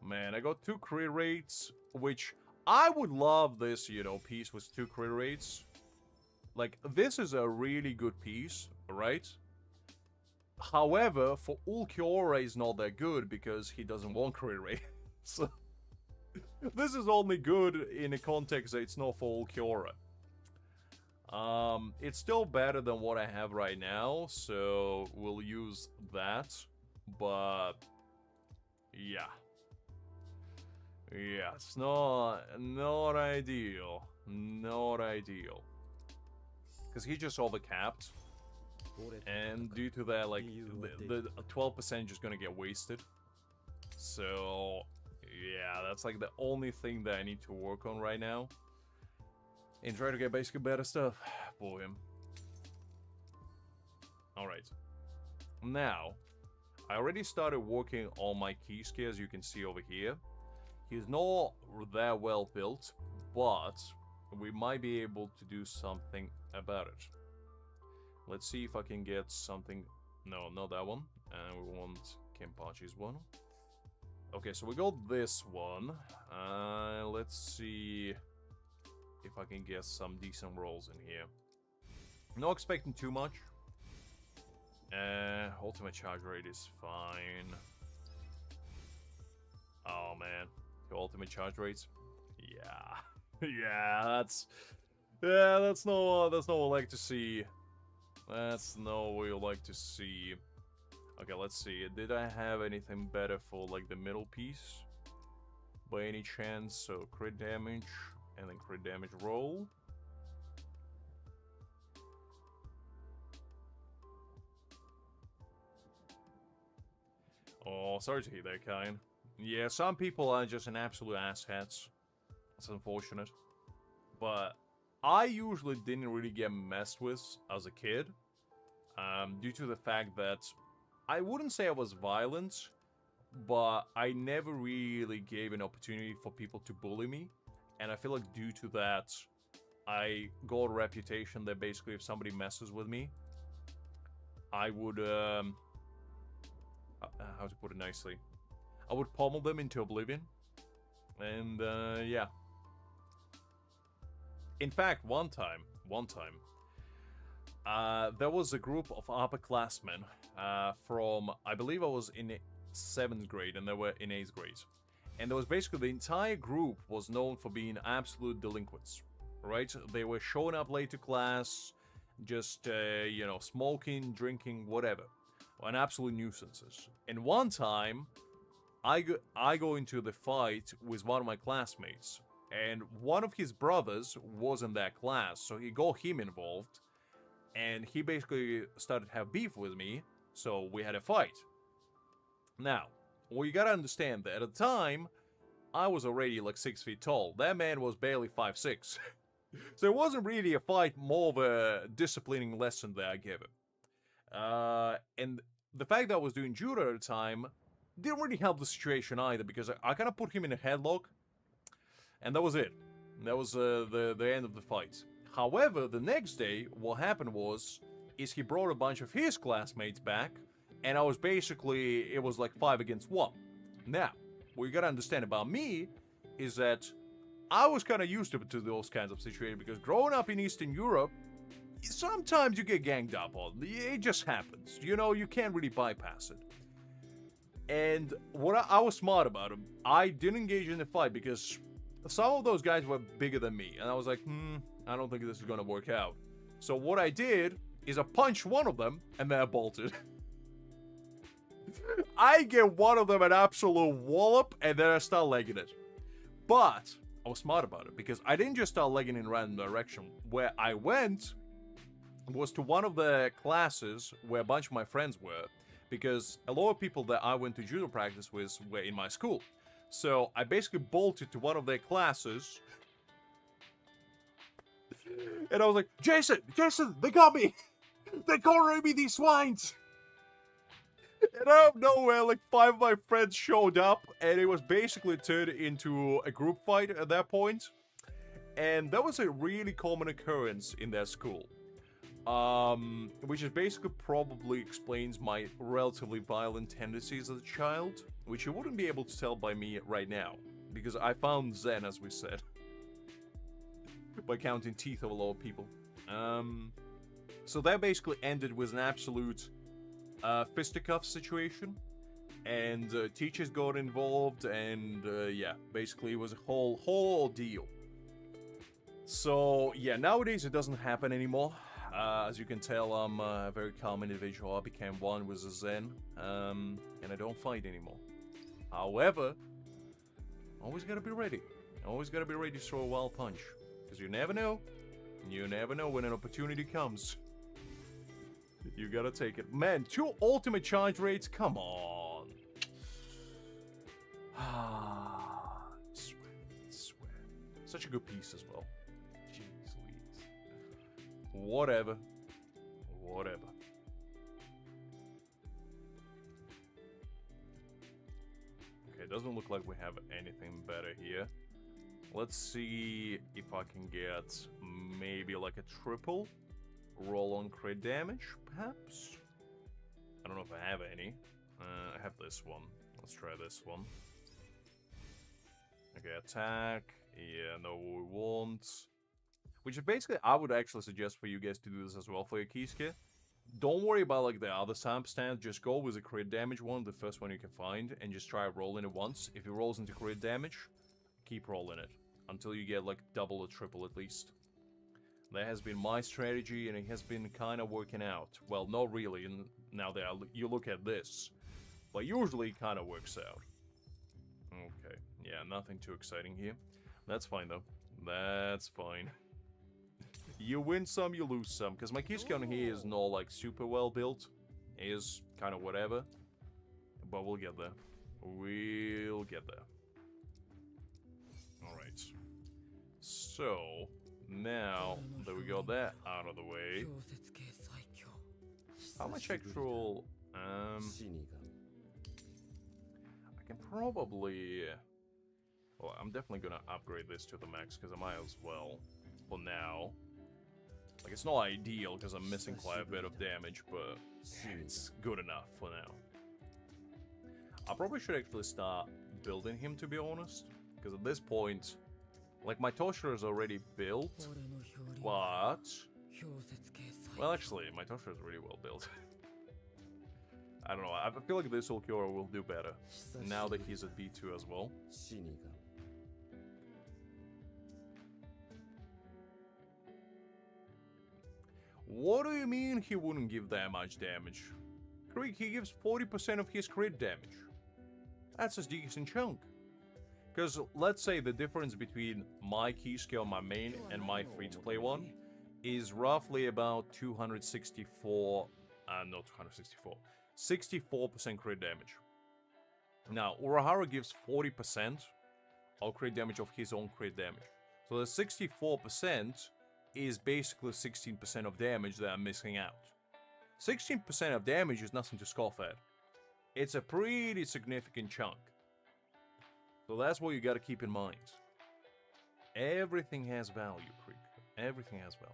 Man, I got 2 crit rates, which I would love this, you know, piece with 2 crit rates. Like, this is a really good piece, right? However, for Ulquiorra is not that good because he doesn't want crit rate. So, this is only good in a context that it's not for Ulquiorra. It's still better than what I have right now, so we'll use that. But, yeah. Yeah, it's not ideal. Not ideal. Because he just overcapped. And due to that, like, the 12% just gonna get wasted. So, yeah, that's like the only thing that I need to work on right now. And try to get basically better stuff for him. Alright. Now, I already started working on my Kisuke, as you can see over here. He's not that well built, but we might be able to do something about it. Let's see if I can get something... No, not that one. And we want Kenpachi's one. Okay, so we got this one. Let's see if I can get some decent rolls in here. Not expecting too much. Ultimate charge rate is fine. Oh man, the ultimate charge rates. Yeah, that's not what we like to see. That's not what we like to see. Okay, let's see. Did I have anything better for like the middle piece? By any chance? So crit damage and then crit damage roll. Oh, sorry to hear that, kind. Yeah, some people are just an absolute asshats. It's unfortunate. But I usually didn't really get messed with as a kid. Due to the fact that I wouldn't say I was violent, but I never really gave an opportunity for people to bully me. And I feel like due to that, I got a reputation that basically if somebody messes with me, I would, how to put it nicely, I would pommel them into oblivion. And, yeah. In fact, one time, there was a group of upperclassmen from, I believe I was in 7th grade and they were in 8th grade. And there was basically the entire group was known for being absolute delinquents, right? They were showing up late to class, just, you know, smoking, drinking, whatever. And absolute nuisances. And one time, I go into the fight with one of my classmates. And one of his brothers was in that class, so he got him involved. And he basically started to have beef with me, so we had a fight. Now, well, you gotta understand that at the time, I was already like 6 feet tall. That man was barely 5'6". So it wasn't really a fight, more of a disciplining lesson that I gave him. And the fact that I was doing judo at the time didn't really help the situation either, because I kind of put him in a headlock, and that was it. That was the end of the fight. However, the next day, what happened is he brought a bunch of his classmates back, and I was basically, it was like 5 against 1. Now, what you gotta understand about me is that I was kind of used to those kinds of situations, because growing up in Eastern Europe, sometimes you get ganged up on. It just happens. You know, you can't really bypass it. And what I was smart about him, I didn't engage in the fight because some of those guys were bigger than me. And I was like, I don't think this is going to work out. So what I did is I punched one of them and then I bolted. I get one of them an absolute wallop and then I start legging it. But I was smart about it because I didn't just start legging in random direction. Where I went was to one of the classes where a bunch of my friends were, because a lot of people that I went to judo practice with were in my school. So I basically bolted to one of their classes, And I was like, Jason, they got me! They cornered me, these swines! And out of nowhere, like 5 of my friends showed up, and it was basically turned into a group fight at that point. And that was a really common occurrence in that school. Which is basically probably explains my relatively violent tendencies as a child, which you wouldn't be able to tell by me right now, because I found Zen, as we said, by counting teeth of a lot of people. So that basically ended with an absolute fisticuff situation, and teachers got involved, and yeah, basically it was a whole ordeal. So yeah, nowadays it doesn't happen anymore. As you can tell, I'm a very calm individual. I became one with the Zen, and I don't fight anymore. However, always gotta be ready. Always gotta be ready to throw a wild punch, because you never know. You never know when an opportunity comes. You gotta take it. Man, 2 ultimate charge rates? Come on. Sweat. Such a good piece as well. Jeez Louise. Whatever. Okay, doesn't look like we have anything better here. Let's see if I can get maybe like a triple roll on crit damage, perhaps? I don't know if I have any. I have this one. Let's try this one. Okay, attack. Yeah, no, we won't. Which is basically, I would actually suggest for you guys to do this as well for your Kisuke. Don't worry about like the other stance, just go with the crit damage one, the first one you can find, and just try rolling it once. If it rolls into crit damage, keep rolling it until you get like double or triple at least. That has been my strategy, and it has been kind of working out. Well, not really, and now that you look at this, but usually it kind of works out. Okay, yeah, nothing too exciting here. That's fine though. That's fine. You win some, you lose some, because my Kisuke on here is not like super well built. It is kind of whatever, but we'll get there. We'll get there. Alright. So, now that we got that out of the way, how much actual, I can probably, well, I'm definitely gonna upgrade this to the max, because I might as well, for now. Like, it's not ideal, because I'm missing quite a bit of damage, but it's good enough for now. I probably should actually start building him, to be honest, because at this point, like, my Toshiro is already built, but... Well, actually, my Toshiro is really well built. I don't know, I feel like this Ulquiorra will do better, now that he's at B2 as well. What do you mean he wouldn't give that much damage? Krieg, he gives 40% of his crit damage. That's a decent chunk. Because let's say the difference between my Kisuke on my main and my free-to-play one is roughly about 264... not 264. 64% crit damage. Now, Urahara gives 40% of crit damage of his own crit damage. So the 64% is basically 16% of damage that I'm missing out. 16% of damage is nothing to scoff at. It's a pretty significant chunk. So that's what you gotta keep in mind. Everything has value, Creek. Everything has value.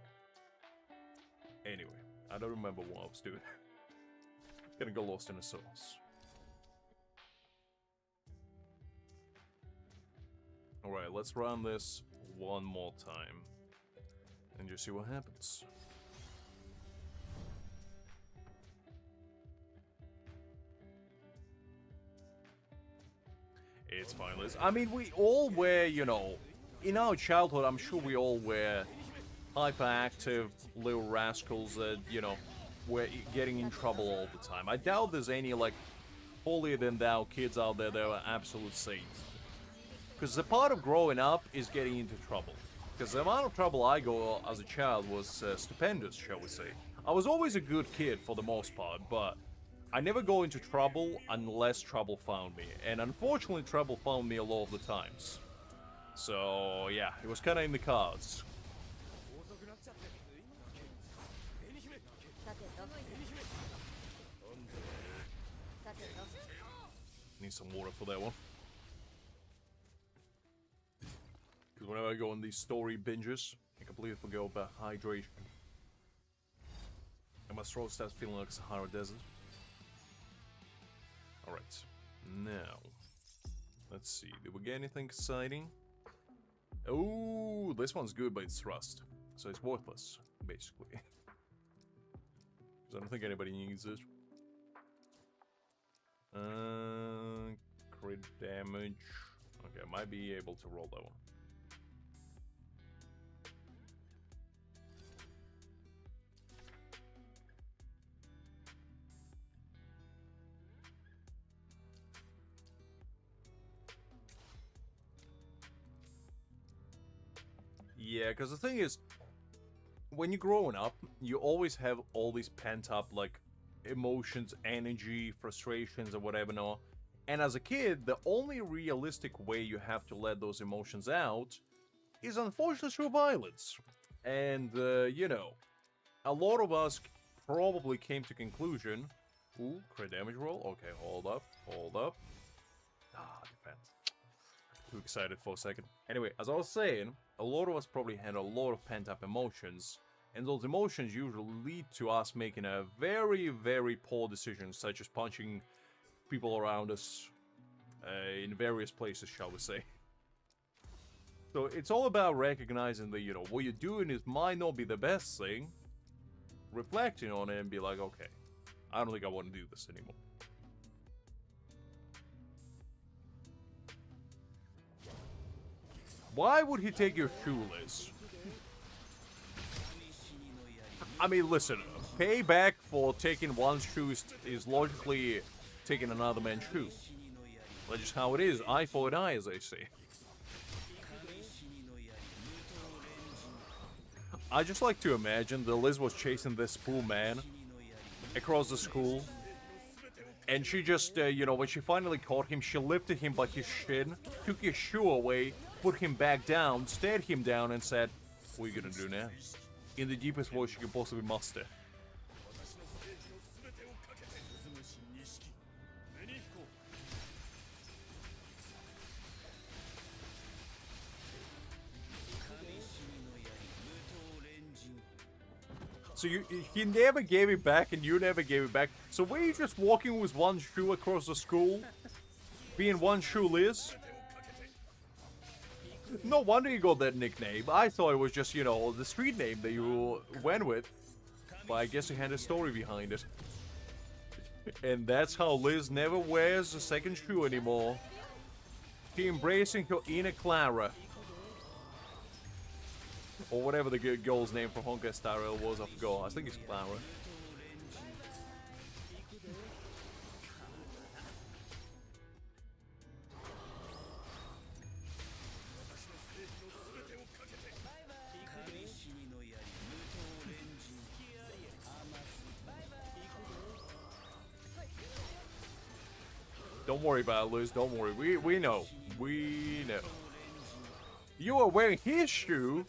Anyway, I don't remember what I was doing. Gonna go lost in the sauce. Alright, let's run this one more time. And just see what happens. It's fine, Liz. I mean, we all were, you know, in our childhood, I'm sure we all were hyperactive little rascals that, you know, were getting in trouble all the time. I doubt there's any, like, holier-than-thou kids out there that are absolute saints. Because the part of growing up is getting into trouble. Because the amount of trouble I got as a child was stupendous, shall we say. I was always a good kid for the most part, but I never go into trouble unless trouble found me. And unfortunately, trouble found me a lot of the times. So, yeah, it was kind of in the cards. Need some water for that one. Because whenever I go on these story binges, I completely forget about hydration. And my throat starts feeling like Sahara Desert. Alright. Now. Let's see. Did we get anything exciting? Oh, this one's good, but it's rust. So it's worthless, basically. Because I don't think anybody needs it. Crit damage. Okay, I might be able to roll that one. Yeah, because the thing is, when you're growing up, you always have all these pent-up, like, emotions, energy, frustrations, or whatever, no? And as a kid, the only realistic way you have to let those emotions out is unfortunately through violence. And, you know, a lot of us probably came to conclusion... Ooh, crit damage roll? Okay, hold up, hold up. Ah, defense. Too excited for a second. Anyway, as I was saying, a lot of us probably had a lot of pent-up emotions, and those emotions usually lead to us making a very, very poor decision, such as punching people around us in various places, shall we say. So it's all about recognizing that, you know, what you're doing might not be the best thing, reflecting on it and be like, okay, I don't think I want to do this anymore. Why would he take your shoe, Liz? I mean, listen, payback for taking one shoe is logically taking another man's shoe. That's just how it is. Eye for an eye, as they say. I just like to imagine that Liz was chasing this poor man across the school. And she just, you know, when she finally caught him, she lifted him by his shin, took his shoe away, put him back down, stared him down, and said, "What are you gonna do now?" In the deepest voice you can possibly muster. So he never gave it back, and you never gave it back. So were you just walking with one shoe across the school? Being one shoe Liz? No wonder you got that nickname. I thought it was just, you know, the street name that you went with. But I guess it had a story behind it. And that's how Liz never wears a second shoe anymore. She embracing her inner Clara. Or whatever the girl's name for Honkai Star Rail was, I forgot. I think it's Clara. Don't worry about it, Liz. Don't worry. We know. We know. You are wearing his shoe?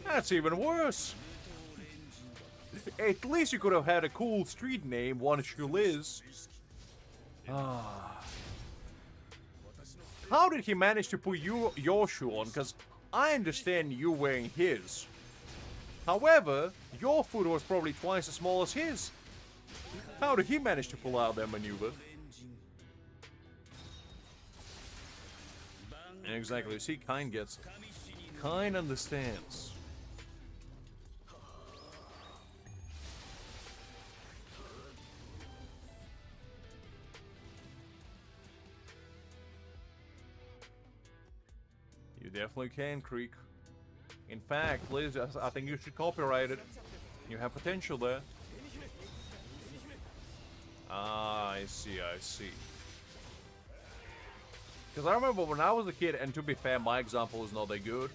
That's even worse. At least you could have had a cool street name, One Shoe Liz. How did he manage to put your shoe on? Because I understand you wearing his. However, your foot was probably twice as small as his. How did he manage to pull out that maneuver? Exactly. See, Kind gets it. Kind understands. You definitely can, Creek. In fact, Liz, I think you should copyright it. You have potential there. Ah, I see, I see. Because I remember when I was a kid, and to be fair, my example is not that good.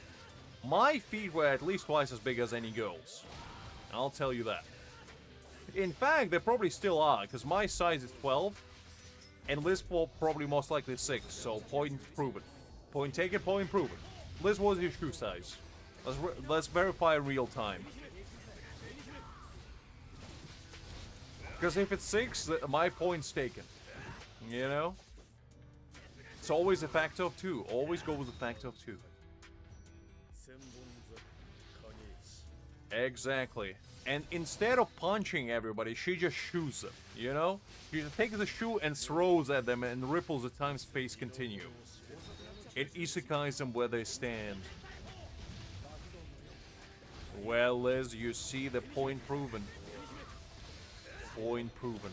My feet were at least twice as big as any girl's. I'll tell you that. In fact, they probably still are, because my size is 12, and Liz probably most likely 6, so point proven. Point taken, point proven. Liz, what's your shoe size? Let's verify real time. Because if it's 6, my point's taken. You know? It's always a factor of 2. Always go with a factor of 2. Exactly. And instead of punching everybody, she just shoots them, you know? She just takes the shoe and throws at them and ripples the time-space continuum. It isekais them where they stand. Well, Liz, you see the point proven. Point proven.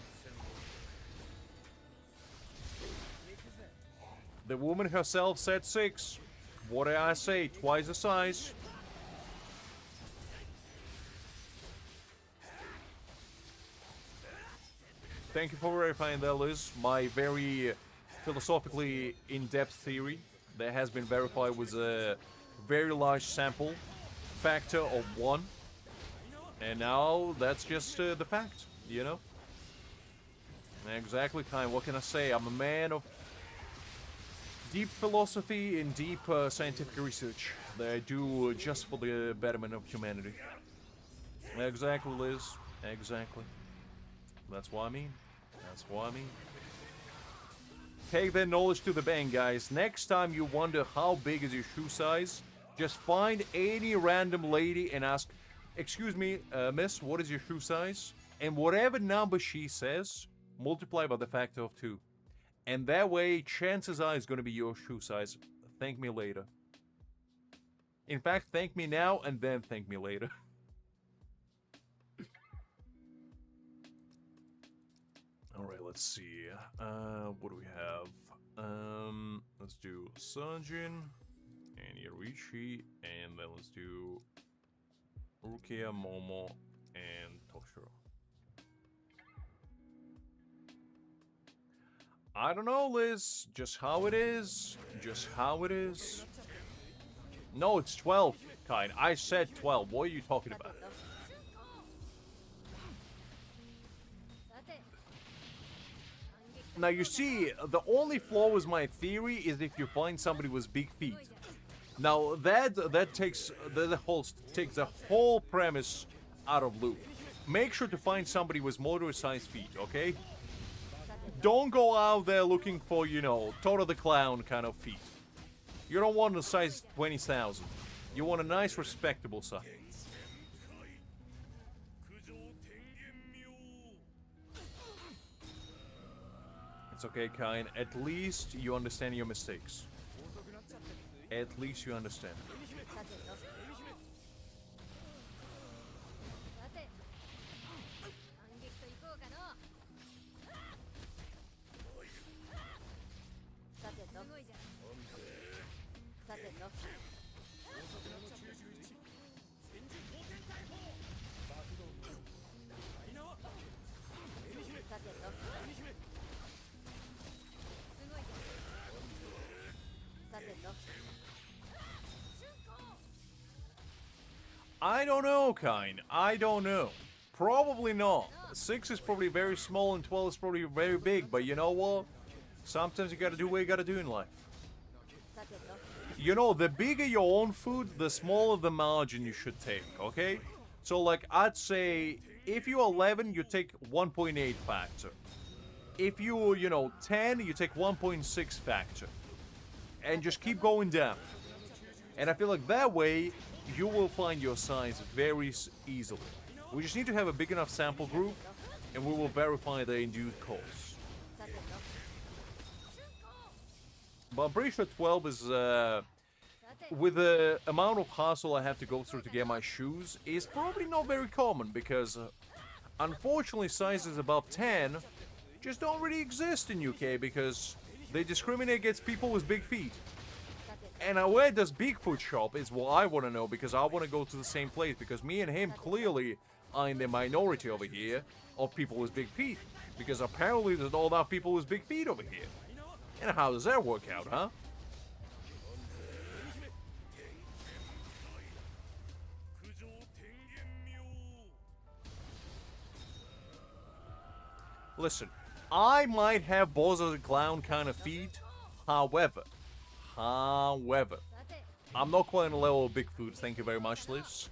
The woman herself said 6. What did I say? Twice the size. Thank you for verifying that, Liz. My very philosophically in-depth theory that has been verified with a very large sample factor of 1. And now that's just the fact, you know? Exactly, Kai. What can I say? I'm a man of deep philosophy and deep scientific research that I do just for the betterment of humanity. Exactly, Liz. Exactly. That's what I mean. That's what I mean. Take that knowledge to the bank, guys. Next time you wonder how big is your shoe size, just find any random lady and ask, excuse me, miss, what is your shoe size? And whatever number she says, multiply by the factor of 2. And that way, chances are it's going to be your shoe size. Thank me later. In fact, thank me now and then thank me later. Alright, let's see. What do we have? Let's do Sanjin and Yorichi, and then let's do Rukia, Momo, and Toshiro. I don't know, Liz. Just how it is. Just how it is. No, it's 12, Kind. I said 12. What are you talking about? Now, you see, the only flaw with my theory is if you find somebody with big feet. Now, that takes the whole premise out of loop. Make sure to find somebody with moderate-sized feet, okay? Don't go out there looking for, you know, Toto the Clown kind of feet. You don't want a size 20,000. You want a nice, respectable size. It's okay, Kain. At least you understand your mistakes. At least you understand. I don't know, Kain. I don't know. Probably not. 6 is probably very small and 12 is probably very big, but you know what? Sometimes you gotta do what you gotta do in life. You know, the bigger your own food, the smaller the margin you should take, okay? So, like, I'd say, if you're 11, you take 1.8 factor. If you're, you know, 10, you take 1.6 factor. And just keep going down. And I feel like that way, you will find your size very easily. We just need to have a big enough sample group, and we will verify that in due course. But I'm pretty sure 12 is, with the amount of hassle I have to go through to get my shoes, is probably not very common, because, unfortunately, sizes above 10 just don't really exist in UK, because they discriminate against people with big feet. And where does Bigfoot shop is what I want to know, because I want to go to the same place, because me and him clearly are in the minority over here of people with big feet, because apparently there's all that people with big feet over here. And how does that work out, huh? Listen, I might have Bozo the Clown kind of feet, however, I'm not quite on the level of Bigfoot, thank you very much, Liz.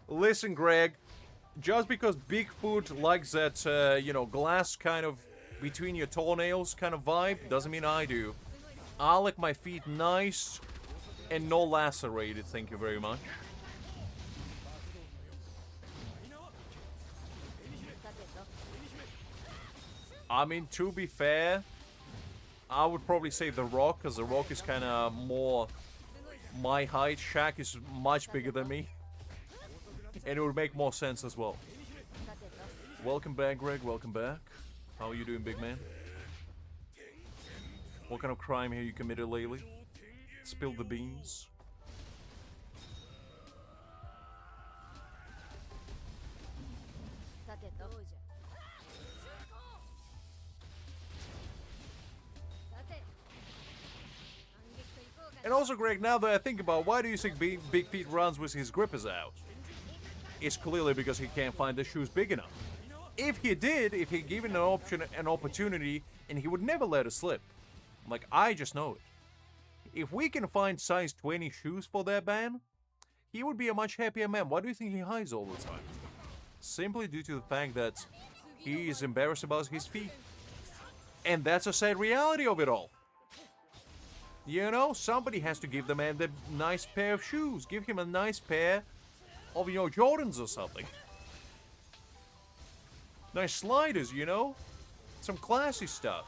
Listen, Greg, just because Bigfoot likes that, you know, glass kind of between your toenails kind of vibe, doesn't mean I do. I like my feet nice and no lacerated, thank you very much. I mean, to be fair, I would probably say The Rock, because The Rock is kind of more my height. Shaq is much bigger than me. And it would make more sense as well. Welcome back, Greg. Welcome back. How are you doing, big man? What kind of crime have you committed lately? Spill the beans. And also, Greg, now that I think about it, why do you think Big Feet runs with his grippers out? It's clearly because he can't find the shoes big enough. If he did, if he given an option, an opportunity, and he would never let it slip. Like, I just know it. If we can find size 20 shoes for that man, he would be a much happier man. Why do you think he hides all the time? Simply due to the fact that he is embarrassed about his feet. And that's a sad reality of it all. You know, somebody has to give the man the nice pair of shoes. Give him a nice pair of, you know, Jordans or something. Nice sliders, you know? Some classy stuff.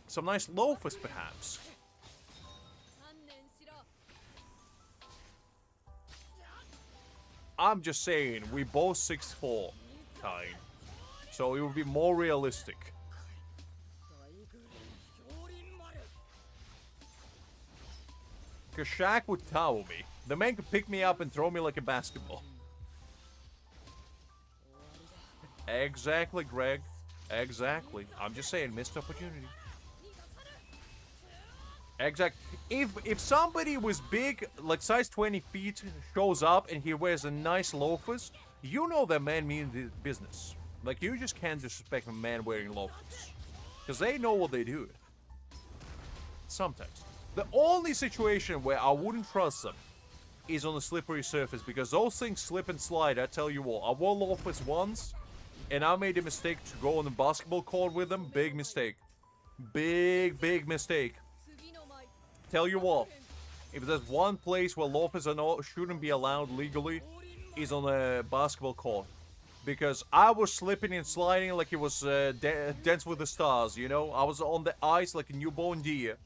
Some nice loafers, perhaps. I'm just saying, we both 6'4", kind. So it would be more realistic. Because Shaq would towel me. The man could pick me up and throw me like a basketball. Exactly, Greg. Exactly. I'm just saying, missed opportunity. Exact. If somebody was big, like size 20 feet, shows up and he wears a nice loafers, you know that man means business. Like, you just can't disrespect a man wearing loafers. Because they know what they do. Sometimes. The only situation where I wouldn't trust them is on a slippery surface, because those things slip and slide, I tell you what. I wore loafers once, and I made a mistake to go on the basketball court with them. Big mistake. Big mistake. Tell you what, if there's one place where loafers shouldn't be allowed legally, is on a basketball court. Because I was slipping and sliding like it was Dance with the Stars, you know? I was on the ice like a newborn deer.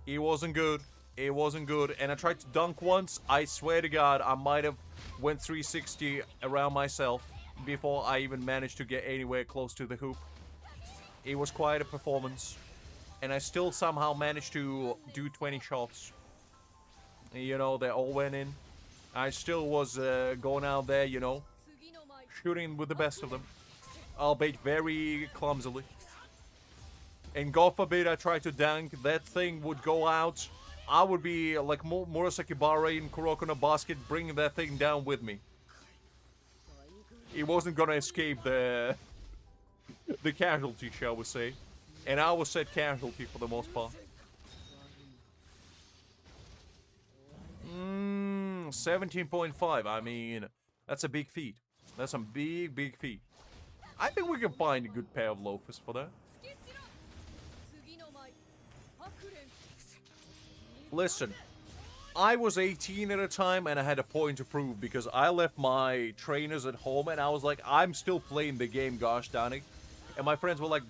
It wasn't good. It wasn't good. And I tried to dunk once. I swear to God, I might have went 360 around myself before I even managed to get anywhere close to the hoop. It was quite a performance. And I still somehow managed to do 20 shots. You know, they all went in. I still was going out there, you know, shooting with the best of them. Albeit very clumsily. And God forbid I tried to dunk, that thing would go out. I would be like Murasaki Bare in Kuroko no Basket, bringing that thing down with me. It wasn't gonna escape the casualty, shall we say. And I was said casualty for the most part. 17.5. I mean, that's a big feat. That's some big feat. I think we can find a good pair of loafers for that. Listen, I was 18 at the time and I had a point to prove because I left my trainers at home and I was like, I'm still playing the game, gosh darn it. And my friends were like,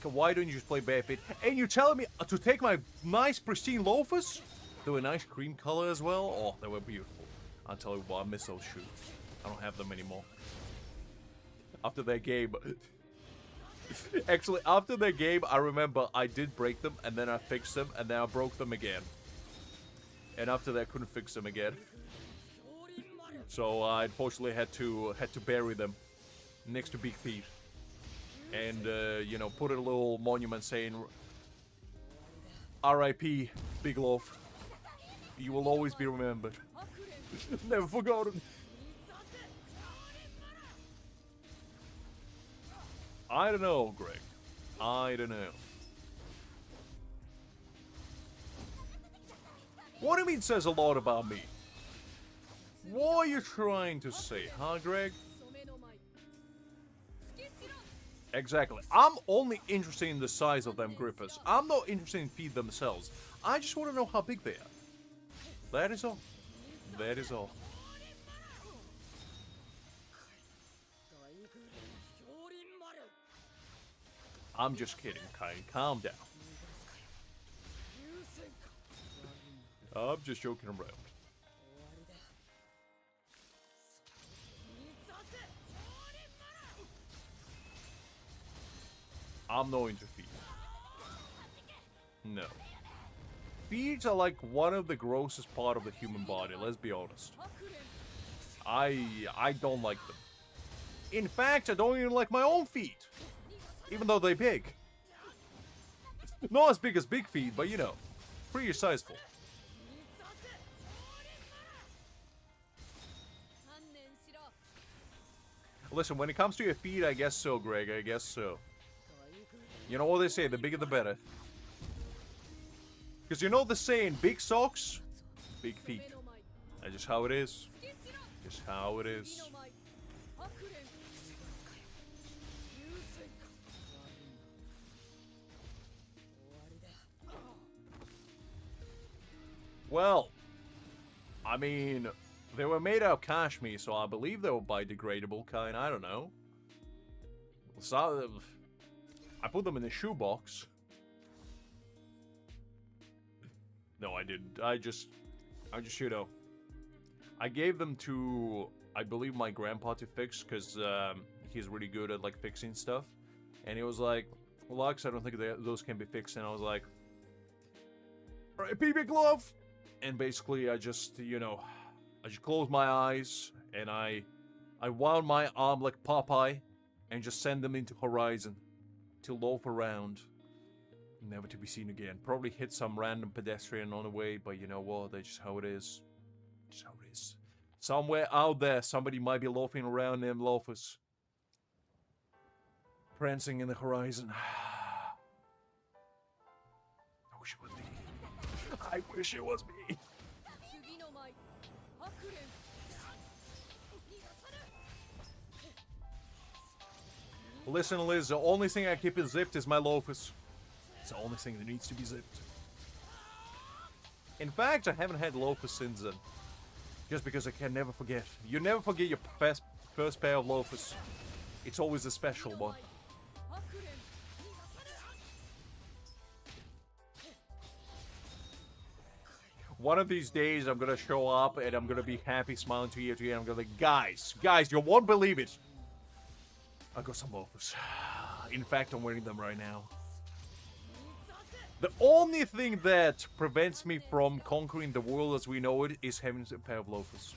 why don't you just play barefoot? And you're telling me to take my nice pristine loafers? They were nice cream color as well. Oh, they were beautiful. I'll tell you what, I miss those shoes. I don't have them anymore. After that game. Actually, after that game, I remember I did break them and then I fixed them and then I broke them again. And after that, I couldn't fix them again. So I unfortunately had to bury them next to Big Feet. And, you know, put a little monument saying, R.I.P. Big Loaf. You will always be remembered. Never forgotten. I don't know, Greg. I don't know. What do you mean says a lot about me? What are you trying to say, huh, Greg? Exactly. I'm only interested in the size of them grippers. I'm not interested in feet themselves. I just want to know how big they are. That is all. That is all. I'm just kidding, Kai. Calm down. I'm just joking around. I'm not into feet. No. Feet are like one of the grossest part of the human body, let's be honest. I don't like them. In fact, I don't even like my own feet. Even though they're big. Not as big as big feet, but you know, pretty sizable. Listen, when it comes to your feet, I guess so, Greg, I guess so. You know what they say, the bigger the better. Because you know the saying, big socks, big feet. That's just how it is. Just how it is. Well, I mean, they were made out of cashmere, so I believe they were biodegradable kind, I don't know. So, I put them in a shoebox. No, I didn't. I just, you know, I gave them to, I believe, my grandpa to fix, because he's really good at, like, fixing stuff. And he was like, well, Lux, I don't think those can be fixed. And I was like, alright, PB glove! And basically, I just, you know, I just closed my eyes, and I wound my arm like Popeye, and just send them into Horizon to loaf around, never to be seen again. Probably hit some random pedestrian on the way, but you know what? That's just how it is. Just how it is. Somewhere out there, somebody might be loafing around them loafers, prancing in the horizon. I wish it was me. I wish it was me. Listen, Liz, the only thing I keep zipped is my loafers. It's the only thing that needs to be zipped. In fact, I haven't had loafers since then. Just because I can never forget. You never forget your first pair of loafers. It's always a special one. One of these days, I'm gonna show up and I'm gonna be happy, smiling to ear to ear. I'm gonna be like, guys, you won't believe it. I got some loafers. In fact, I'm wearing them right now. The only thing that prevents me from conquering the world as we know it is having a pair of loafers.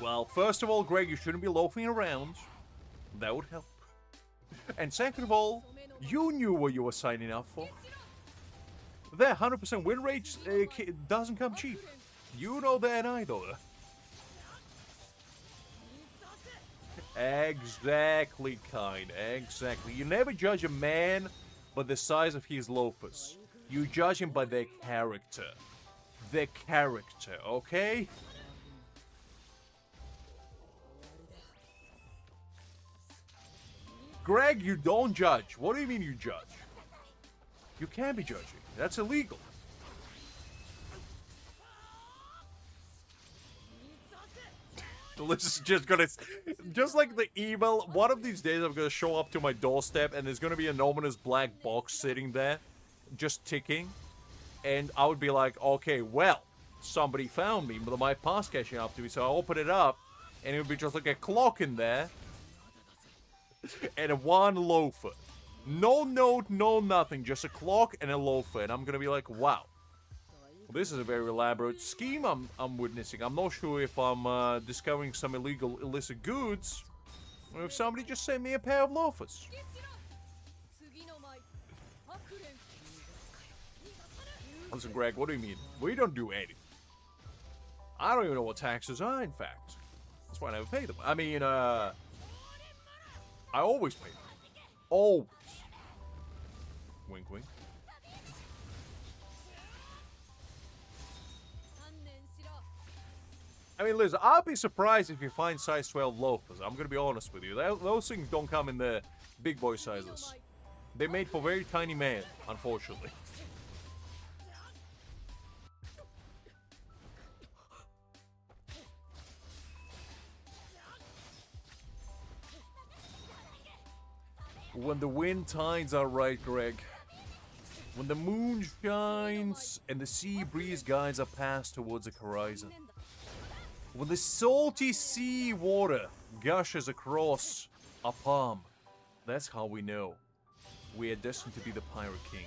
Well, first of all, Greg, you shouldn't be loafing around. That would help. And second of all, you knew what you were signing up for. That 100% win rate doesn't come cheap. You know that either. Exactly, kind. Exactly. You never judge a man by the size of his loafers. You judge him by their character. Their character, okay? Greg, you don't judge. What do you mean you judge? You can't be judging. That's illegal. This is just gonna... Just like the email, one of these days I'm gonna show up to my doorstep and there's gonna be an ominous black box sitting there, just ticking. And I would be like, okay, well, somebody found me, but my pass catching up to me, so I open it up, and it would be just like a clock in there, and one loafer. No note, no nothing, just a clock and a loafer, and I'm gonna be like, wow. This is a very elaborate scheme I'm witnessing. I'm not sure if I'm discovering some illicit goods, or if somebody just sent me a pair of loafers. Listen, Greg, what do you mean? We don't do anything. I don't even know what taxes are, in fact. That's why I never pay them. I mean, I always pay them. Always. Wink, wink. I mean, listen, I'll be surprised if you find size 12 loafers. I'm gonna be honest with you. Those things don't come in the big boy sizes. They're made for very tiny men, unfortunately. When the wind tides are right, Greg. When the moon shines and the sea breeze guides our path towards the horizon. When the salty sea water gushes across our palm, that's how we know we are destined to be the Pirate King.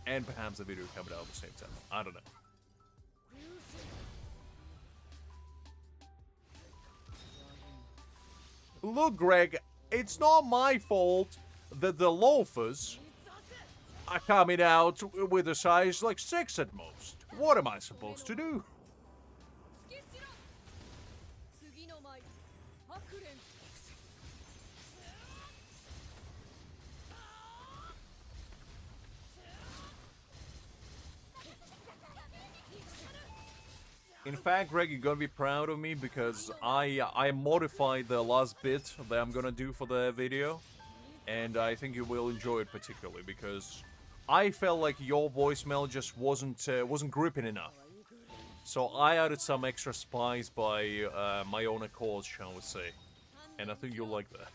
And perhaps the video coming out at the same time. I don't know. Look, Greg, it's not my fault that the loafers are coming out with a size like 6 at most. What am I supposed to do? In fact, Greg, you're gonna be proud of me because I modified the last bit that I'm gonna do for the video, and I think you will enjoy it particularly because I felt like your voicemail just wasn't gripping enough. So I added some extra spice by my own accord, shall we say, and I think you'll like that.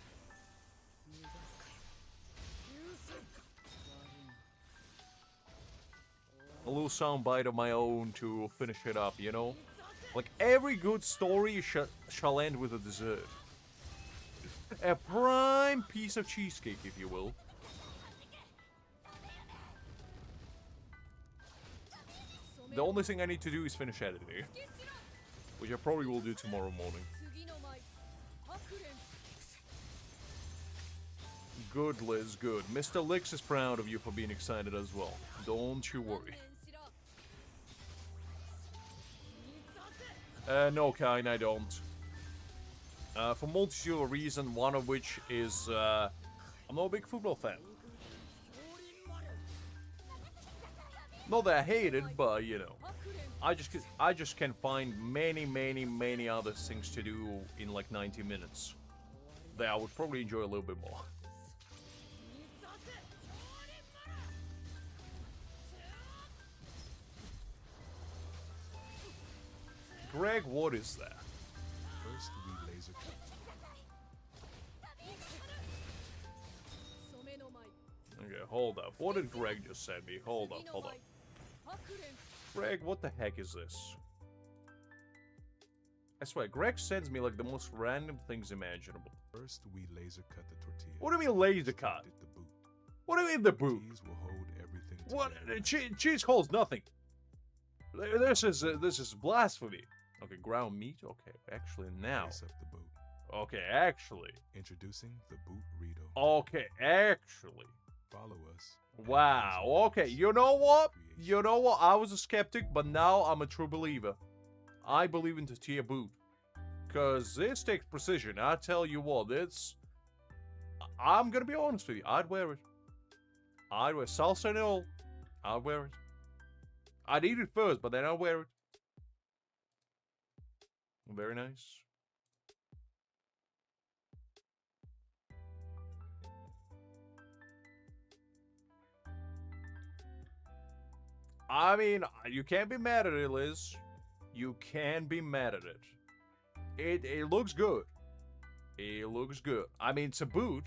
A little soundbite of my own to finish it up, you know? Like, every good story shall end with a dessert. A prime piece of cheesecake, if you will. The only thing I need to do is finish editing, which I probably will do tomorrow morning. Good, Liz, good. Mr. Lix is proud of you for being excited as well. Don't you worry. No, Kine, I don't. For multitude of reasons, one of which is, I'm not a big football fan. Not that I hate it, but, you know, I just can find many other things to do in like 90 minutes that I would probably enjoy a little bit more. Greg, what is that? First we laser cut. Okay, hold up. What did Greg just send me? Hold up. Greg, what the heck is this? I swear, Greg sends me like the most random things imaginable. First we laser cut the tortilla. What do you mean laser cut? The boot. What do you mean the boot? Cheese will hold everything What? together. Cheese holds nothing. This is blasphemy. Okay, ground meat. Okay, actually now. Lace up the boot. Okay, actually. Introducing the boot Rito. Okay, actually. Follow us. Wow. Okay, you know what? You know what? I was a skeptic, but now I'm a true believer. I believe in tortilla boot. Because this takes precision. I tell you what, I'm gonna be honest with you. I'd wear it. I'd wear salsa and all. I'd wear it. I'd eat it first, but then I'd wear it. Very nice. I mean, you can't be mad at it, Liz. You can be mad at it. It looks good. It looks good. I mean, it's a boot.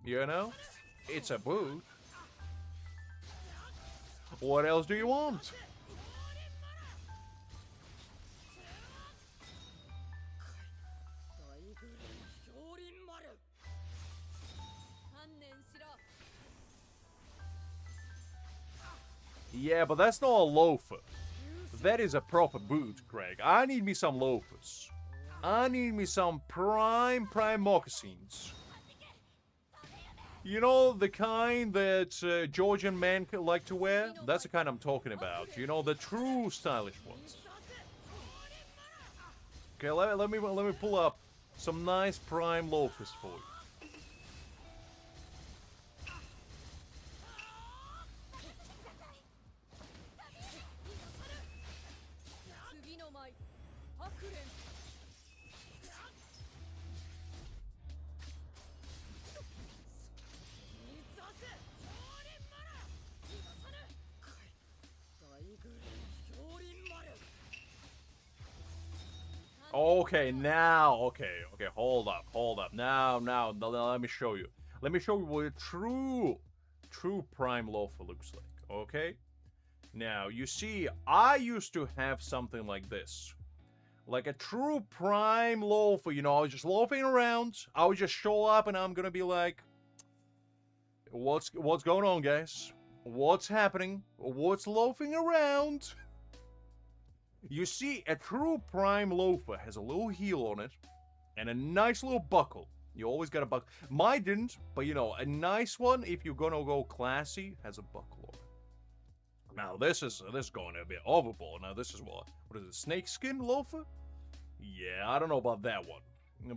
You know? It's a boot. What else do you want? Yeah, but that's not a loafer. That is a proper boot, Greg. I need me some loafers. I need me some prime moccasins. You know, the kind that Georgian men like to wear? That's the kind I'm talking about. You know, the true stylish ones. Okay, let me pull up Some nice prime loafers for you. Okay, now, okay, hold up. Now, let me show you. Let me show you what a true prime loafer looks like, okay? Now, you see, I used to have something like this. Like a true prime loafer, you know, I was just loafing around. I would just show up and I'm gonna be like, what's going on, guys? What's happening? What's loafing around? You see, a true prime loafer has a little heel on it and a nice little buckle. You always got a buckle. Mine didn't, but you know, a nice one, if you're gonna go classy, has a buckle on it. Now, this is going a bit overboard. Now, this is what is it, snakeskin loafer? Yeah, I don't know about that one.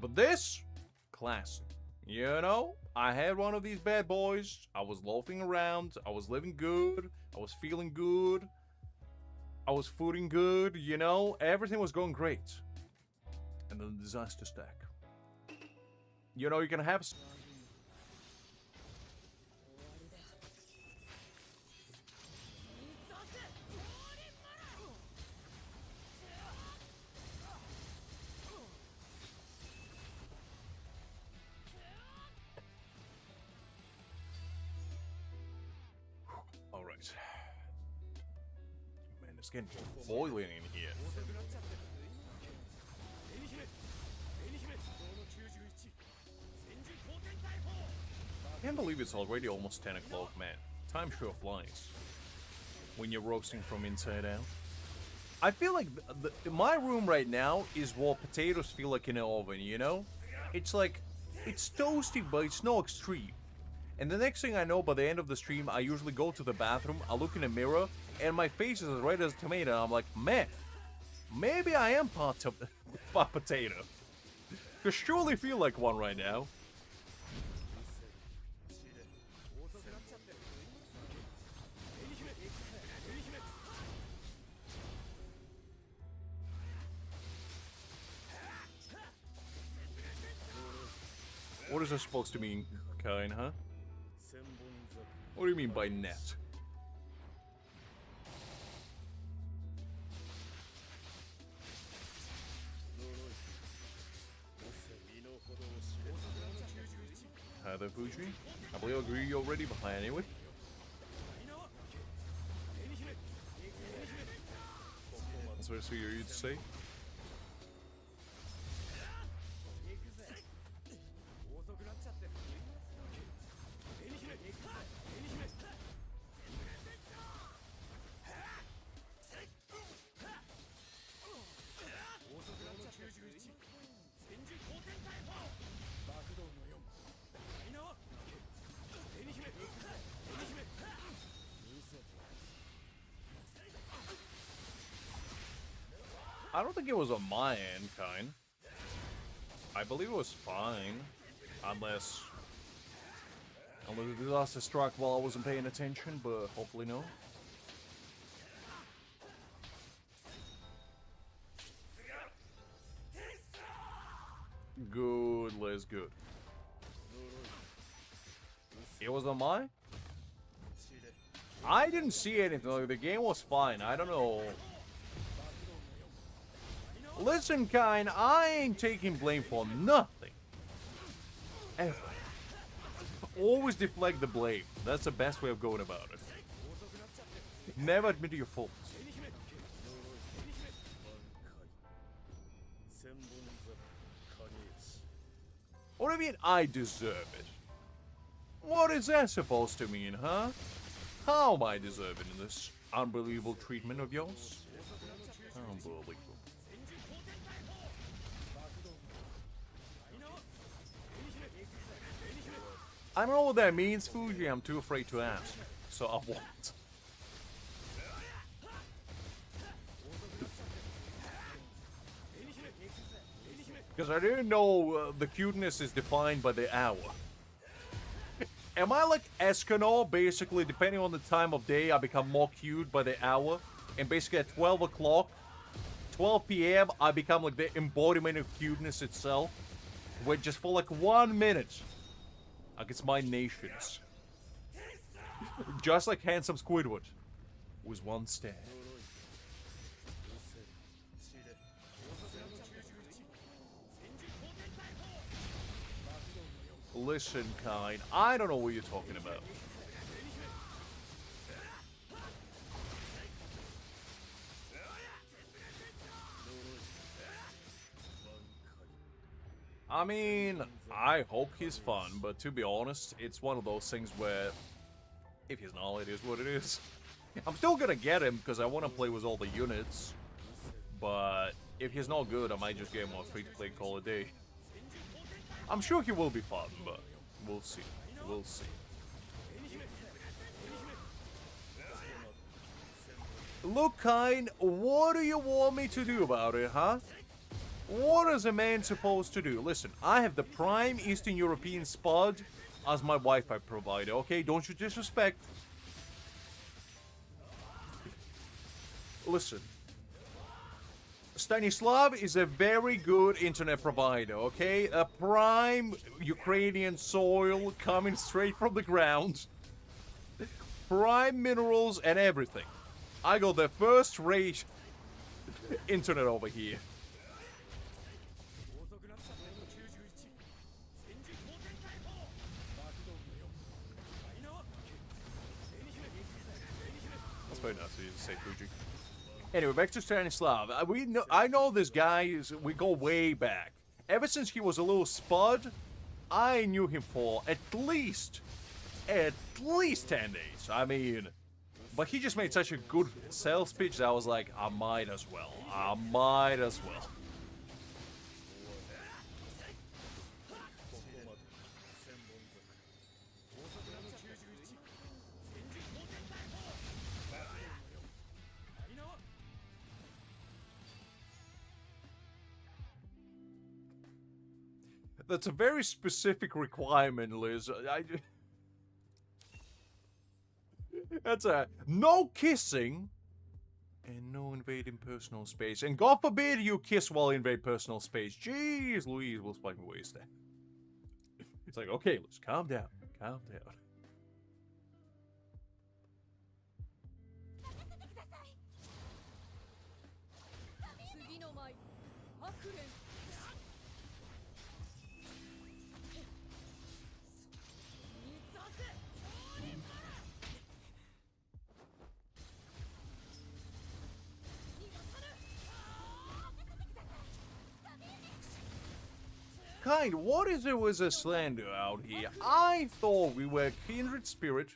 But this, classy. You know, I had one of these bad boys. I was loafing around. I was living good. I was feeling good. I was footing good, you know, everything was going great. And then the disaster stack. You know, you can have... Alright. Man, it's getting boiling in here. I can't believe it's already almost 10 o'clock, man. Time sure flies. When you're roasting from inside out. I feel like my room right now is what potatoes feel like in an oven, you know? It's like, it's toasty, but it's no extreme. And the next thing I know, by the end of the stream, I usually go to the bathroom, I look in the mirror, and my face is as red as a tomato, and I'm like, man, maybe I am part potato. Cause surely feel like one right now. What is this supposed to mean, Kain, huh? What do you mean by net? Hi there, Fuji. I believe I agree you're ready behind anyway. That's what I see you to say. I don't think it was on my end, kind. I believe it was fine. Unless the disaster struck while I wasn't paying attention, but hopefully no. Good, Les, good. It was on my? I didn't see anything. Like, the game was fine. I don't know. Listen, kind, I ain't taking blame for nothing. Ever. Always deflect the blame. That's the best way of going about it. Never admit to your faults. What do you mean I deserve it? What is that supposed to mean, huh? How am I deserving of this unbelievable treatment of yours? Unbelievable. I don't know what that means, Fuji. I'm too afraid to ask. So I won't. Because I didn't know the cuteness is defined by the hour. Am I like Escanor? Basically, depending on the time of day, I become more cute by the hour. And basically at 12 o'clock, 12 p.m., I become like the embodiment of cuteness itself. Where just for like 1 minute, I get my nations. Just like handsome Squidward. Was one stare. Listen, kind. I don't know what you're talking about. I mean, I hope he's fun, but to be honest, it's one of those things where if he's not, it is what it is. I'm still gonna get him because I want to play with all the units, but if he's not good, I might just get him on free-to-play Call of Day. I'm sure he will be fun, but we'll see. We'll see. Look, kind, what do you want me to do about it, huh? What is a man supposed to do? Listen, I have the prime Eastern European spud as my Wi-Fi provider, okay? Don't you disrespect. Listen. Stanislav is a very good internet provider, okay? A prime Ukrainian soil coming straight from the ground. Prime minerals and everything. I got the first-rate internet over here. That's very nice of you to say, Fuji. Anyway, back to Stanislav. I know this guy. We go way back. Ever since he was a little spud, I knew him for at least 10 days. I mean, but he just made such a good sales pitch that I was like, I might as well. I might as well. That's a very specific requirement, Liz. That's a no kissing and no invading personal space. And God forbid you kiss while invade personal space. Jeez Louise, we'll fucking waste that. It's like, okay, let's calm down. Calm down. Kind, what is it with a slander out here? I thought we were kindred spirit.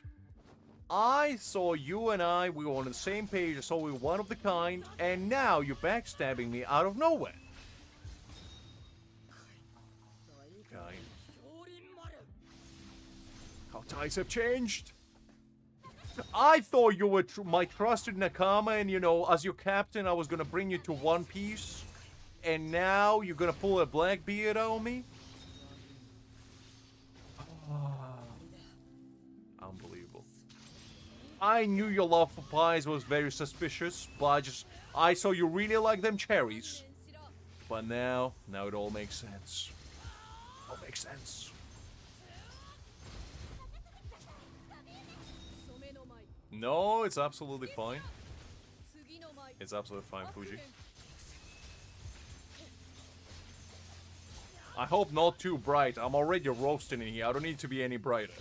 I saw you and I, we were on the same page, I saw we were one of the kind, and now you're backstabbing me out of nowhere. Kind. How ties have changed. I thought you were my trusted Nakama, and you know, as your captain, I was gonna bring you to One Piece. And now you're gonna pull a Blackbeard on me? Unbelievable. I knew your love for pies was very suspicious, but I saw you really like them cherries. But now it all makes sense. All makes sense. No, it's absolutely fine. It's absolutely fine, Fuji. I hope not too bright. I'm already roasting in here. I don't need to be any brighter.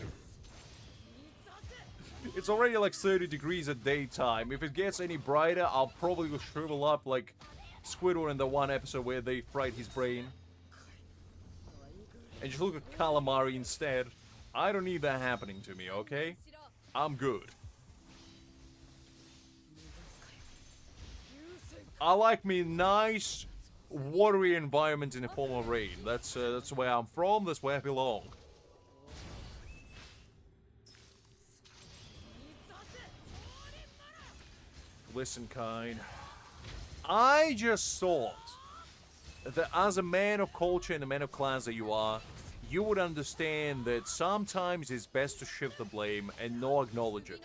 It's already like 30 degrees at daytime. If it gets any brighter, I'll probably shrivel up like Squidward in the one episode where they fried his brain. And just look at calamari instead. I don't need that happening to me, okay? I'm good. I like me nice, watery environment in the form of rain. That's where I'm from. That's where I belong. Listen, kind. I just thought as a man of culture and a man of class that you are, you would understand that sometimes it's best to shift the blame and not acknowledge it.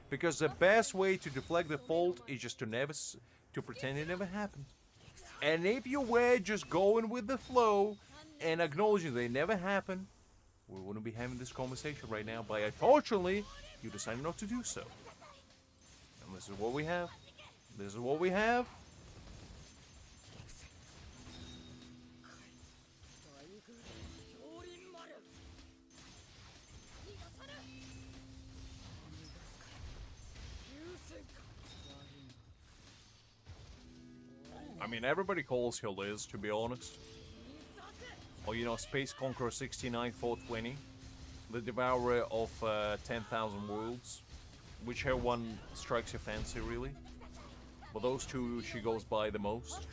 Because the best way to deflect the fault is just to pretend it never happened. And if you were just going with the flow and acknowledging that it never happened, we wouldn't be having this conversation right now. But unfortunately, you decided not to do so. And this is what we have. This is what we have. I mean, everybody calls her Liz, to be honest. Or, you know, Space Conqueror 69420. The Devourer of 10,000 Worlds. Whichever one strikes your fancy, really. But those two she goes by the most.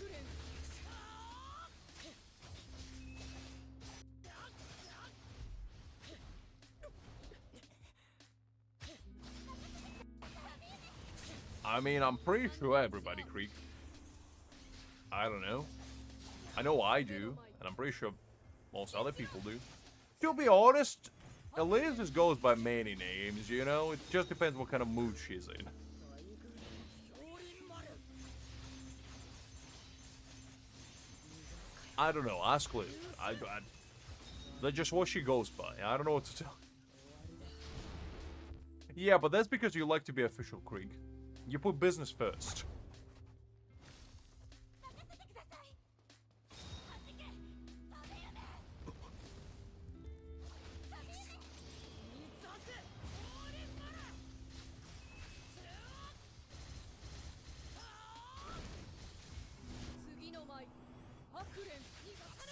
I mean, I'm pretty sure everybody creep. I don't know. I know I do, and I'm pretty sure most other people do. To be honest, Elias just goes by many names, you know? It just depends what kind of mood she's in. I don't know, ask Liz. That's just what she goes by. I don't know what to tell. Yeah, but that's because you like to be official, Krieg. You put business first.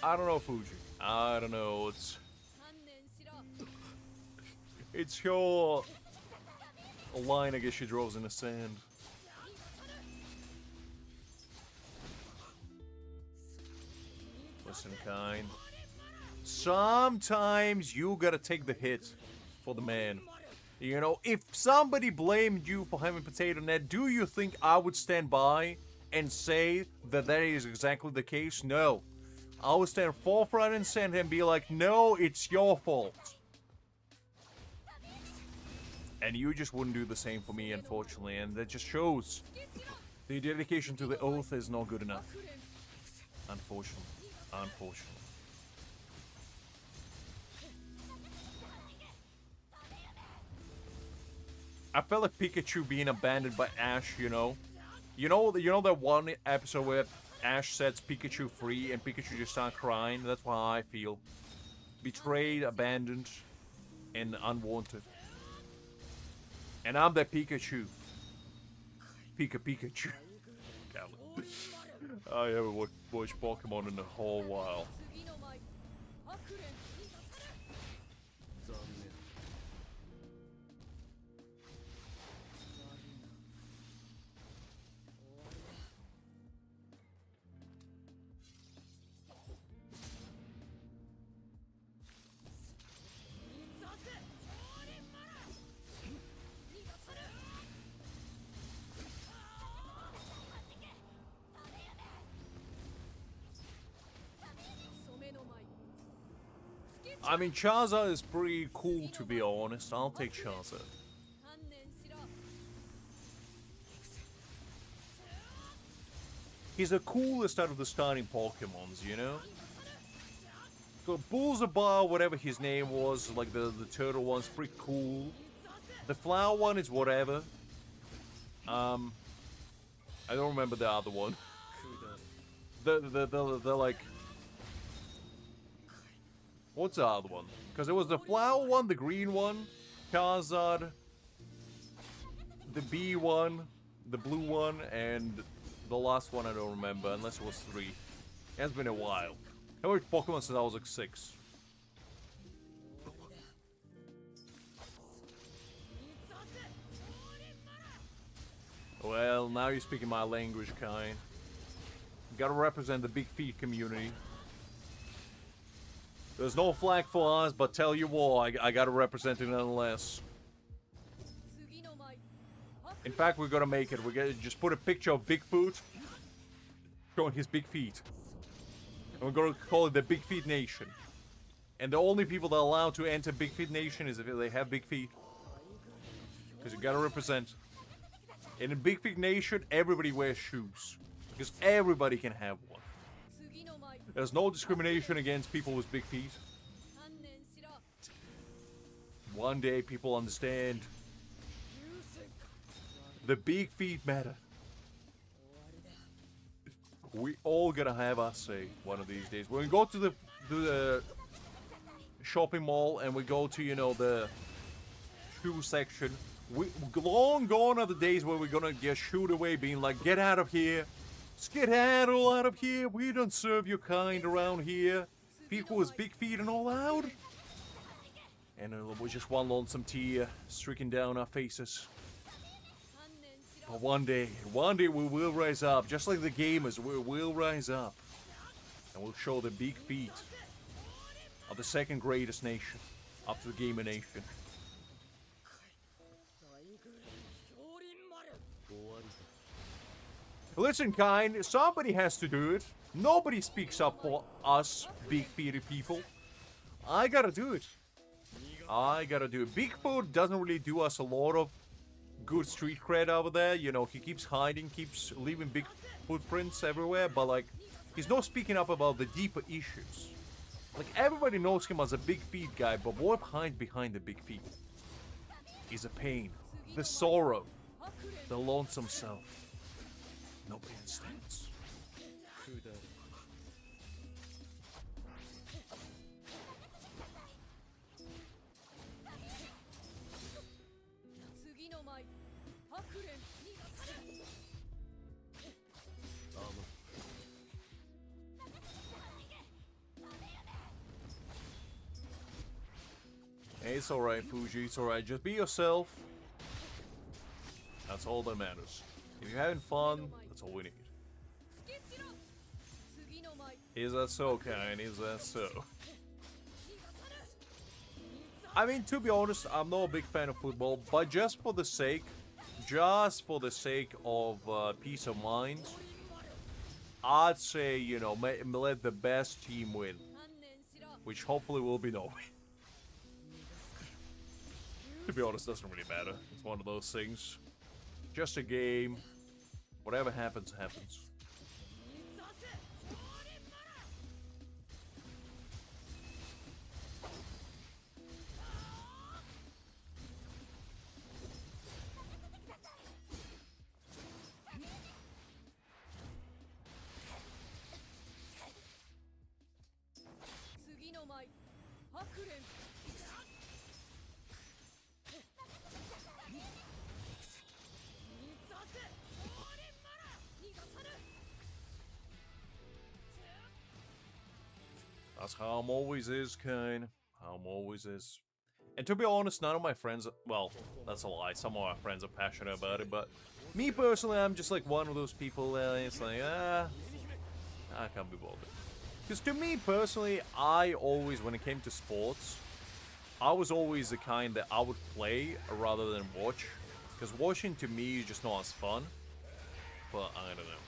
I don't know, Fuji. I don't know. It's your line. I guess she draws in the sand. Listen, kind. Sometimes you gotta take the hit for the man. You know, if somebody blamed you for having potato net, do you think I would stand by and say that that is exactly the case? No. I would stand forefront and center and be like, no, it's your fault. And you just wouldn't do the same for me, unfortunately, and that just shows the dedication to the oath is not good enough. Unfortunately. Unfortunately. I felt like Pikachu being abandoned by Ash, you know? You know that one episode where Ash sets Pikachu free and Pikachu just starts crying? That's how I feel. Betrayed, abandoned, and unwanted. And I'm that Pikachu. Pikachu. I haven't watched Pokemon in a whole while. I mean, Charizard is pretty cool, to be honest. I'll take Charizard. He's the coolest out of the starting Pokemons, you know? So Bulzabar, whatever his name was, like the turtle one's pretty cool. The flower one is whatever. I don't remember the other one. The like... What's the other one? Because it was the flower one, the green one, Charizard, the bee one, the blue one, and the last one I don't remember, unless it was 3. It has been a while. I worked Pokemon since I was like 6. Well, now you're speaking my language, kind. You gotta represent the big feet community. There's no flag for us, but tell you what, I gotta represent it nonetheless. In fact, we're gonna make it. We're gonna just put a picture of Bigfoot showing his big feet. And we're gonna call it the Big Feet Nation. And the only people that are allowed to enter Big Feet Nation is if they have big feet. Because you gotta represent. In a Big Feet Nation, everybody wears shoes. Because everybody can have one. There's no discrimination against people with big feet. One day people understand. The big feet matter. We all gotta have our say one of these days. When we go to the shopping mall and we go to, you know, the shoe section, long gone are the days where we're gonna get shooed away being like, get out of here. Skedaddle out of here. We don't serve your kind around here. People with big feet and all out. And with just one lonesome tear streaking down our faces. But one day we will rise up. Just like the gamers, we will rise up. And we'll show the big feet of the second greatest nation. Up to the gamer nation. Listen, kind, somebody has to do it. Nobody speaks up for us, big-feeted people. I gotta do it. I gotta do it. Bigfoot doesn't really do us a lot of good street cred over there. You know, he keeps hiding, keeps leaving big footprints everywhere, but, like, he's not speaking up about the deeper issues. Like, everybody knows him as a big feet guy, but what hides behind the big feet is the pain, the sorrow, the lonesome self. Nobody understands. Hey, it's alright, Fuji, it's alright. Just be yourself. That's all that matters. If you're having fun, that's all we need. Is that so, kind? Is that so? I mean, to be honest, I'm not a big fan of football, but just for the sake of peace of mind, I'd say, you know, let the best team win. Which hopefully will be Norway. To be honest, doesn't really matter. It's one of those things. Just a game. Whatever happens, happens. That's how I'm always is, kind. How I'm always is. And to be honest, none of my friends... Well, that's a lie. Some of my friends are passionate about it, but... Me personally, I'm just like one of those people that it's like, I can't be bothered. Because to me personally, I always, when it came to sports, I was always the kind that I would play rather than watch. Because watching to me is just not as fun. But I don't know.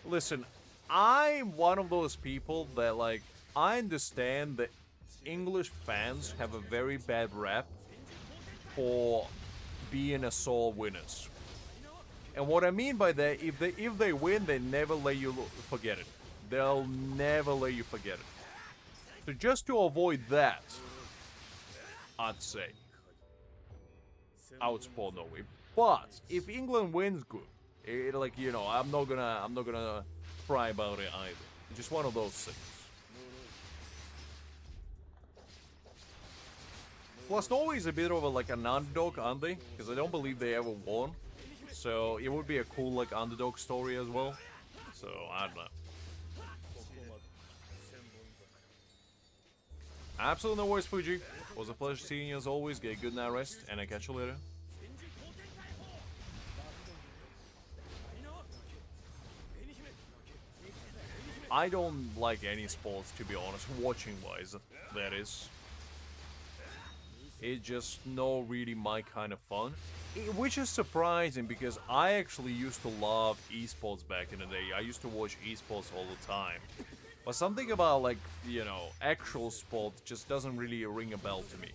Listen, I'm one of those people that, like, I understand that English fans have a very bad rap for being a sore winners. And what I mean by that, if they win, they never let you forget it. They'll never let you forget it. So just to avoid that, I'd say I would support Norway. But if England wins, good. Like, you know, I'm not gonna cry about it either. It's just one of those things. Plus, Norway is a bit of like an underdog, aren't they? Because I don't believe they ever won. So it would be a cool like underdog story as well. So I don't know. Absolutely no worries, Fuji. It was a pleasure seeing you as always. Get a good night rest, and I'll catch you later. I don't like any sports, to be honest, watching-wise, that is. It's just not really my kind of fun. Which is surprising because I actually used to love esports back in the day. I used to watch esports all the time. But something about, like, you know, actual sport just doesn't really ring a bell to me.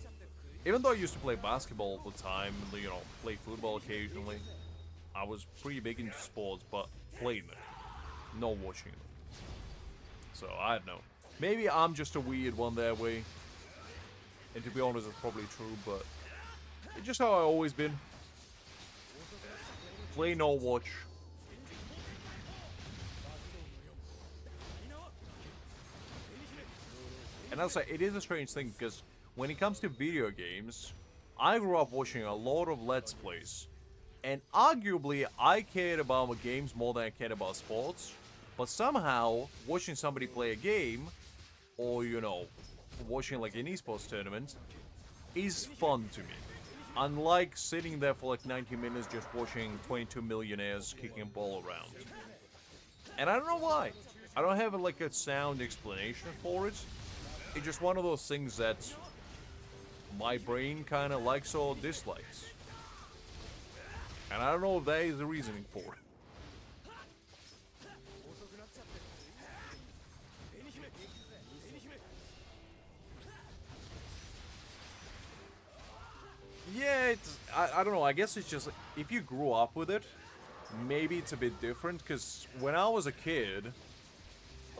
Even though I used to play basketball all the time, you know, play football occasionally, I was pretty big into sports, but playing them, not watching them. So, I don't know. Maybe I'm just a weird one that way. And to be honest, it's probably true, but it's just how I've always been. Play, no watch. And I'll say, it is a strange thing, because when it comes to video games, I grew up watching a lot of Let's Plays. And arguably, I cared about games more than I cared about sports. But somehow, watching somebody play a game, or, you know, watching like an esports tournament, is fun to me. Unlike sitting there for like 90 minutes just watching 22 millionaires kicking a ball around. And I don't know why. I don't have like a sound explanation for it. It's just one of those things that my brain kind of likes or dislikes. And I don't know if that is the reasoning for it. Yeah, I don't know, I guess it's just, if you grew up with it, maybe it's a bit different, because when I was a kid,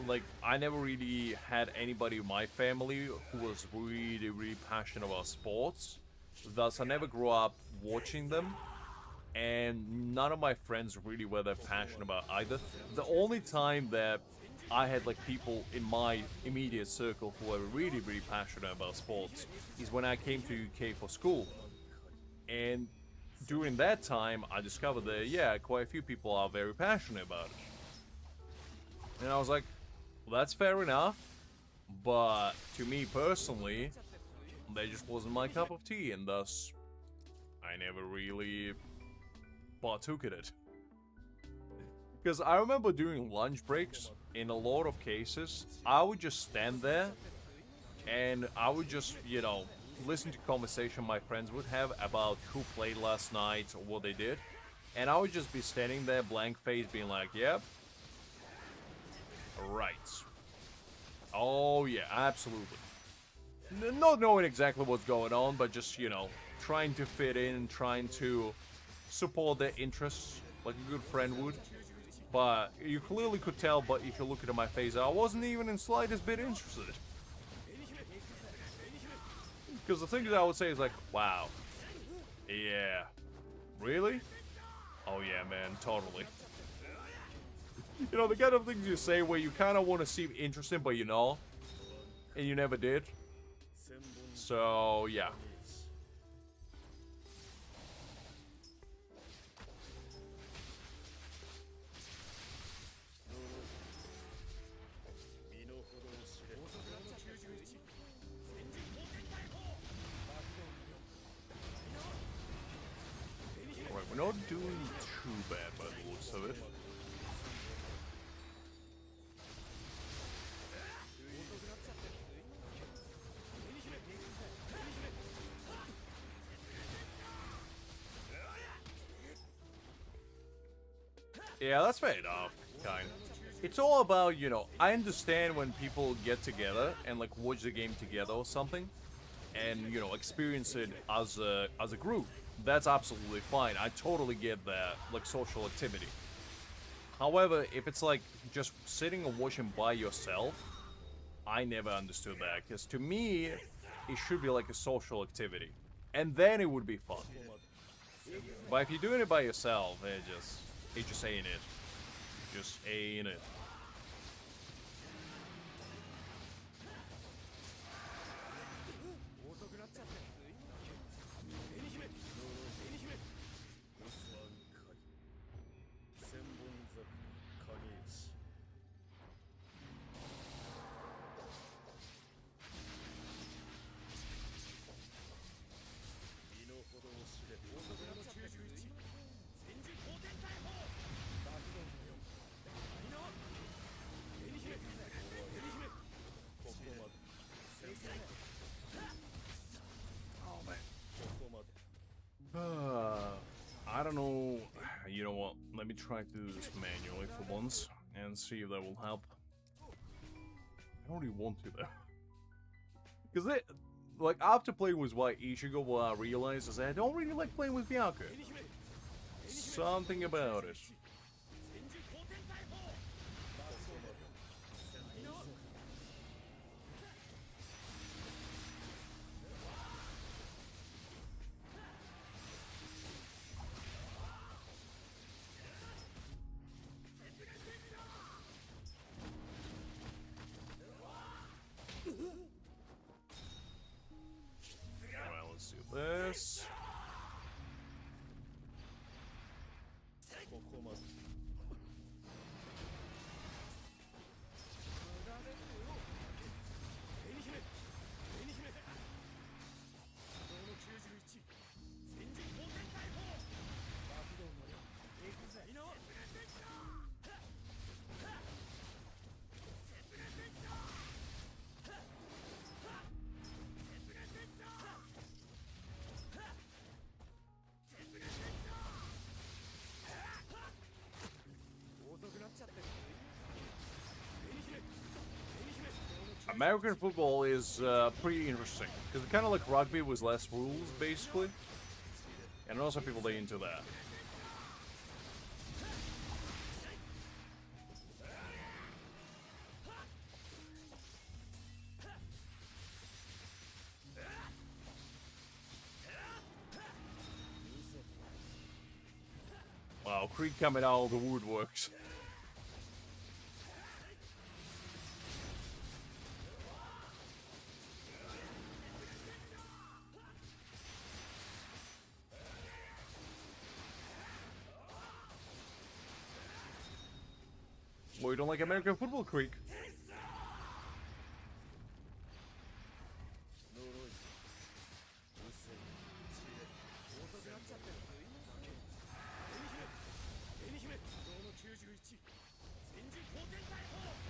like, I never really had anybody in my family who was really, really passionate about sports, thus I never grew up watching them, and none of my friends really were that passionate about either. The only time that I had like people in my immediate circle who were really, really passionate about sports is when I came to UK for school. And during that time, I discovered that, yeah, quite a few people are very passionate about it. And I was like, well, that's fair enough. But to me personally, that just wasn't my cup of tea, and thus, I never really partook in it. Because I remember during lunch breaks, in a lot of cases, I would just stand there, and I would just, you know, listen to conversation my friends would have about who played last night or what they did, and I would just be standing there blank faced being like, yep, right, oh yeah, absolutely, not knowing exactly what's going on, but just, you know, trying to fit in, trying to support their interests like a good friend would. But you clearly could tell, but if you look at my face, I wasn't even in slightest bit interested. Because the thing that I would say is like, wow, yeah, really? Oh yeah, man, totally. You know, the kind of things you say where you kind of want to seem interesting, but you know, and you never did. So, yeah. We're not doing too bad by the looks of it. Yeah, that's fair enough, kind. It's all about, you know, I understand when people get together and like watch the game together or something, and, you know, experience it as a group. That's absolutely fine. I totally get that, like, social activity. However, if it's like just sitting and watching by yourself, I never understood that. Because to me, it should be like a social activity. And then it would be fun. But if you're doing it by yourself, it just ain't it. Just ain't it. try to do this manually for once and see if that will help. I don't really want to though. Because it, like, after playing with White Ichigo, what I realized is that I don't really like playing with Bianca. Something about it. Alright, let's do this. American football is pretty interesting because it's kind of like rugby with less rules, basically, and also people are into that. Wow, Creed coming out of the woodworks. Well, you don't like American football, Creek?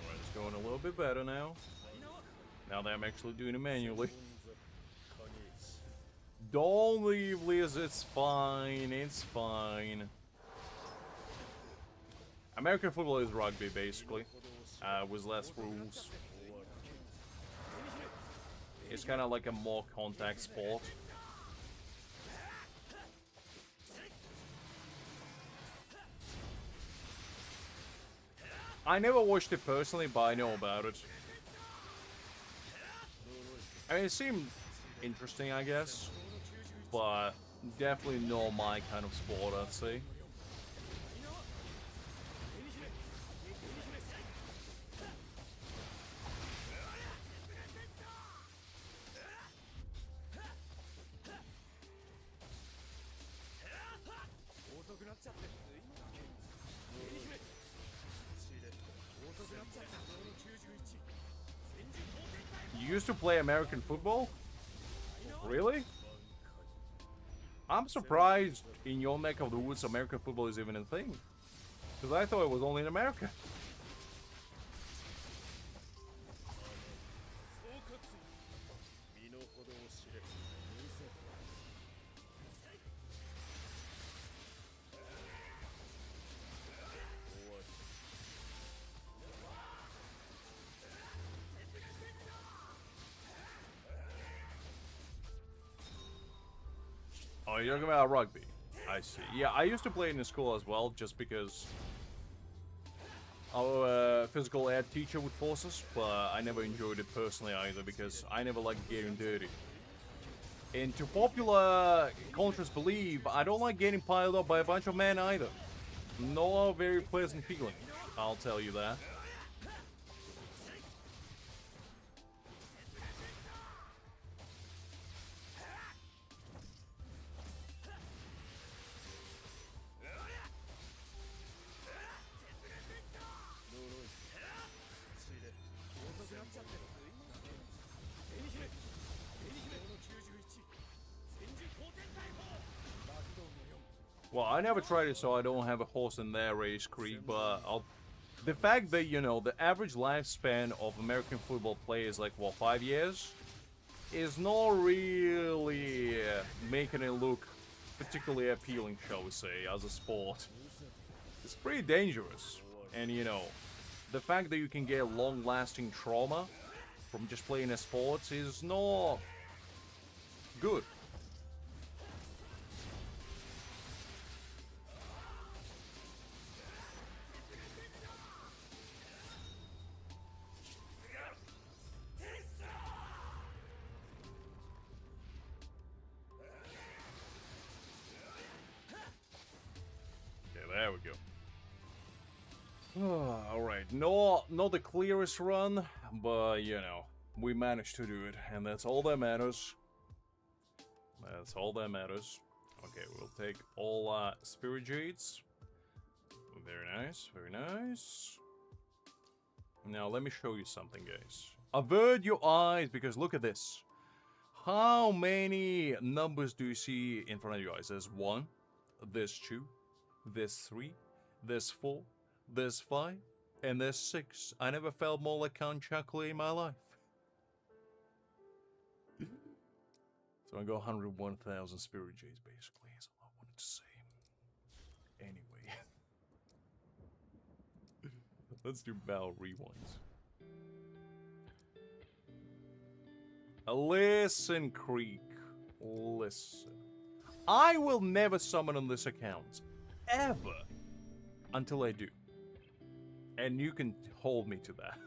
Alright, it's going a little bit better now. Now that I'm actually doing it manually. Don't leave, Liz, it's fine, it's fine. American football is rugby, basically, with less rules. It's kind of like a more contact sport. I never watched it personally, but I know about it. I mean, it seemed interesting, I guess, but definitely not my kind of sport, I'd say. You used to play American football? Really? I'm surprised in your neck of the woods American football is even a thing. Because I thought it was only in America. Oh, you're talking about rugby. I see. Yeah, I used to play in the school as well, just because our physical ed teacher would force us, but I never enjoyed it personally either, because I never liked getting dirty. And to popular conscious belief, I don't like getting piled up by a bunch of men either. Not a very pleasant feeling, I'll tell you that. Well, I never tried it, so I don't have a horse in their race, Creek, but the fact that, you know, the average lifespan of American football play is like, what, 5 years? Is not really making it look particularly appealing, shall we say, as a sport. It's pretty dangerous. And you know, the fact that you can get long-lasting trauma from just playing a sport is not good. There we go. Alright, not the clearest run, but you know, we managed to do it, and that's all that matters. That's all that matters. Okay, we'll take all Spirit Jades. Very nice, very nice. Now let me show you something, guys. Avert your eyes, because look at this. How many numbers do you see in front of your eyes? There's 1, there's 2, there's 3, there's 4, there's 5, and there's 6. I never felt more like Count Chocula in my life. So I got 101,000 Spirit Jades, basically, is all I wanted to say. Anyway. Let's do battle rewinds. Listen, Creek. Listen. I will never summon on this account. Ever. Until I do. And you can hold me to that.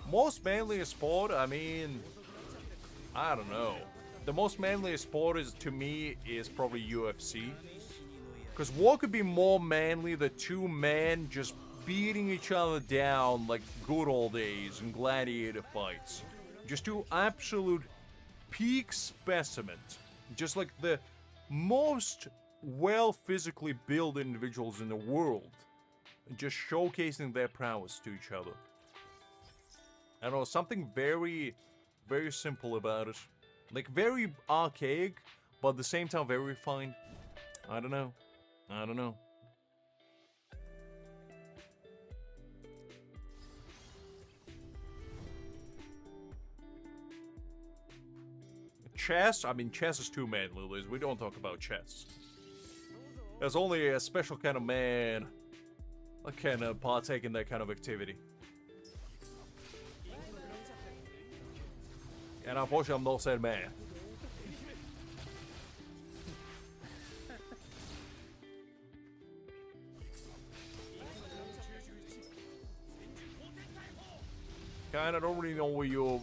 Most manliest sport, I mean, I don't know. The most manliest sport is, to me, is probably UFC. Because what could be more manly than two men just beating each other down like good old days in gladiator fights? Just two absolute peak specimens. Just like the most well physically built individuals in the world. Just showcasing their prowess to each other. I don't know, something very, very simple about it. Like, very archaic, but at the same time very refined. I don't know. I don't know. Chess? I mean, chess is too manly, Liz. We don't talk about chess. There's only a special kind of man that can partake in that kind of activity. And unfortunately, I'm not said man. Kinda don't really know what you're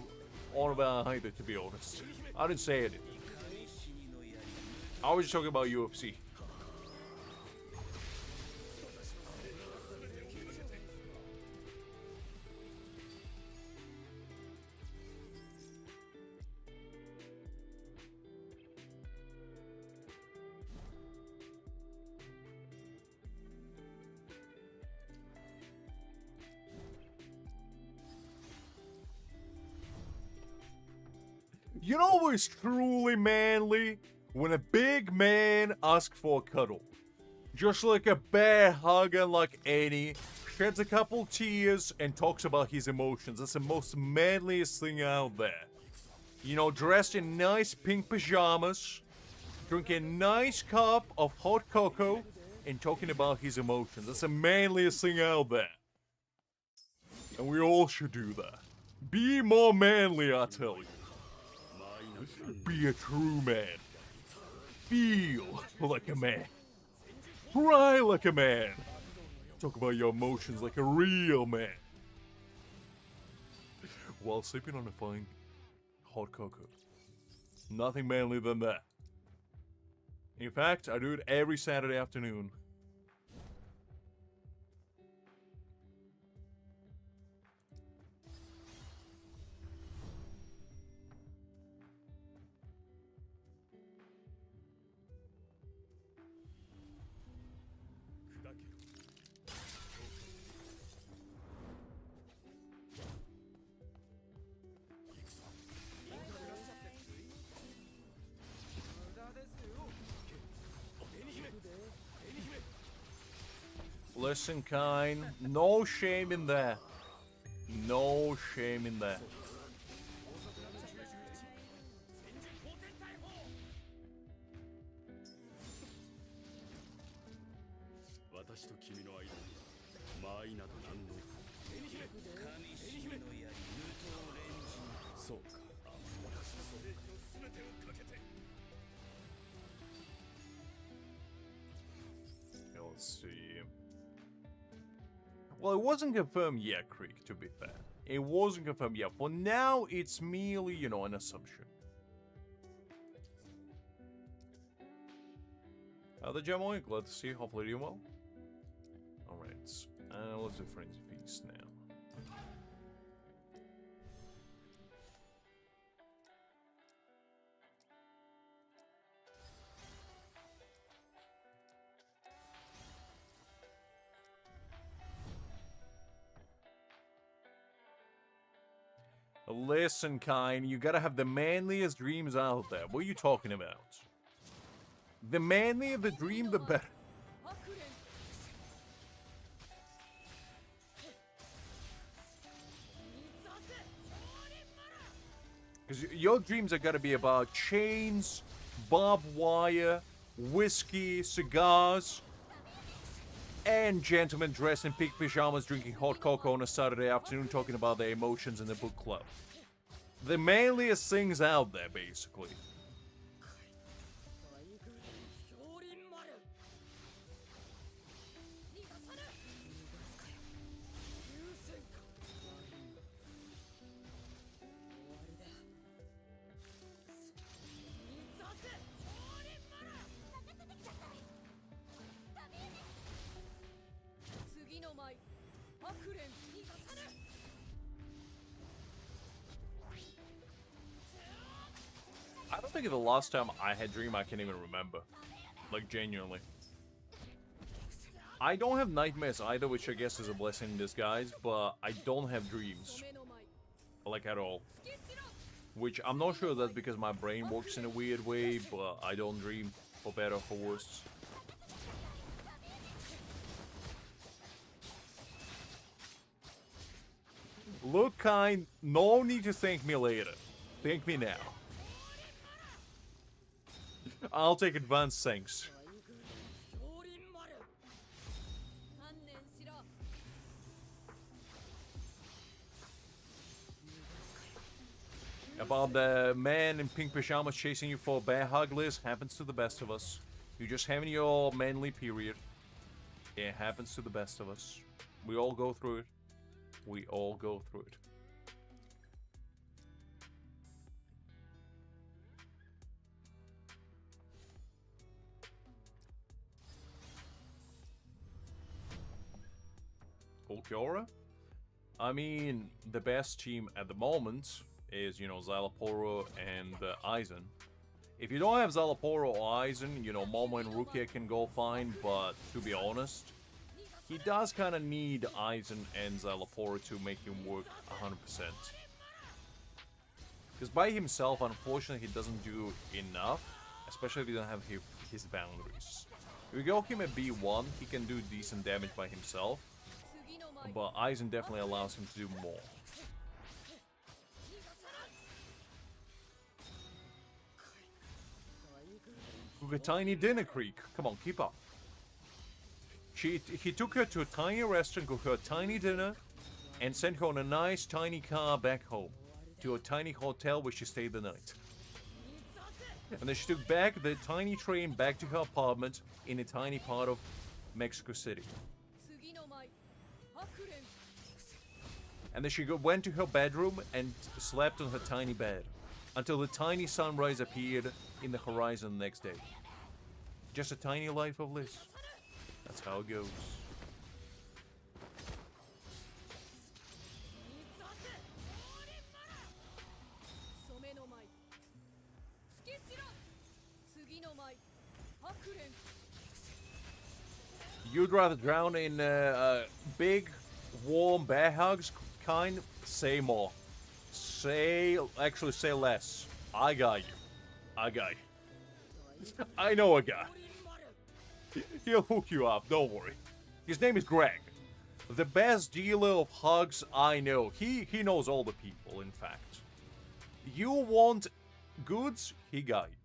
on about either, to be honest. I didn't say it. I was just talking about UFC. You know what's truly manly? When a big man asks for a cuddle. Just like a bear hugging like Annie, sheds a couple tears and talks about his emotions. That's the most manliest thing out there. You know, dressed in nice pink pajamas, drinking a nice cup of hot cocoa, and talking about his emotions. That's the manliest thing out there. And we all should do that. Be more manly, I tell you. Be a true man. Feel like a man. Cry like a man. Talk about your emotions like a real man. While sipping on a fine hot cocoa. Nothing manly than that. In fact, I do it every Saturday afternoon. Listen, kind. No shame in that. No shame in that. Let's see. Well, it wasn't confirmed yet, Creek, to be fair. It wasn't confirmed yet. For now, it's merely, you know, an assumption. The Jamoy, glad to see you. Hopefully doing well. Alright, let's do Frenzy Feast now. Listen, kind, you gotta have the manliest dreams out there. What are you talking about? The manlier the dream, the better. Because your dreams are gonna be about chains, barbed wire, whiskey, cigars, and gentlemen dressed in pink pajamas drinking hot cocoa on a Saturday afternoon talking about their emotions in the book club. The manliest things out there, basically. I don't think the last time I had dream I can even remember. Like, genuinely. I don't have nightmares either, which I guess is a blessing in disguise, but I don't have dreams. Like, at all. Which, I'm not sure that's because my brain works in a weird way, but I don't dream, for better or for worse. Look, kind, no need to thank me later. Thank me now. I'll take advance thanks. About the man in pink pajamas chasing you for a bear hug, Liz, happens to the best of us. You're just having your manly period. It happens to the best of us. We all go through it. We all go through it. Ulquiorra? I mean, the best team at the moment is, you know, Szayelaporro and Aizen. If you don't have Szayelaporro or Aizen, you know, Momo and Rukia can go fine, but to be honest, he does kind of need Aizen and Szayelaporro to make him work 100%. Because by himself, unfortunately, he doesn't do enough, especially if you don't have his boundaries. If you go him at B1, he can do decent damage by himself, but Aizen definitely allows him to do more. Cook a tiny dinner, Creek. Come on, keep up. He took her to a tiny restaurant, cooked her a tiny dinner, and sent her on a nice tiny car back home to a tiny hotel where she stayed the night. And then she took back the tiny train back to her apartment in a tiny part of Mexico City. And then she went to her bedroom and slept on her tiny bed until the tiny sunrise appeared in the horizon the next day. Just a tiny life of Liz. That's how it goes. You'd rather drown in big, warm bear hugs, kind? Say more. Actually say less. I got you. I got you. I know a guy. He'll hook you up, don't worry. His name is Greg. The best dealer of hugs I know. He knows all the people, in fact. You want goods? He got you.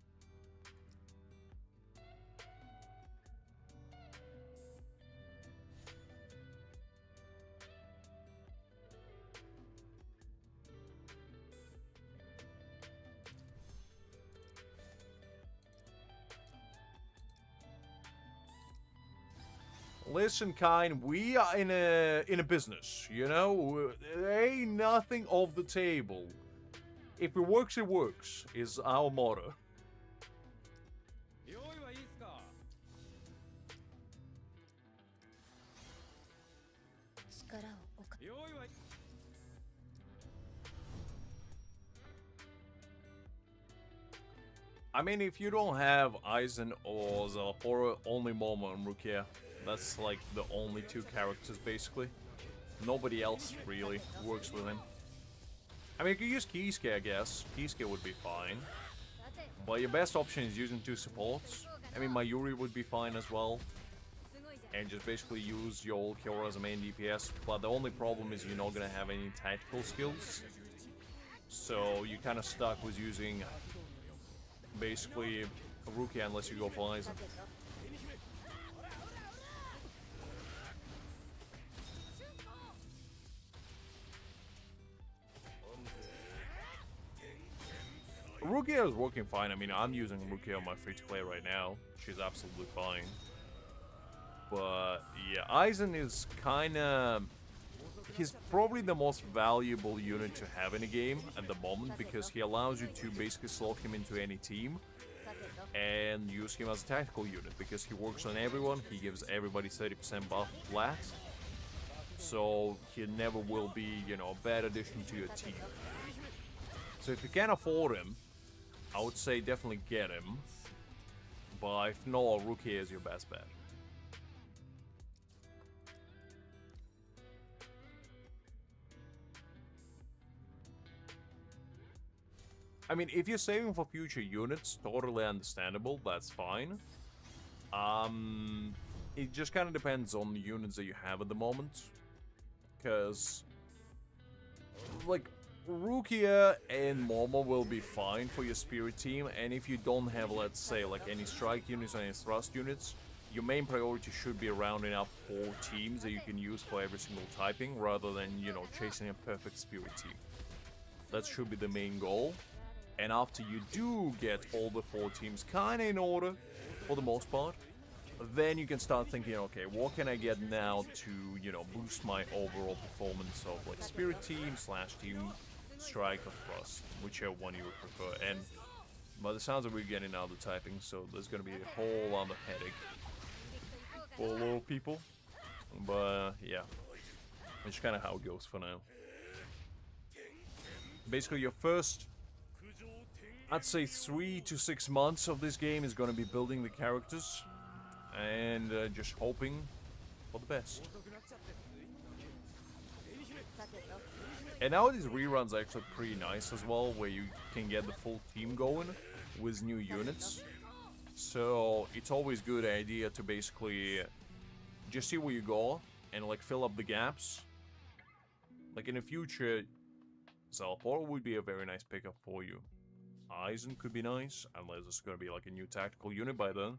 Listen, kind, we are in a business, you know? There ain't nothing off the table. If it works, is our motto. I mean, if you don't have Aizen or Szayelaporro, only Momo and Rukia. That's like the only two characters, basically. Nobody else really works with him. I mean, you could use Kisuke, I guess. Kisuke would be fine. But your best option is using two supports. I mean, Mayuri would be fine as well. And just basically use your Ulquiorra as a main DPS. But the only problem is you're not gonna have any tactical skills. So you're kind of stuck with using basically Rukia unless you go for Aizen. Rukia is working fine. I mean, I'm using Rukia on my free-to-play right now. She's absolutely fine. But, yeah, Aizen is kinda... He's probably the most valuable unit to have in a game at the moment because he allows you to basically slot him into any team and use him as a tactical unit because he works on everyone. He gives everybody 30% buff flat. So he never will be, you know, a bad addition to your team. So if you can afford him, I would say definitely get him. But if not, Rukia is your best bet. I mean, if you're saving for future units, totally understandable, that's fine. It just kind of depends on the units that you have at the moment. Because, like, Rukia and Momo will be fine for your spirit team, and if you don't have, let's say, like any strike units or any thrust units, your main priority should be rounding up 4 teams that you can use for every single typing, rather than, you know, chasing a perfect spirit team. That should be the main goal. And after you do get all the 4 teams kinda in order, for the most part, then you can start thinking, okay, what can I get now to, you know, boost my overall performance of, like, spirit team, slash team, strike, or thrust, whichever one you would prefer. And by the sounds of it, we're getting out of the typing, so there's gonna be a whole other headache for a lot of people. But, yeah, it's kind of how it goes for now. Basically, your first, I'd say 3 to 6 months of this game is going to be building the characters and just hoping for the best. And nowadays reruns are actually pretty nice as well, where you can get the full team going with new units. So it's always a good idea to basically just see where you go and like fill up the gaps. Like in the future, Szayelaporro would be a very nice pickup for you. Aizen could be nice, unless it's going to be like a new tactical unit by then.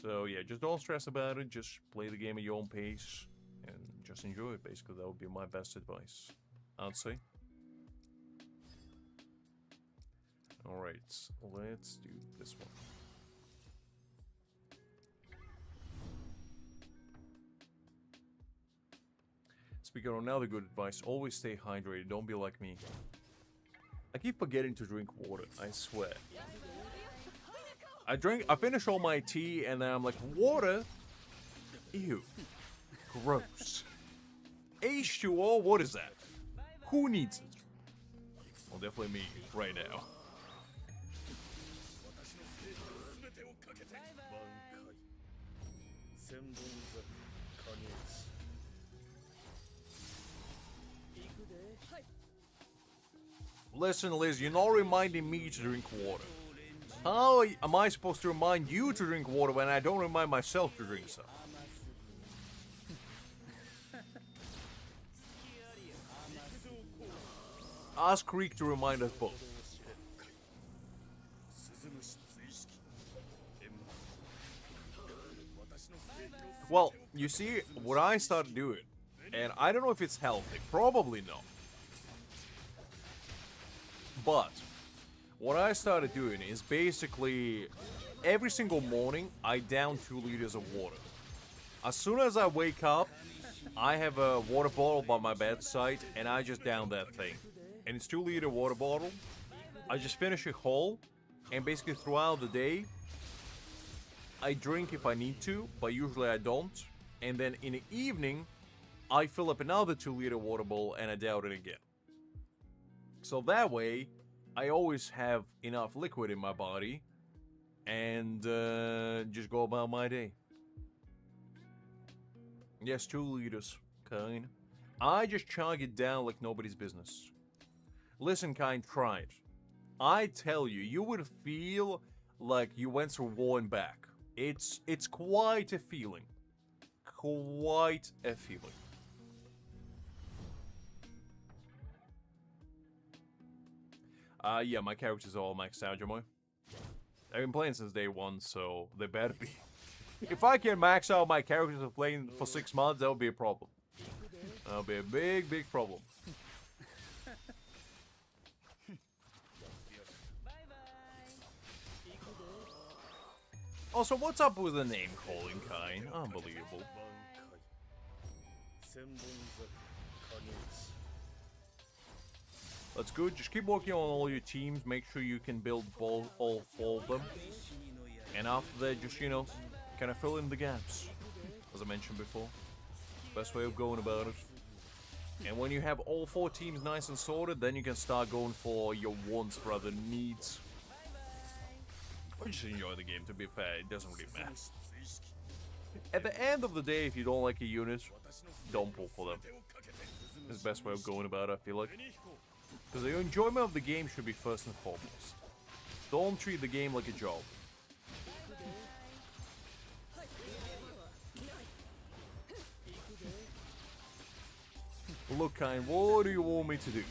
So yeah, just don't stress about it, just play the game at your own pace, and just enjoy it, basically. That would be my best advice, I'd say. Alright, let's do this one. Speaking of another good advice, always stay hydrated, don't be like me. I keep forgetting to drink water, I swear. I finish all my tea and then I'm like, water? Ew. Gross. H2O, what is that? Who needs it? Well, definitely me, right now. Listen, Liz, you're not reminding me to drink water. How am I supposed to remind you to drink water when I don't remind myself to drink some? Ask Reek to remind us both. Well, you see, what I started doing, and I don't know if it's healthy, probably not. But, what I started doing is basically, every single morning, I down 2 liters of water. As soon as I wake up, I have a water bottle by my bedside, and I just down that thing. And it's 2-liter water bottle. I just finish it whole, and basically throughout the day, I drink if I need to, but usually I don't. And then in the evening, I fill up another 2-liter water bottle and I down it again. So that way, I always have enough liquid in my body and just go about my day. Yes, 2 liters, kind. I just chug it down like nobody's business. Listen, kind, try it. I tell you, you would feel like you went through war and back. It's quite a feeling. Quite a feeling. Yeah, my characters are all maxed out, Jamoy. I've been playing since day 1, so they better be. If I can max out my characters of playing for 6 months, that would be a problem. That'll be a big, big problem. Also, what's up with the name calling, kind? Unbelievable. That's good. Just keep working on all your teams. Make sure you can build all 4 of them. And after that, just, you know, kind of fill in the gaps. As I mentioned before. Best way of going about it. And when you have all 4 teams nice and sorted, then you can start going for your wants rather than needs. Or just enjoy the game, to be fair, it doesn't really matter. At the end of the day, if you don't like a unit, don't pull for them. It's the best way of going about it, I feel like. Because the enjoyment of the game should be first and foremost. Don't treat the game like a job. Look, kind, what do you want me to do?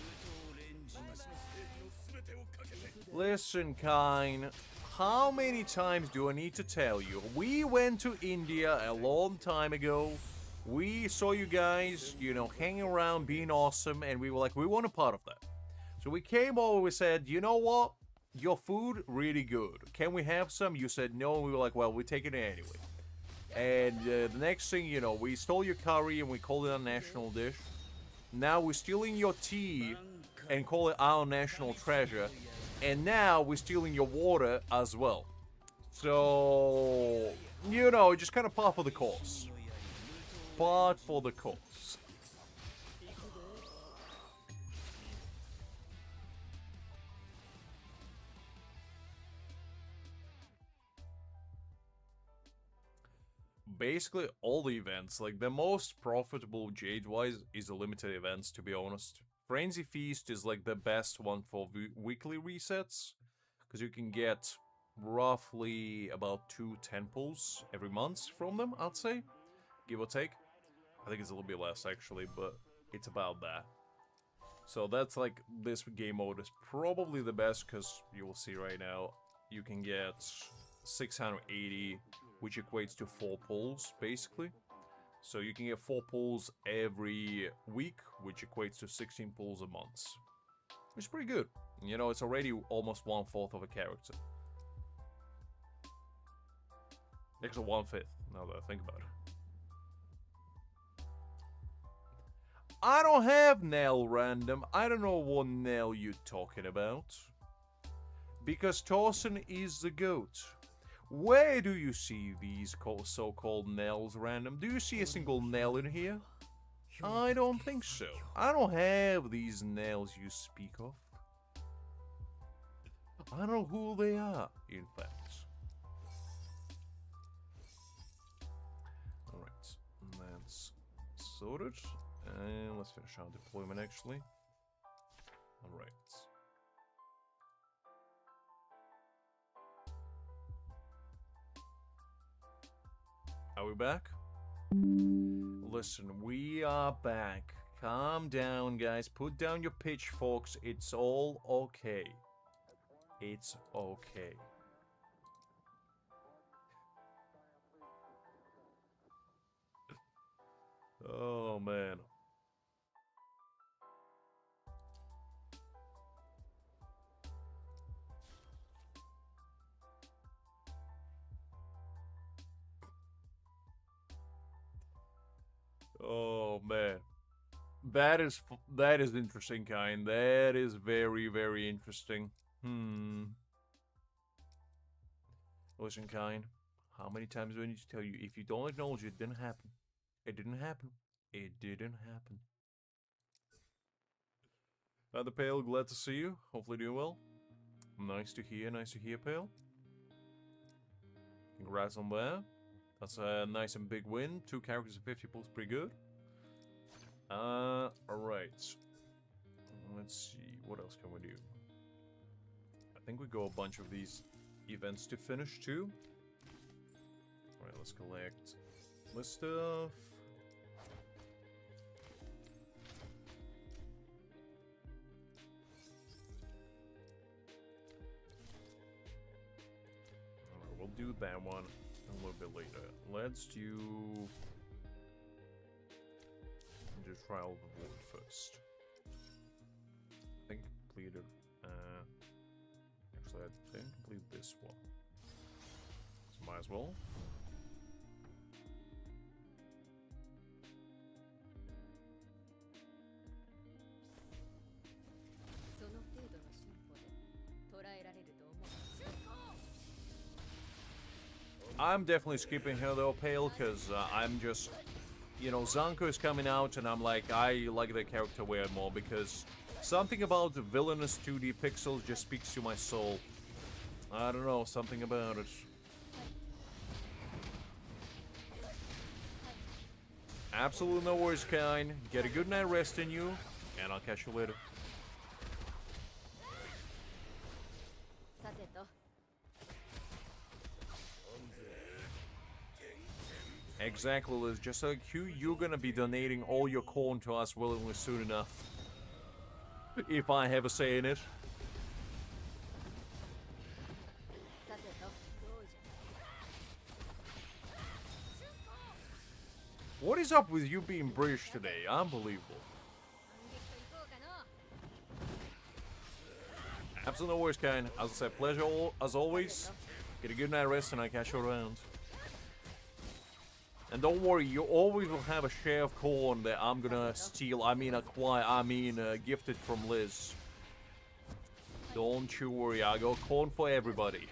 Listen, kind. How many times do I need to tell you? We went to India a long time ago. We saw you guys, you know, hanging around, being awesome, and we were like, we want a part of that. So we came over, we said, you know what? Your food, really good. Can we have some? You said no, and we were like, well, we take it anyway. And the next thing, you know, we stole your curry and we called it a national dish. Now we're stealing your tea and call it our national treasure. And now we're stealing your water as well. So, you know, just kind of part for the course. Part for the course. Basically, all the events, like the most profitable Jade-wise is the limited events, to be honest. Frenzy Feast is like the best one for weekly resets, because you can get roughly about 2 temples every month from them, I'd say, give or take. I think it's a little bit less actually, but it's about that. So that's like, this game mode is probably the best, because you will see right now, you can get 680, which equates to 4 pulls, basically. So you can get 4 pulls every week, which equates to 16 pulls a month. Which is pretty good. You know, it's already almost 1/4 of a character. Actually 1/5, now that I think about it. I don't have Nell random. I don't know what Nell you're talking about. Because Torsen is the GOAT. Where do you see these so-called Nells random? Do you see a single Nell in here? I don't think so. I don't have these Nells you speak of. I don't know who they are, in fact. Alright, that's sorted. And let's finish our deployment, actually. Alright. Are we back? Listen, we are back. Calm down, guys. Put down your pitchforks. It's all okay. It's okay. Oh, man. Oh, man. That is interesting, kind. That is very, very interesting. Listen, kind. How many times do I need to tell you? If you don't acknowledge it, it didn't happen. It didn't happen. It didn't happen. The Pale, glad to see you. Hopefully doing well. Nice to hear, Pale. Congrats on that. That's a nice and big win. 2 characters and 50 pulls, pretty good. Alright. Let's see, what else can we do? I think we go a bunch of these events to finish too. Alright, let's collect this stuff. Alright, we'll do that one a little bit later. Let's do the trial of the Lord first. I think completed. Actually, I didn't complete this one, so might as well. I'm definitely skipping her though, Pale, because I'm just, you know, Zanko is coming out and I'm like, I like the character way more because something about the villainous 2D pixels just speaks to my soul. I don't know, something about it. Absolutely no worries, kind. Get a good night rest in you, and I'll catch you later. Exactly, Liz. Just like you're gonna be donating all your corn to us willingly soon enough. If I have a say in it. What is up with you being British today? Unbelievable. Absolutely no worries, kind. As I said, pleasure as always. Get a good night rest and I'll catch you around. And don't worry, you always will have a share of corn that I'm gonna steal, acquire, gifted from Liz. Don't you worry, I got corn for everybody.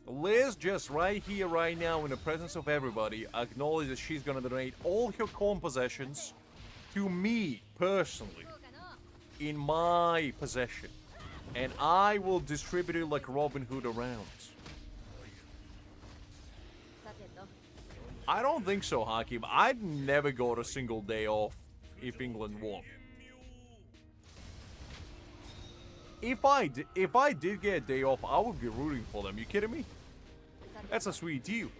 Liz, just right here, right now, in the presence of everybody, acknowledges that she's gonna donate all her corn possessions to me, personally, in my possession. And I will distribute it like Robin Hood around. I don't think so, Hakim. I'd never got a single day off if England won. If I did get a day off, I would be rooting for them. You kidding me? That's a sweet deal.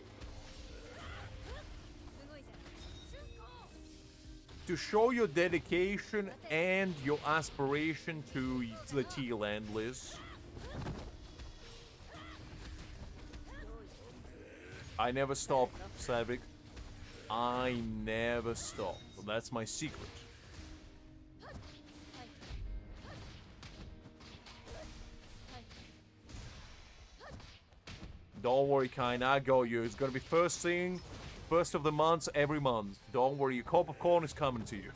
To show your dedication and your aspiration to the T-Land, Liz. I never stop, Savik. I never stop. That's my secret. Don't worry, kind. I got you. It's gonna be first thing. First of the month, every month. Don't worry, your cup of corn is coming to you.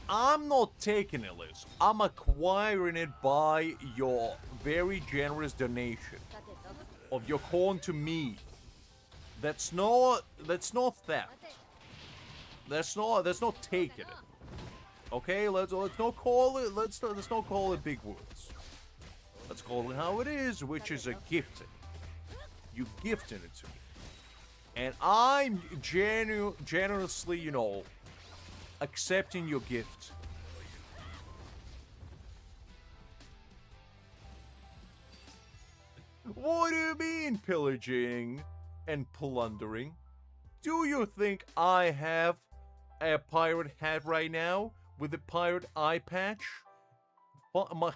I'm not taking it, Liz. I'm acquiring it by your very generous donation of your corn to me. That's not theft. That's not taking it. Okay, let's not call it big words. Let's call it how it is, which is a gifting. You gifted it to me. And I'm generously, you know, accepting your gift. you mean pillaging and plundering? Do you think I have a pirate hat right now with a pirate eye patch?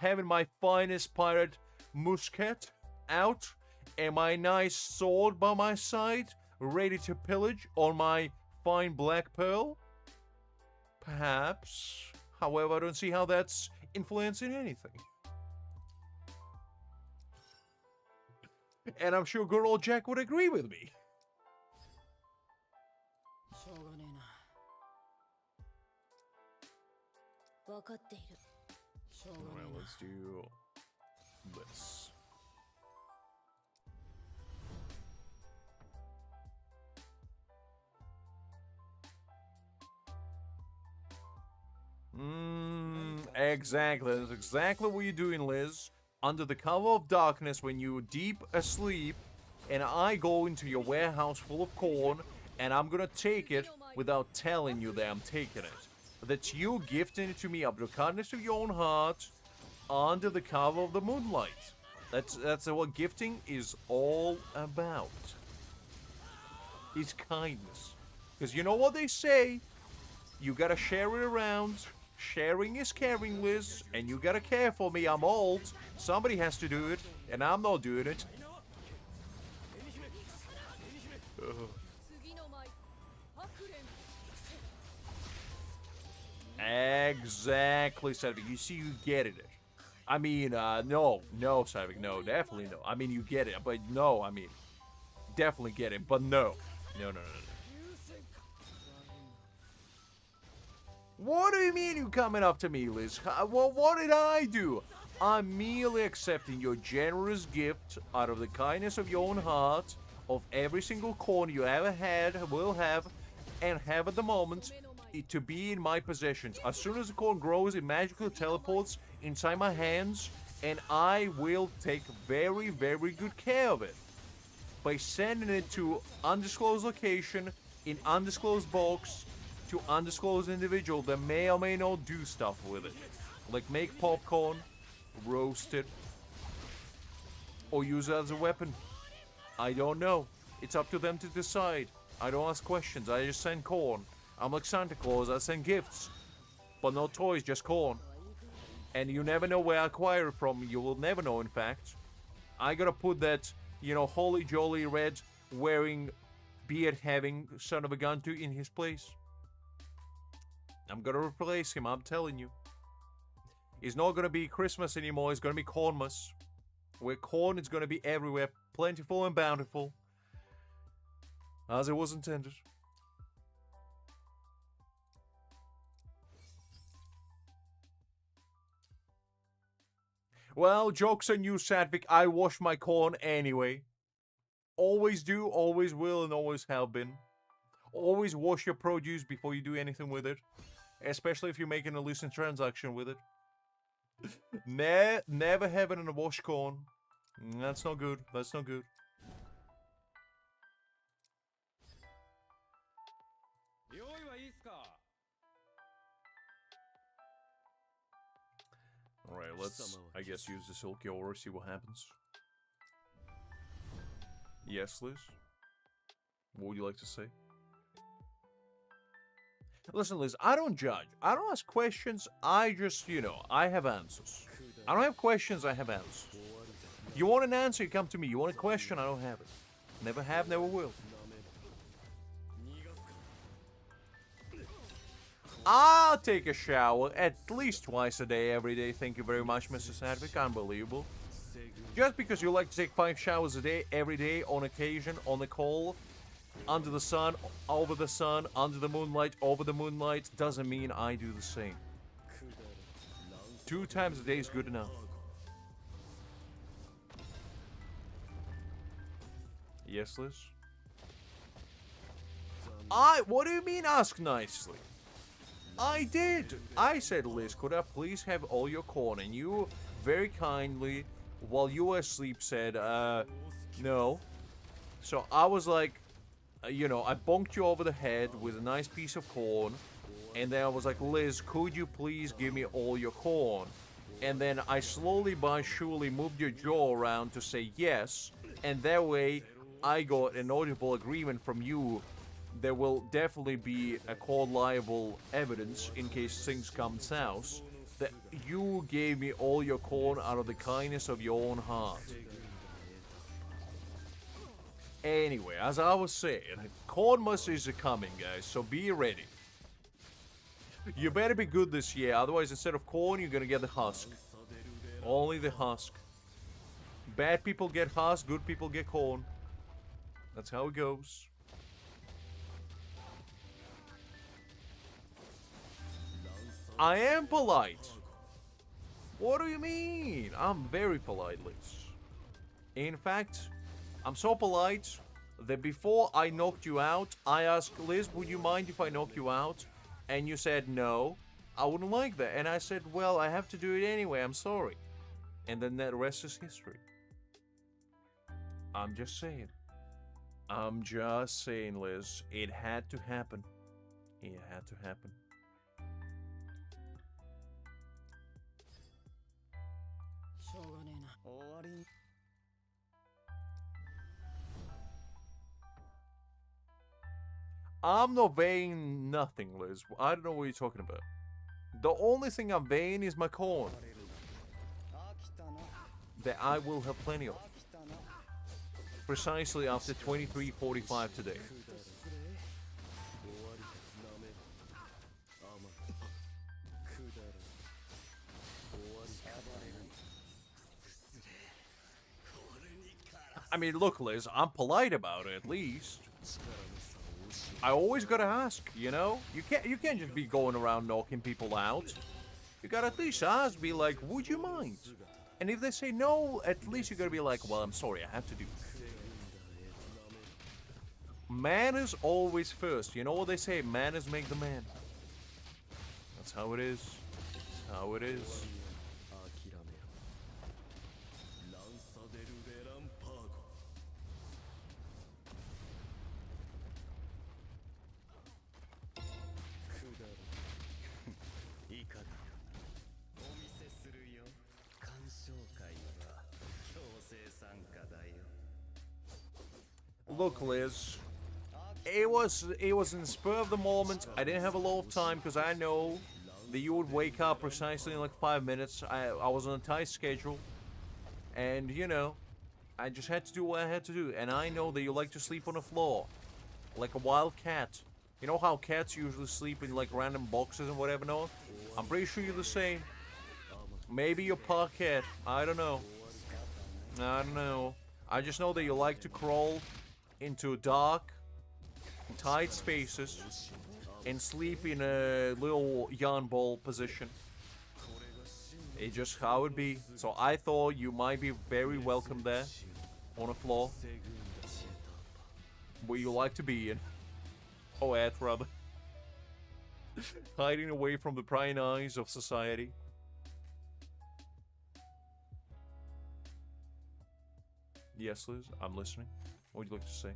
Having my finest pirate musket out and my nice sword by my side, ready to pillage on my fine black pearl? Perhaps. However, I don't see how that's influencing anything. And I'm sure good old Jack would agree with me. Alright, let's do this. Exactly. That's exactly what you're doing, Liz. Under the cover of darkness when you're deep asleep, and I go into your warehouse full of corn, and I'm gonna take it without telling you that I'm taking it. That's you gifting it to me out of the kindness of your own heart, under the cover of the moonlight. That's what gifting is all about. It's kindness. Because you know what they say? You gotta share it around. Sharing is caring, Liz. And you gotta care for me. I'm old. Somebody has to do it. And I'm not doing it. Exactly, Savik. You see, you get it. I mean, no, Savik, no, definitely no. I mean, you get it, but no, I mean, definitely get it, but no. No. What do you mean you coming up to me, Liz? Well, what did I do? I'm merely accepting your generous gift out of the kindness of your own heart of every single corn you ever had, will have, and have at the moment to be in my possessions. As soon as the corn grows, it magically teleports inside my hands, and I will take very, very good care of it by sending it to undisclosed location in undisclosed box to undisclosed individual that may or may not do stuff with it, like make popcorn, roast it, or use it as a weapon. I don't know. It's up to them to decide. I don't ask questions. I just send corn. I'm like Santa Claus. I send gifts, but no toys, just corn. And you never know where I acquire it from. You will never know, in fact. I gotta put that, holy jolly red wearing, beard having son of a gun to in his place. I'm gonna replace him, I'm telling you. It's not gonna be Christmas anymore, it's gonna be Cornmas. Where corn is gonna be everywhere, plentiful and bountiful. As it was intended. Well, joke's on you, Sadvik. I wash my corn anyway. Always do, always will, and always have been. Always wash your produce before you do anything with it. Especially if you're making a lucid transaction with it. Never have it in a wash corn. That's not good. That's not good. Alright, let's, I guess, use this Ulquiorra, see what happens. Yes, Liz? What would you like to say? Listen, Liz, I don't judge. I don't ask questions. I just, I have answers. I don't have questions, I have answers. You want an answer, you come to me. You want a question, I don't have it. Never have, never will. I'll take a shower at least twice a day, every day. Thank you very much, Mr. Sadvik. Unbelievable. Just because you like to take 5 showers a day, every day, on occasion, on the call, under the sun, over the sun, under the moonlight, over the moonlight, doesn't mean I do the same. 2 times a day is good enough. Yes, Liz? What do you mean ask nicely? I did. I said, Liz, could I please have all your corn? And you very kindly, while you were asleep, said, no. So I was like, I bonked you over the head with a nice piece of corn. And then I was like, Liz, could you please give me all your corn? And then I slowly but surely moved your jaw around to say yes. And that way, I got an audible agreement from you. There will definitely be a court liable evidence in case things come south that you gave me all your corn out of the kindness of your own heart. Anyway, as I was saying, corn mussels are coming, guys, so be ready. You better be good this year, otherwise instead of corn, you're gonna get the husk. Only the husk. Bad people get husk, good people get corn. That's how it goes. I am polite. What do you mean? I'm very polite, Liz. In fact, I'm so polite that before I knocked you out, I asked Liz, would you mind if I knock you out? And you said no, I wouldn't like that. And I said, well, I have to do it anyway, I'm sorry. And then that rest is history. I'm just saying. I'm just saying, Liz. It had to happen. It had to happen. I'm not weighing nothing, Liz. I don't know what you're talking about. The only thing I'm weighing is my corn. That I will have plenty of. Precisely after 23:45 today. I mean, look, Liz, I'm polite about it at least. I always gotta ask, you know? You can't just be going around knocking people out. You gotta at least ask, be like, would you mind? And if they say no, at least you gotta be like, well, I'm sorry, I have to do it. Manners always first. You know what they say? Manners make the man. That's how it is. That's how it is. Look, Liz. It was in the spur of the moment. I didn't have a lot of time because I know that you would wake up precisely in like 5 minutes. I was on a tight schedule. And, you know, I just had to do what I had to do. And I know that you like to sleep on the floor. Like a wild cat. You know how cats usually sleep in like random boxes and whatever, no? I'm pretty sure you're the same. Maybe you're parquet. I don't know. I don't know. I just know that you like to crawl into dark, tight spaces and sleep in a little yarn ball position. It's just how it be. So I thought you might be very welcome there on the floor where you like to be in. Oh, at rather. Hiding away from the prying eyes of society. Yes, Liz, I'm listening. What would you like to say?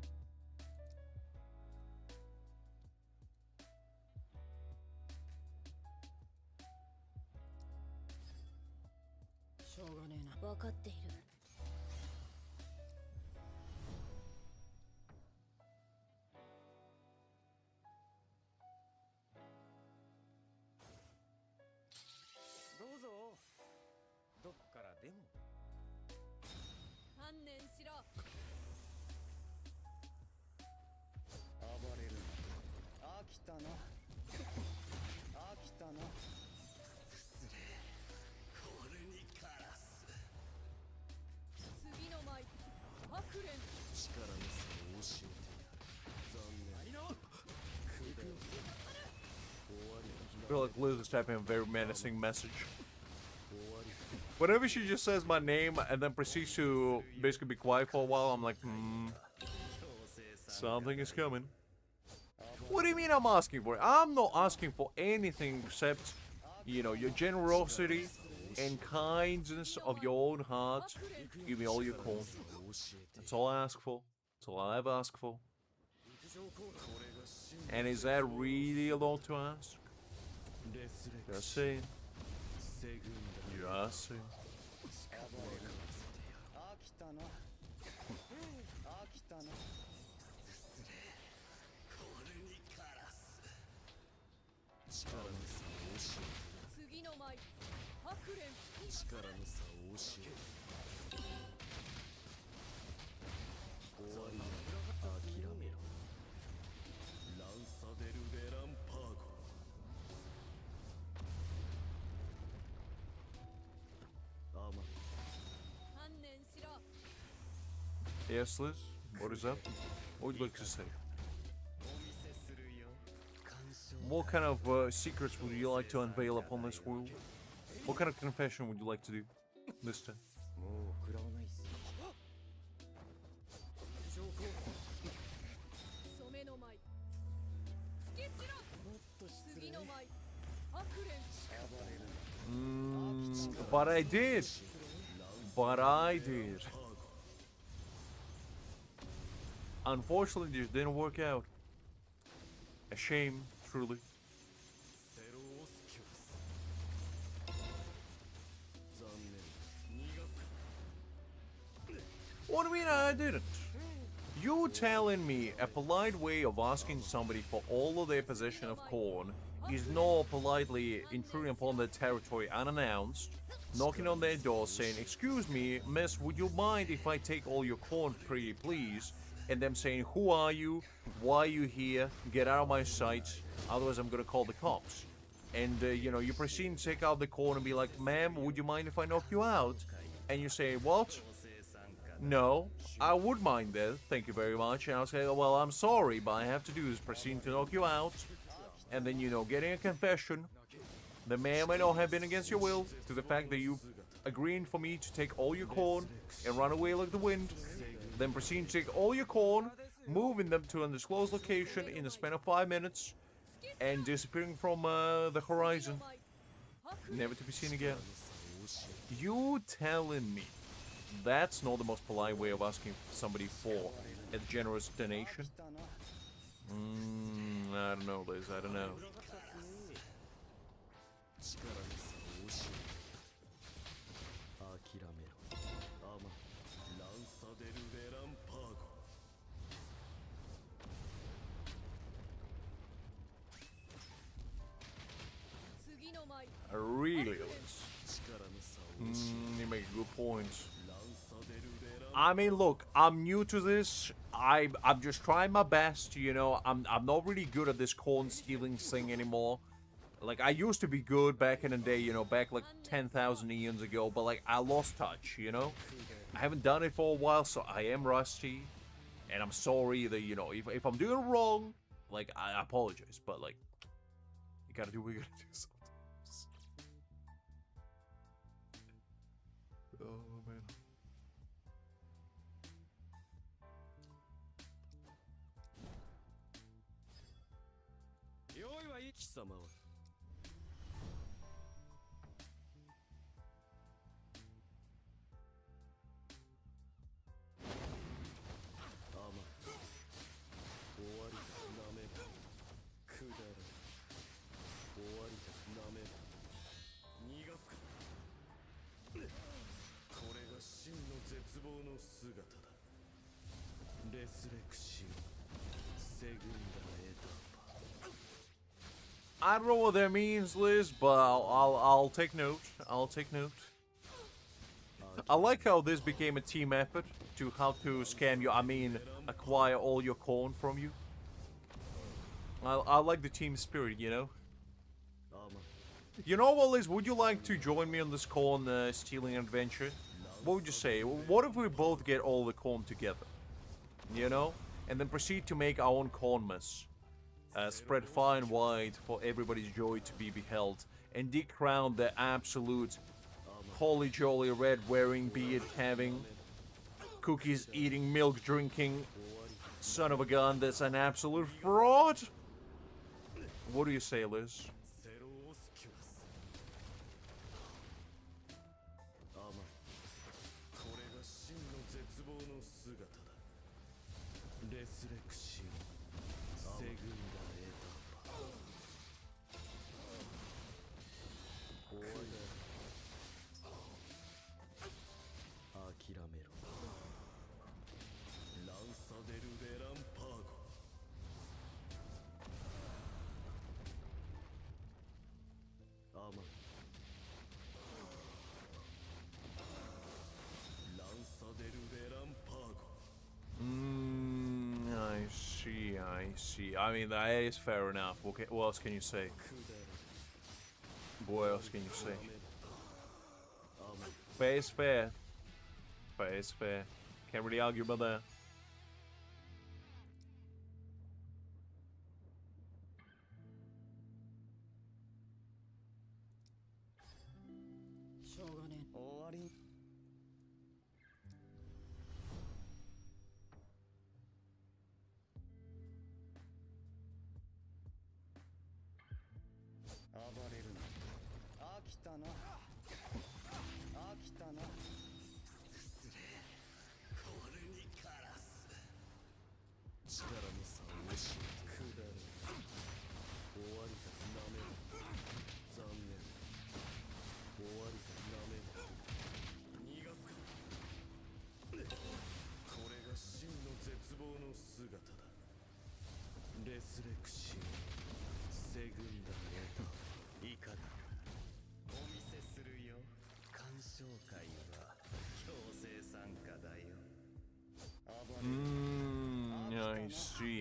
I feel like Liz is typing a very menacing message. Whenever she just says my name and then proceeds to basically be quiet for a while, I'm like, something is coming. What do you mean I'm asking for it? I'm not asking for anything except, you know, your generosity and kindness of your own heart. Give me all your corn. That's all I ask for. That's all I ever ask for. And is that really a lot to ask? Just saying. Just saying. Yes, Liz? What is up? What would you like to say? What kind of secrets would you like to unveil upon this world? What kind of confession would you like to do this time? But I did. But I did. Unfortunately, it just didn't work out. A shame, truly. What do you mean I didn't? You telling me a polite way of asking somebody for all of their possession of corn is not politely intruding upon their territory unannounced, knocking on their door saying, "Excuse me, miss, would you mind if I take all your corn, pretty please?" And them saying, "Who are you? Why are you here? Get out of my sight, otherwise I'm gonna call the cops." And, you know, you proceed to take out the corn and be like, "Ma'am, would you mind if I knock you out?" And you say, "What? No, I would mind that, thank you very much." And I'll say, "Well, I'm sorry, but I have to do is proceed to knock you out." And then, you know, getting a confession that may or may not have been against your will to the fact that you agreeing for me to take all your corn and run away like the wind. Then proceeding to take all your corn, moving them to an undisclosed location in the span of 5 minutes, and disappearing from the horizon, never to be seen again. You telling me that's not the most polite way of asking somebody for a generous donation? I don't know, Liz, I don't know. Really, Liz? You make a good point. I mean, look, I'm new to this. I'm just trying my best, you know. I'm not really good at this corn stealing thing anymore. Like, I used to be good back in the day, you know, back like 10,000 eons ago, but like, I lost touch, you know? I haven't done it for a while, so I am rusty. And I'm sorry that, you know, if I'm doing it wrong, like, I apologize, but like, you gotta do what you gotta do sometimes. Oh, man. I don't know what that means, Liz, but I'll take note. I'll take note. I like how this became a team effort to how to scam you. I mean, acquire all your corn from you. I like the team spirit, you know. You know what, Liz? Would you like to join me on this corn stealing adventure? What would you say? What if we both get all the corn together? You know, and then proceed to make our own corn mess. Spread far and wide for everybody's joy to be beheld, and decrown the absolute holy jolly red wearing, beard having, cookies eating, milk drinking son of a gun that's an absolute fraud. What do you say, Liz? see. I mean, that is fair enough. Okay, what else can you say? What else can you say? Fair is fair. Fair is fair. Can't really argue about that.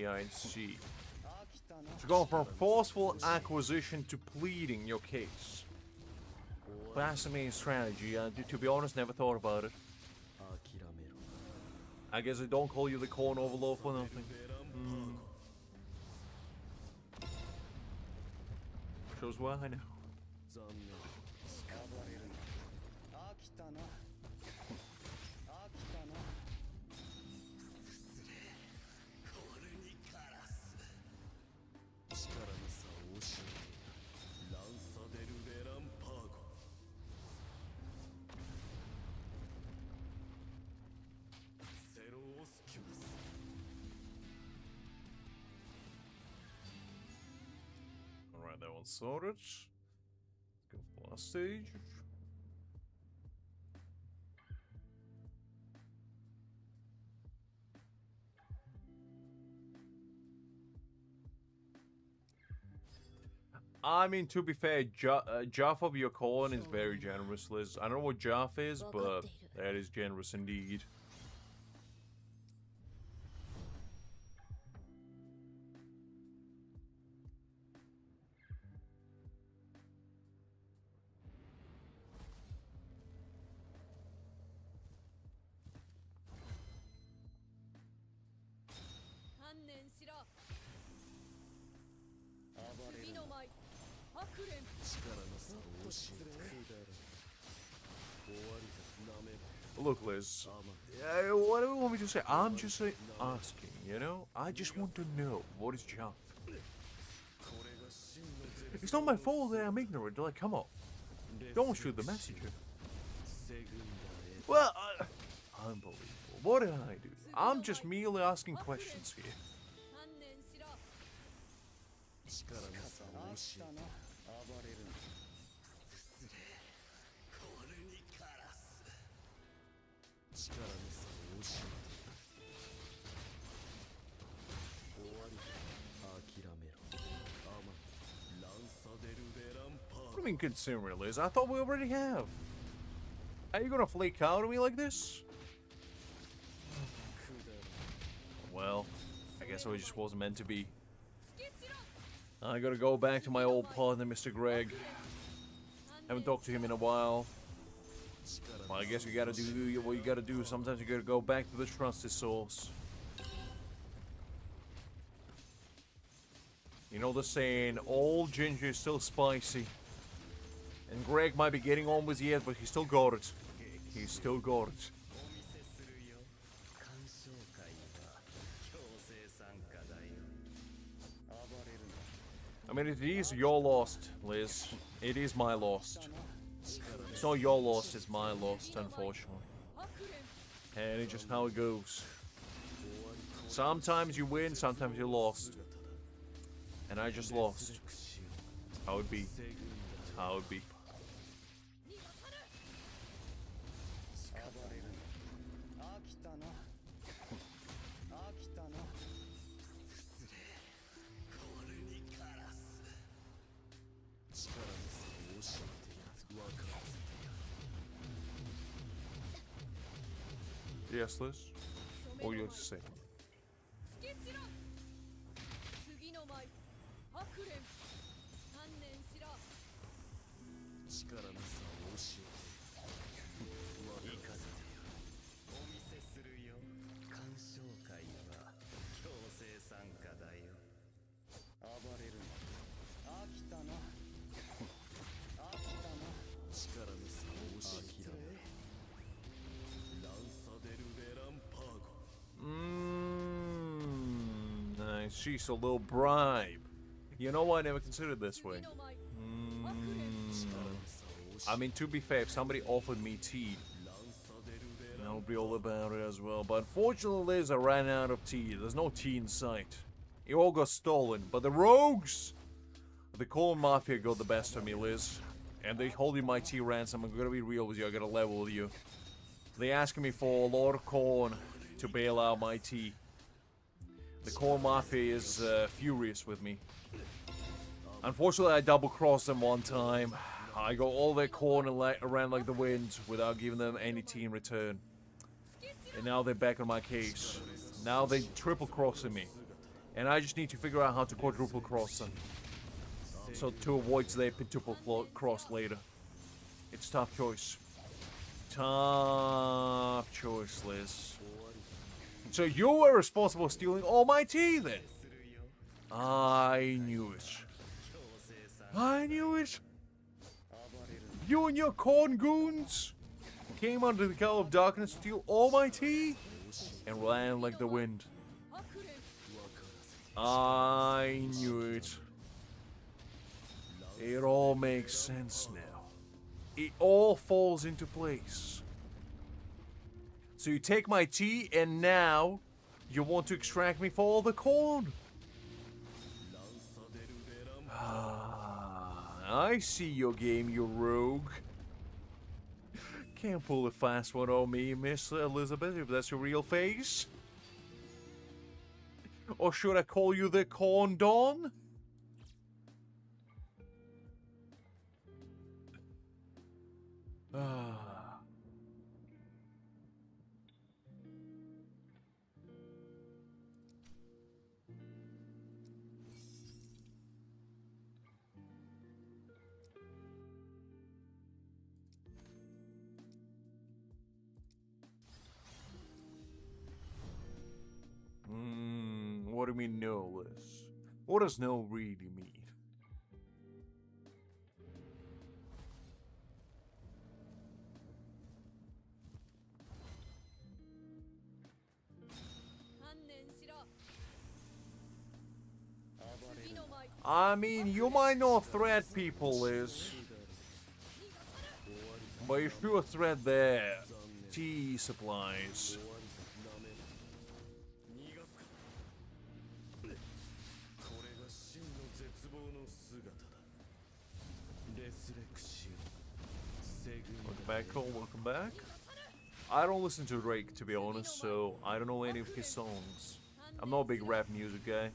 I see. So going from forceful acquisition to pleading your case. Fascinating strategy. To be honest, never thought about it. I guess I don't call you the corn overlord for nothing. Shows why I know. Alright, that one's sorted. Let's go for last stage. I mean, to be fair, Jaff of your calling is very generous, Liz. I don't know what Jaff is, but that is generous indeed. Look, Liz, what do you want me to say? I'm just asking, you know? I just want to know, what is Jaff? It's not my fault that I'm ignorant, like, come on. Don't shoot the messenger. Well, unbelievable. What did I do? I'm just merely asking questions here. What do you mean consumer, Liz? I thought we already have. Are you gonna flake out on me like this? Well, I guess it just wasn't meant to be. I gotta go back to my old partner, Mr. Greg. Haven't talked to him in a while. Well, I guess you gotta do what you gotta do. Sometimes you gotta go back to the trusted source. You know the saying, old ginger is still spicy. And Greg might be getting on with years, but he still got it. He still got it. I mean, it is your lost, Liz. It is my lost. It's not your lost, it's my lost, unfortunately. And it's just how it goes. Sometimes you win, sometimes you're lost. And I just lost. How it be. How it be. Yes, Liz? Or you have to say? It's just a little bribe. You know what? I never considered it this way. I mean, to be fair, if somebody offered me tea, I would be all about it as well. But unfortunately, Liz, I ran out of tea. There's no tea in sight. It all got stolen. But the rogues, the corn mafia got the best of me, Liz. And they holding my tea ransom. I'm gonna be real with you. I gotta level with you. They asking me for a lot of corn to bail out my tea. The corn mafia is furious with me. Unfortunately, I double-crossed them one time. I got all their corn and ran like the wind without giving them any tea in return. And now they're back on my case. Now they triple-crossing me. And I just need to figure out how to quadruple-cross them. So to avoid their quintuple-cross later. It's a tough choice. Tough choice, Liz. So you were responsible for stealing all my tea then? I knew it. I knew it. You and your corn goons came under the cover of darkness to steal all my tea and ran like the wind. I knew it. It all makes sense now. It all falls into place. So you take my tea and now you want to extract me for all the corn. I see your game, you rogue. Can't pull a fast one on me, Miss Elizabeth, if that's your real face. Or should I call you the Corn Don? What do you mean no, Liz? What does no really mean? I mean, you might not threat people, Liz. But you sure threat their tea supplies. Welcome back, Cole. Welcome back. I don't listen to Drake, to be honest, so I don't know any of his songs. I'm not a big rap music guy.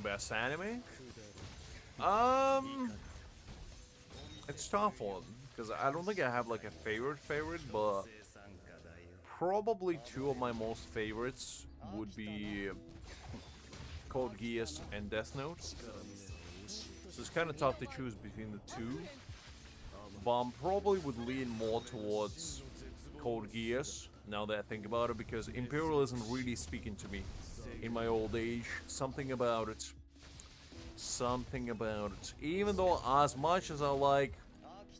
Best anime? It's tough one because I don't think I have like a favorite, but probably two of my most favorites would be Code Geass and Death Note. So it's kind of tough to choose between the two, but I probably would lean more towards Code Geass now that I think about it, because Imperialism really speaking to me in my old age. Something about it. Something about it. Even though as much as I like,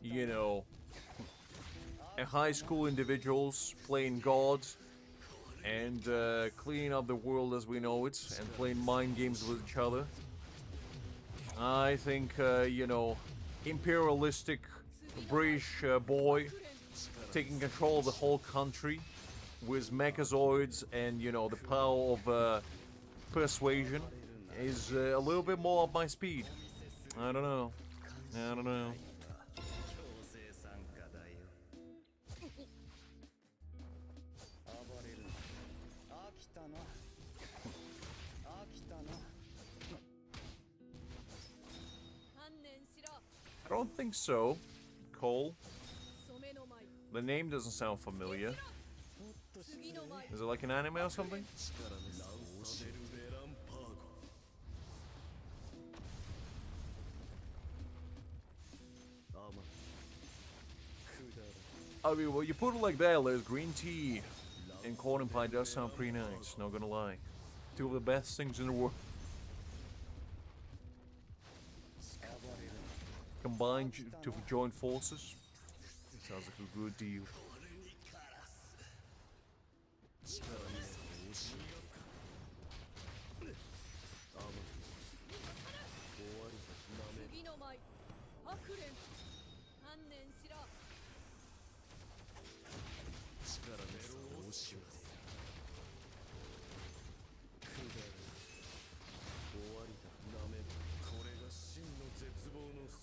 you know, a high school individuals playing God and cleaning up the world as we know it and playing mind games with each other, I think, you know, imperialistic British boy taking control of the whole country with mechazoids and, you know, the power of persuasion is a little bit more up my speed. I don't know. I don't know. I don't think so. Cole. The name doesn't sound familiar. Is it like an anime or something? I mean, well, you put it like that, there's green tea and corn and pie does sound pretty nice, not gonna lie. Two of the best things in the world. Combined to join forces. Sounds like a good deal.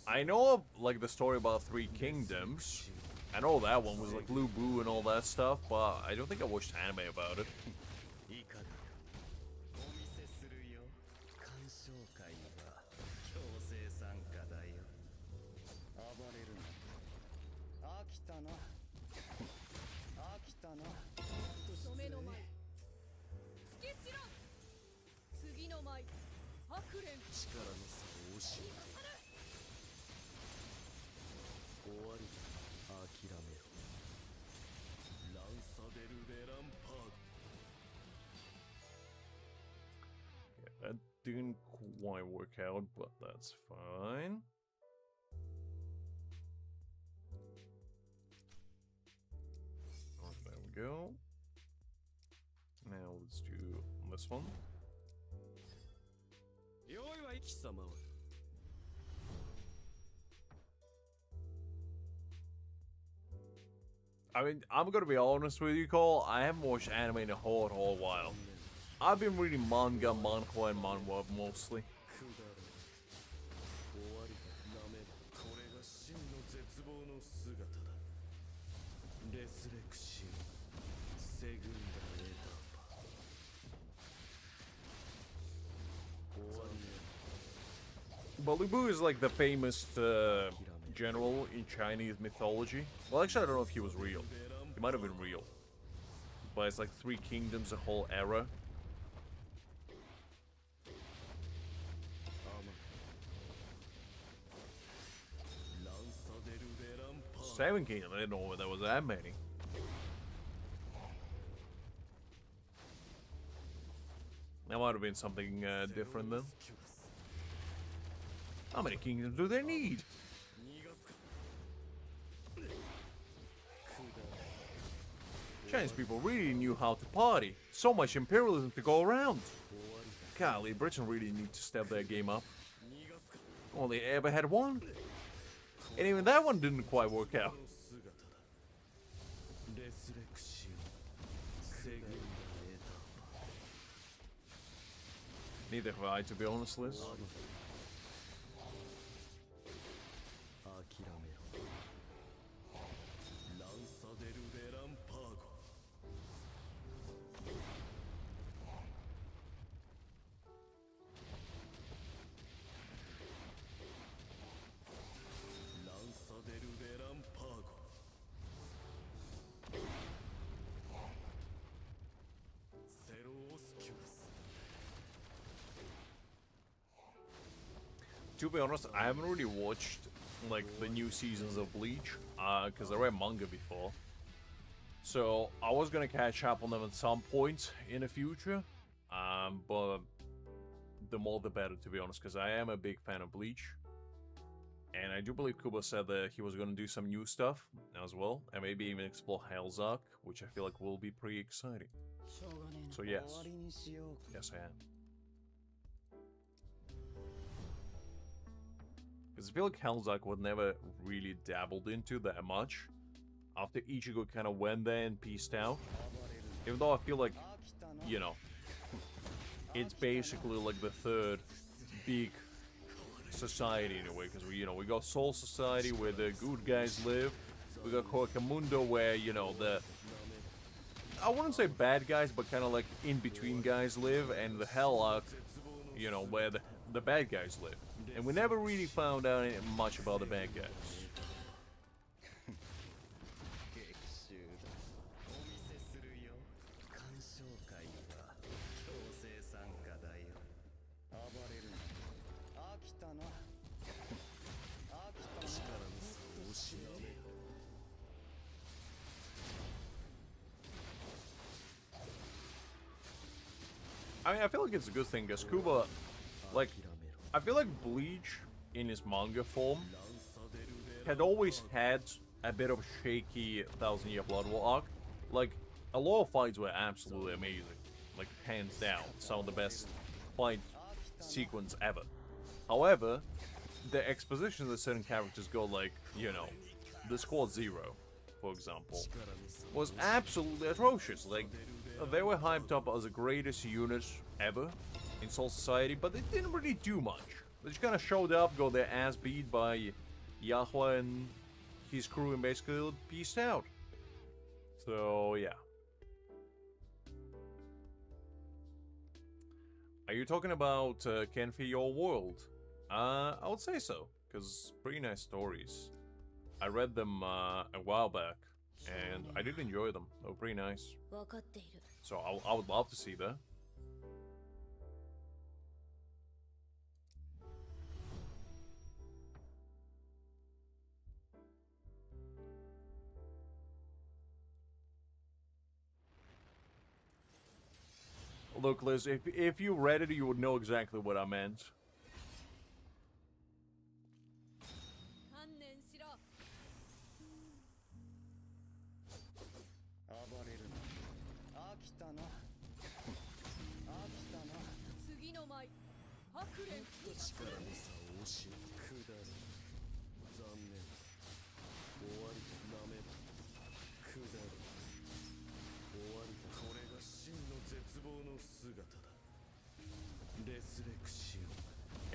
I know of, like, the story about Three Kingdoms. I know that one was like Blue Boo and all that stuff, but I don't think I watched anime about it. That didn't quite work out, but that's fine. Oh, there we go. Now let's do this one. I mean, I'm gonna be honest with you, Cole. I haven't watched anime in a whole while. I've been reading manga, manhwa, and manhwa mostly. Balibu is like the famous general in Chinese mythology. Well, actually, I don't know if he was real. He might have been real. But it's like Three Kingdoms, a whole era. Seven Kingdoms, I didn't know there was that many. That might have been something different then. How many kingdoms do they need? Chinese people really knew how to party. So much imperialism to go around. Golly, Britain really need to step their game up. Only ever had one. And even that one didn't quite work out. Neither have I, to be honest, Liz. To be honest, I haven't really watched like the new seasons of Bleach because I read manga before. So I was gonna catch up on them at some point in the future, but the more the better, to be honest, because I am a big fan of Bleach. And I do believe Kubo said that he was gonna do some new stuff as well, and maybe even explore Hell's Arc, which I feel like will be pretty exciting. So yes, yes I am. Because I feel like Hell's Arc was never really dabbled into that much. After Ichigo kind of went there and peaced out. Even though I feel like, you know, it's basically like the third big society in a way. Because, we got Soul Society where the good guys live. We got Koakamundo where, I wouldn't say bad guys, but kind of like in-between guys live. And the Hell Arc, where the bad guys live. And we never really found out much about the bad guys. 劇中だお見せするよ鑑賞会は強制参加だよ暴れるな飽きたな飽きたな力の差を失め I mean, I feel like it's a good thing because Kuba, like, I feel like Bleach in his manga form had always had a bit of a shaky Thousand Year Blood War arc. Like, a lot of fights were absolutely amazing. Like, hands down, some of the best fight sequence ever. However, the exposition that certain characters go, like, you know, the Squad Zero, for example, was absolutely atrocious. Like, they were hyped up as the greatest unit ever in Soul Society, but they didn't really do much. They just kind of showed up, got their ass beat by Yahweh and his crew, and basically peaced out. So, yeah. Are you talking about Kenfi Your World? I would say so, because pretty nice stories. I read them a while back, and I did enjoy them. They were pretty nice. So I would love to see that. Look, Liz, if you read it, you would know exactly what I meant.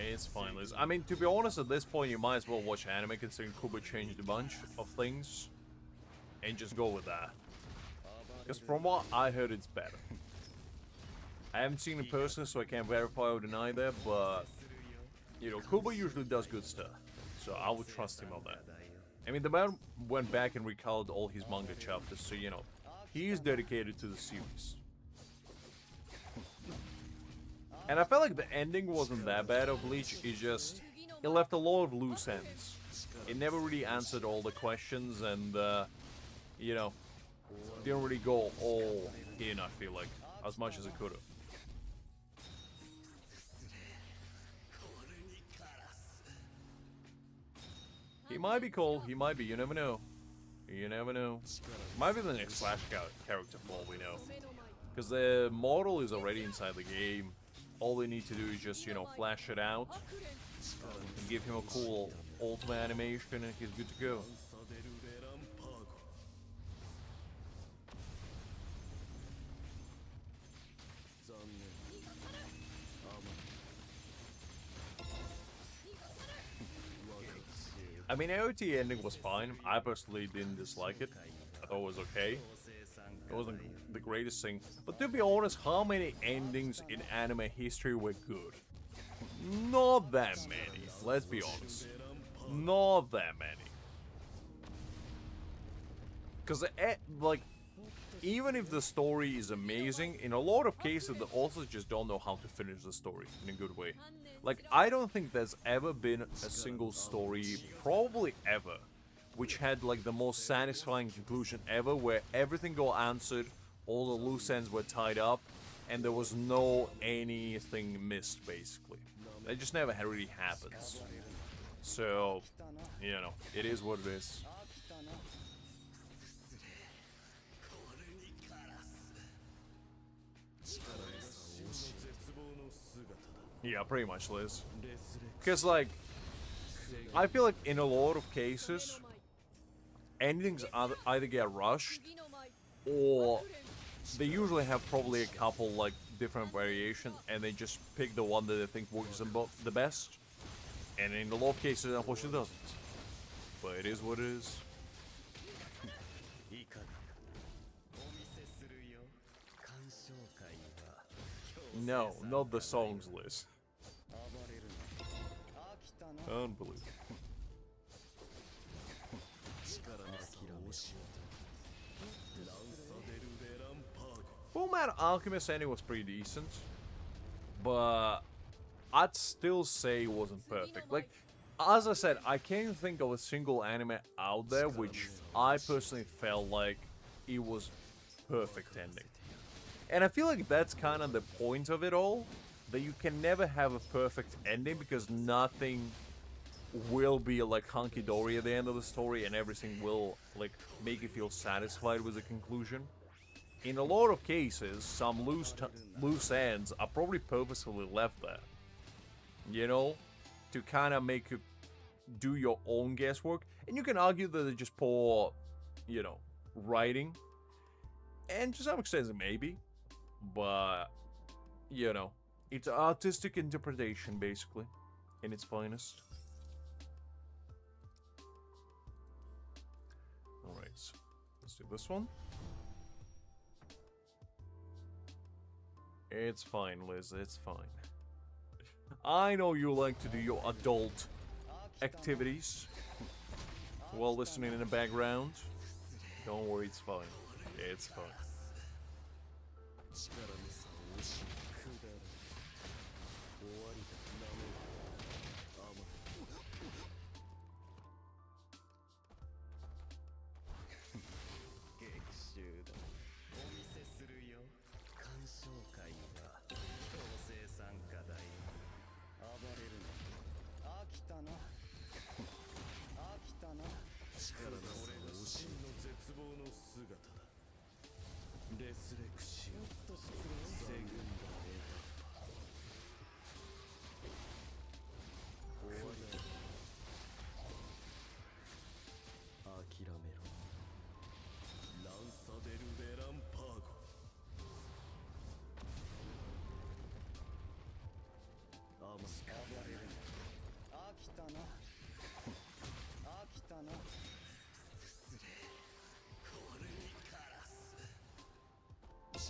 It's fine, Liz. I mean, to be honest, at this point, you might as well watch anime, considering Kuba changed a bunch of things, and just go with that. Because from what I heard, it's better. I haven't seen it personally, so I can't verify or deny that, but, you know, Kuba usually does good stuff, so I would trust him on that. I mean, the man went back and recolored all his manga chapters, so, you know, he is dedicated to the series. And I felt like the ending wasn't that bad of Bleach, it left a lot of loose ends. It never really answered all the questions, and, you know, didn't really go all in, I feel like, as much as it could have. He might be cool, he might be, you never know. You never know. Might be the next Slash character for all we know. Because the model is already inside the game. All they need to do is just, you know, flash it out. And give him a cool ultimate animation and he's good to go. I mean, AOT ending was fine. I personally didn't dislike it. I thought it was okay. It wasn't the greatest thing. But to be honest, how many endings in anime history were good? Not that many. Let's be honest. Not that many. Because, like, even if the story is amazing, in a lot of cases, the authors just don't know how to finish the story in a good way. Like, I don't think there's ever been a single story, probably ever, which had, like, the most satisfying conclusion ever, where everything got answered, all the loose ends were tied up, and there was no anything missed, basically. That just never really happens. So, you know, it is what it is. Yeah, pretty much, Liz. Because, like, I feel like in a lot of cases, endings either get rushed, or they usually have probably a couple, like, different variations, and they just pick the one that they think works them both the best. And in a lot of cases, unfortunately, it doesn't. But it is what it is. No, not the songs, Liz. Unbelievable. Full Metal Alchemist ending was pretty decent, but I'd still say it wasn't perfect. Like, as I said, I can't think of a single anime out there which I personally felt like it was perfect ending. And I feel like that's kind of the point of it all, that you can never have a perfect ending because nothing will be like hunky-dory at the end of the story and everything will like make you feel satisfied with the conclusion. In a lot of cases, some loose ends are probably purposefully left there, you know, to kind of make you do your own guesswork. And you can argue that they're just poor, you know, writing, and to some extent maybe, but you know, it's artistic interpretation basically in its finest. Alright, let's do this one. It's fine, Liz, it's fine. I know you like to do your adult activities while listening in the background. Don't worry, it's fine. It's fine.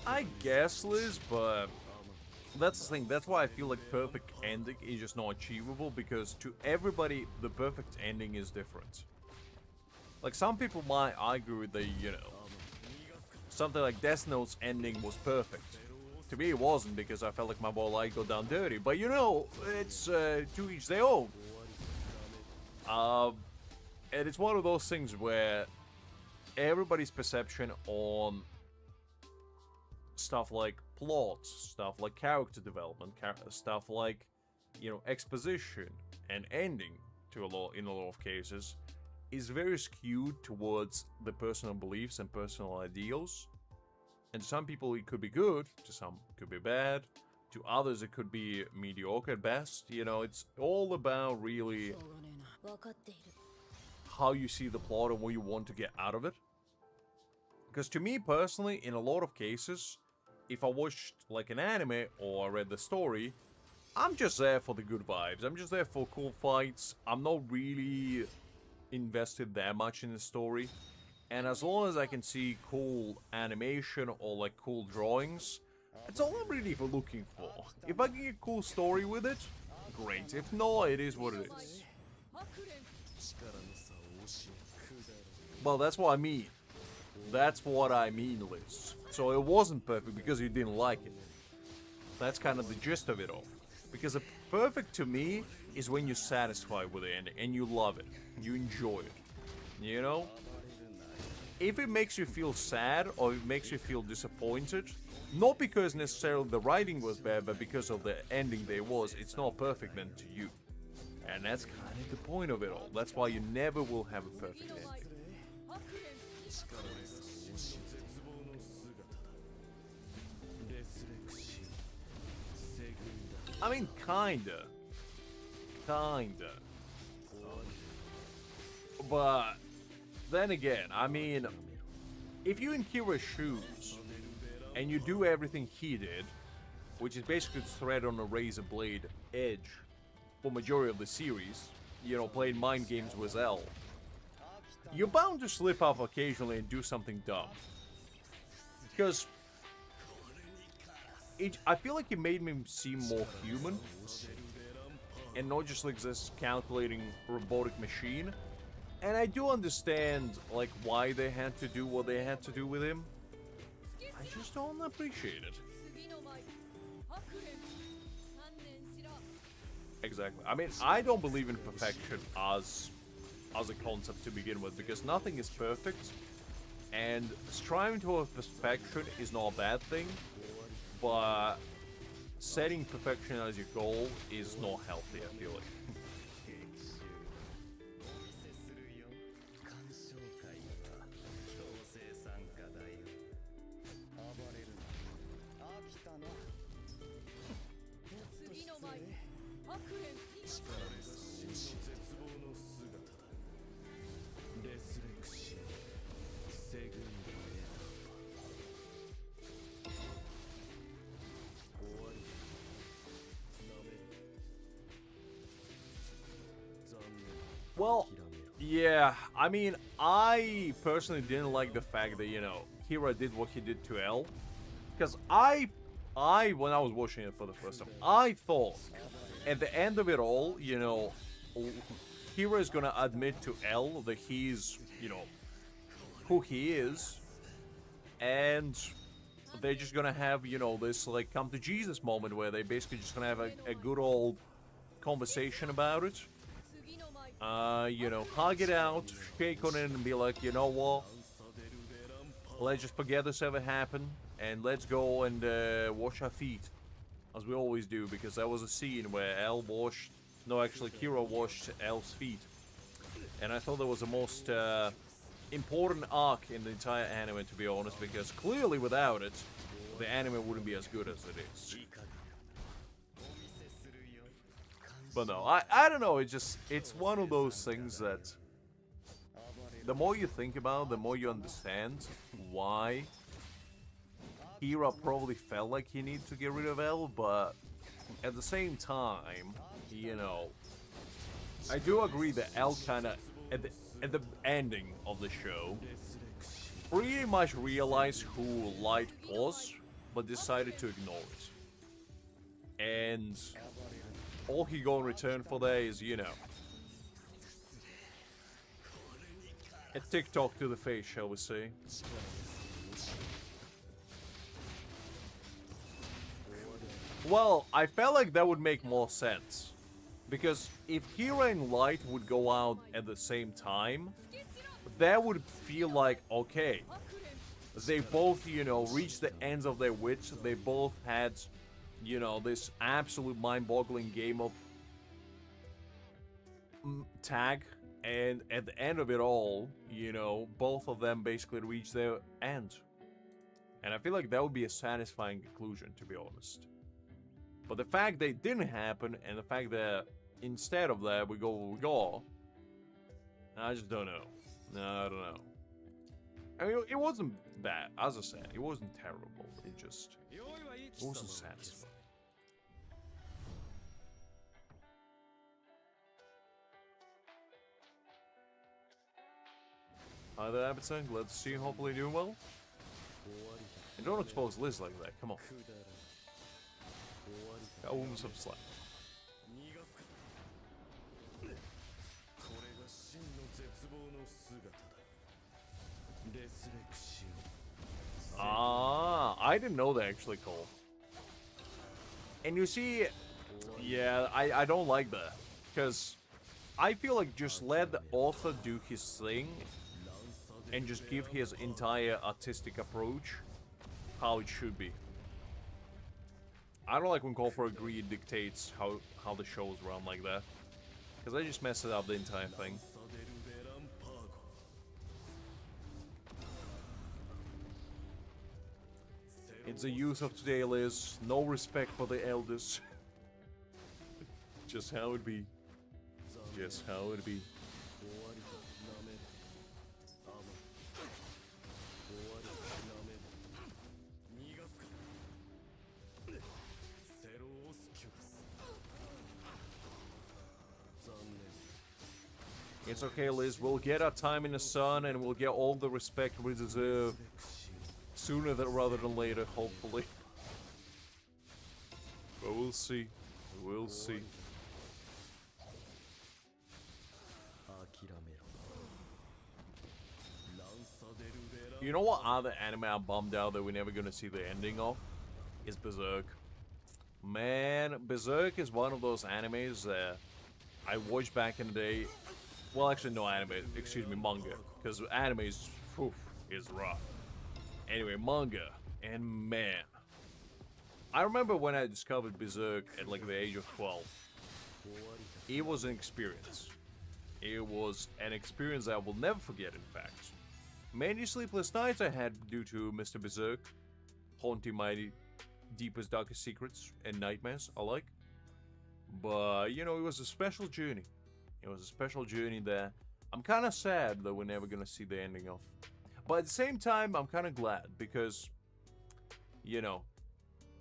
I guess, Liz, but that's the thing. That's why I feel like perfect ending is just not achievable, because to everybody, the perfect ending is different. Like, some people might argue that, you know, something like Death Note's ending was perfect. To me, it wasn't, because I felt like my boy Light go down dirty. But, you know, it's to each their own. And it's one of those things where everybody's perception on stuff like plots, stuff like character development, stuff like, you know, exposition and ending in a lot of cases is very skewed towards the personal beliefs and personal ideals. And to some people it could be good, to some it could be bad, to others it could be mediocre at best. You know, it's all about really how you see the plot and what you want to get out of it. Because to me personally, in a lot of cases, if I watched like an anime or I read the story, I'm just there for the good vibes. I'm just there for cool fights. I'm not really invested that much in the story. And as long as I can see cool animation or like cool drawings, that's all I'm really looking for. If I can get a cool story with it, great. If not, it is what it is. Well, that's what I mean. That's what I mean, Liz. So it wasn't perfect because you didn't like it. That's kind of the gist of it all. Because a perfect to me is when you're satisfied with the ending and you love it. You enjoy it. You know? If it makes you feel sad or it makes you feel disappointed, not because necessarily the writing was bad, but because of the ending there was, it's not perfect then to you. And that's kind of the point of it all. That's why you never will have a perfect ending. I mean, kinda. But then again, I mean, if you're in Kira's shoes and you do everything he did, which is basically thread on a razor blade edge for majority of the series, you know, playing mind games with L, you're bound to slip up occasionally and do something dumb. Because I feel like it made him seem more human. and not just like this calculating robotic machine. And I do understand like why they had to do what they had to do with him. I just don't appreciate it. Exactly. I mean, I don't believe in perfection as a concept to begin with, because nothing is perfect, and striving towards perfection is not a bad thing, but setting perfection as your goal is not healthy, I feel like. 軍が終わりなめ残念 Well, yeah, I mean, I personally didn't like the fact that, you know, Kira did what he did to L. Because I, when I was watching it for the first time, I thought at the end of it all, you know, Kira is gonna admit to L that he's, you know, who he is, and they're just gonna have, you know, this like come to Jesus moment where they basically just gonna have a good old conversation about it. You know, hug it out, shake on it, and be like, you know what? Let's just forget this ever happened, and let's go and wash our feet, as we always do, because there was a scene where L washed, no, actually Kira washed L's feet, and I thought that was the most important arc in the entire anime, to be honest, because clearly without it, the anime wouldn't be as good as it is. But no, I don't know, it's one of those things that the more you think about, the more you understand why Kira probably felt like he needed to get rid of L, but at the same time, you know, I do agree that L kinda, at the ending of the show, pretty much realized who Light was, but decided to ignore it. And all he got in return for that is, you know, a TikTok to the face, shall we say. Well, I felt like that would make more sense. Because if Kira and Light would go out at the same time, that would feel like, okay, they both, you know, reached the ends of their wits. They both had, you know, this absolute mind-boggling game of tag. And at the end of it all, you know, both of them basically reached their end. And I feel like that would be a satisfying conclusion, to be honest. But the fact that it didn't happen, and the fact that instead of that we go, I just don't know. No, I don't know. I mean, it wasn't bad, as I said. It wasn't terrible. It wasn't satisfying. Hi there, Abbotson. Glad to see you. Hopefully doing well. And don't expose Liz like that. Come on. Got woman some slack. Ah, I didn't know that actually, Cole. And you see, yeah, I don't like that. Because I feel like just let the author do his thing and just give his entire artistic approach how it should be. I don't like when Cole for Agree dictates how the shows run like that. Because I just messed up the entire thing. It's the youth of today, Liz. No respect for the elders. Just how it be. Just how it be. It's okay, Liz. We'll get our time in the sun and we'll get all the respect we deserve. Sooner rather than later, hopefully. But we'll see. We'll see. You know what other anime I'm bummed out that we're never gonna see the ending of? Is Berserk. Man, Berserk is one of those animes that I watched back in the day. Well, actually, no anime. Excuse me, manga. Because anime is rough. Anyway, manga. And man, I remember when I discovered Berserk at like the age of 12. It was an experience. It was an experience I will never forget, in fact. Many sleepless nights I had due to Mr. Berserk haunting my deepest, darkest secrets and nightmares alike. But, you know, it was a special journey. It was a special journey that I'm kind of sad that we're never going to see the ending of. But at the same time, I'm kind of glad because, you know,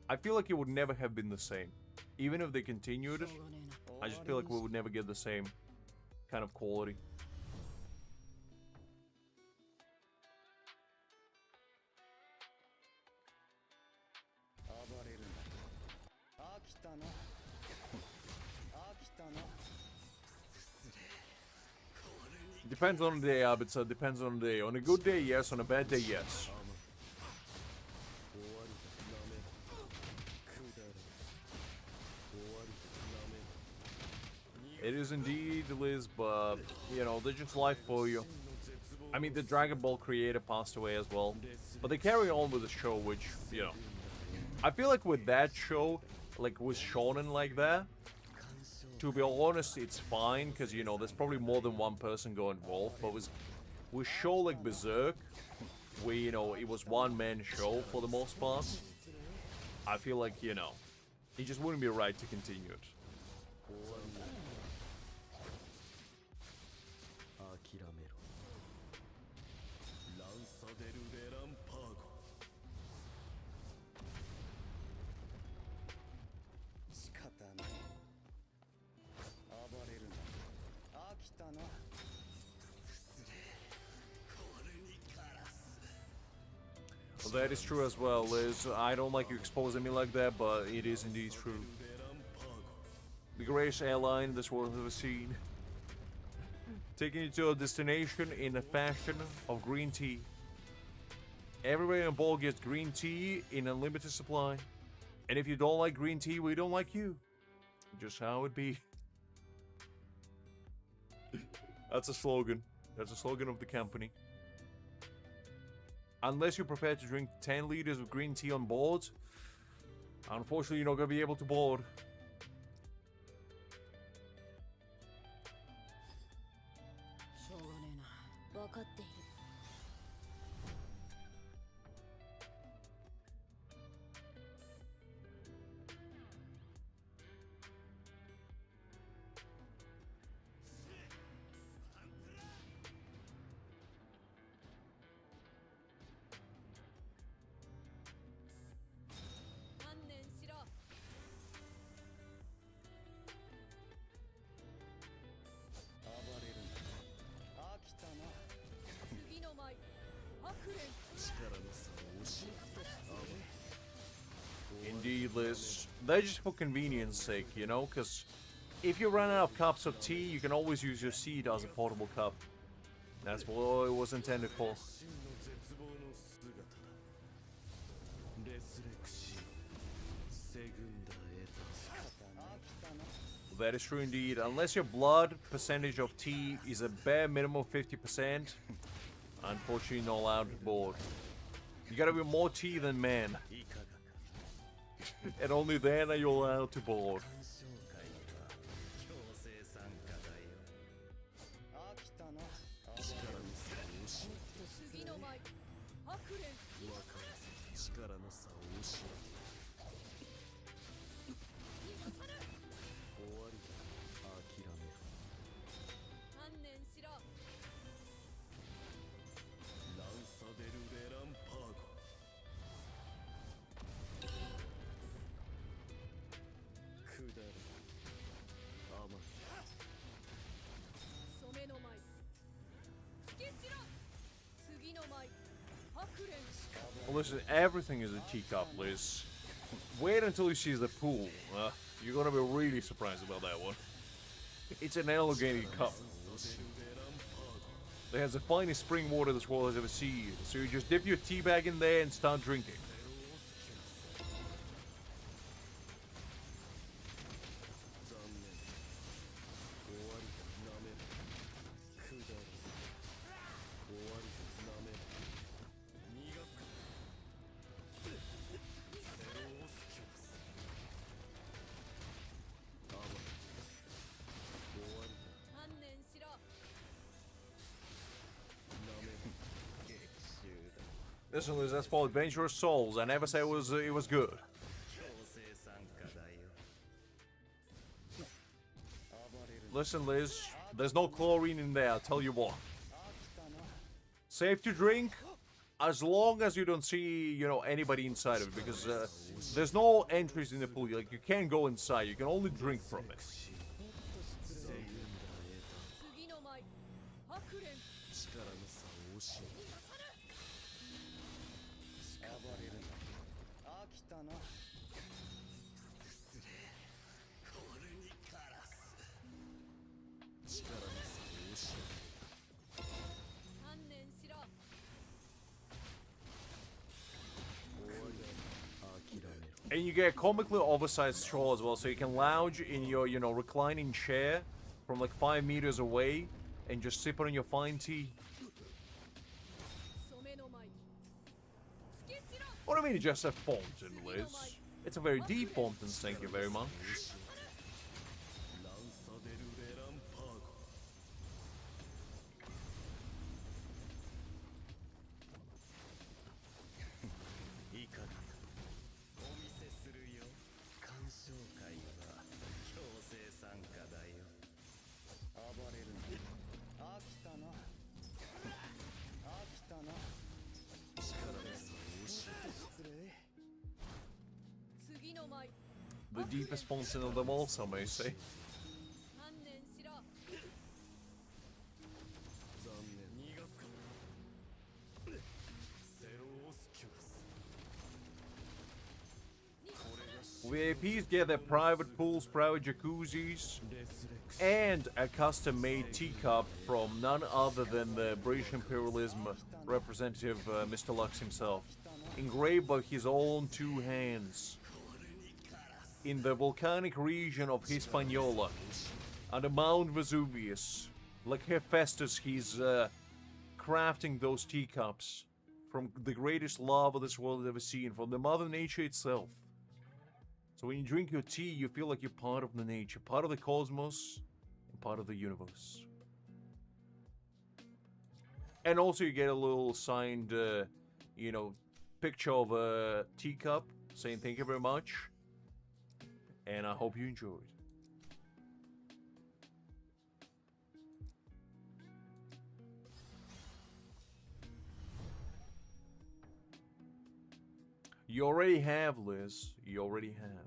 I feel like it would never have been the same. Even if they continued it, I just feel like we would never get the same kind of quality. Depends on the day, Abitsa, depends on the day. On a good day, yes. On a bad day, yes. It is indeed, Liz, but, you know, they're just life for you. I mean, the Dragon Ball creator passed away as well. But they carry on with the show, which, you know. I feel like with that show, like with shonen like that, to be honest, it's fine, because, you know, there's probably more than one person go involved. But with show like Berserk, where, you know, it was one-man show for the most part, I feel like, you know, it just wouldn't be right to continue it. Well, that is true as well, Liz. I don't like you exposing me like that, but it is indeed true. The greatest airline this world has ever seen. Taking you to a destination in the fashion of green tea. Everybody on board gets green tea in unlimited supply. And if you don't like green tea, we don't like you. Just how it be. That's a slogan. That's a slogan of the company. Unless you're prepared to drink 10 liters of green tea on board, unfortunately, you're not going to be able to board. Indeed, Liz. They're just for convenience sake, you know, because if you run out of cups of tea, you can always use your seat as a portable cup. That's what it was intended for. That is true indeed. Unless your blood percentage of tea is a bare minimum 50%, unfortunately not allowed to board. You gotta be more tea than man. And only then are you allowed to board. Listen, everything is a teacup, Liz. Wait until you see the pool. You're gonna be really surprised about that one. It's an elongated cup. It has the finest spring water this world has ever seen. So you just dip your tea bag in there and start drinking. Listen, Liz, that's for adventurous souls. I never say it was good. Listen, Liz, there's no chlorine in there, I'll tell you what. Safe to drink, as long as you don't see, you know, anybody inside of it, because there's no entries in the pool. Like, you can't go inside, you can only drink from it. And you get a comically oversized straw as well, so you can lounge in your, you know, reclining chair from like 5 meters away and just sip on your fine tea. What do you mean it's just a fountain, Liz? It's a very deep fountain, thank you very much. The deepest fountain of them all, some may say. VIPs get their private pools, private jacuzzis, and a custom-made teacup from none other than the British imperialism representative, Mr. Lux himself, engraved by his own 2 hands. In the volcanic region of Hispaniola, under Mount Vesuvius, like Hephaestus, he's crafting those teacups from the greatest lava this world has ever seen, from the Mother Nature itself. So when you drink your tea, you feel like you're part of the nature, part of the cosmos, and part of the universe. And also you get a little signed, you know, picture of a teacup saying thank you very much. And I hope you enjoyed. You already have, Liz. You already have.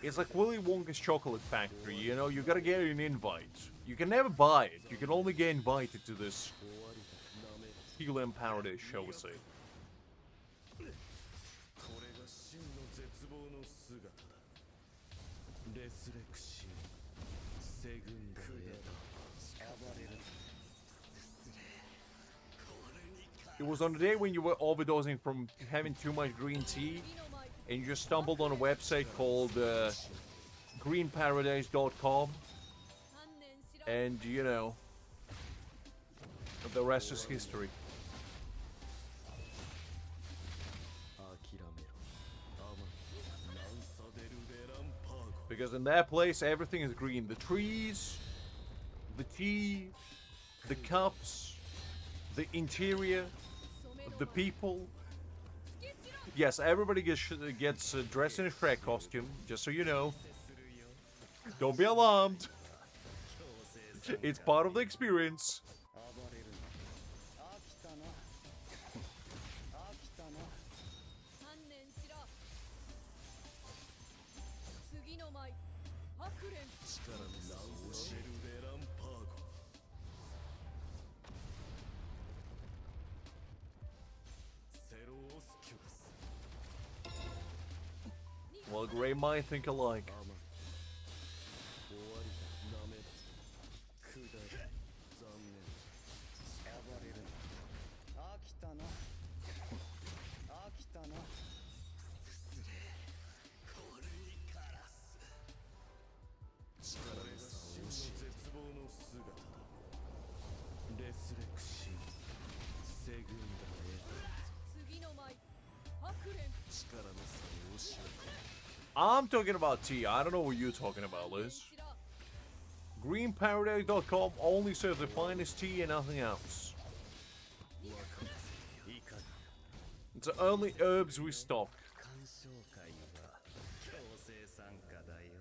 It's like Willy Wonka's chocolate factory, you know, you gotta get an invite. You can never buy it, you can only get invited to this helium paradise, shall we say. It was on the day when you were overdosing from having too much green tea, and you just stumbled on a website called greenparadise.com, and you know, the rest is history. Because in that place, everything is green. The trees, the tea, the cups, the interior, the people. Yes, everybody gets dressed in a Shrek costume, just so you know. Don't be alarmed. It's part of the experience. Well, great mind think alike. 終わりだなめだくだら残念暴れるな飽きたな飽きたな失礼これにからす力の差を教え絶望の姿だレスレクシーセグンダへ次の舞白蓮 力の差を教えて I'm talking about tea. I don't know what you're talking about, Liz. GreenParadise.com only serves the finest tea and nothing else. It's the only herbs we stock. 鑑賞会は強制参加だよ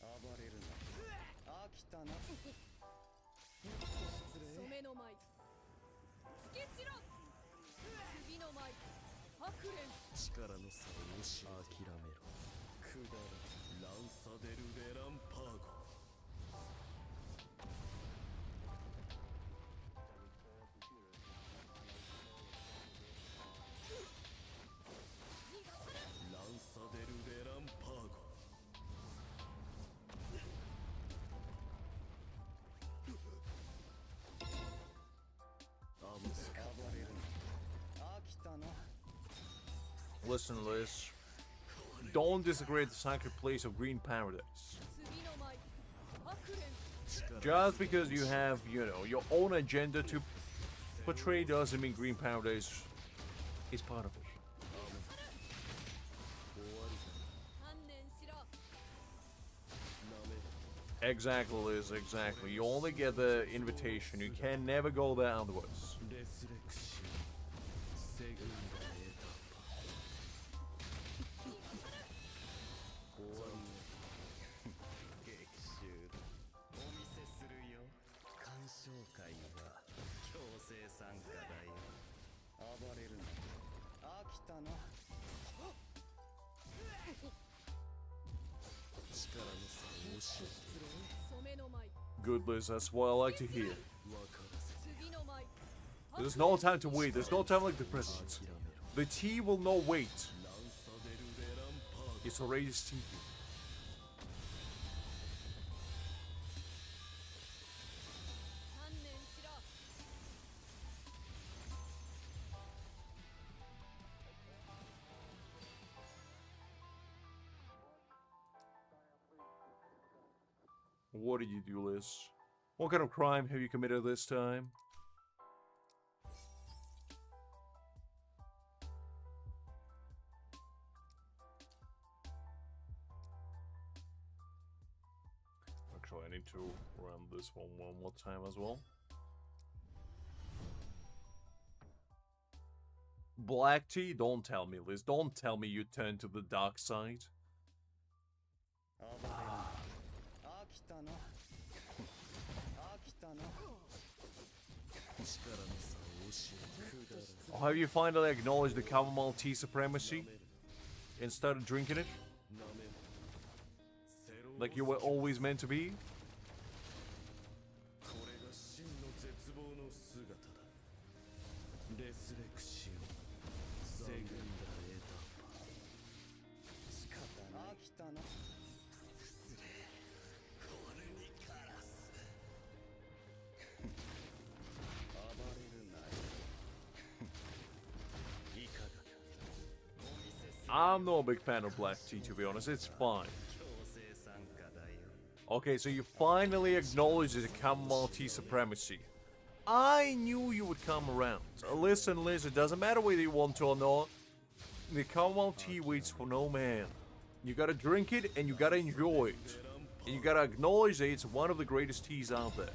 暴れるな飽きたな失礼染めの舞つけしろ次の舞白蓮力の差を教え諦めろくだらランサデル・レランパーゴランサデル・レランパーゴ暴れるな飽きたな Listen, Liz. Don't disagree with the sacred place of Green Paradise. 次の舞白蓮 Just because you have, you know, your own agenda to portray doesn't mean Green Paradise is part of it. 終わり観念しろ だなめだ Exactly, Liz, exactly. You only get the invitation. You can never go there otherwise. レスレクシーセグンダエタパ終わりだ激臭だお見せするよ鑑賞会は強制参加だよ暴れるな飽きたな力の差を教えて染めの舞 Good, Liz. That's what I like to hear. 分からせ次の舞 There's no time to wait. There's no time like the present. 諦めろ The tea will not wait. ランサデル・レランパーゴ It's already steeping. 観念しろ What did you do, Liz? What kind of crime have you committed this time? Actually, I need to run this one more time as well. Black tea? Don't tell me, Liz. Don't tell me you turned to the dark side. 暴れるな飽きたな飽きたな力の差を教えてくだら Or have you finally acknowledged the chamomile tea supremacy and started drinking it なめるセロー like you were always meant to be? これが真の絶望の姿だレスレクシオセグンダエタパ仕方ない飽きたな失礼これにからす暴れるなよいかがかお見せする I'm not a big fan of black tea, to be honest. It's fine. 強制参加だよ Okay, so you finally acknowledged the chamomile tea supremacy. I knew you would come around. Listen, Liz, it doesn't matter whether you want to or not. The chamomile tea waits for no man. You gotta drink it and you gotta enjoy it. And you gotta acknowledge that it's one of the greatest teas out there.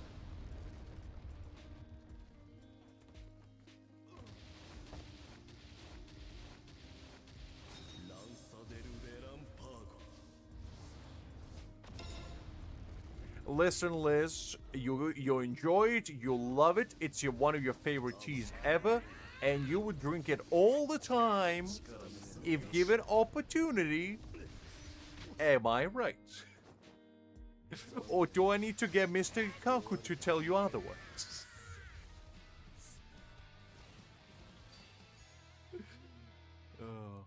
Listen, Liz, you enjoy it, you love it, it's one of your favorite teas ever, and you would drink it all the time if given opportunity. Am I right? Or do I need to get Mr. Kaku to tell you otherwise? Oh.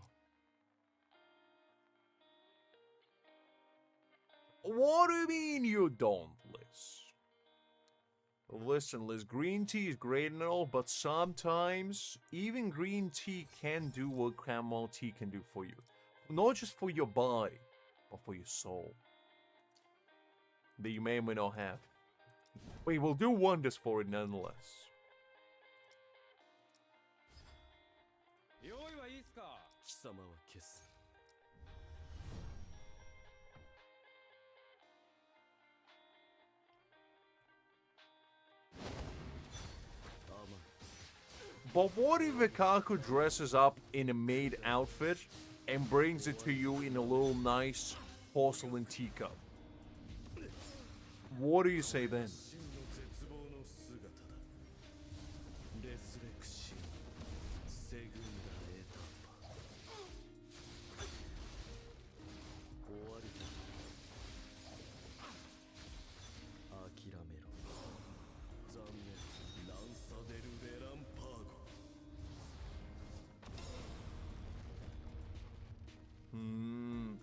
What do you mean you don't, Liz? Listen, Liz, green tea is great and all, but sometimes even green tea can do what chamomile tea can do for you. Not just for your body, but for your soul. That you may or may not have. We will do wonders for it nonetheless. 用意はいいっすか貴様は消す But what if Ikako dresses up in a maid outfit and brings it to you in a little nice porcelain teacup? What do you say then? 真の絶望の姿だレスレクシーセグンダエタパ終わりだ諦めろ残念ランサデル・レランパーゴ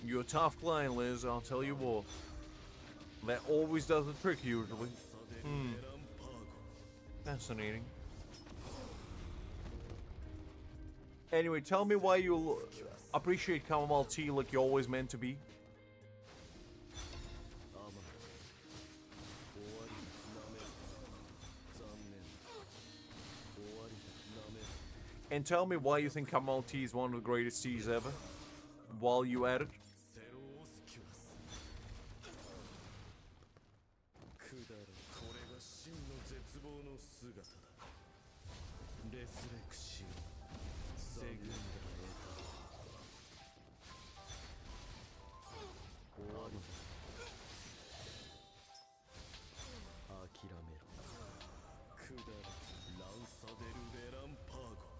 You're a tough client, Liz, I'll tell you what. That always does the trick, usually. Fascinating. Anyway, tell me why you appreciate chamomile tea like you always meant to be. And tell me why you think chamomile tea is one of the greatest teas ever. While you at it. くだらこれが真の絶望の姿だレスレクシーセグンダエタ終わりだ諦めろくだらランサデル・レランパーゴ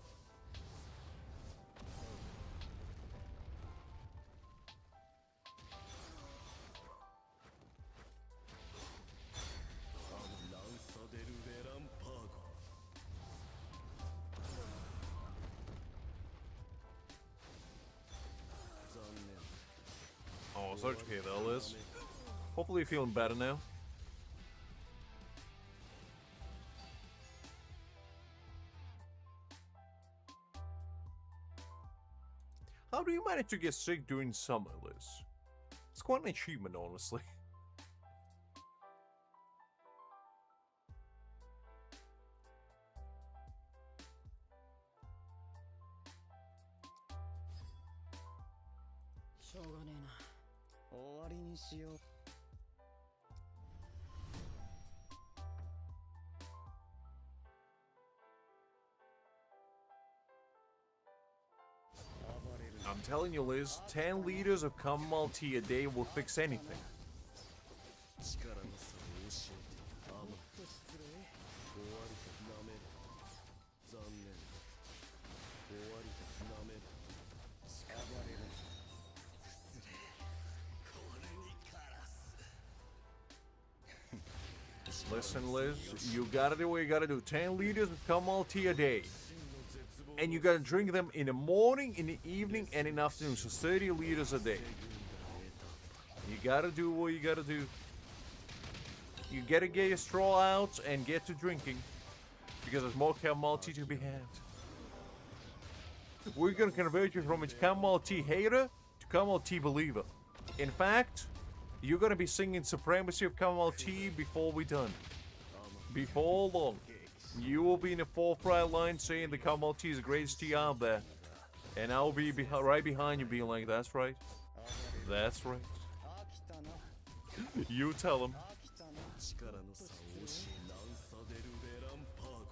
Oh, it's okay though, Liz. Hopefully you're feeling better now. How do you manage to get sick during summer, Liz? It's quite an achievement, honestly. I'm telling you, Liz, 10 liters of chamomile tea a day will fix anything. 力の差を教えてもっと失礼終わりかなめる残念だ終わりかなめる暴れる失礼これにカラス Listen, Liz, you gotta do what you gotta do. 10 liters of chamomile tea a day. And you gotta drink them in the morning, in the evening, and in the afternoon. So 30 liters a day. You gotta do what you gotta do. You gotta get your straw out and get to drinking. Because there's more chamomile tea to be had. We're gonna convert you from a chamomile tea hater to chamomile tea believer. In fact, you're gonna be singing Supremacy of Chamomile Tea before we're done. Before long. You will be in the forefront line saying the chamomile tea is the greatest tea out there. And I'll be right behind you being like, that's right. That's right. You tell him. 力の差を教えランサデル・レランパーゴ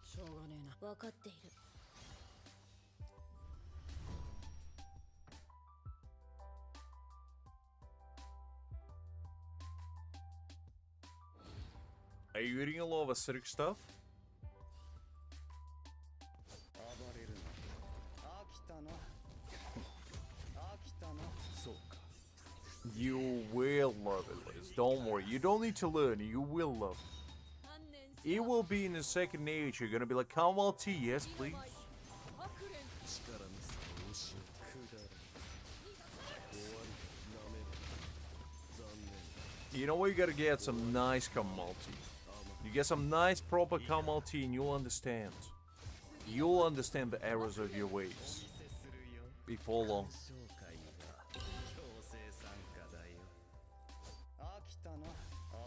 しょうがねえな分かっている Are you eating a lot of acidic stuff? 暴れるな飽きたな飽きたなそうか You will love it, Liz. Don't worry. You don't need to learn. You will love it. 観念し It ろ will be in the second nature. You're gonna be like, Kamwal T, yes, 次の please. 舞白蓮 力の差を教えてくだら終わりなめる残念 You know what? You gotta get some nice Kamwal T. You get some nice proper Kamwal T and you'll understand. You'll understand the errors of your ways 接するよ before long. 紹介が強制参加だよ飽きたな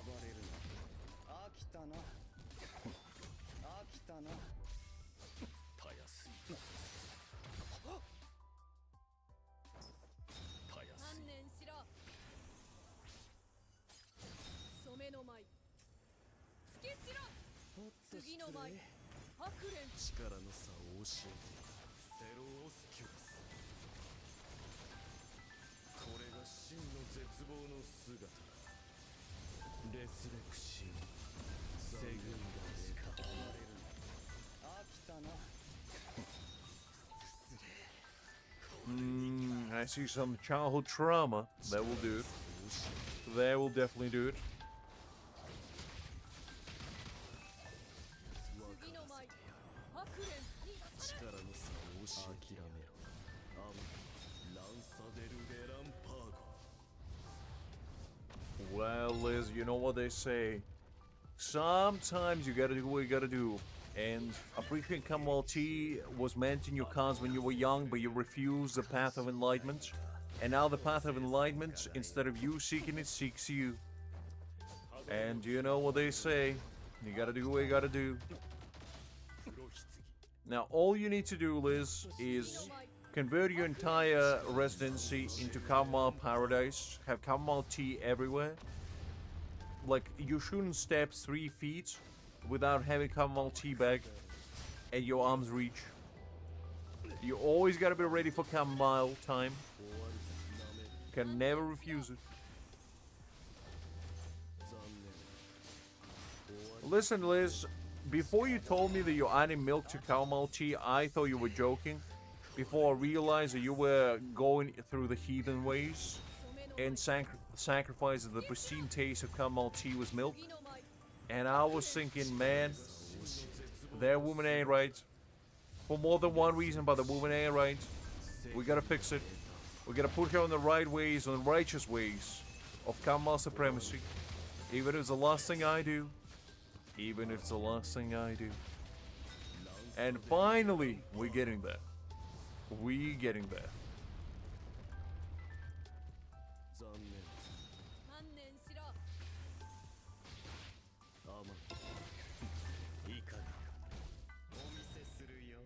暴れるな飽きたな飽きたなたやすいたやすい観念しろ染めの舞突きしろもっと次の舞失礼白蓮力の差を教えてセロオスキュラスこれが真の絶望の姿だレスレクシーセグンがしか暴れるな飽きたな I see some childhood trauma. That will do it. That will definitely do it. 次の舞白蓮力の差を教えて諦めろアムランサデル・レランパーゴ Well, Liz, you know what they say. Sometimes you gotta do what you gotta do. And appreciate Kamwal T was meant in your cards when you were young, but you refused the path of enlightenment. And now the path of enlightenment, instead of you seeking it, seeks you. And you know what they say. You gotta do what you gotta do. Now, all you need to do, Liz, is convert your entire residency into Kamwal Paradise. Have Kamwal Tea everywhere. Like, you shouldn't step 3 feet without having Kamwal Tea bag at your arm's reach. You always gotta be ready for Kamwal time. Can never refuse it. Listen, Liz, before you told me that you're adding milk to Kamwal Tea, I thought you were joking. Before I realized that you were going through the heathen ways and sacrificing the pristine taste of Kamwal Tea was milk. 次の舞 And I was thinking, man, that woman ain't right. For more than one reason, but the woman ain't right. We gotta fix it. We gotta put her on the right ways, on the righteous ways of Kamwal supremacy. Even if it's the last thing I do. Even if it's the last thing I do. And finally, we're getting there. We're getting there. 残念観念しろアマンいかがかお見せするよ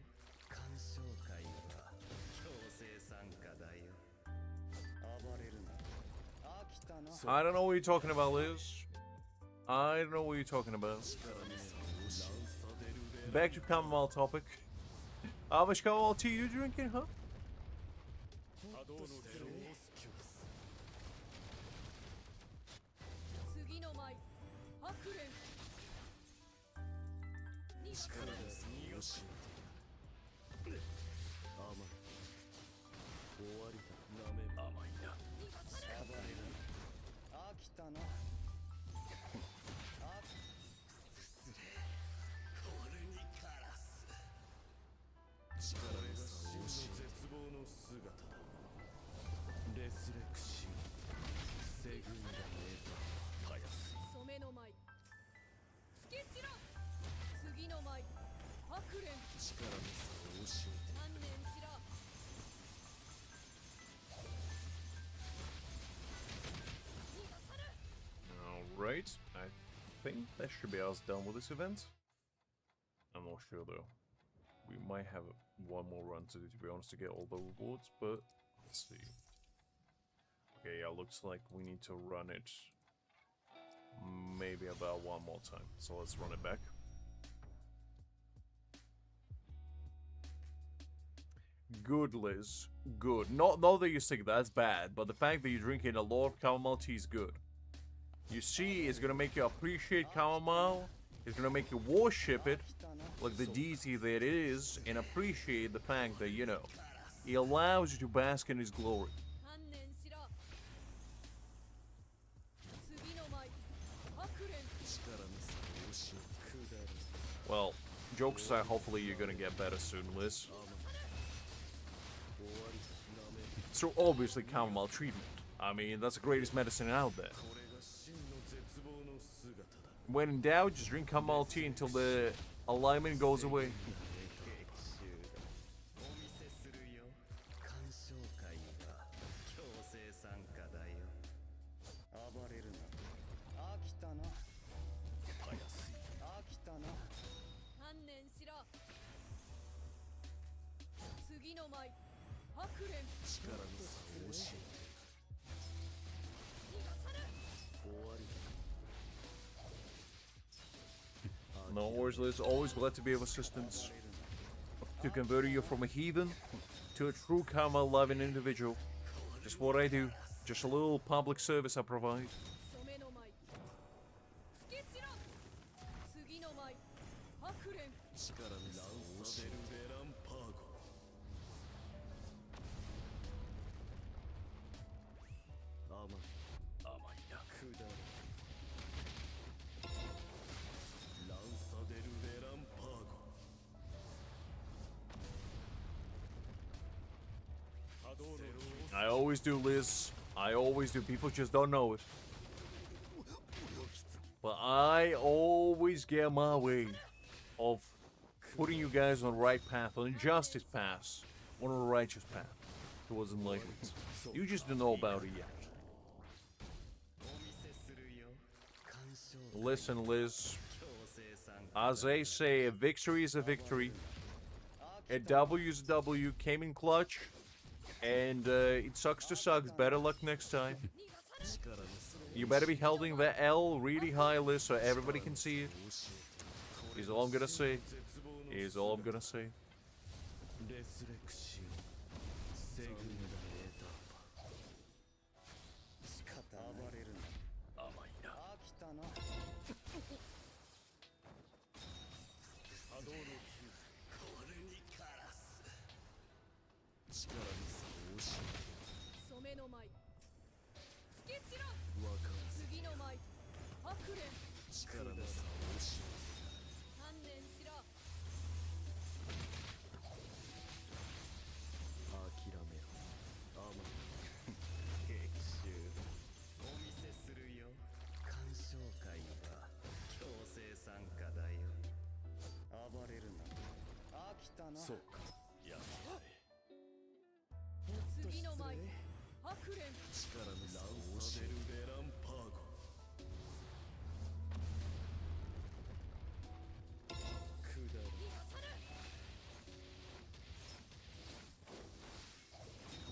鑑賞会は強制参加だよ暴れるな飽きたな I don't know what you're talking about, Liz. I don't know what you're talking about. 力の差を教えて Back to Kamwal topic. How much Kamwal tea you drinking, huh? 波動のセロオスキュラス次の舞白蓮力の差を教えてアマン終わりだなめ甘いな暴れるな飽きたな力の差を教えて絶望の姿だレスレクシーセグンがネタたやすい染めの舞突きしろ次の舞白蓮力の差を教えて観念しろ Alright, I think that should be us done with this event. I'm not sure though. We might have one more run to do, to be honest, to get all the rewards, but let's see. Okay, yeah, looks like we need to run it maybe about one more time. So let's run it back. Good, Liz. Good. Not that you're sick, that's bad, but the fact that you're drinking a lot of chamomile tea is good. You see, it's gonna make you appreciate chamomile. It's gonna make you worship it like the deity that it is, and appreciate the fact that, you know, it allows you to bask in its glory. 観念しろ Well, jokes aside, hopefully you're gonna get better soon, Liz. So obviously chamomile treatment. I mean, that's the greatest medicine out there. When in doubt, just drink chamomile tea until the alignment goes away. 観念しろ。次の舞白蓮。力の差を教えて。逃がさぬ。終わりだ。 No worries, Liz. Always glad to be of assistance. To convert you from a heathen to a true chamomile-loving individual. Just what I do. Just a little public service I provide. 染めの舞つけしろ。次の舞白蓮。力の差を教えるベランパーゴ。甘いな。くだら。ランサデルベランパーゴ。 I always do, Liz. I always do. People just don't know it. But I always get my way of putting you guys on the right path, on the justice path, on a righteous path towards enlightenment. You just don't know about it yet. Listen, Liz. As they say, a victory is a victory. A W is a W. Came in clutch. And it sucks to suck. Better luck next time. You better be holding the L really high, Liz, so everybody can see it. Is all I'm gonna say. Is all I'm gonna say.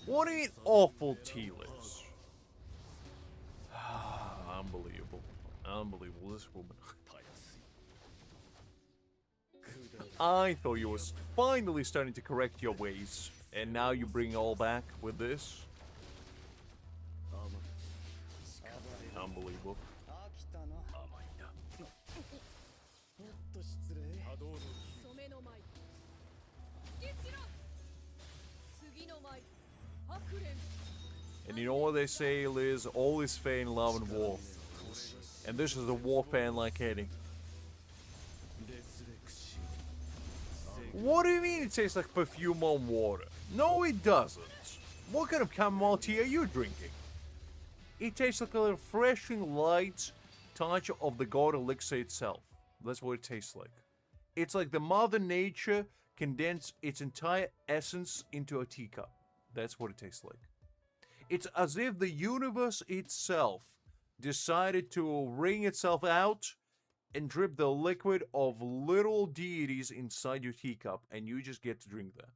What an awful T-Liz. Unbelievable. Unbelievable, this woman. I thought you was finally starting to correct your ways, and now you bring it all back with this. Unbelievable. And you know what they say, Liz? All is fair in love and war. And this is a war fan like Eddie. What do you mean it tastes like perfume on water? No, it doesn't. What kind of chamomile tea are you drinking? It tastes like a refreshing light touch of the god elixir itself. That's what it tastes like. It's like the Mother Nature condensed its entire essence into a teacup. That's what it tastes like. It's as if the universe itself decided to wring itself out and drip the liquid of little deities inside your teacup, and you just get to drink that.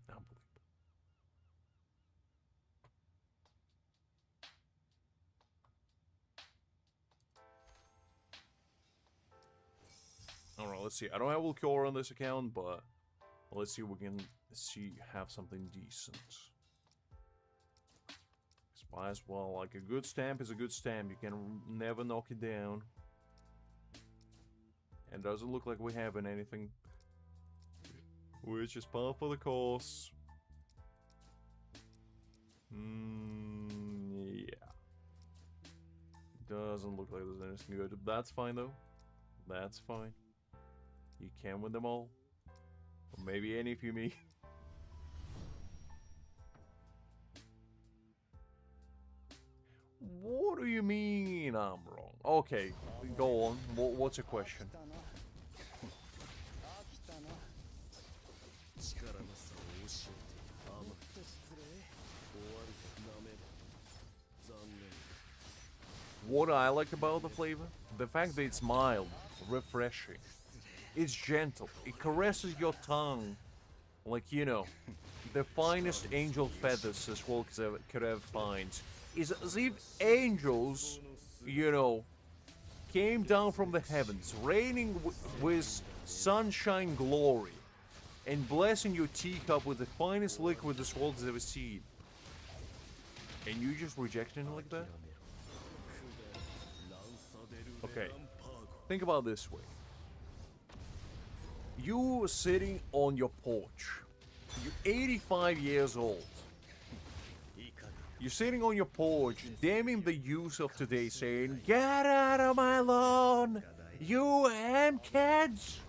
Unbelievable. Alright, let's see. I don't have Ulquiorra on this account, but let's see if we can have something decent. Might as well, like, a good stamp is a good stamp. You can never knock it down. And doesn't look like we have anything. Which is par for the course. Yeah. Doesn't look like there's anything good. That's fine though. That's fine. You can win them all. Or maybe any if you meet. What do you mean I'm wrong? Okay, go on. What's your question? 飽きたな。力の差を教えて。もっと失礼。終わり。なめる。残念。 What I like about the flavor? The fact that it's mild, refreshing. It's gentle. It caresses your tongue like, you know, the finest angel feathers as well could ever find. It's as if angels, you know, came down from the heavens, raining with sunshine glory, and blessing your teacup with the finest liquid this world has ever seen. And you just rejecting it like that? Okay, think about it this way. You sitting on your porch. You're 85 years old. You're sitting on your porch, damning the youth of today, saying, "Get out of my lawn, you ham kids!"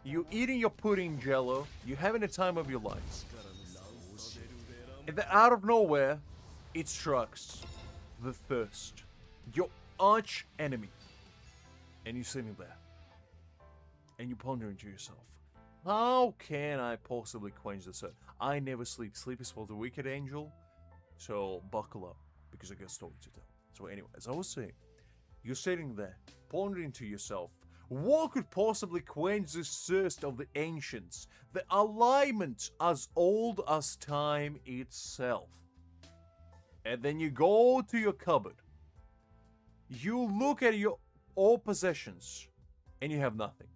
You're eating your pudding jello. You're having the time of your life. And then out of nowhere, it strikes the thirst. Your arch enemy. And you're sitting there. And you're pondering to yourself, how can I possibly quench this thirst? I never sleep. Sleep is for the wicked, angel. So buckle up, because I got a story to tell. So anyway, as I was saying, you're sitting there, pondering to yourself, what could possibly quench this thirst of the ancients? The alignment as old as time itself. And then you go to your cupboard. You look at your all possessions, and you have nothing.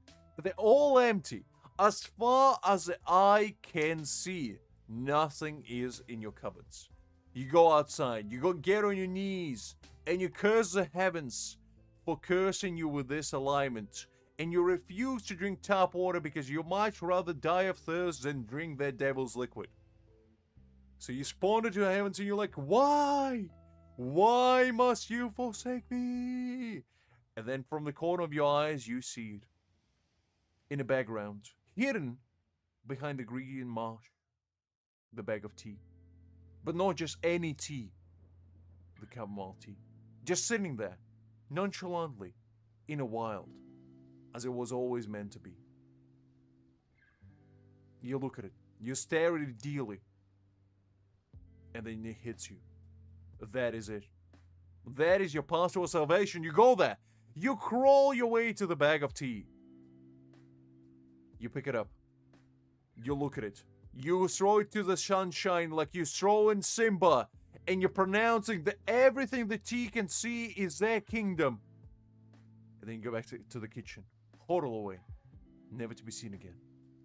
They're all empty. As far as the eye can see, nothing is in your cupboards. You go outside, you go get on your knees, and you curse the heavens for cursing you with this alignment. And you refuse to drink tap water because you might rather die of thirst than drink that devil's liquid. So you spawn into the heavens and you're like, why? Why must you forsake me? And then from the corner of your eyes, you see it. In the background, hidden behind the green marsh, the bag of tea. But not just any tea, the chamomile tea. Just sitting there, nonchalantly, in a wild, as it was always meant to be. You look at it, you stare at it dearly, and then it hits you. That is it. That is your path to salvation. You go there. You crawl your way to the bag of tea. You pick it up. You look at it. You throw it to the sunshine like you throw in Simba. And you're pronouncing that everything the tea can see is their kingdom. And then you go back to the kitchen. Huddle away. Never to be seen again.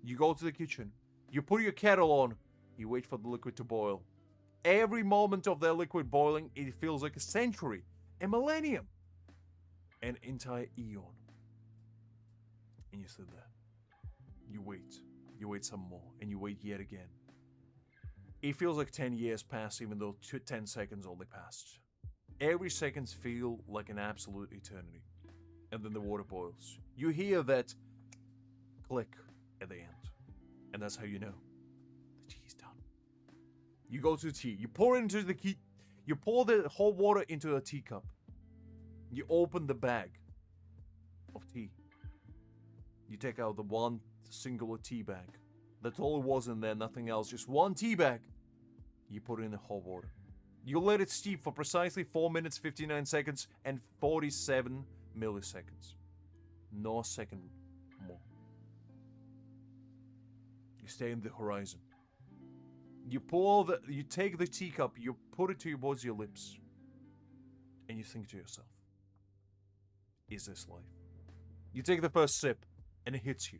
You go to the kitchen. You put your kettle on. You wait for the liquid to boil. Every moment of that liquid boiling, it feels like a century. A millennium. An entire eon. And you sit there. You wait. You wait some more. And you wait yet again. It feels like 10 years passed, even though 10 seconds only passed. Every second feels like an absolute eternity. And then the water boils. You hear that click at the end. And that's how you know the tea is done. You go to the tea. You pour it into the key. You pour the hot water into a teacup. You open the bag of tea. You take out the one singular tea bag. That's all it was in there, nothing else. Just one tea bag. You put it in the hot water. You let it steep for precisely 4 minutes, 59 seconds, and 47 milliseconds. No second more. You stay in the horizon. You take the teacup, you put it towards your lips, and you think to yourself, is this life? You take the first sip, and it hits you.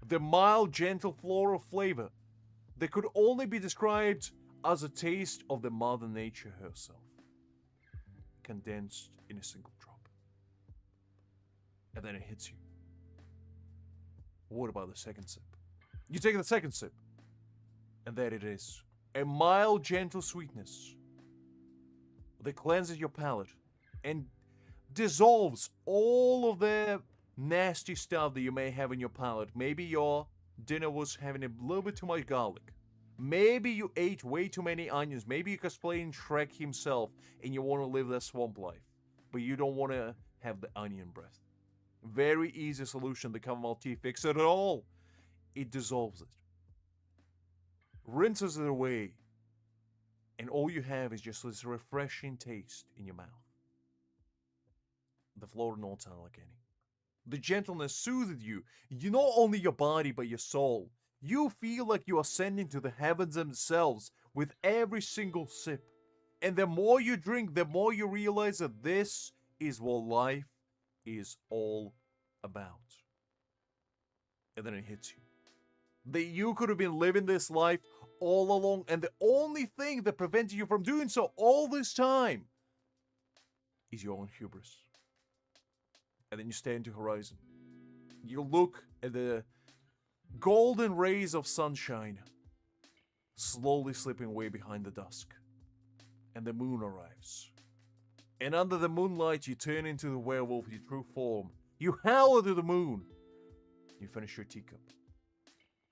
The mild, gentle floral flavor that could only be described as a taste of the Mother Nature herself, condensed in a single drop. And then it hits you. What about the second sip? You take the second sip, and there it is. A mild, gentle sweetness that cleanses your palate. And dissolves all of the nasty stuff that you may have in your palate. Maybe your dinner was having a little bit too much garlic. Maybe you ate way too many onions. Maybe you're cosplaying Shrek himself and you want to live that swamp life. But you don't want to have the onion breath. Very easy solution. The chamomile tea fixes it all. It dissolves it. Rinses it away. And all you have is just this refreshing taste in your mouth. The floral notes are like any. The gentleness soothes you. You not only your body, but your soul. You feel like you are ascending to the heavens themselves with every single sip. And the more you drink, the more you realize that this is what life is all about. And then it hits you. That you could have been living this life all along, and the only thing that prevented you from doing so all this time is your own hubris. And then you stare into horizon. You look at the golden rays of sunshine slowly slipping away behind the dusk. And the moon arrives. And under the moonlight, you turn into the werewolf, your true form. You howl to the moon. You finish your teacup.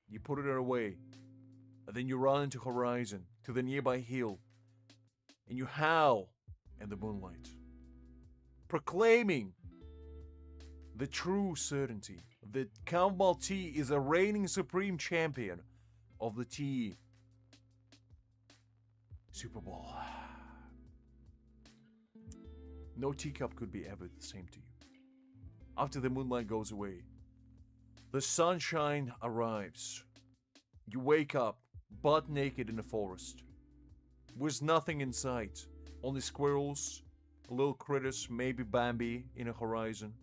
You put it away. And then you run into horizon, to the nearby hill. And you howl in the moonlight. Proclaiming the true certainty that chamomile tea is a reigning supreme champion of the tea Super Bowl. No teacup could be ever the same to you. After the moonlight goes away, the sunshine arrives. You wake up, butt naked in the forest. With nothing in sight. Only squirrels, little critters, maybe Bambi in a horizon.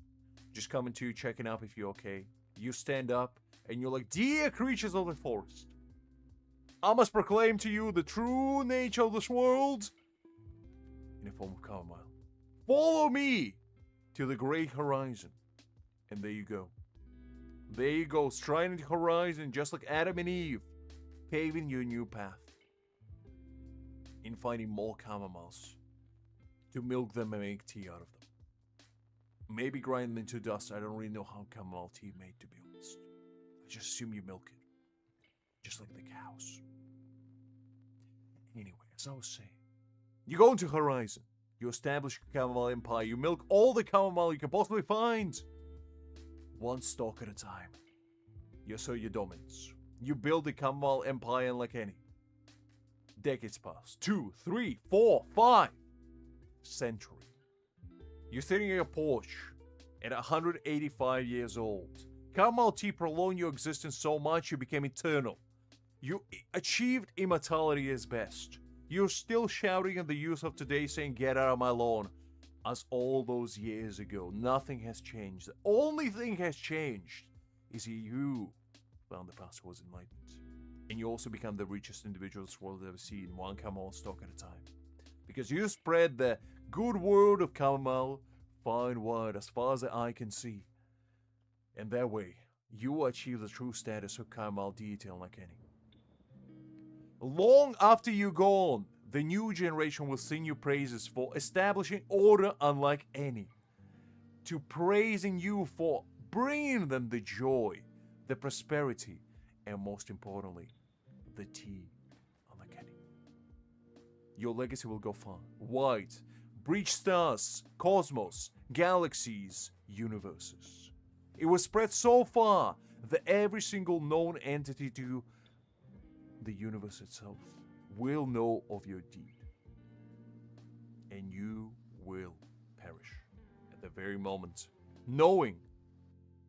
Just coming to you, checking up if you're okay. You stand up, and you're like, dear creatures of the forest, I must proclaim to you the true nature of this world in the form of chamomile. Follow me to the great horizon. And there you go. There you go, striding the horizon just like Adam and Eve, paving your new path. In finding more chamomiles to milk them and make tea out of them. Maybe grind them into dust. I don't really know how chamomile tea is made, to be honest. I just assume you milk it. Just like the cows. Anyway, as I was saying, you go into Horizon. You establish a chamomile empire. You milk all the chamomile you can possibly find. One stalk at a time. You sow your dominance. You build the chamomile empire like any. Decades pass. 2, 3, 4, 5. Century. You're sitting on your porch at 185 years old. Chamomile tea prolonged your existence so much you became eternal. You achieved immortality as best. You're still shouting at the youth of today saying, get out of my lawn. As all those years ago, nothing has changed. The only thing has changed is you found the path towards enlightenment. And you also become the richest individual this world has ever seen, one chamomile stalk at a time. Because you spread the good word of chamomile far and wide as far as the eye can see. And that way, you will achieve the true status of chamomile deity unlike any. Long after you're gone, the new generation will sing you praises for establishing order unlike any. To praising you for bringing them the joy, the prosperity, and most importantly, the tea unlike any. Your legacy will go far, wide, breach stars, cosmos, galaxies, universes. It will spread so far that every single known entity to the universe itself will know of your deed. And you will perish at the very moment, knowing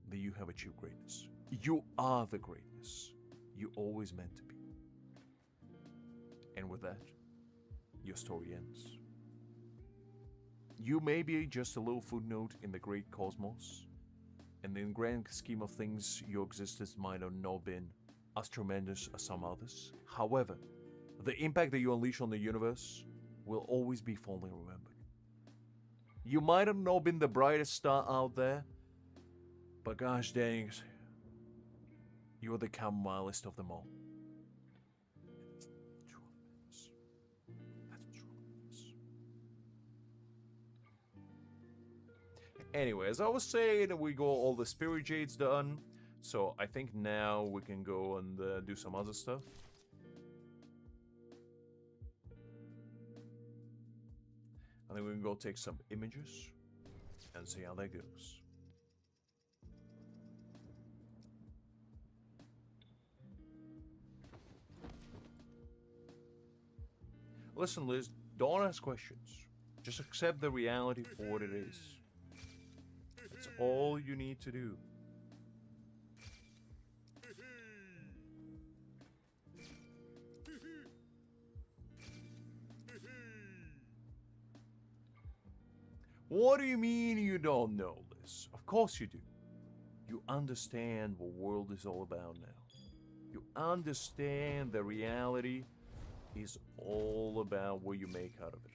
that you have achieved greatness. You are the greatness you always meant to be. And with that, your story ends. You may be just a little footnote in the great cosmos, and in the grand scheme of things, your existence might have not been as tremendous as some others. However, the impact that you unleash on the universe will always be fondly remembered. You might have not been the brightest star out there, but gosh dang it, you're the chamomilist of them all. Anyway, as I was saying, we got all the spirit jades done. So I think now we can go and do some other stuff. I think we can go take some images and see how that goes. Listen, Liz, don't ask questions. Just accept the reality for what it is. That's all you need to do. What do you mean you don't know, Liz? Of course you do. You understand what world is all about now. You understand the reality is all about what you make out of it.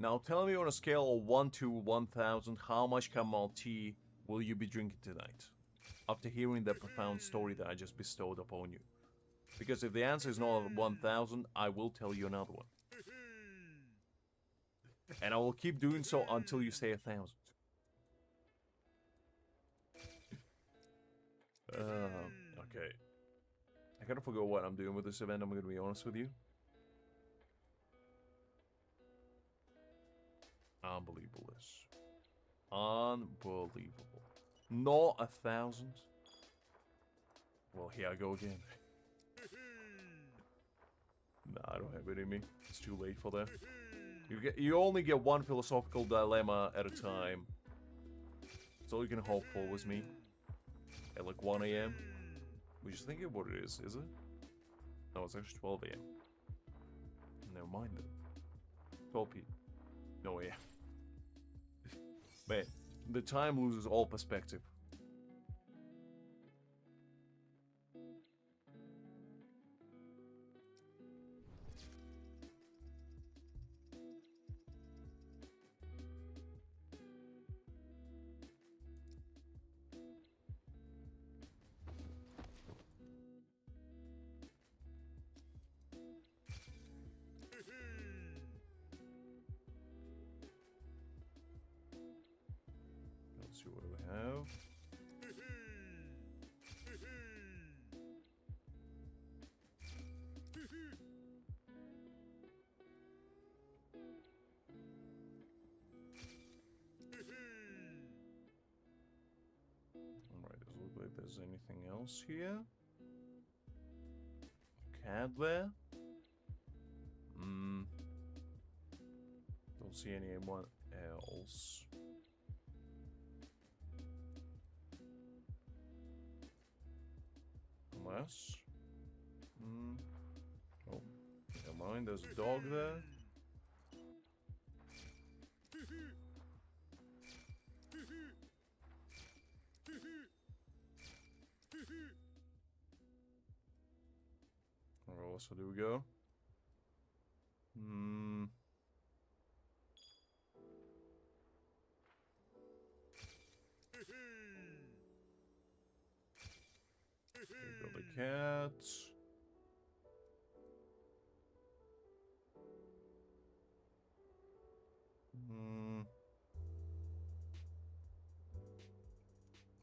Now tell me on a scale of 1 to 1000, how much Kamal tea will you be drinking tonight? After hearing the profound story that I just bestowed upon you. Because if the answer is not 1000, I will tell you another one. And I will keep doing so until you say 1000. Okay. I kind of forgot what I'm doing with this event, I'm going to be honest with you. Unbelievable, this. Unbelievable. Not 1000. Well, here I go again. Nah, I don't have it in me. It's too late for that. You only get one philosophical dilemma at a time. That's all you can hope for with me. At like 1 AM. We just think of what it is it? No, it's actually 12 AM. Never mind then. 12 PM. No AM. Man, the time loses all perspective. Let's see what do we have. Alright, doesn't look like there's anything else here. Cat there? Don't see anyone else. Unless... Oh, never mind, there's a dog there. Where else do we go? There go the cats.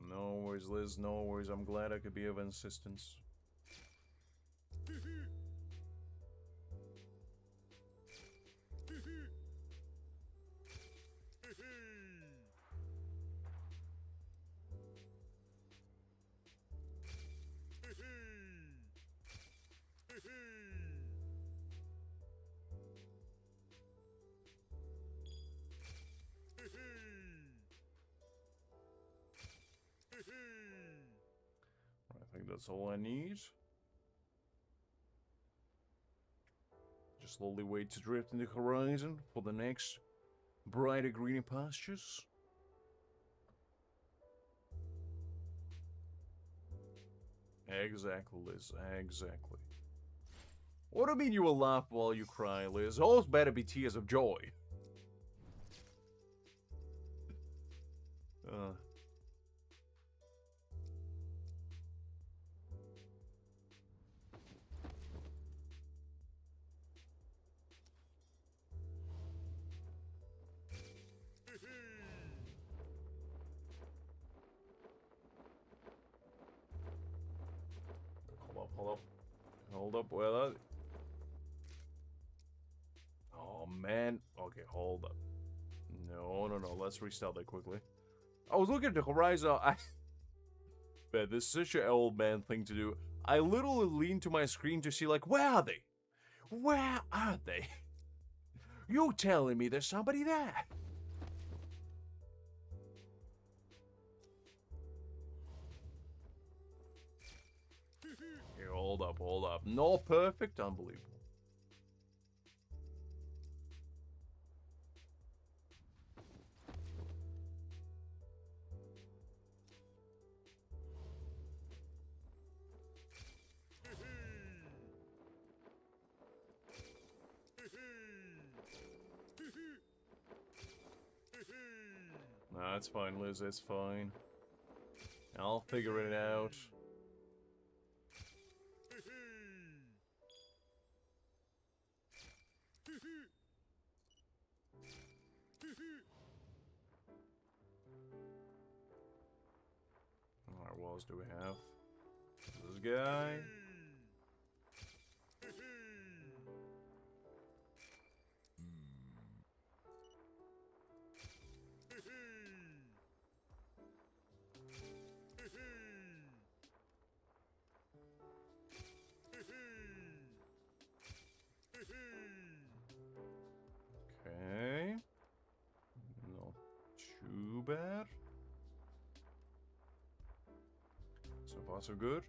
No worries, Liz, no worries. I'm glad I could be of assistance. I think that's all I need. Just slowly wait to drift in the horizon for the next brighter greener pastures. Exactly, Liz. Exactly. What do you mean you will laugh while you cry, Liz? Always better be tears of joy. Hold up, well, oh man. Okay, hold up. No, let's restart that quickly. I was looking at the horizon. Man, this is such an old man thing to do. I literally leaned to my screen to see, like, where are they? Where are they? You're telling me there's somebody there? Here, hold up. Not perfect, unbelievable. Nah, it's fine, Liz, it's fine. I'll figure it out. Alright, what else do we have? This guy. Okay. Not too bad. So far, so good.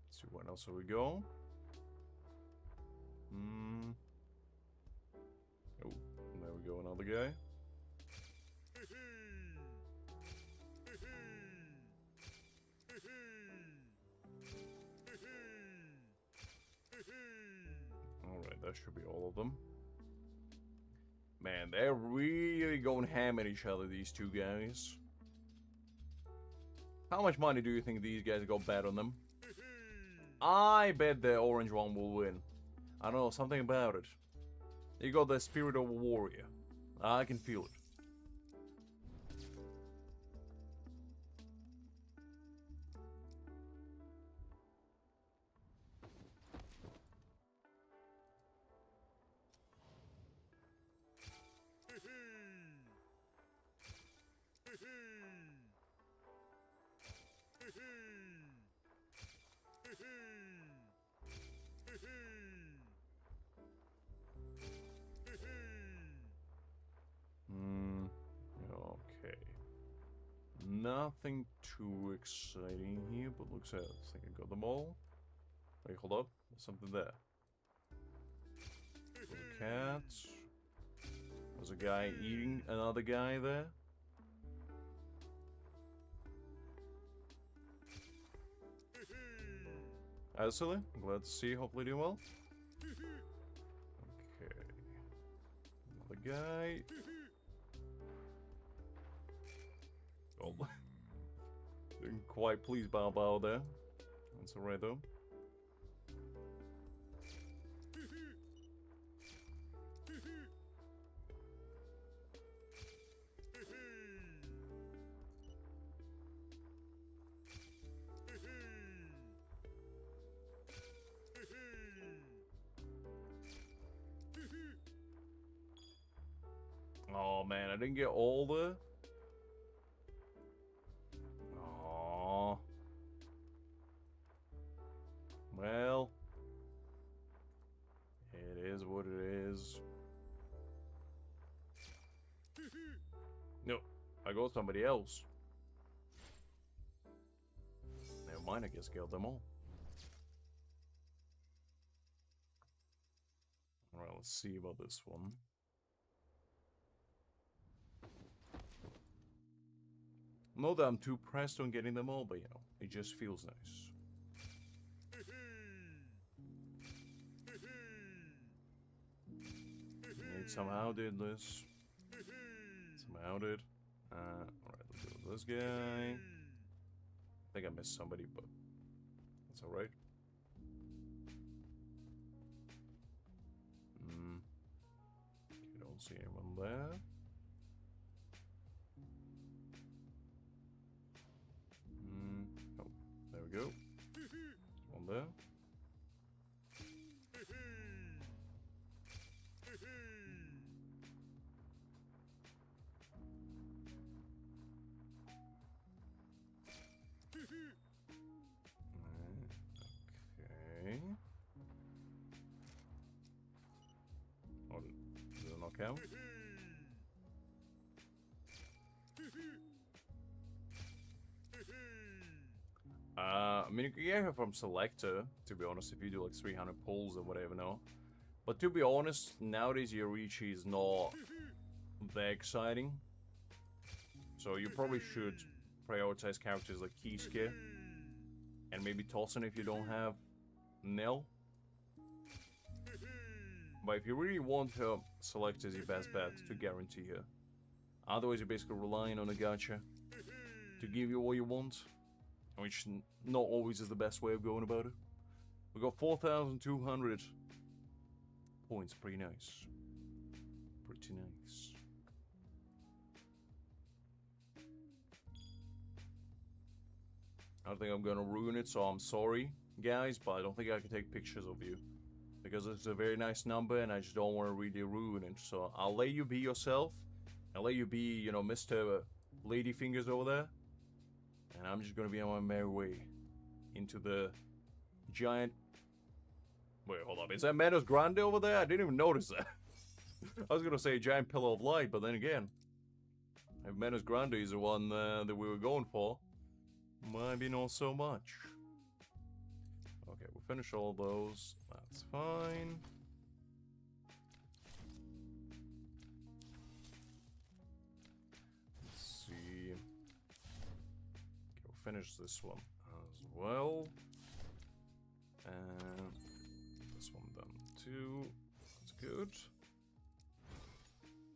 Let's see what else we go. Oh, there we go, another guy. Alright, that should be all of them. Man, they're really going ham at each other, these two guys. How much money do you think these guys got bet on them? I bet the orange one will win. I don't know, something about it. You got the spirit of a warrior. I can feel it. Okay. Nothing too exciting here, but looks like I think I got them all. Wait, hold up. There's something there. There's a cat. There's a guy eating another guy there. Absolutely. Glad to see you. Hopefully doing well. Okay. Another guy. Oh. Didn't quite please Bao Bao there. That's alright though. Oh man, I didn't get all the... Aww. Well... It is what it is. No, I got somebody else. Never mind, I guess I killed them all. Alright, let's see about this one. Not that I'm too pressed on getting them all, but you know, it just feels nice. It somehow did this. Somehow did. Alright. Do this guy. I think I missed somebody, but that's alright. You don't see anyone there. Oh, there we go. One there. Okay. Oh, does it not count? I mean, you can get her from Selector, to be honest, if you do like 300 pulls or whatever, no? But to be honest, nowadays Yorichi is not that exciting. So you probably should prioritize characters like Kisuke. And maybe Tosin if you don't have Nell. But if you really want her, Selector is your best bet to guarantee her. Otherwise you're basically relying on a gacha to give you what you want. Which not always is the best way of going about it. We got 4,200 points, pretty nice. Pretty nice. I don't think I'm gonna ruin it, so I'm sorry, guys, but I don't think I can take pictures of you. Because it's a very nice number and I just don't want to really ruin it. So I'll let you be yourself. I'll let you be, you know, Mr. Ladyfingers over there. And I'm just gonna be on my merry way into the giant... Wait, hold up. Is that Manos Grande over there? I didn't even notice that. I was gonna say giant pillar of light, but then again, if Manos Grande is the one that we were going for, maybe not so much. Okay, we'll finish all those. That's fine. Let's see. Okay, we'll finish this one as well. And this one done too. That's good.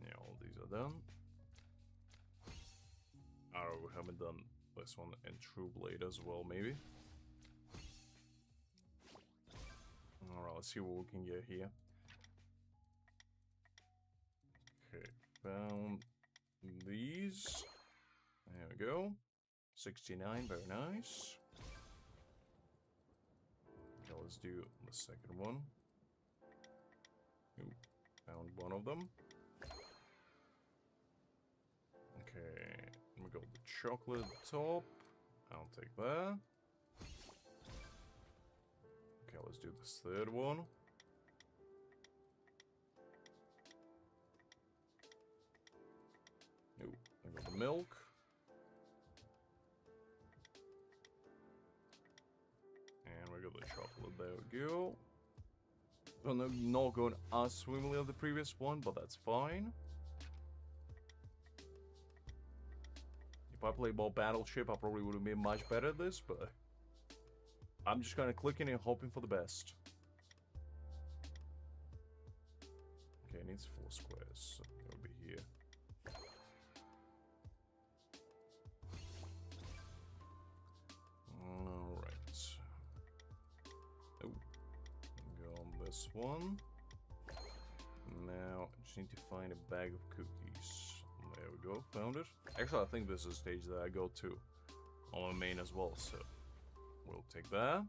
Yeah, all these are done. Oh, we haven't done this one in True Blade as well, maybe. Alright, let's see what we can get here. Okay, found these. There we go. 69, very nice. Okay, let's do the second one. Ooh, found one of them. Okay, we got the chocolate top. I'll take that. Okay, let's do this third one. Ooh, I got the milk. And we got the chocolate, there we go. Well, not going as swimmingly as the previous one, but that's fine. If I played more Battleship, I probably would have been much better at this, but I'm just kind of clicking and hoping for the best. Okay, it needs 4 squares, so it'll be here. Alright. Oh, go on this one. Now, I just need to find a bag of cookies. There we go, found it. Actually, I think this is a stage that I go to on my main as well, so we'll take that.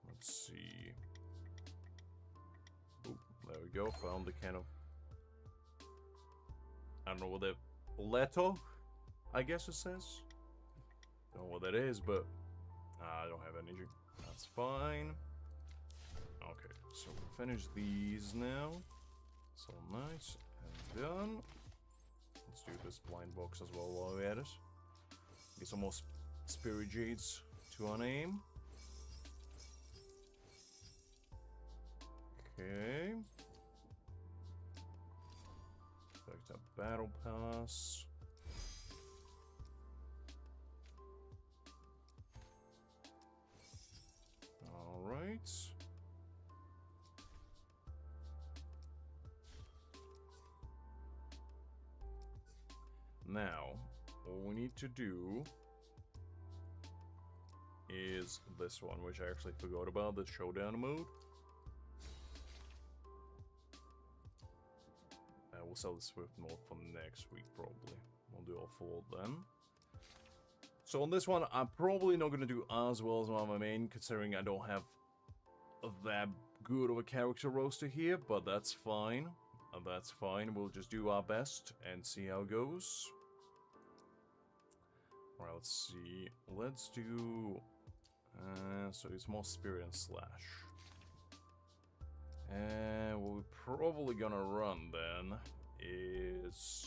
Let's see. Ooh, there we go, found the kind of... I don't know what that... Leto, I guess it says. Don't know what that is, but I don't have energy. That's fine. Okay, so we'll finish these now. So nice and done. Let's do this blind box as well while we're at it. Get some more spirit jades to our name. Okay. Back to battle pass. All right. Now, all we need to do is this one, which I actually forgot about, the Showdown Mode. We'll sell the Swift Mode for next week, probably. We'll do all 4 then. So on this one, I'm probably not going to do as well as my main, considering I don't have that good of a character roster here, but that's fine. That's fine. We'll just do our best and see how it goes. Alright, let's see. Let's do... so it's more Spirit and Slash. And what we're probably gonna run then is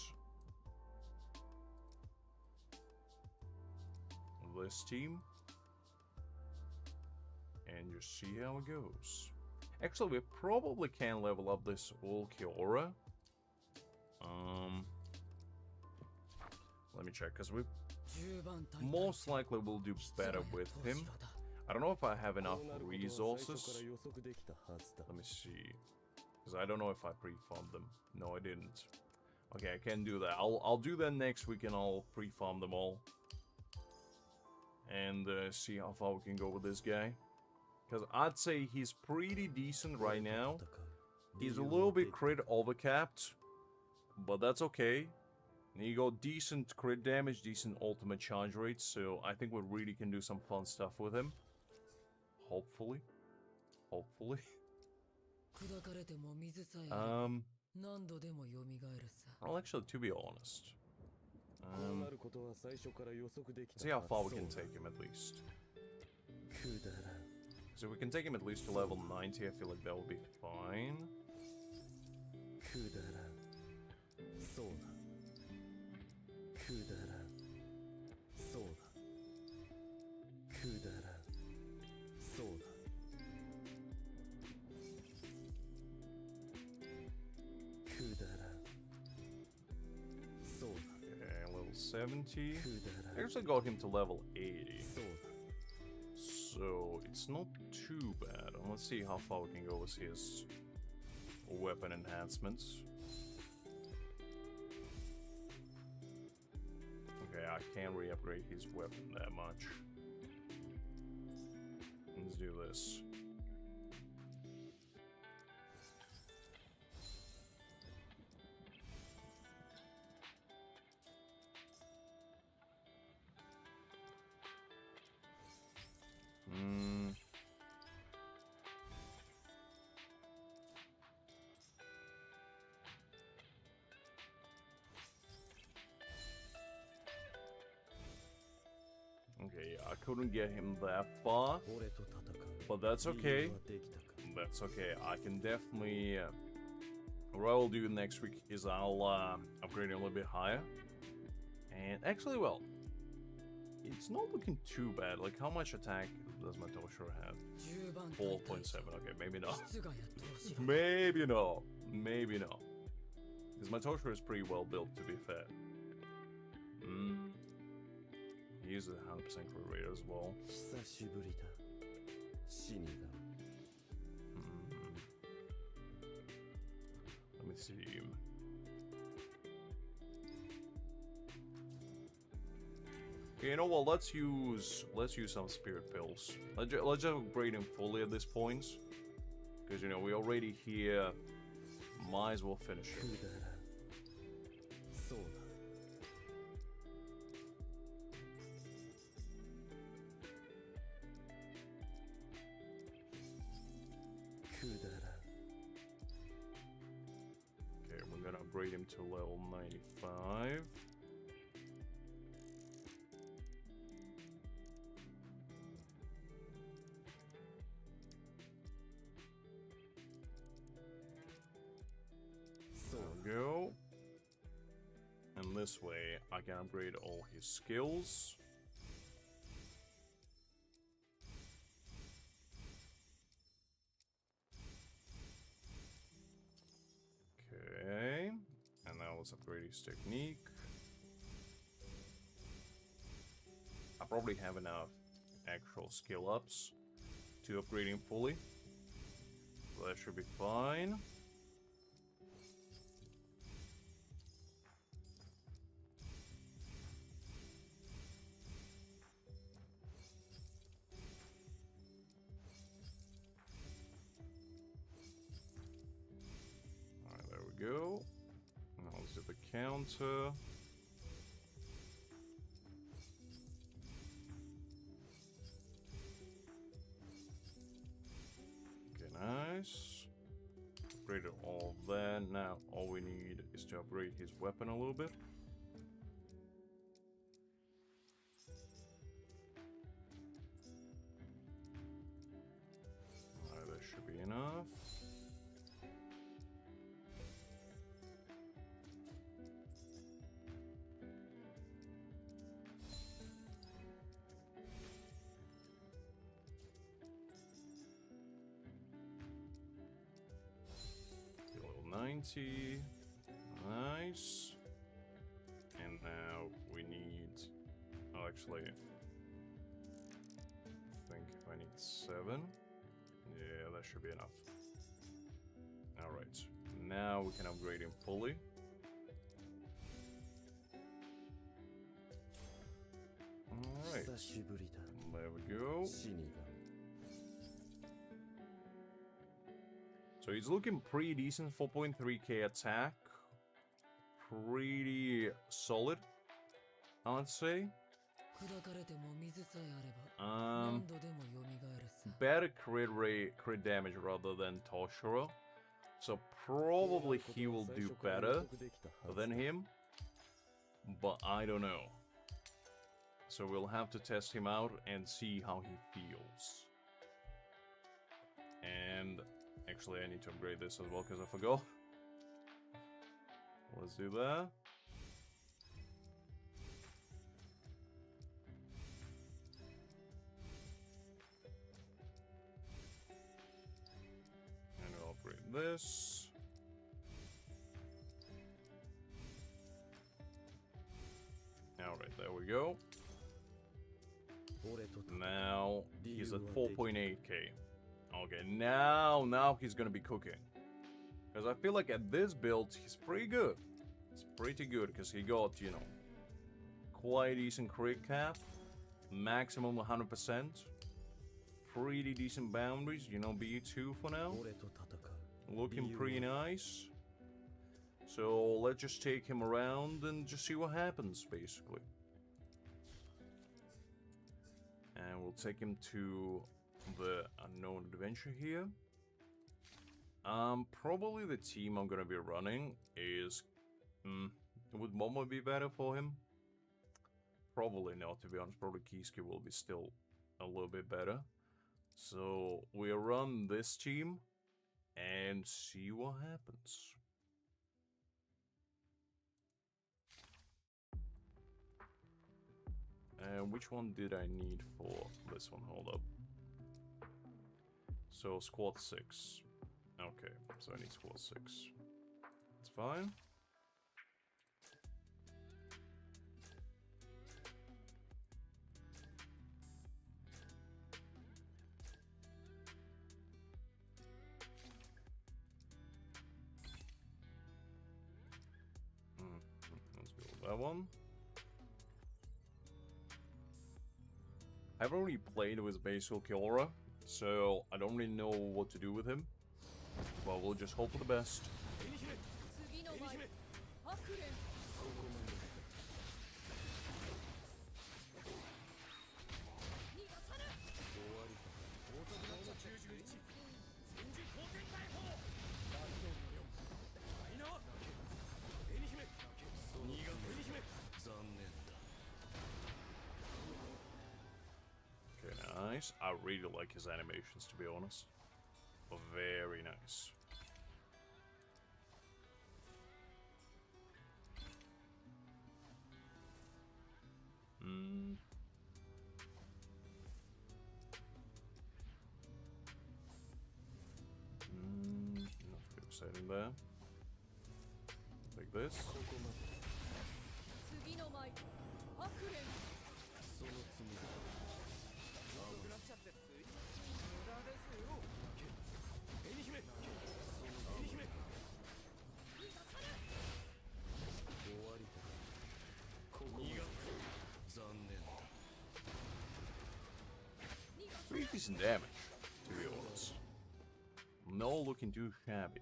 this team, and just see how it goes. Actually, we probably can level up this Ulquiorra. Let me check, because we most likely will do better with him. I don't know if I have enough resources. Let me see. Because I don't know if I pre-farmed them. No, I didn't. Okay, I can do that. I'll do that next week and I'll pre-farm them all. And see how far we can go with this guy. Because I'd say he's pretty decent right now. He's a little bit crit overcapped. But that's okay. And he got decent crit damage, decent ultimate charge rate. So I think we really can do some fun stuff with him. Hopefully. Hopefully. Well, actually, to be honest. See how far we can take him at least. So we can take him at least to level 90, I feel like that would be fine. Okay, level 70. I actually got him to level 80. So it's not too bad. Let's see how far we can go with his weapon enhancements. Okay, I can't re-upgrade his weapon that much. Let's do this. Okay, I couldn't get him that far, but that's okay. That's okay. I can definitely... what I'll do next week is I'll upgrade him a little bit higher. And actually, well, it's not looking too bad. Like, how much attack does my Toshiro have? 4.7. Okay, maybe not. Maybe no. Maybe no. Because my Toshiro is pretty well built, to be fair. He is a 100% crit rate as well. Let me see. Okay, you know what? Let's use some spirit pills. Let's just upgrade him fully at this point, because you know we already here. Might as well finish it. Okay, we're gonna upgrade him to level 95. There we go. And this way, I can upgrade all his skills. Okay. And now let's upgrade his technique. I probably have enough actual skill ups to upgrade him fully. So that should be fine. counter. Okay, nice. Upgraded all that. Now all we need is to upgrade his weapon a little bit. Alright, that should be enough. Level 90. Nice. And now we need... Oh, actually... I think I need 7. Yeah, that should be enough. Alright. Now we can upgrade him fully. Alright. There we go. So he's looking pretty decent, 4.3k attack. Pretty solid, I'd say. Better crit damage rather than Toshiro. So probably he will do better than him. But I don't know. So we'll have to test him out and see how he feels. And actually I need to upgrade this as well because I forgot. Let's do that. And we'll upgrade this. Alright, there we go. Now he's at 4.8k. Okay, now he's gonna be cooking. Because I feel like at this build, he's pretty good. It's pretty good because he got, you know, quite decent crit cap. Maximum 100%. Pretty decent boundaries, you know, B2 for now. Looking pretty nice. So let's just take him around and just see what happens, basically. And we'll take him to the unknown adventure here. Probably the team I'm gonna be running is... would Momo be better for him? Probably not, to be honest. Probably Kisuke will be still a little bit better. So we'll run this team and see what happens. And which one did I need for this one? Hold up. So squad 6. Okay, so I need squad 6. It's fine. Let's go with that one. I've already played with base Ulquiorra, so I don't really know what to do with him. But we'll just hope for the best. Okay, nice. I really like his animations, to be honest. Very nice. Nothing exciting there. Like this. Pretty decent damage, to be honest. No looking too shabby.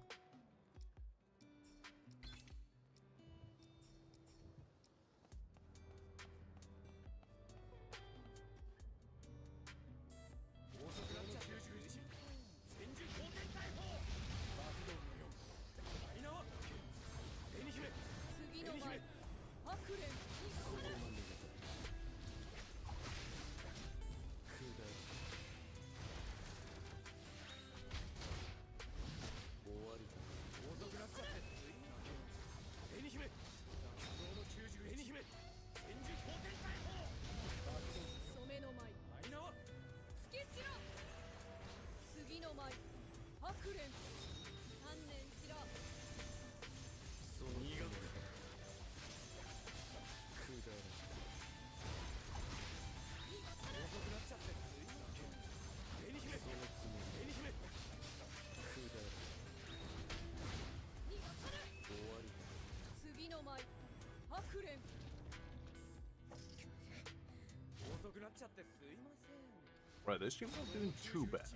Right, this team's not doing too bad,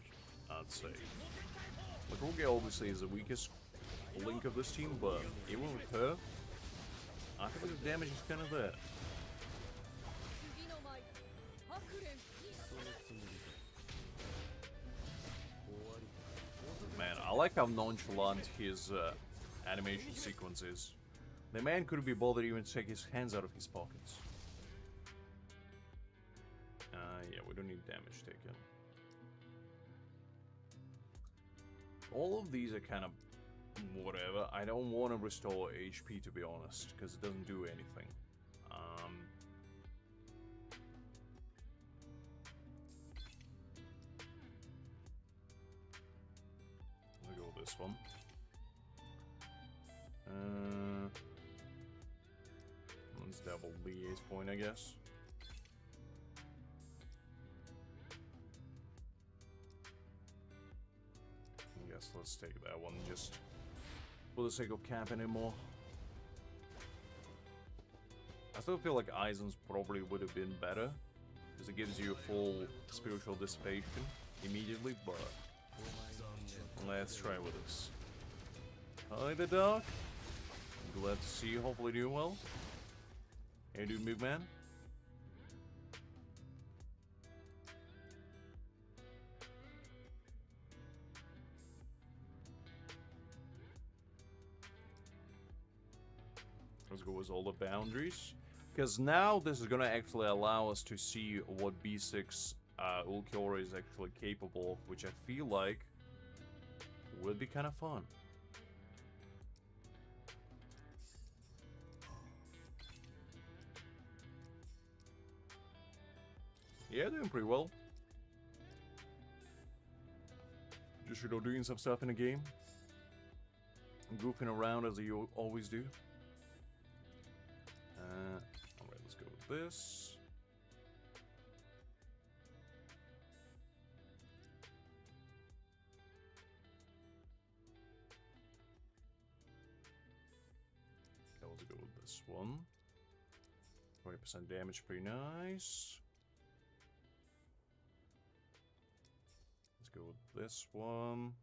I'd say. Like, Ruge obviously is the weakest link of this team, but even with her, I think the damage is kind of there. Man, I like how nonchalant his animation sequence is. The man couldn't be bothered even to take his hands out of his pockets. Yeah, we don't need damage taken. All of these are kind of whatever. I don't want to restore HP, to be honest, because it doesn't do anything. I'll go with this one. Let's double the ace point, I guess. Let's take that one just for the sake of camp anymore. I still feel like Aizen's probably would have been better because it gives you a full spiritual dissipation immediately, but let's try with this. Hi the dog. Glad to see you, hopefully doing well. How you doing, big man? Let's go with all the boundaries. Because now this is going to actually allow us to see what B6 Ulquiorra is actually capable of, which I feel like would be kind of fun. Yeah, doing pretty well. Just, you know, doing some stuff in the game. Goofing around as you always do. Alright, let's go with this. Okay, let's go with this one. 20% damage, pretty nice. Let's go with this one.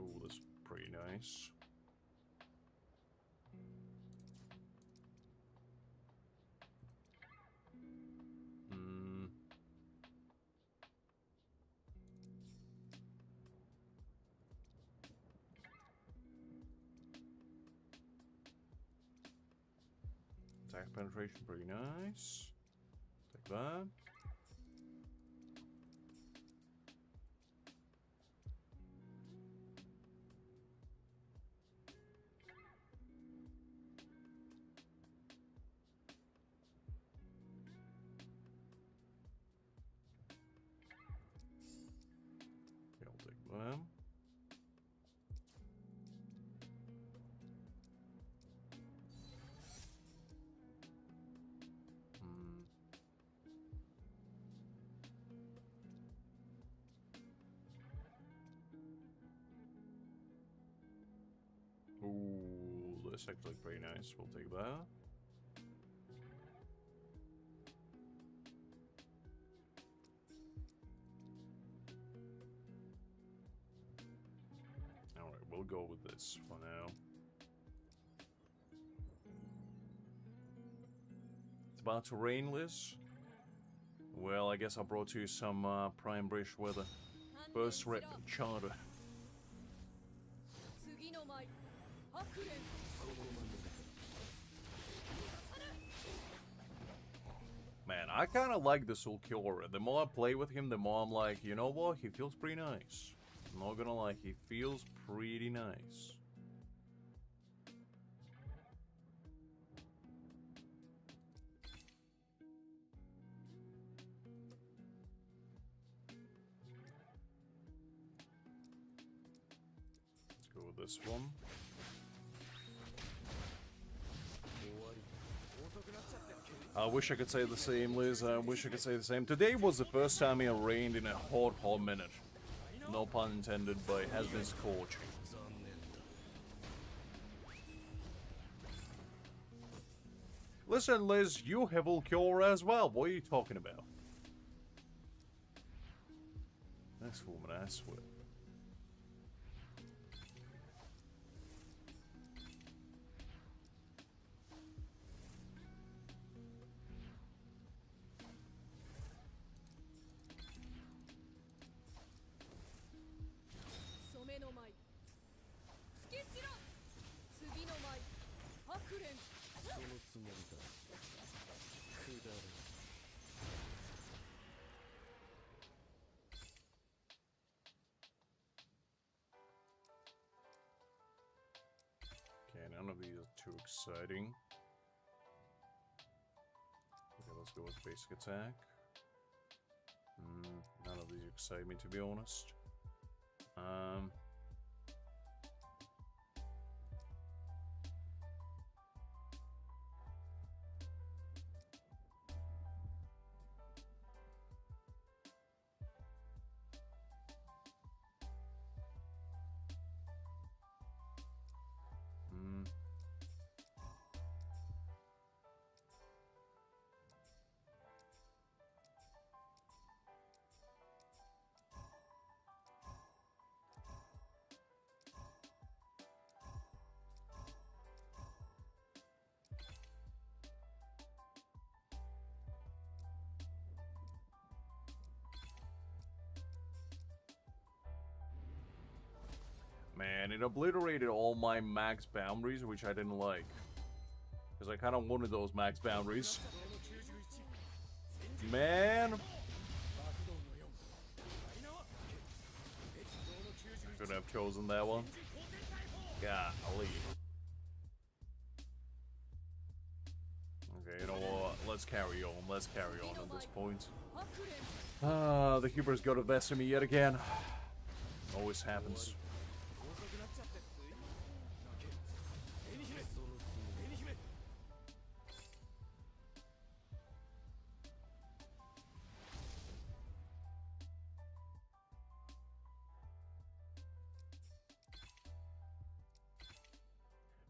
Oh, that's pretty nice. Attack penetration, pretty nice. Take that. Okay, I'll take that. Ooh, that's actually pretty nice. We'll take that. Alright, we'll go with this for now. It's about to rain, Liz. Well, I guess I brought you some prime British weather. First rep charter. Man, I kind of like this Ulquiorra. The more I play with him, the more I'm like, you know what? He feels pretty nice. I'm not gonna lie, he feels pretty nice. Let's go with this one. I wish I could say the same, Liz. I wish I could say the same. Today was the first time it rained in a hot minute. No pun intended, but it has been scorching. Listen, Liz, you have Ulquiorra as well. What are you talking about? Next woman, I swear. Okay, none of these are too exciting. Okay, let's go with basic attack. None of these excite me, to be honest. Man, it obliterated all my max boundaries, which I didn't like. Because I kind of wanted those max boundaries. Man! Should have chosen that one. Golly. Okay, you know what? Let's carry on. Let's carry on at this point. The Keeper's got the best of me yet again. Always happens.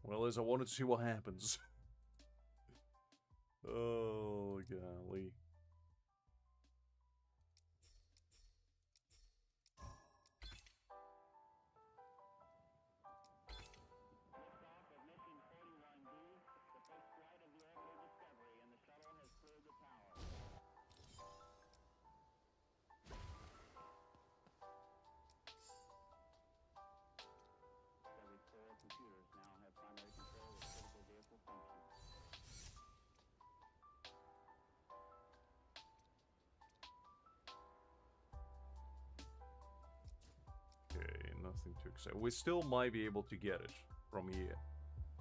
Well, as I wanted to see what happens. Oh, golly. Nothing too exciting. We still might be able to get it from here.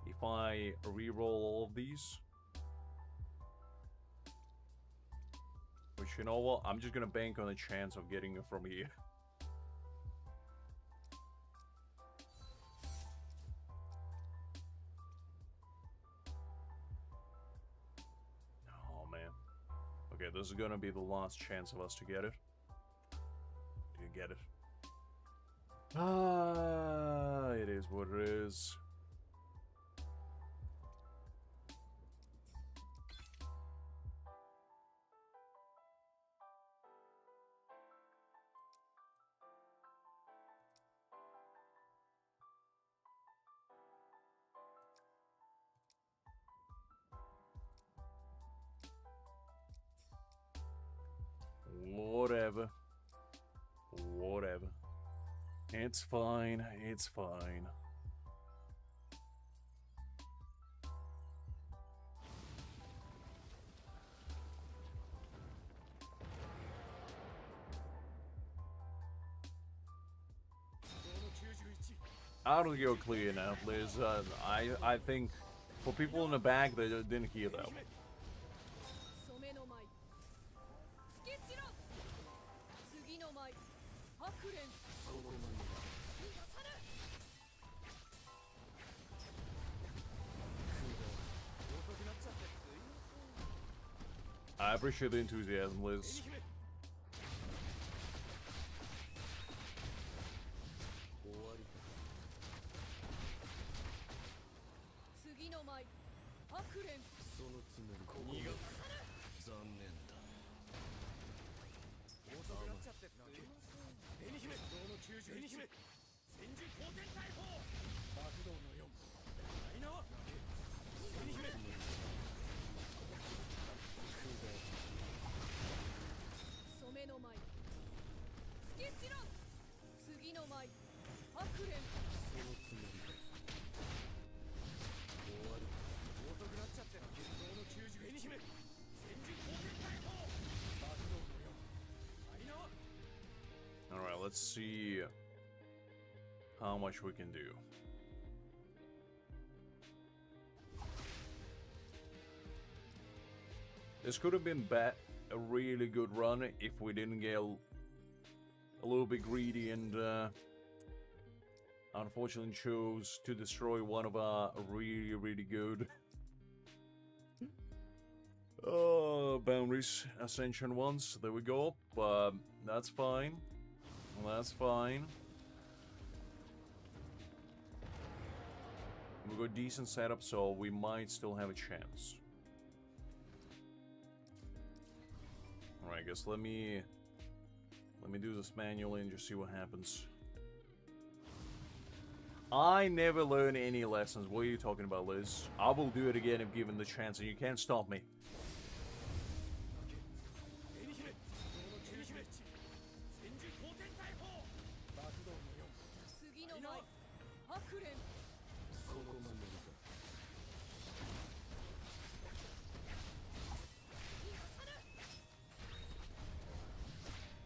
If I re-roll all of these. Which, you know what? I'm just gonna bank on a chance of getting it from here. Oh, man. Okay, this is gonna be the last chance of us to get it. Do you get it? It is what it is. Whatever. Whatever. It's fine. It's fine. I don't go clear enough, Liz. I think for people in the back, they didn't hear that one. I appreciate the enthusiasm, Liz. 終わりだ。次の舞白蓮そのつもり。ここまで。残念だ。遅くなっちゃってすいません。紅姫道の91紅姫千住光天大砲爆道の4大縄紅姫染めの舞月白次の舞白蓮そのつもりだ。終わりだ。遅くなっちゃって道の90紅姫千住光天大砲爆道の4大縄 Alright, let's see how much we can do. This could have been a really good run if we didn't get a little bit greedy and unfortunately chose to destroy one of our really good boundaries, ascension ones. There we go, but that's fine. That's fine. We got decent setup, so we might still have a chance. Alright, I guess let me do this manually and just see what happens. I never learn any lessons. What are you talking about, Liz? I will do it again if given the chance, and you can't stop me. 紅姫道の90姫千住光天大砲爆道の4次の舞白蓮そのつもりだ。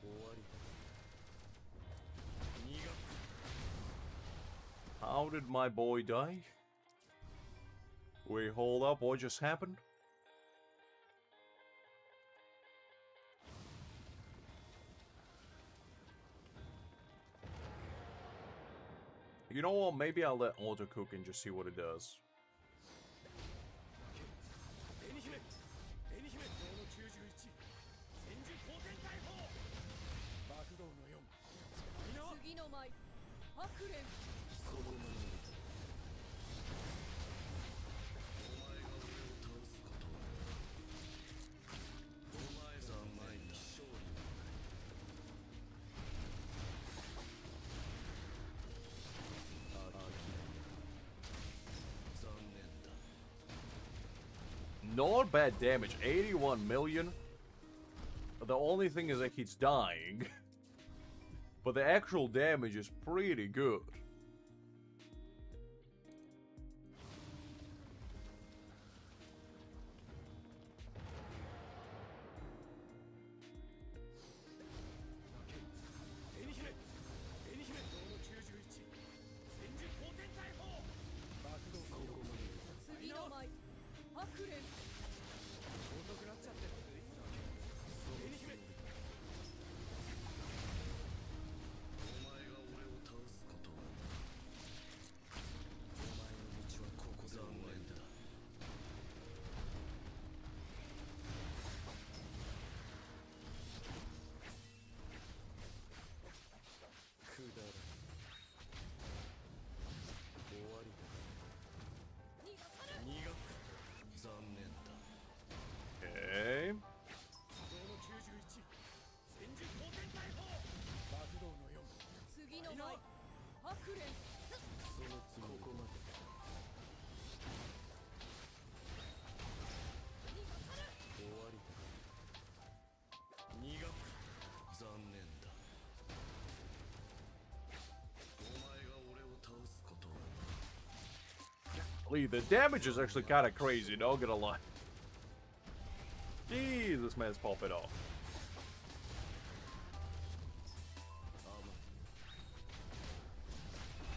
終わりだ。逃がす。 How did my boy die? Wait, hold up, what just happened? You know what, maybe I'll let auto cook and just see what it does. 紅姫紅姫道の91千住光天大砲爆道の4大縄次の舞白蓮そのままだ。お前が俺を倒すことはお前らの前に勝利はない。諦めた。残念だ。 Not bad damage, 81 million. The only thing is that he's dying. But the actual damage is pretty good. Okay. 次の舞白蓮そのつもり。ここまで。終わりだ。逃がす。残念だ。お前が俺を倒すことは。 Lee, the damage is actually kind of crazy, not gonna lie. Jeez, this man's popping off.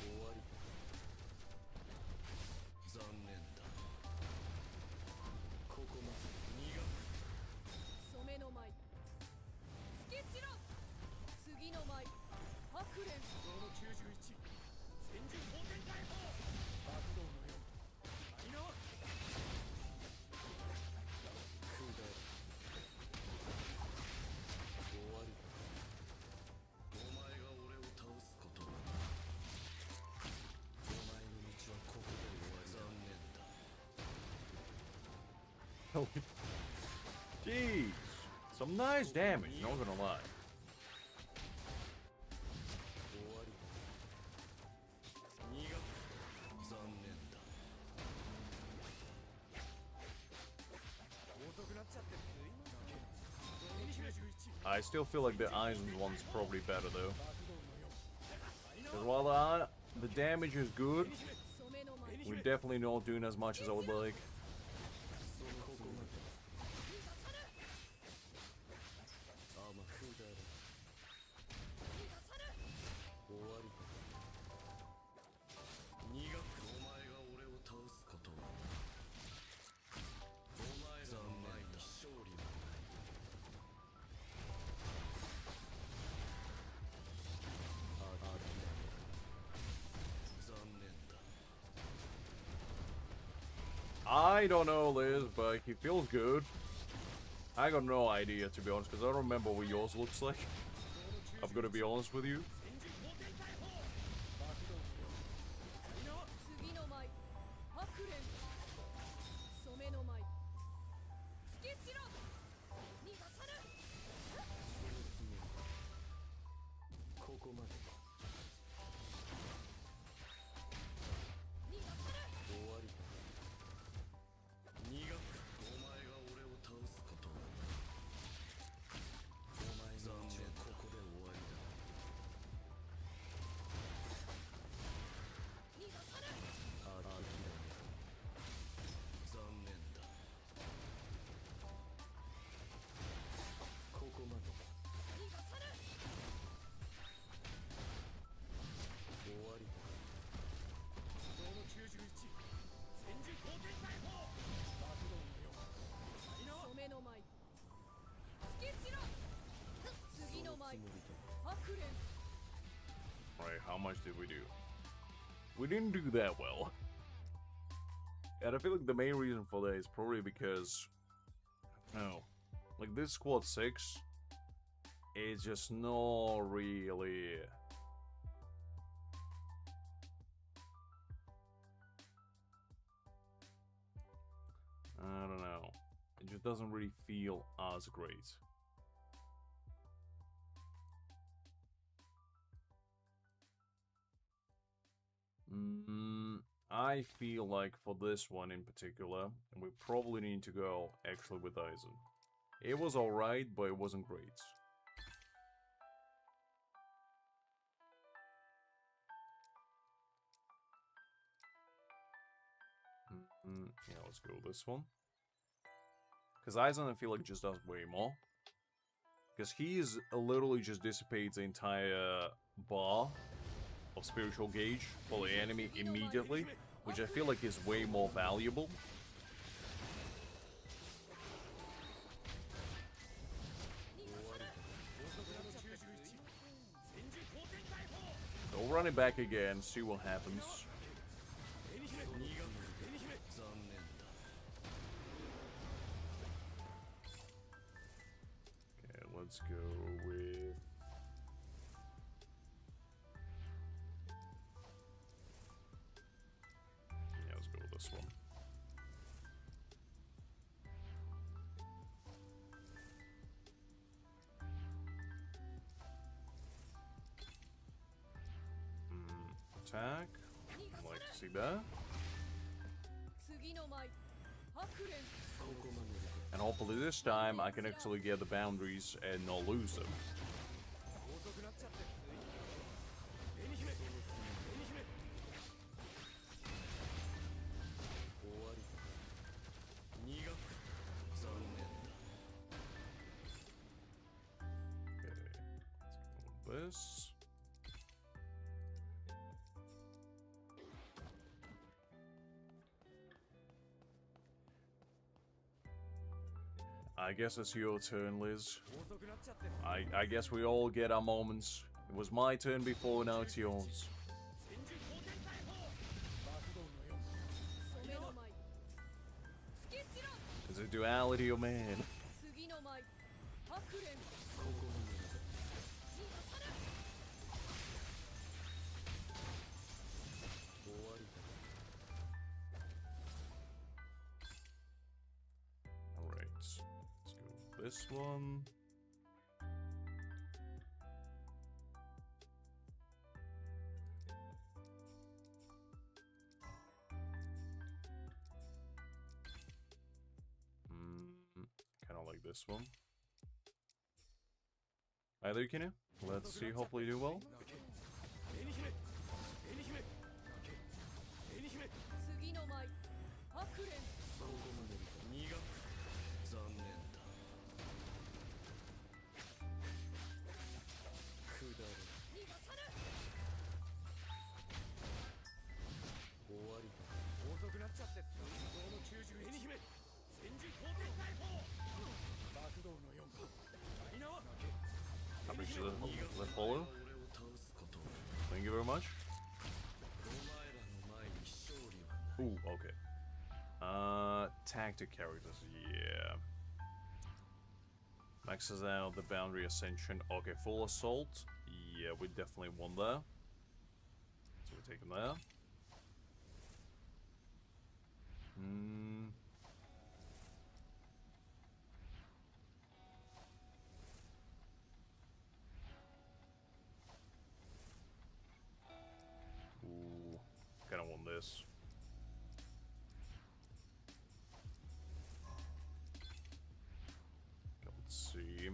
終わりだ。残念だ。ここまで。逃がす。染めの舞月白次の舞白蓮道の91千住光天大砲爆道の4大縄くだら Jeez. Some nice damage, not gonna lie. 終わり逃がす残念だ遅くなっちゃってすいません I still feel like the Aizen one's probably better though. 爆動のよう Because while the damage is good, we're definitely not doing as much as I would like. そのここまで甘くだれ終わり逃がすお前が俺を倒すことはお前らの前に勝利はない諦め残念だ I don't know, Liz, but he feels good. I got no idea, to be honest, because I don't remember what yours looks like. I'm gonna be honest with you. 次の舞白蓮染めの舞突きしろ逃がさぬここまで逃がさぬ終わり逃がすお前が俺を倒すことはお前の道はここで終わりだ逃がさぬ諦め残念だここまで逃がさぬ終わりだ道の91戦時後天大砲爆動のよう何の染めの舞突きしろ次の舞つもりだ白蓮 Alright, how much did we do? We didn't do that well. And I feel like the main reason for that is probably because, no, like this squad 6 is just not really. I don't know. It just doesn't really feel as great. I feel like for this one in particular, we probably need to go actually with Aizen. It was alright, but it wasn't great. Yeah, let's go this one. Because Aizen, I feel like, just does way more. Because he is literally just dissipates the entire bar of spiritual gauge for the enemy immediately, which I feel like is way more valuable. So we'll run it back again, see what happens. Okay, let's go with... Yeah, let's go with this one. Attack. I'd like to see that. And hopefully this time I can actually get the boundaries and not lose them. Okay, let's go with this. I guess it's your turn, Liz. I guess we all get our moments. It was my turn before, now it's yours. Is it duality or man? this one. Kind of like this one. Either you can. Let's see. Hopefully, do well. 次の舞白蓮そこまで苦く残念だくだる逃がさぬ終わり遅くなっちゃって通常の90絵に姫戦時後天大砲爆道の4ダイナは I appreciate the follow. 俺を倒すことは Thank you very much. お前らの前に勝利はない Ooh, okay. Tactic characters, yeah. Maxes out the boundary ascension. Okay, full assault. Yeah, we definitely won there. So we're taking that. Ooh, kind of want this. Let's see.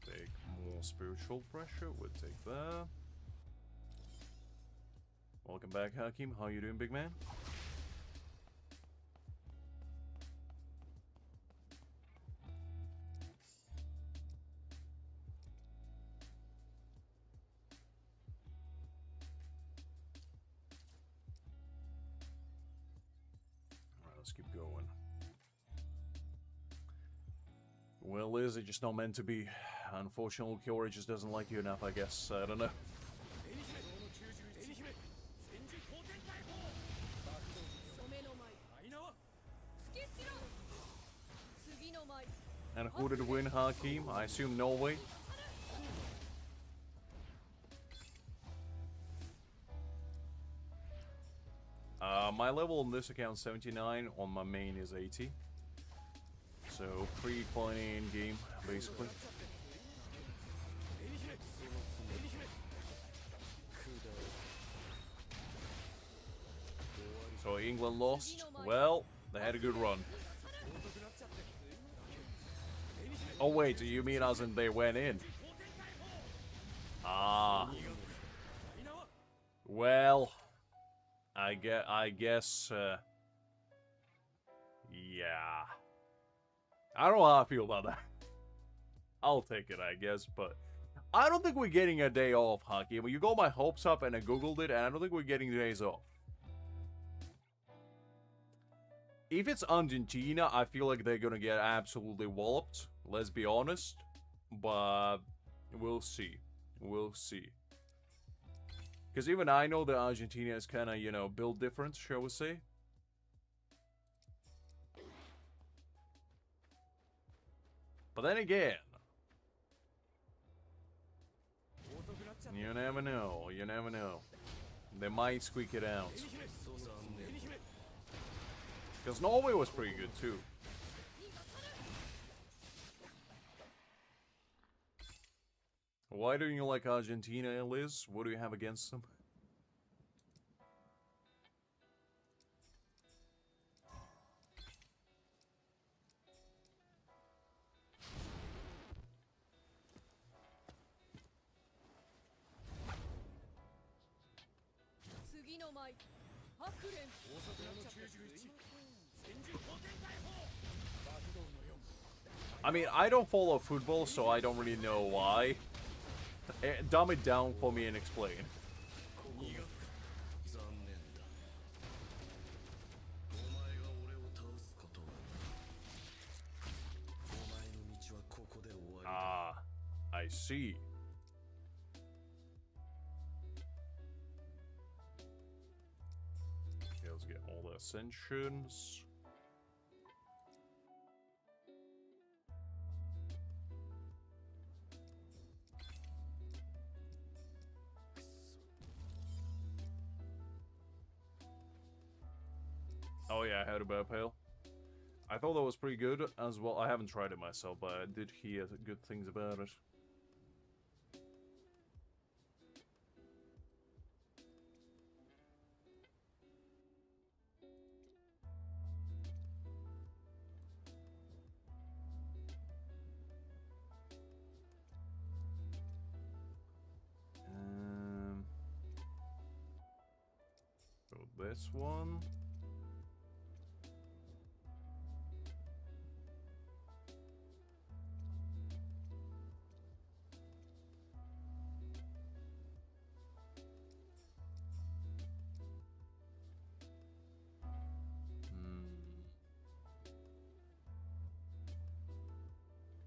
Take more spiritual pressure. We'll take that. Welcome back, Hakim. How you doing, big man? Alright, let's keep going. Well, is it just not meant to be? Unfortunately, Ulquiorra just doesn't like you enough, I guess. I don't know. 絵に姫絵に姫戦時後天大砲爆道の染めの舞ダイナは突きしろ次の舞 And who did win, Hakim? I assume Norway. My level on this account is 79, on my main is 80. So, free playing in game, basically. 絵に姫絵に姫くだる So, England lost. Well, they had a good run. Oh, wait, do you mean as in they went in? Ah. Well, I guess, yeah. I don't know how I feel about that. I'll take it, I guess, but I don't think we're getting a day off, Haki. Well, you got my hopes up and I googled it, and I don't think we're getting days off. If it's Argentina, I feel like they're gonna get absolutely walloped. Let's be honest. But we'll see. We'll see. Because even I know that Argentina is kind of, you know, built different, shall we say. But then again, you never know. You never know. They might squeak it out. Because Norway was pretty good too. Why don't you like Argentina, Liz? What do you have against them? I mean, I don't follow football, so I don't really know why. Dumb it down for me and explain. 残念だお前が俺を倒すことはお前の道はここで終わりだ Ah, I see. Okay, let's get all the ascensions. Oh yeah, I had a bad pale. I thought that was pretty good as well. I haven't tried it myself, but I did hear good things about it. So this one.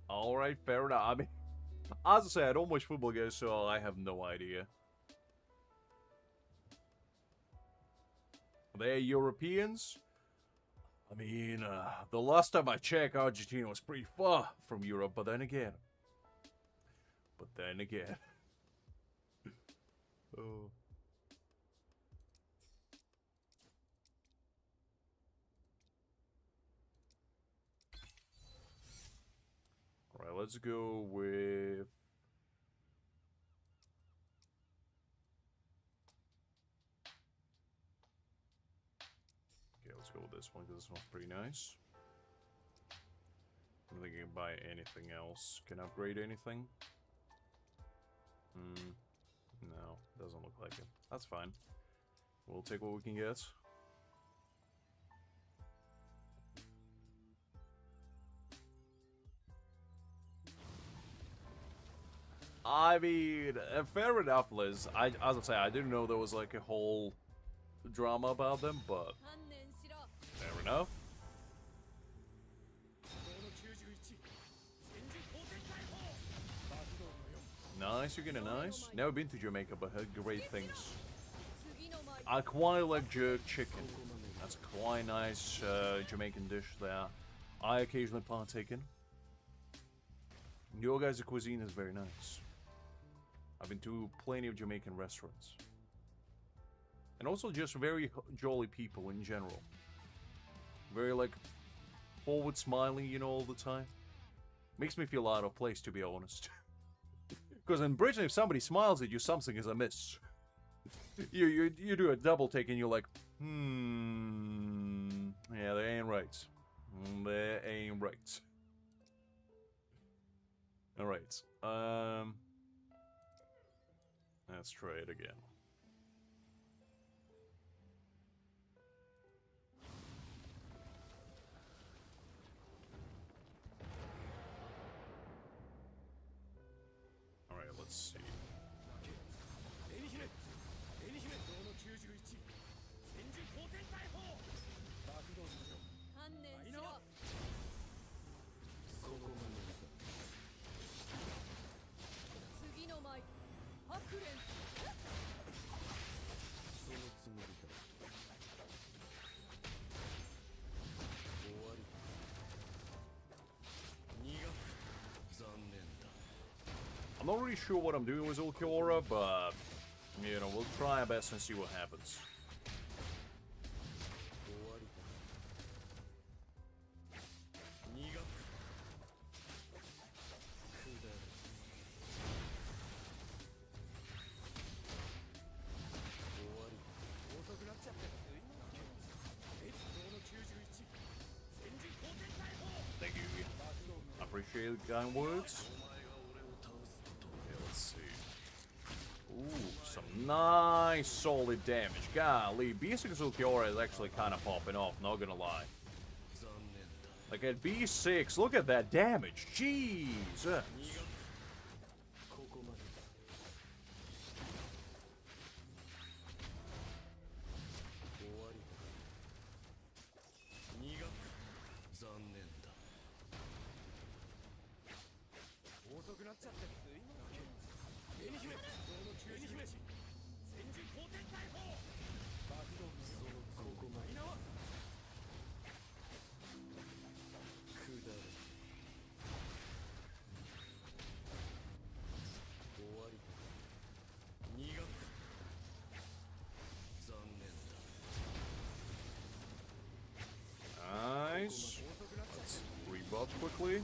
Alright, fair enough. I mean, as I say, I don't watch football games, so I have no idea. They're Europeans? I mean, the last time I checked, Argentina was pretty far from Europe, but then again. Oh. Alright, let's go with... Okay, let's go with this one, because this one's pretty nice. I don't think I can buy anything else. Can I upgrade anything? No, doesn't look like it. That's fine. We'll take what we can get. I mean, fair enough, Liz. As I say, I didn't know there was like a whole drama about them, but fair enough. Nice, you're getting nice. Never been to Jamaica, but heard great things. I quite like jerk chicken. That's a quite nice Jamaican dish there. I occasionally partake in. Your guys' cuisine is very nice. I've been to plenty of Jamaican restaurants. And also just very jolly people in general. Very, like, forward smiling, you know, all the time. Makes me feel out of place, to be honest. Because in Britain, if somebody smiles at you, something is amiss. You do a double take and you're like, yeah, they ain't right. They ain't right. Alright, let's try it again. Alright, let's see. I'm not really sure what I'm doing with Ulquiorra, but, you know, we'll try our best and see what happens. Thank you. I appreciate the kind words. Ooh, some nice solid damage. Golly, B6 Ulquiorra is actually kind of popping off, not gonna lie. Like at B6, look at that damage. Jeez. Nice. up quickly.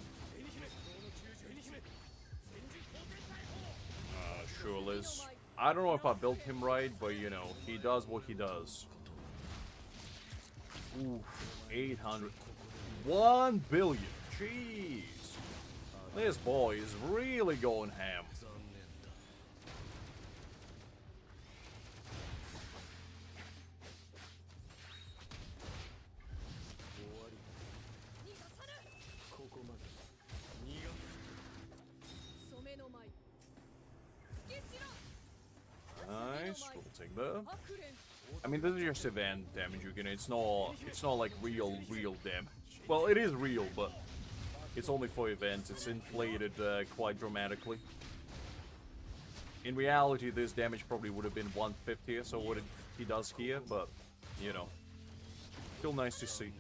Sure, Liz. I don't know if I built him right, but you know, he does what he does. Oof, 800. 1 billion. Jeez. This boy is really going ham. Nice, we'll take that. I mean, this is just event damage, you can. It's not like real damage. Well, it is real, but it's only for events. It's inflated quite dramatically. In reality, this damage probably would have been 150 or so what he does here, but you know, still nice to see.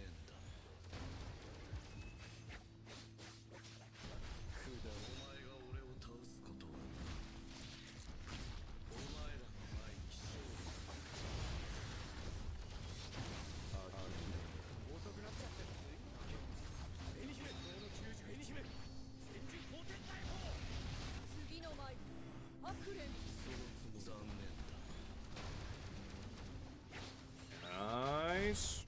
Nice.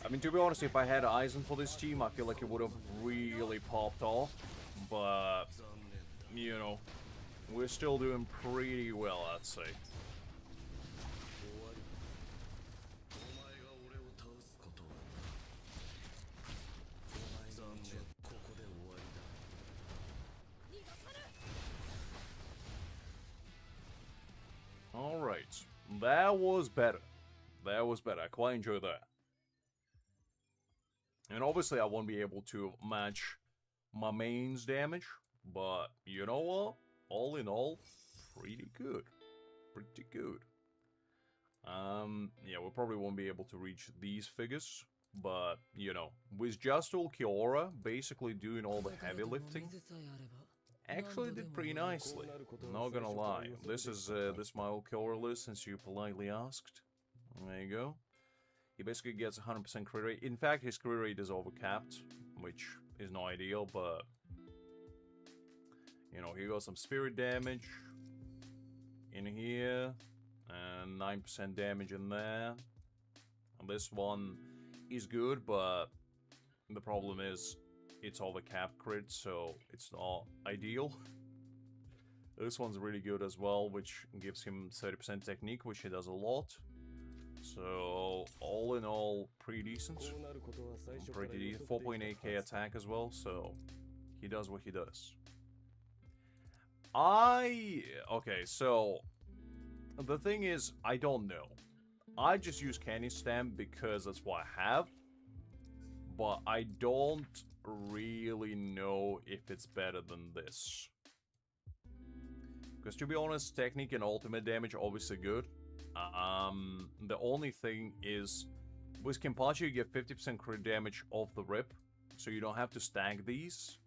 I mean, to be honest, if I had Aizen for this team, I feel like it would have really popped off. But, you know, we're still doing pretty well, I'd say. Alright, that was better. That was better. I quite enjoyed that. And obviously I won't be able to match my main's damage, but you know what? All in all, pretty good. Pretty good. Yeah, we probably won't be able to reach these figures, but you know, with just Ulquiorra basically doing all the heavy lifting, actually did pretty nicely. Not gonna lie. This is my Ulquiorra list since you politely asked. There you go. He basically gets 100% crit rate. In fact, his crit rate is overcapped, which is not ideal, but you know, he got some spirit damage in here, and 9% damage in there. And this one is good, but the problem is it's overcapped crit, so it's not ideal. This one's really good as well, which gives him 30% technique, which he does a lot. So, all in all, pretty decent. Pretty decent. 4.8k attack as well, so he does what he does. Okay, so the thing is, I don't know. I just use Candy Stamp because that's what I have, but I don't really know if it's better than this. Because to be honest, technique and ultimate damage are obviously good. The only thing is, with Kenpachi you get 50% crit damage off the rip, so you don't have to stack these.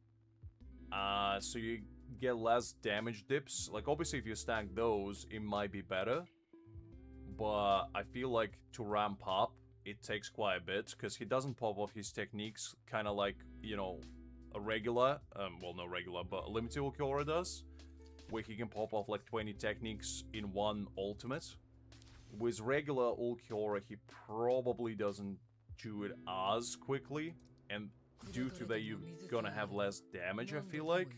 So you get less damage dips. Like, obviously if you stack those, it might be better. But I feel like to ramp up, it takes quite a bit, because he doesn't pop off his techniques kind of like, you know, a regular, well, not regular, but a limited Ulquiorra does, where he can pop off like 20 techniques in one ultimate. With regular Ulquiorra, he probably doesn't do it as quickly, and due to that, you're gonna have less damage, I feel like.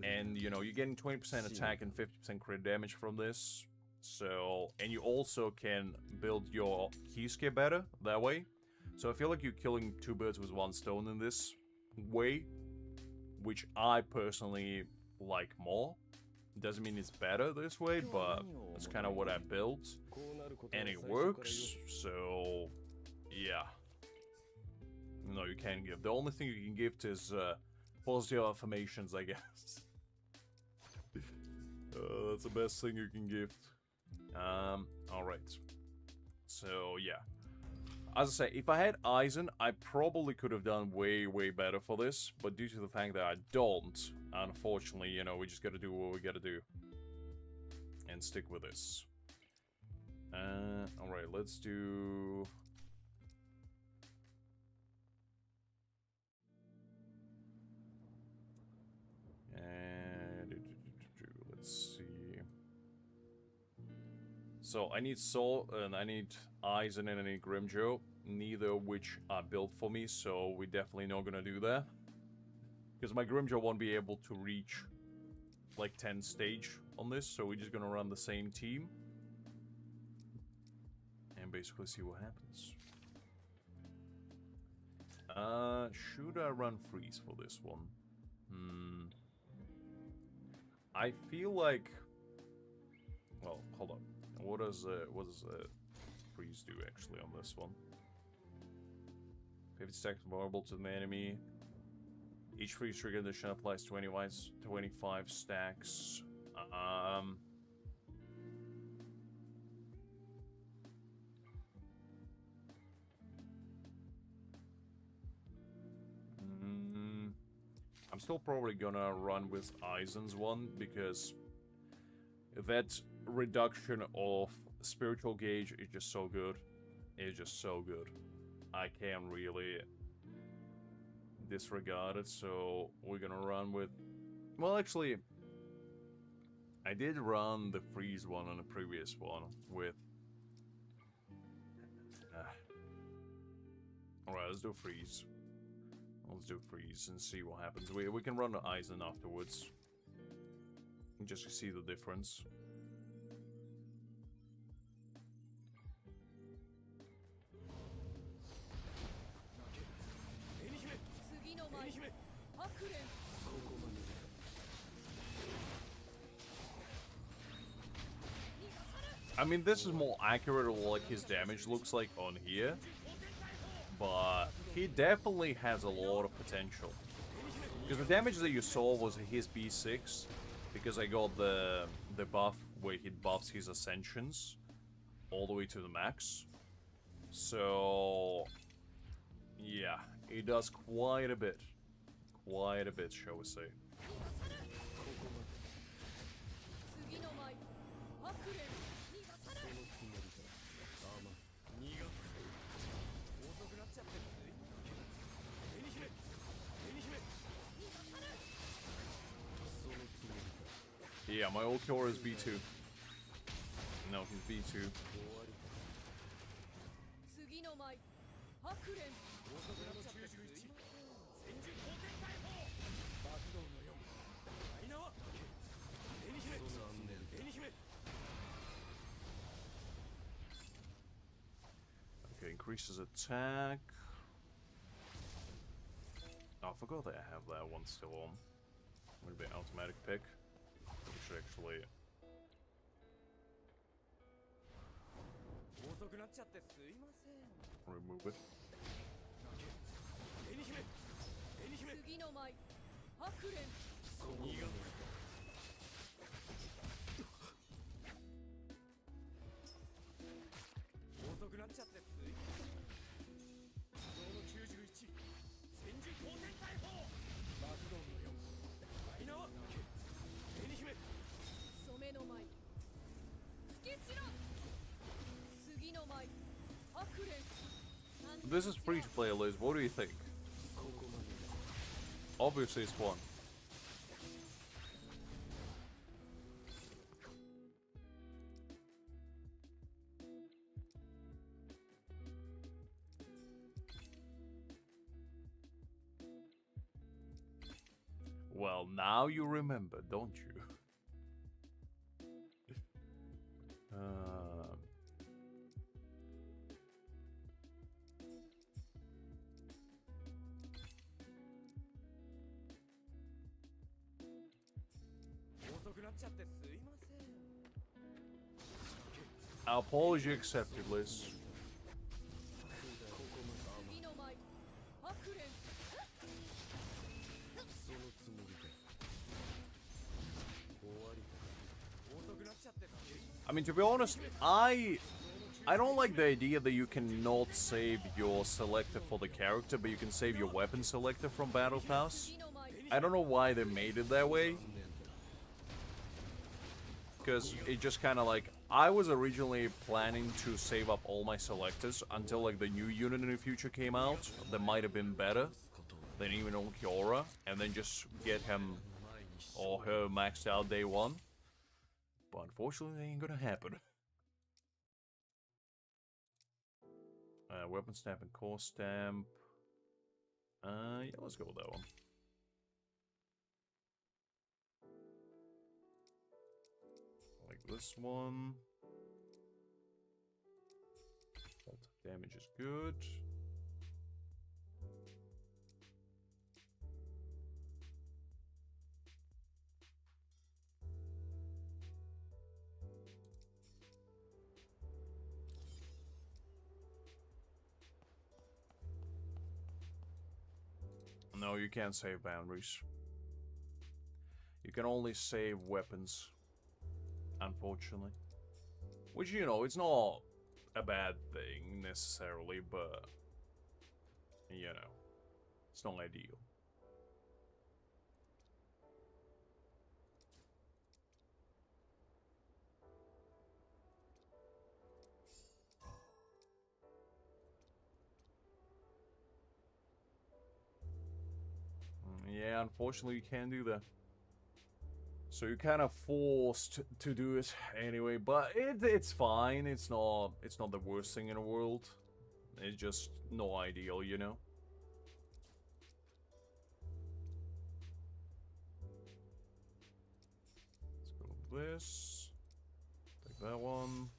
And, you know, you're getting 20% attack and 50% crit damage from this. So, and you also can build your Kisuke better that way. So I feel like you're killing two birds with one stone in this way, which I personally like more. Doesn't mean it's better this way, but it's kind of what I built, and it works. So yeah, No, you can't gift. The only thing you can gift is positive affirmations, I guess. That's the best thing you can gift. Alright. So, yeah. As I say, if I had Aizen, I probably could have done way, way better for this. But due to the fact that I don't, unfortunately, you know, we just gotta do what we gotta do. And stick with this. Alright, let's do... And... Let's see... So, I need Soul, and I need Aizen, and I need Grimmjow. Neither of which are built for me, so we're definitely not gonna do that. Because my Grimmjow won't be able to reach, like, 10 stage on this, so we're just gonna run the same team. And basically see what happens. Should I run freeze for this one? I feel like... Well, hold on. What does freeze do actually on this one? 50 stacks vulnerable to the enemy. Each freeze trigger addition applies 25 stacks. I'm still probably gonna run with Aizen's one because that reduction of spiritual gauge is just so good. It's just so good. I can't really disregard it, so we're gonna run with... Well, actually, I did run the freeze one on the previous one with... Alright, let's do freeze. Let's do freeze and see what happens. We can run the Aizen afterwards. Just to see the difference. I mean, this is more accurate of what his damage looks like on here. But he definitely has a lot of potential. Because the damage that you saw was his B6. Because I got the buff where he buffs his ascensions all the way to the max. So, yeah, he does quite a bit. Quite a bit, shall we say. Yeah, my Ulquiorra is B2. No, he's B2. Okay, increases attack. Oh, I forgot that I have that one still on. Would be automatic pick. We should actually... remove it. This is free to play, Liz. What do you think? Obviously, it's fun. Well, now you remember, don't you? Apology accepted, Liz. I mean, to be honest, I don't like the idea that you cannot save your selector for the character, but you can save your weapon selector from Battle Pass. I don't know why they made it that way. Because it just kind of like... I was originally planning to save up all my selectors until like the new unit in the future came out. That might have been better than even Ulquiorra. And then just get him or her maxed out day one. But unfortunately, it ain't gonna happen. Weapon stamp and core stamp. Yeah, let's go with that one. Like this one. Damage is good. No, you can't save boundaries. You can only save weapons, unfortunately. Which, you know, it's not a bad thing necessarily, but, you know, it's not ideal. Yeah, unfortunately you can't do that. So you're kind of forced to do it anyway, but it's fine. It's not the worst thing in the world. It's just not ideal, you know. Let's go with this. Take that one.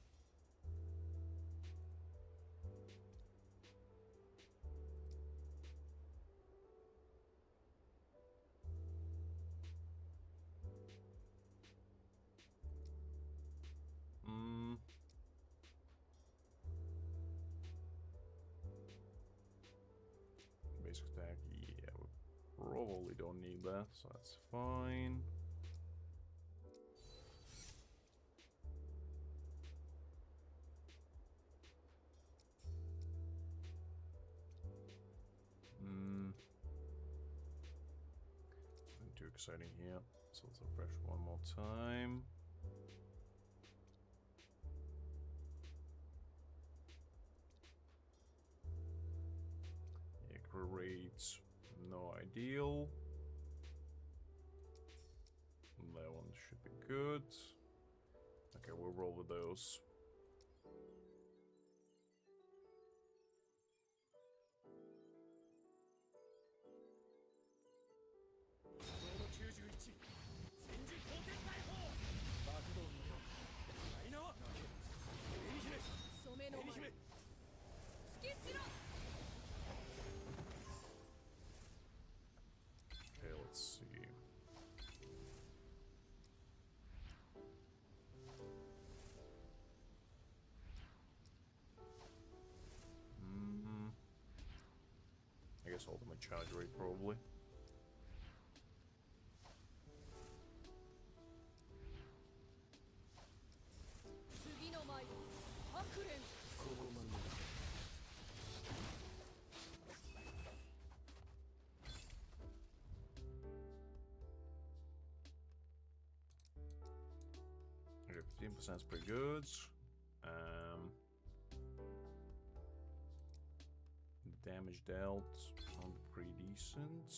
Basic attack, yeah, we probably don't need that, so that's fine. Nothing too exciting here, so let's refresh one more time. Rates, no ideal. That one should be good. Okay, we'll roll with those. Okay, let's see. I guess ultimate charge rate probably. Okay, 15% is pretty good. The damage dealt on pretty decent.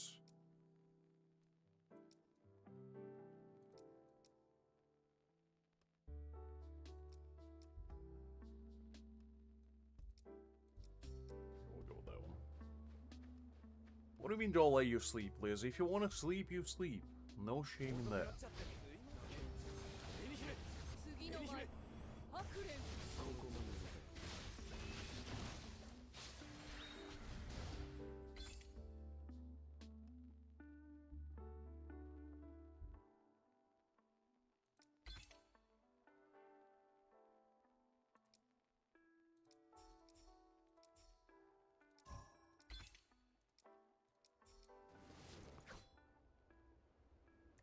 We'll go with that one. What do you mean don't let you sleep, Liz? If you want to sleep, you sleep. No shame in that.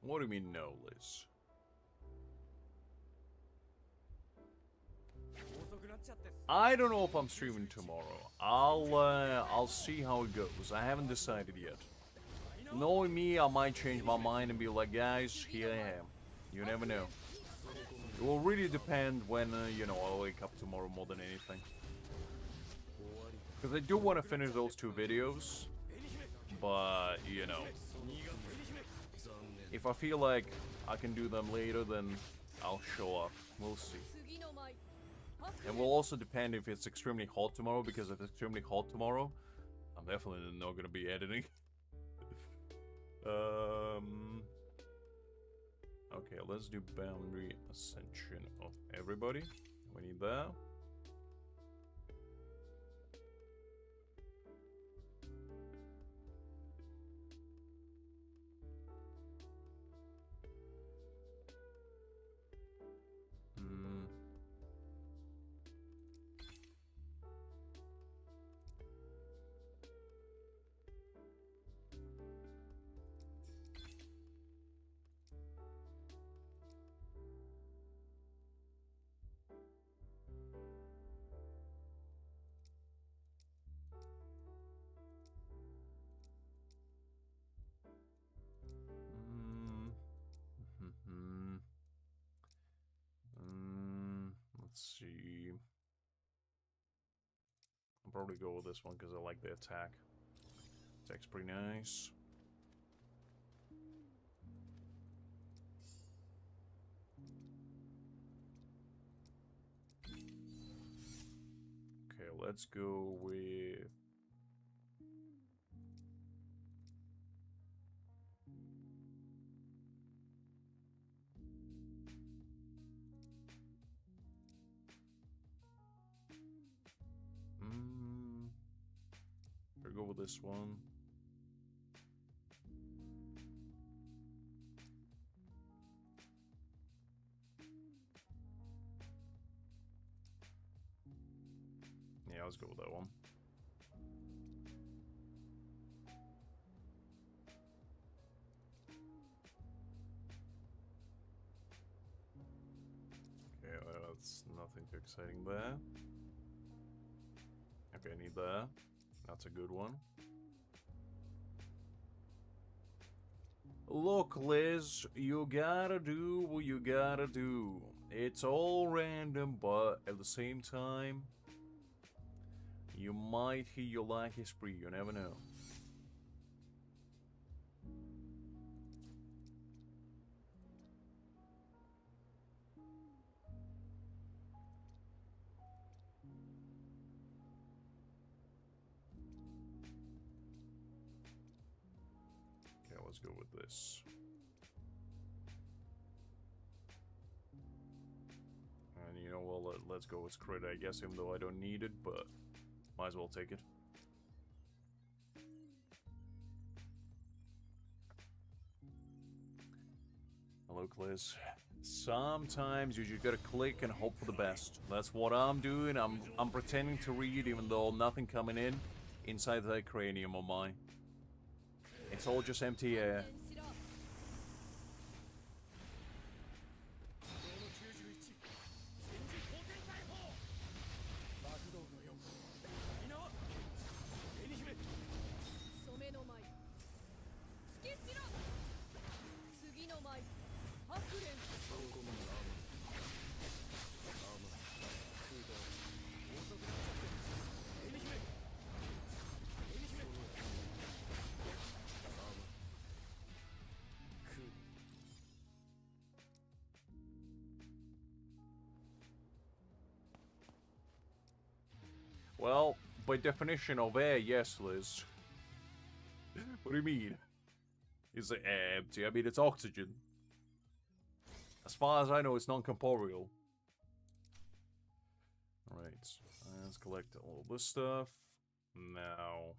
What do you mean no, Liz? I don't know if I'm streaming tomorrow. I'll see how it goes. I haven't decided yet. Knowing me, I might change my mind and be like, guys, here I am. You never know. It will really depend when, you know, I'll wake up tomorrow more than anything. Because I do want to finish those 2 videos. But, you know, if I feel like I can do them later, then I'll show up. We'll see. It will also depend if it's extremely hot tomorrow, because if it's extremely hot tomorrow, I'm definitely not going to be editing. Okay, let's do boundary ascension of everybody. We need that. Let's see. I'll probably go with this one because I like the attack. Attack's pretty nice. Okay, let's go with... I'll go with this one. Yeah, let's go with that one. Okay, well, that's nothing too exciting there. Okay, I need that. That's a good one. Look, Liz, you gotta do what you gotta do. It's all random, but at the same time, you might hit your lucky spree, you never know. Okay, let's go with this. And you know what, let's go with crit, I guess, even though I don't need it, but might as well take it. Hello, Liz. Sometimes you just gotta click and hope for the best. That's what I'm doing. I'm pretending to read even though nothing coming in inside that cranium of mine. It's all just empty air. Well, by definition of air, yes, Liz. What do you mean? Is it empty? I mean, it's oxygen. As far as I know, it's non-corporeal. Alright, let's collect all this stuff. Now,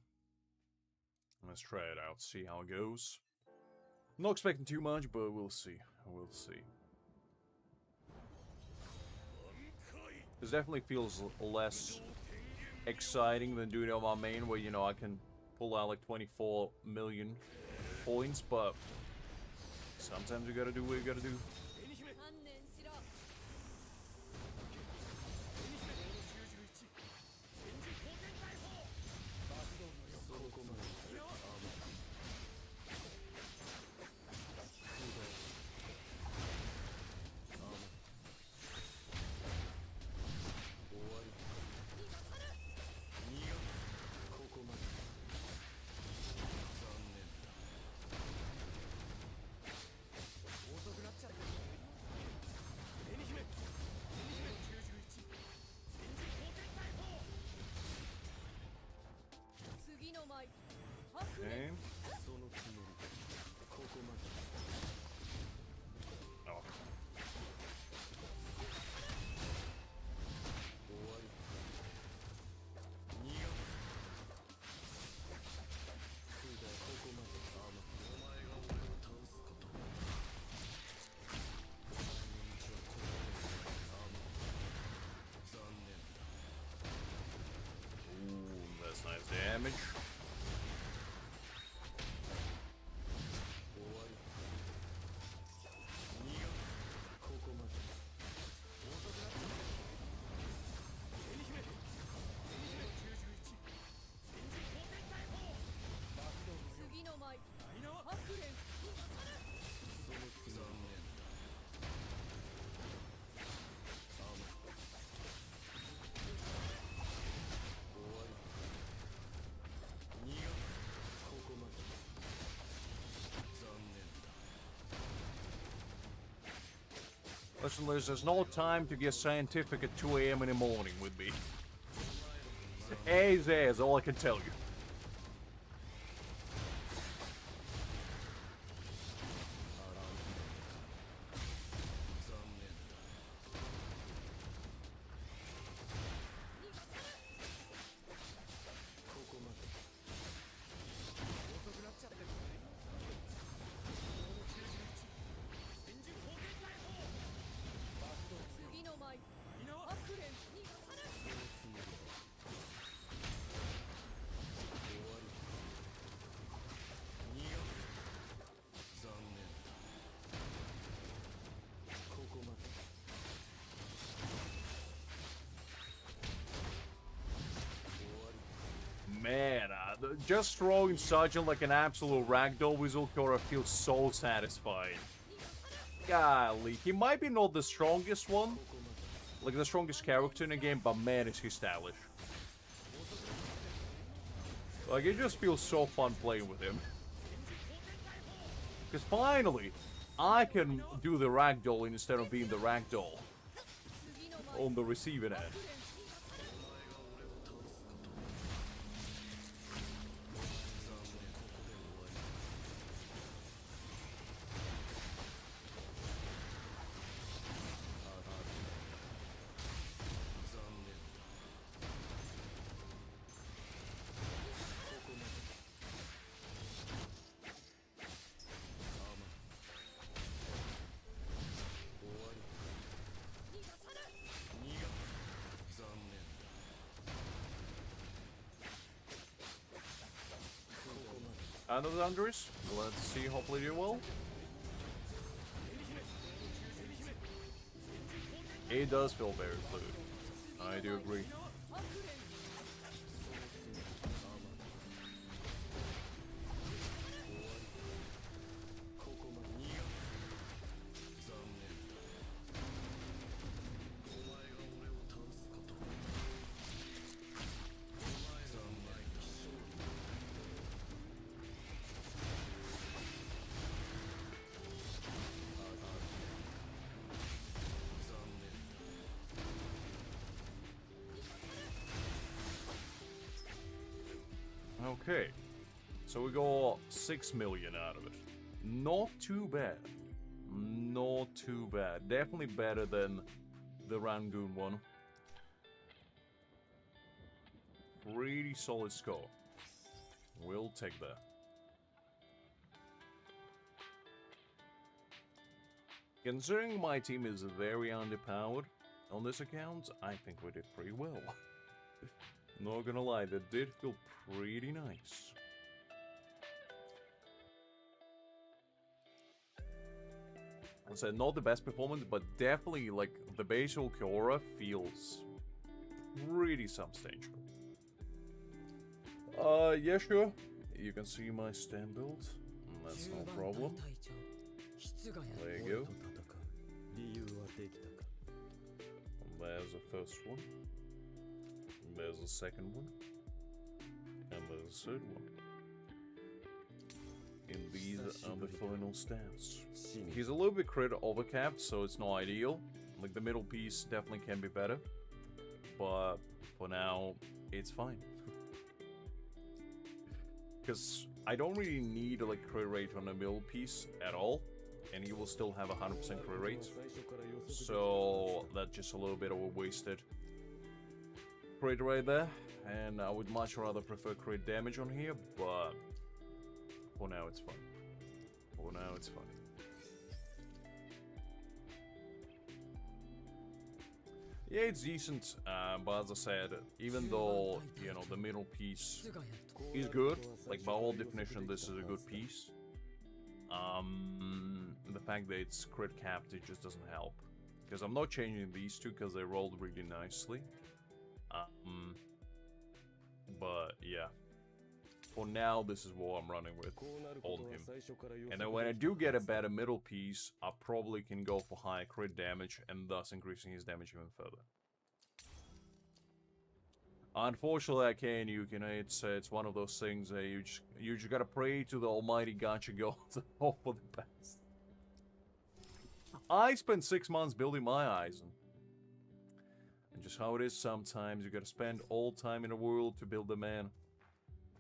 let's try it out, see how it goes. I'm not expecting too much, but we'll see. We'll see. This definitely feels less exciting than doing it on my main, where, you know, I can pull out like 24 million points, but sometimes you gotta do what you gotta do. Okay. そのつもりだここまで Oh. 終わり逃がすくだここまで甘お前が俺を倒すことお前の道はここまで甘残念だ Ooh, that's nice damage. 終わり逃がすここまで遅くなった紅姫91戦時後天大砲爆弾のよ次の舞ダイナはハクレンそのつ残念だ甘終わり逃がすここまで残念だ Listen, Liz, there's no time to get scientific at 2 a.m. in the morning with me. Is all I can tell you. 残念だここまで遅くなっちゃってる戦時後天大砲爆弾次の舞みんなはハクレン逃がさないそのつもりだ終わり逃がす残念だここまで Man, just throwing Sergeant like an absolute ragdoll with Ulquiorra feels so satisfying. Golly, he might be not the strongest one, like the strongest character in the game, but man, is he stylish. Like, it just feels so fun playing with him. Because finally, I can do the ragdoll instead of being the ragdoll 次の舞 on the receiving end. 残念だここまで甘終わり逃がさない逃がす残念だここまで Another Andres, let's see, hopefully you will. It does feel very fluid. I do agree. ハクレン ここまで逃がす残念だお前が俺を倒すことお前がお前に勝利だ残念だ Okay, so we got 6 million out of it. Not too bad. Not too bad. Definitely better than the Rangoon one. Pretty solid score. We'll take that. Considering my team is very underpowered on this account, I think we did pretty well. Not gonna lie, that did feel pretty nice. I said not the best performance, but definitely like the base Ulquiorra feels pretty substantial. Yeah, sure. You can see my stand build. That's no problem. There you go. There's the first one. There's the second one. And there's the third one. And these are the final stats. He's a little bit crit overcapped, so it's not ideal. Like the middle piece definitely can be better. But for now, it's fine. Because I don't really need like crit rate on a middle piece at all, and he will still have 100% crit rate. So that's just a little bit of a wasted crit rate there, and I would much rather prefer crit damage on here, but for now it's fun. For now it's fun. Yeah, it's decent, but as I said, even though, you know, the middle piece is good, like by all definition this is a good piece, the fact that it's crit capped, it just doesn't help. Because I'm not changing these two because they rolled really nicely. But yeah, for now this is what I'm running with on him. And then when I do get a better middle piece, I probably can go for higher crit damage and thus increasing his damage even further. Unfortunately, I can't. It's one of those things that you just gotta pray to the almighty gacha god to hope for the best. I spent 6 months building my Aizen. And just how it is sometimes, you gotta spend all time in the world to build a man.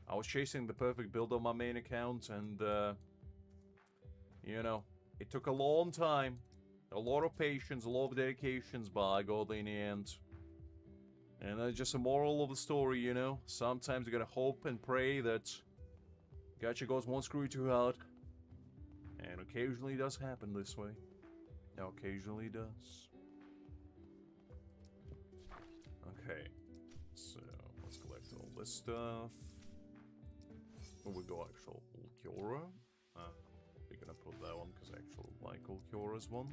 I was chasing the perfect build on my main account, and you know, it took a long time, a lot of patience, a lot of dedications, but I got there in the end. And that's just a moral of the story, you know. Sometimes you gotta hope and pray that gacha gods won't screw you too hard. And occasionally it does happen this way. Occasionally it does. Okay, so let's collect all this stuff. We go actual Ulquiorra. We're gonna put that one because I actually like Ulquiorra's one.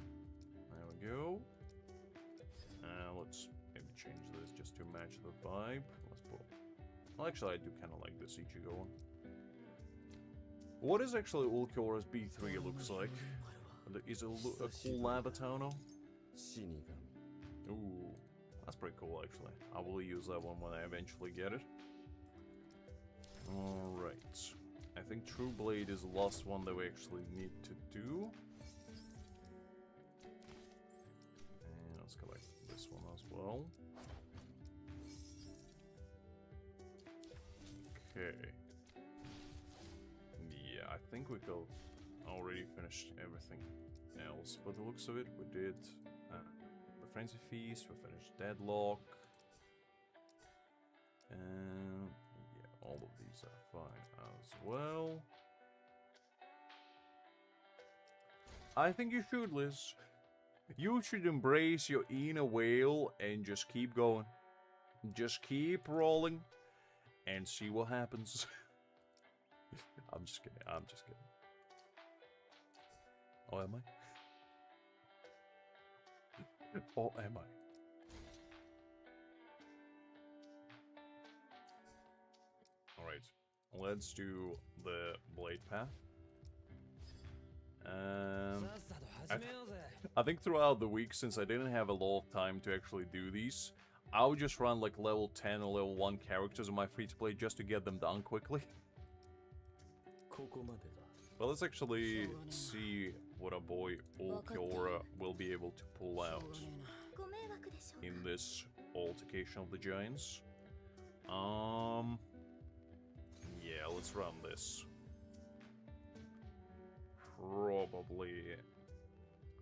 There we go. Let's maybe change this just to match the vibe. Let's put. Well, actually, I do kind of like this Ichigo one. What is actually Ulquiorra's B3 looks like? Is it a cool lava tono? Shinigami. Ooh, that's pretty cool actually. I will use that one when I eventually get it. Alright. I think True Blade is the last one that we actually need to do. And let's collect this one as well. Okay. Yeah, I think we could already finished everything else. But the looks of it, we did the Frenzy Feast, we finished Deadlock. And yeah, all of these are fine as well. I think you should, Liz. You should embrace your inner whale and just keep going. Just keep rolling and see what happens. I'm just kidding. I'm just kidding. Oh, am I? Oh, am I? Alright, let's do the blade path. I think throughout the week, since I didn't have a lot of time to actually do these, I would just run like level 10 or level 1 characters on my free-to-play just to get them done quickly. Well, let's actually see what our boy Ulquiorra will be able to pull out in this altercation of the giants. Yeah, let's run this. Probably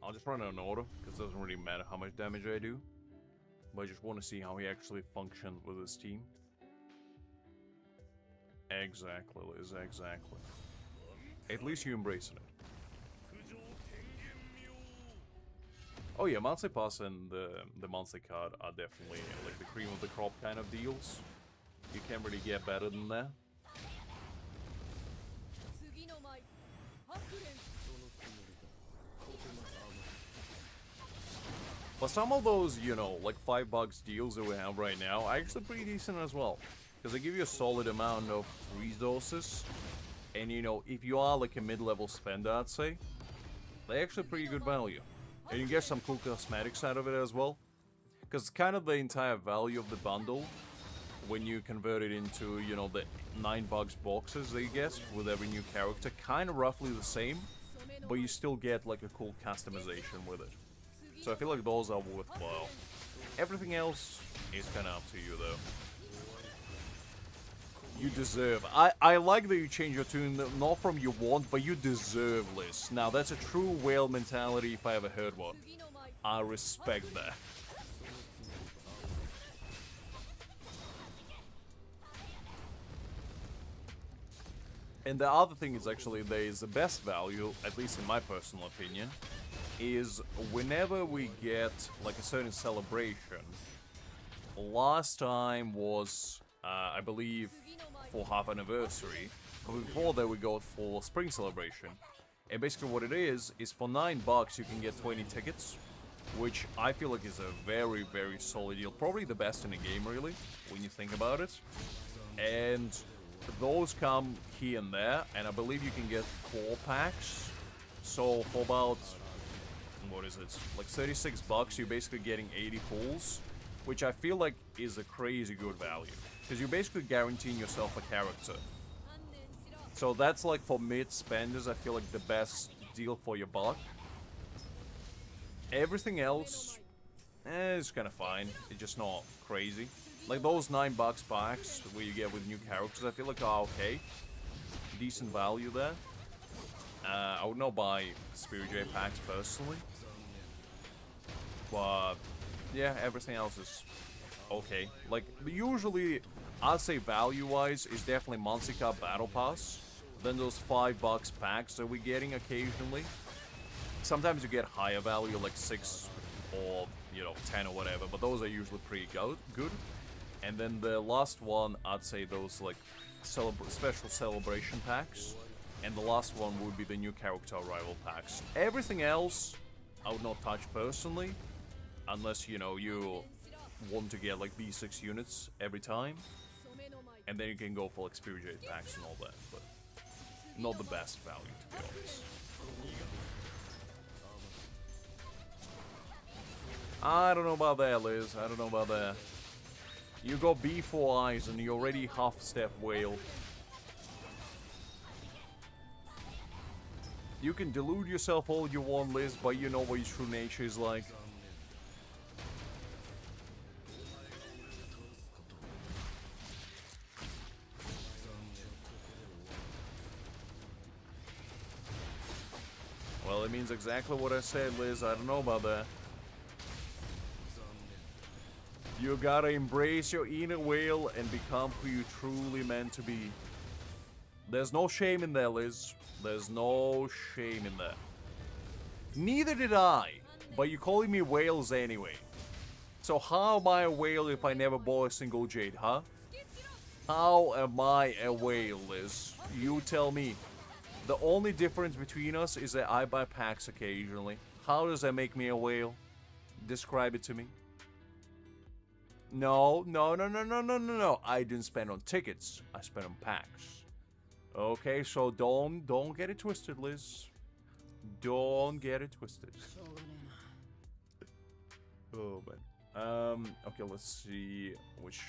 I'll just run it in order, because it doesn't really matter how much damage I do. But I just want to see how he actually functions with his team. Exactly, Liz, exactly. At least you're embracing it. Oh yeah, monthly pass and the monthly card are definitely like the cream of the crop kind of deals. You can't really get better than that. But some of those, you know, like $5 deals that we have right now are actually pretty decent as well. Because they give you a solid amount of resources. And, you know, if you are like a mid-level spender, I'd say, they're actually pretty good value. And you get some cool cosmetics out of it as well. Because it's kind of the entire value of the bundle when you convert it into, you know, the $9 boxes that you get with every new character. Kind of roughly the same, but you still get like a cool customization with it. So I feel like those are worthwhile. Everything else is kind of up to you though. You deserve. I like that you change your tune, not from you want, but you deserve, Liz. Now, that's a true whale mentality if I ever heard one. I respect that. And the other thing is actually there is the best value, at least in my personal opinion, is whenever we get like a certain celebration. Last time was, I believe, for half anniversary. But before that we got for spring celebration. And basically what it is for $9 you can get 20 tickets. Which I feel like is a very, very solid deal. Probably the best in the game, really, when you think about it. And those come here and there, and I believe you can get 4 packs. So for about, what is it, like $36, you're basically getting 80 pulls, which I feel like is a crazy good value. Because you're basically guaranteeing yourself a character. So that's like for mid-spenders, I feel like the best deal for your buck. Everything else is kind of fine. It's just not crazy. Like those $9 packs where you get with new characters, I feel like are okay. Decent value there. I would not buy Spirit J packs personally. But yeah, everything else is okay. Like usually, I'd say value-wise is definitely Monster Cup Battle Pass. Then those $5 packs that we're getting occasionally. Sometimes you get higher value, like 6 or, 10 or whatever, but those are usually pretty good. And then the last one, I'd say those, like, special celebration packs. And the last one would be the new character arrival packs. Everything else, I would not touch personally, unless, you want to get, like, B6 units every time. And then you can go for, like, Spirit Jade packs and all that, but not the best value, to be honest. I don't know about that, Liz. I don't know about that. You got B4 eyes and you're already half-step whale. You can delude yourself all you want, Liz, but you know what your true nature is like. Well, it means exactly what I said, Liz. I don't know about that. You gotta embrace your inner whale and become who you truly meant to be. There's no shame in that, Liz. There's no shame in that. Neither did I, but you're calling me whales anyway. So how am I a whale if I never bought a single jade, huh? How am I a whale, Liz? You tell me. The only difference between us is that I buy packs occasionally. How does that make me a whale? Describe it to me. No. I didn't spend on tickets. I spent on packs. Okay, so don't get it twisted, Liz. Don't get it twisted. Oh man. Okay, let's see which.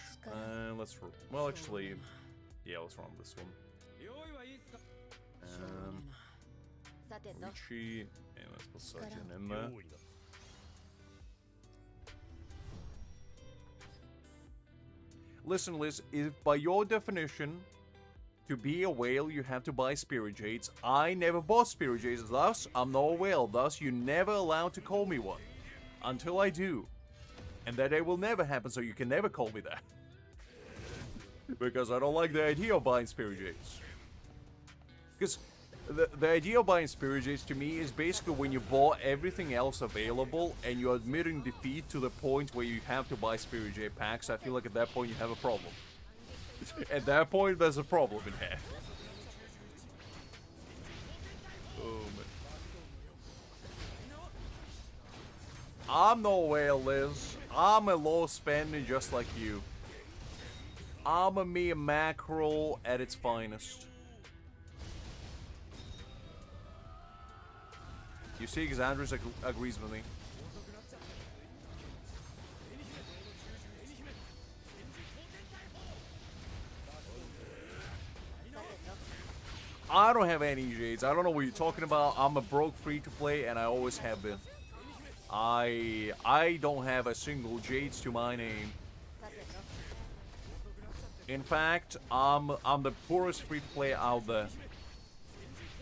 Well, actually, yeah, let's run this one. Ichi, and let's put Sajin in there. Listen, Liz, if by your definition, to be a whale, you have to buy Spirit Jades. I never bought Spirit Jades, thus, I'm not a whale. Thus, you're never allowed to call me one. Until I do. And that day will never happen, so you can never call me that. Because I don't like the idea of buying Spirit Jades. Because the idea of buying Spirit Jades to me is basically when you bought everything else available and you're admitting defeat to the point where you have to buy Spirit Jade packs. I feel like at that point you have a problem. At that point there's a problem in hand. Oh man. I'm no whale, Liz. I'm a low spender just like you. I'm a mere mackerel at its finest. You see, Xandris agrees with me. I don't have any Jades. I don't know what you're talking about. I'm a broke free-to-play, and I always have been. I don't have a single Jades to my name. In fact, I'm the poorest free-to-play out there.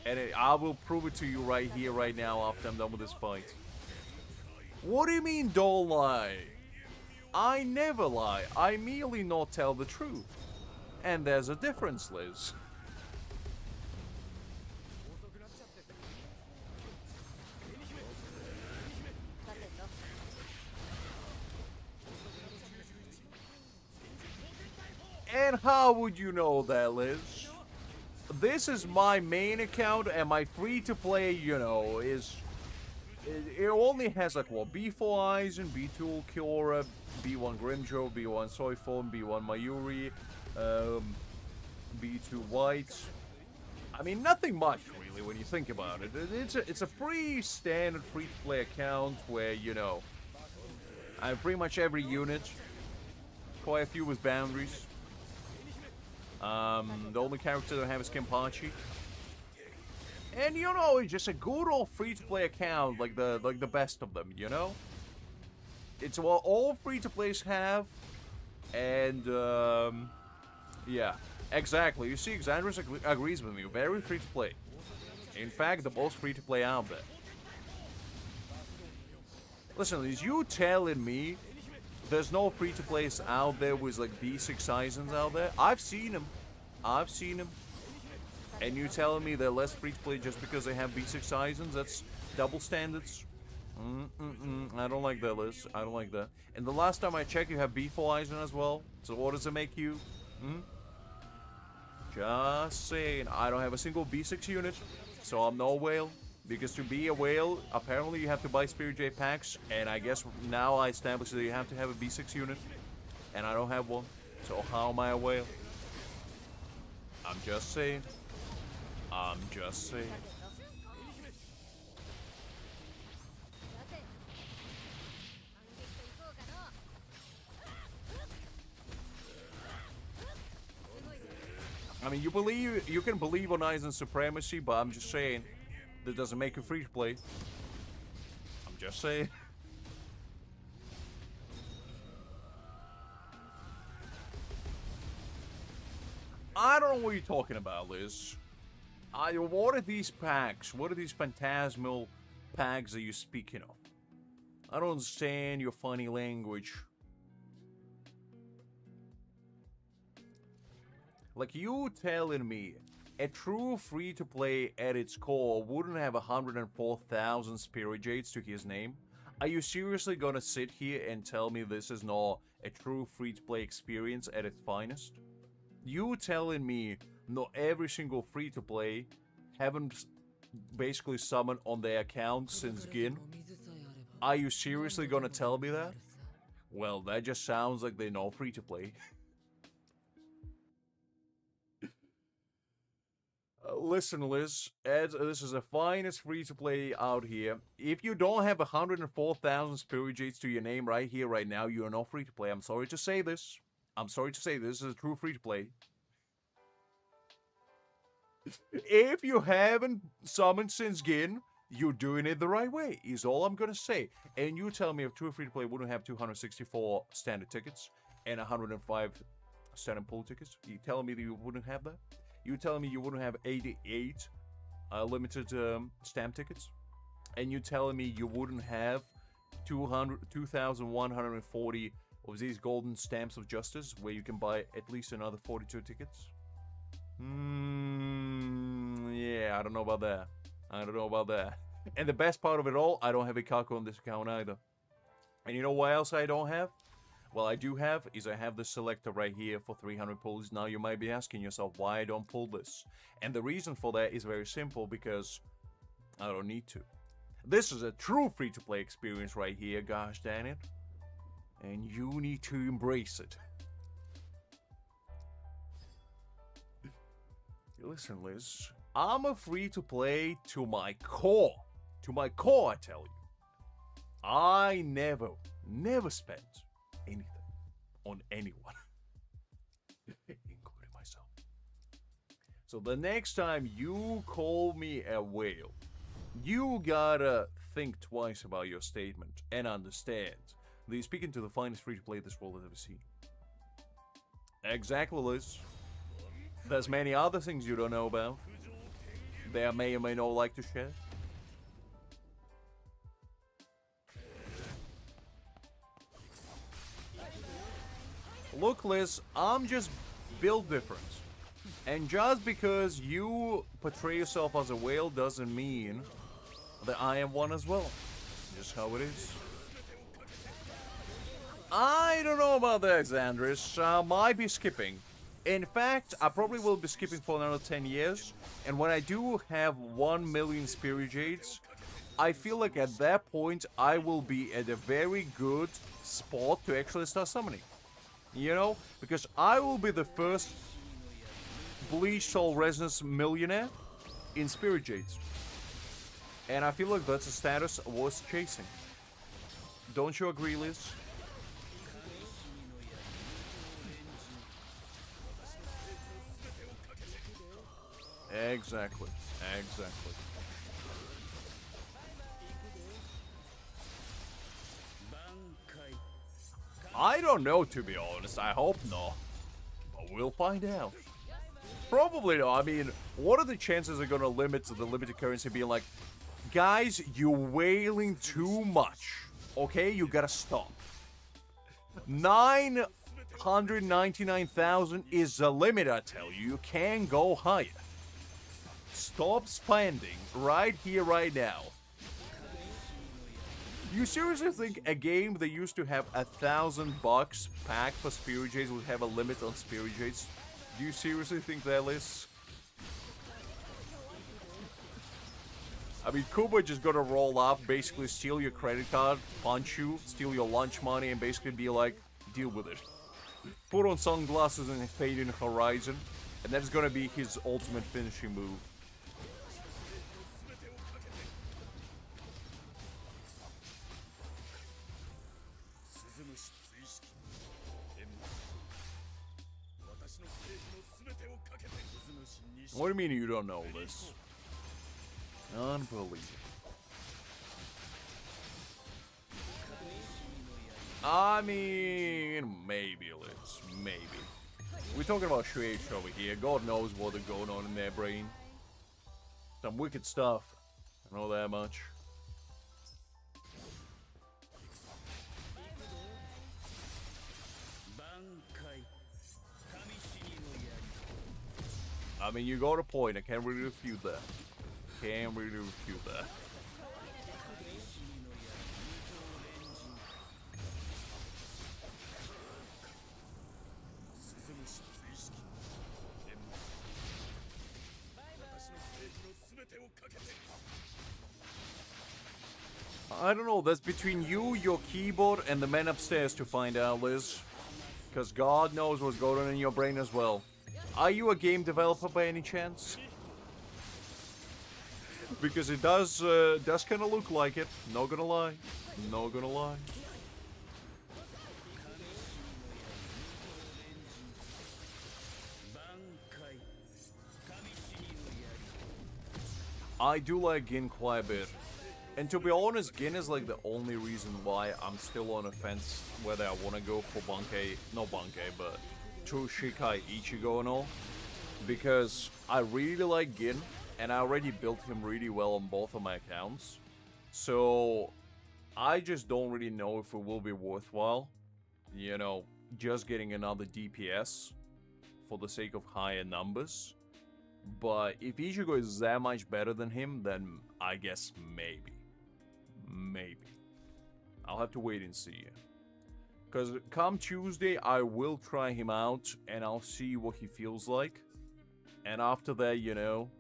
And I will prove it to you right here, right now, after I'm done with this fight. What do you mean, don't lie? I never lie. I merely not tell the truth. And there's a difference, Liz. And how would you know that, Liz? This is my main account, and my free-to-play, you know, is... It only has, like, what, B4 Aizen, B2 Ulquiorra, B1 Grimmjow, B1 Soifon, B1 Mayuri, B2 White. I mean, nothing much, really, when you think about it. It's a free, standard free-to-play account where, you know, I have pretty much every unit. Quite a few with boundaries. The only character I have is Kenpachi. And you know, it's just a good old free-to-play account, like the best of them, you know? It's what all free-to-plays have. And yeah, exactly. You see, Xandros agrees with me. Very free-to-play. In fact, the most free-to-play out there. Listen, is you telling me there's no free-to-plays out there with like B6 Aizens out there? I've seen them. I've seen them. And you telling me they're less free-to-play just because they have B6 Aizens? That's double standards. I don't like that, Liz. I don't like that. And the last time I checked, you have B4 Aizen as well. So what does it make you? Just saying. I don't have a single B6 unit, so I'm no whale. Because to be a whale, apparently you have to buy Spirit J packs, and I guess now I established that you have to have a B6 unit, and I don't have one. So how am I a whale? I'm just saying. I'm just saying. I mean, you can believe on Aizen's supremacy, but I'm just saying. That doesn't make you free to play. I'm just saying. I don't know what you're talking about, Liz. What are these packs? What are these phantasmal packs that you're speaking of? I don't understand your funny language. Like you telling me a true free-to-play at its core wouldn't have 104,000 Spirit Jades to his name? Are you seriously gonna sit here and tell me this is not a true free-to-play experience at its finest? You telling me not every single free-to-play haven't basically summoned on their account since Gin? Are you seriously gonna tell me that? Well, that just sounds like they're not free-to-play. Listen, Liz, this is the finest free-to-play out here. If you don't have 104,000 Spirit Jades to your name right here, right now, you are not free-to-play. I'm sorry to say this. I'm sorry to say this is a true free-to-play. If you haven't summoned since Gin, you're doing it the right way, is all I'm gonna say. And you tell me if true free-to-play wouldn't have 264 standard tickets and 105 standard pool tickets? You telling me that you wouldn't have that? You telling me you wouldn't have 88 limited stamp tickets? And you telling me you wouldn't have 2,140 of these golden stamps of justice where you can buy at least another 42 tickets? Yeah, I don't know about that. I don't know about that. And the best part of it all, I don't have a Ikaku on this account either. And you know what else I don't have? Well, I do have, is I have the selector right here for 300 pulls. Now you might be asking yourself why I don't pull this. And the reason for that is very simple, because I don't need to. This is a true free-to-play experience right here, gosh damn it. And you need to embrace it. Listen, Liz, I'm a free-to-play to my core. To my core, I tell you. I never spent anything on anyone, including myself. So the next time you call me a whale, you gotta think twice about your statement and understand that you're speaking to the finest free-to-play this world has ever seen. Exactly, Liz. There's many other things you don't know about. They may or may not like to share. Look, Liz, I'm just built different. And just because you portray yourself as a whale doesn't mean that I am one as well. Just how it is. I don't know about that, Xandris. I might be skipping. In fact, I probably will be skipping for another 10 years. And when I do have 1 million Spirit Jades, I feel like at that point, I will be at a very good spot to actually start summoning. You know? Because I will be the first Bleach Soul Resonance millionaire in Spirit Jades. And I feel like that's a status worth chasing. Don't you agree, Liz? Exactly. Exactly. I don't know, to be honest. I hope not. But we'll find out. Probably not. I mean, what are the chances are gonna limit the limited currency being like, guys, you're wailing too much. Okay, you gotta stop. 999,000 is the limit, I tell you. You can't go higher. Stop spending right here, right now. You seriously think a game that used to have $1,000 pack for Spirit Jades would have a limit on Spirit Jades? Do you seriously think that is? I mean, Kuba just gonna roll up, basically steal your credit card, punch you, steal your lunch money, and basically be like, deal with it. Put on sunglasses and fade in Horizon, and that's gonna be his ultimate finishing move. What do you mean you don't know this? Unbelievable. I mean, maybe, Liz. Maybe. We're talking about Shueisha over here. God knows what is going on in their brain. Some wicked stuff. I know that much. I mean, you got a point. I can't really refute that. Can't really refute that. I don't know. That's between you, your keyboard, and the men upstairs to find out, Liz. Because God knows what's going on in your brain as well. Are you a game developer by any chance? Because it does kind of look like it. Not gonna lie. Not gonna lie. I do like Gin quite a bit. And to be honest, Gin is like the only reason why I'm still on a fence whether I want to go for bankai, not bankai, but True Shikai Ichigo and all. Because I really like Gin, and I already built him really well on both of my accounts. So I just don't really know if it will be worthwhile, you know, just getting another DPS for the sake of higher numbers. But if Ichigo is that much better than him, then I guess maybe. Maybe. I'll have to wait and see. Because come Tuesday, I will try him out, and I'll see what he feels like. And after that, you know,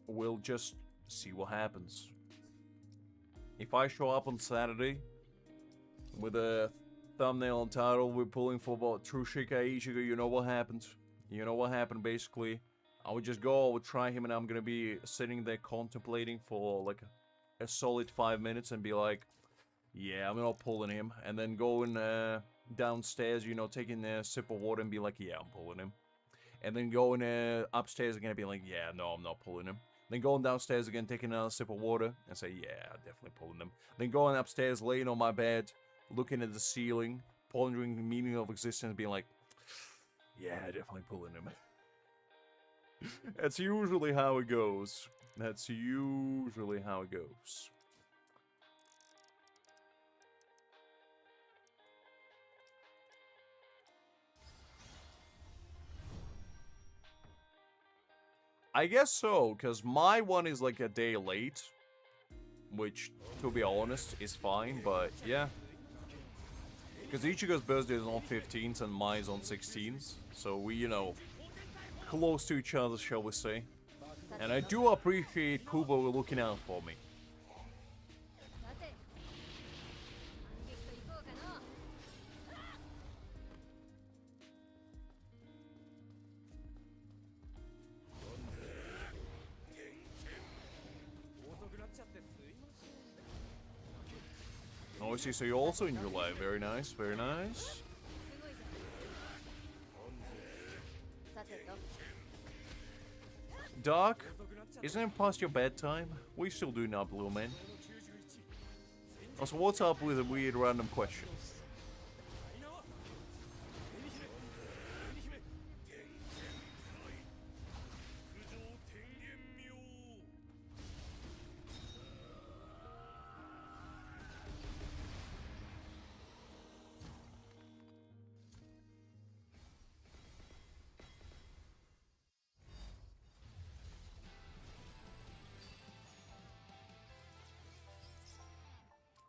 we'll just see what happens. If I show up on Saturday with a thumbnail and title, we're pulling for about True Shikai Ichigo, you know what happened. You know what happened, basically. I would just go, I would try him, and I'm gonna be sitting there contemplating for like a solid 5 minutes and be like, yeah, I'm not pulling him. And then going downstairs, you know, taking a sip of water and be like, yeah, I'm pulling him. And then going upstairs again and be like, yeah, no, I'm not pulling him. Then going downstairs again, taking another sip of water and say, yeah, I'm definitely pulling him. Then going upstairs, laying on my bed, looking at the ceiling, pondering the meaning of existence, being like, Yeah, definitely pulling him. That's usually how it goes. That's usually how it goes. I guess so, because my one is like a day late. Which, to be honest, is fine, but yeah. Because Ichigo's birthday is on 15th and mine is on 16th. So we, you know, close to each other, shall we say. And I do appreciate Kubo looking out for me. さて反撃といこうかの。遅くなっちゃってすいません。 Oh, I see, so you're also in July. Very nice, very nice. すごいぞ。さてと Doc, isn't it past your bedtime? What are you still doing up, little man? Also, what's up with the weird random questions? 九条天元妙。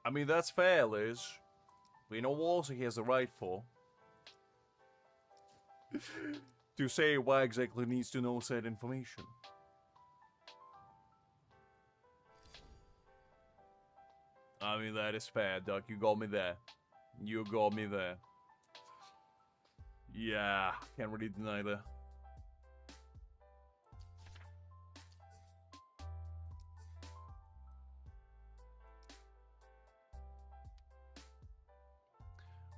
I mean, that's fair, Liz. We know also he has the right for. To say why exactly needs to know said information. I mean, that is fair, Doc. You got me there. You got me there. Yeah, can't really deny that.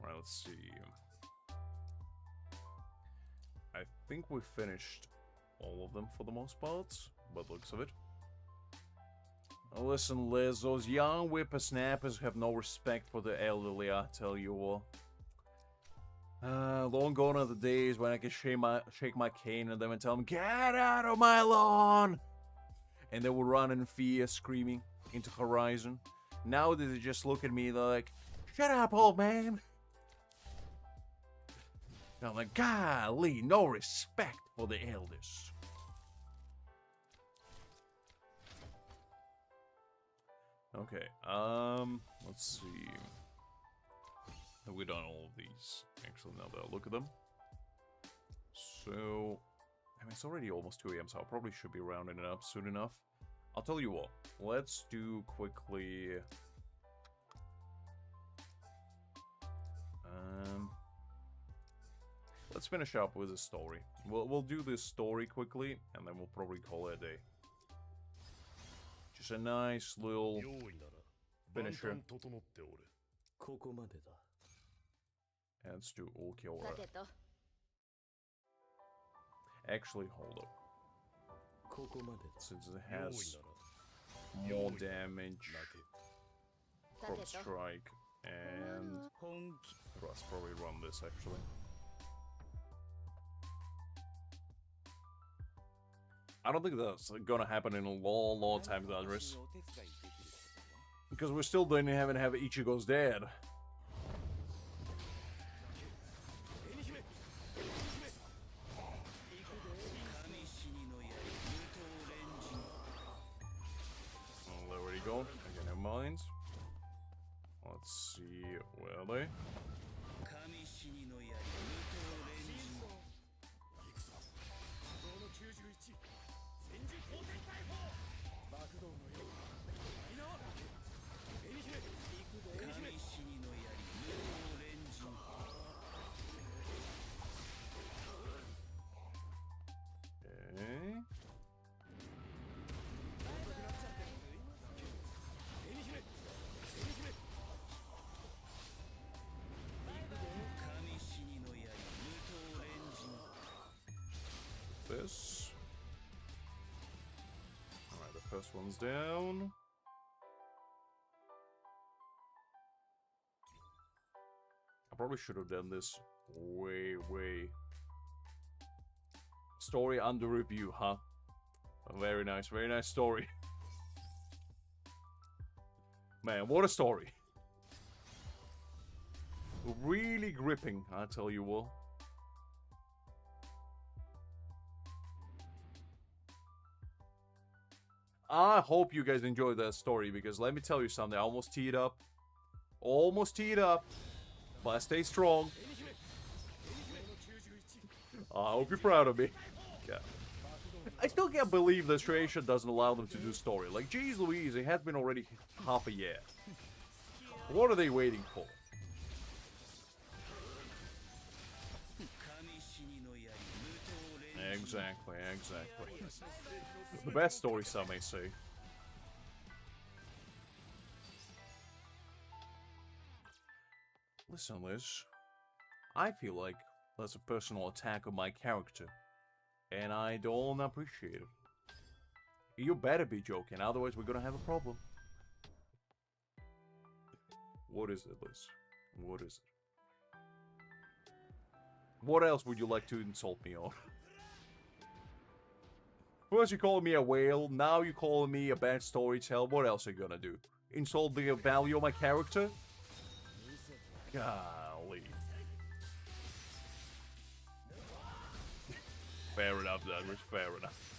Alright, let's see. I think we finished all of them for the most part, by the looks of it. Now listen, Liz, those young whippersnappers have no respect for the elderly, I tell you what. Long gone are the days when I could shake my cane at them and tell them, "Get out of my lawn!" And they would run in fear, screaming into horizon. Now they just look at me, they're like, "Shut up, old man!" And I'm like, golly, no respect for the elders. Okay, let's see. Have we done all of these? Actually, now that I look at them. So, I mean, it's already almost 2 AM, so I probably should be rounding it up soon enough. I'll tell you what, let's do quickly... Let's finish up with the story. We'll do this story quickly, and then we'll probably call it a day. Just a nice little 用意なら finisher. 万端整っておる。ここまでだ。 And let's do さ Ulquiorra. てと Actually, hold up. ここまでだ。 Since it 用意 has なら more damage, さ from てと strike, and 本気。 let's probably run this actually. I don't think that's gonna happen in a long time, Dodgers. Because we still don't even have Ichigo's dad. Oh, there we go. Okay, never mind. Let's see, where are they? 神死にの槍無刀連陣。この91戦時後天大砲爆動のようみんな紅姫神死にの槍無刀連陣。 Okay. 紅姫紅姫 This. Alright, the first one's down. I probably should have done this way story under review, huh? Very nice story. Man, what a story. Really gripping, I tell you what. I hope you guys enjoyed that story, because let me tell you something, I almost teed up. But I stay strong. I hope you're proud of me. Yeah. I still can't believe that Shueisha doesn't allow them to do story. Like, geez Louise, it has been already half a year. What are they waiting for? Exactly. The best story, some may say. Listen, Liz. I feel like that's a personal attack on my character. And I don't appreciate it. You better be joking, otherwise we're gonna have a problem. What is it, Liz? What is it? What else would you like to insult me on? First you call me a whale, now you call me a bad storyteller. What else are you gonna do? Insult the value of my character? Golly. Fair enough, Douglas, fair enough.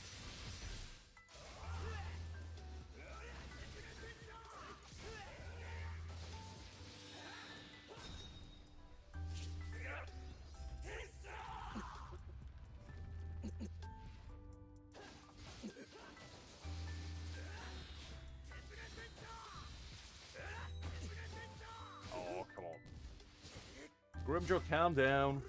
Oh, come on. Grimmjow, calm down.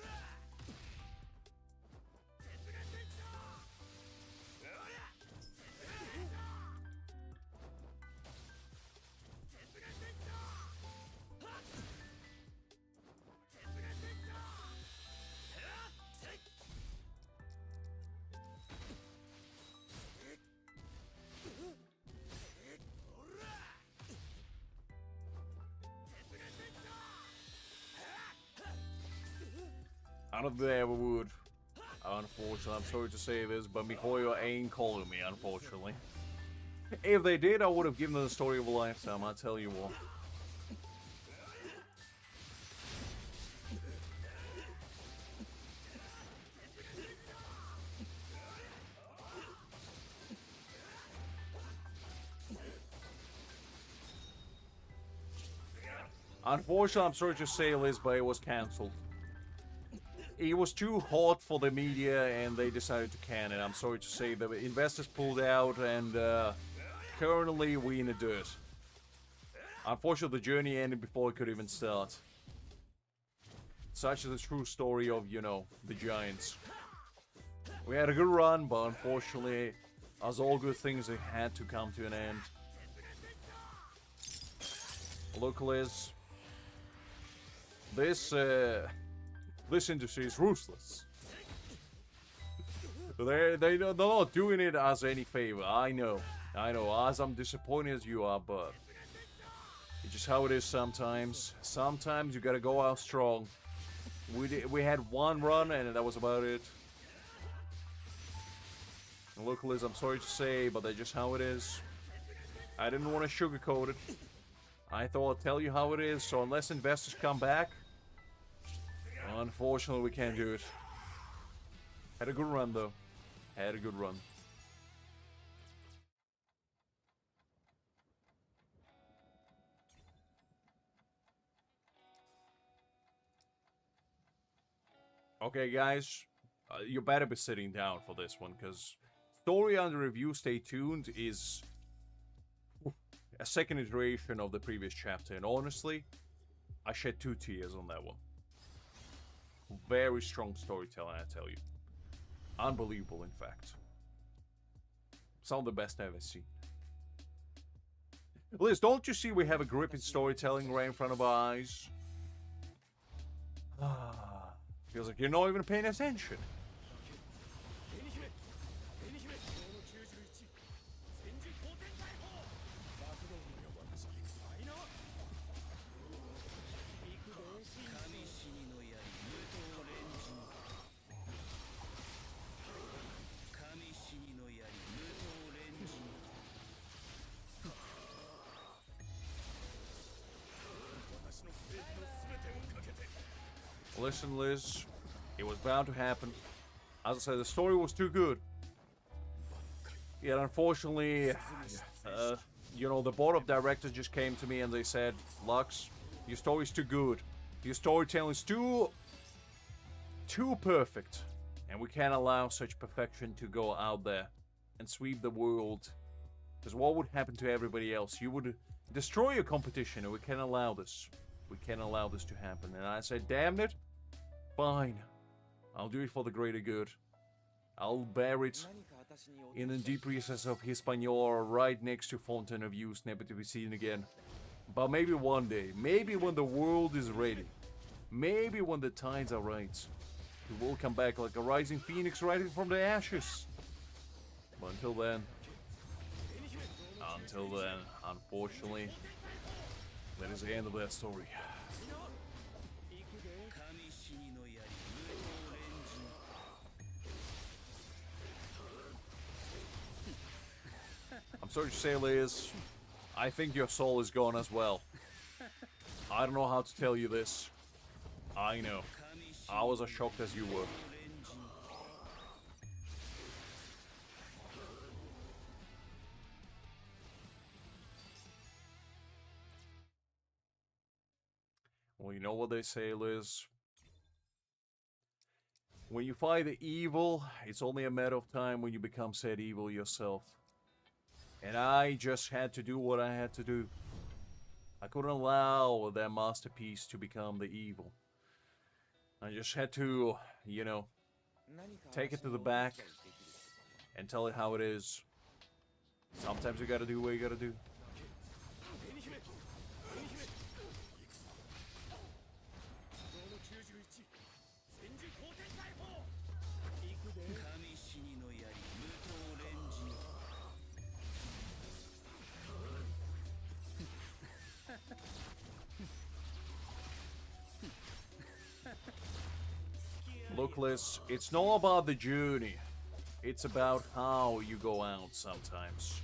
I don't think they ever would. Unfortunately, I'm sorry to say this, but Mihoyo ain't calling me, unfortunately. If they did, I would have given them the story of a lifetime, I tell you what. Unfortunately, I'm sorry to say, Liz, but it was cancelled. It was too hot for the media and they decided to can it. I'm sorry to say the investors pulled out and currently we in the dirt. Unfortunately, the journey ended before it could even start. Such is the true story of, you know, the Giants. We had a good run, but unfortunately, as all good things, they had to come to an end. Look, Liz. This industry is ruthless. They're not doing it as any favor. I know, as I'm disappointed as you are, but it's just how it is sometimes. Sometimes you gotta go out strong. We had one run and that was about it. And look, Liz, I'm sorry to say, but that's just how it is. I didn't want to sugarcoat it. I thought I'd tell you how it is, so unless investors come back, unfortunately, we can't do it. Had a good run, though. Had a good run. Okay, guys. You better be sitting down for this one, because story under review, stay tuned, is a second iteration of the previous chapter. And honestly, I shed 2 tears on that one. Very strong storytelling, I tell you. Unbelievable, in fact. Some of the best I've ever seen. Liz, don't you see we have a gripping storytelling right in front of our eyes? Feels like you're not even paying attention. Listen, Liz, it was bound to happen. As I said, the story was too good. Yet unfortunately, you know, the board of directors just came to me and they said, Lux, your story's too good. Your storytelling's too perfect. And we can't allow such perfection to go out there and sweep the world. Because what would happen to everybody else? You would destroy your competition, and we can't allow this. We can't allow this to happen. And I said, damn it, fine. I'll do it for the greater good. I'll bear it in the deep recess of Hispaniola, right next to Fountain of Youth, never to be seen again. But maybe one day, maybe when the world is ready, maybe when the tides are right, we will come back like a rising phoenix rising from the ashes. But until then, unfortunately, that is the end of that story. I'm sorry to say, Liz, I think your soul is gone as well. I don't know how to tell you this. I know. I was as shocked as you were. Well, you know what they say, Liz? When you fight the evil, it's only a matter of time when you become said evil yourself. And I just had to do what I had to do. I couldn't allow that masterpiece to become the evil. I just had to, you know, take it to the back and tell it how it is. Sometimes you gotta do what you gotta do. Look, Liz, it's not about the journey. It's about how you go out sometimes.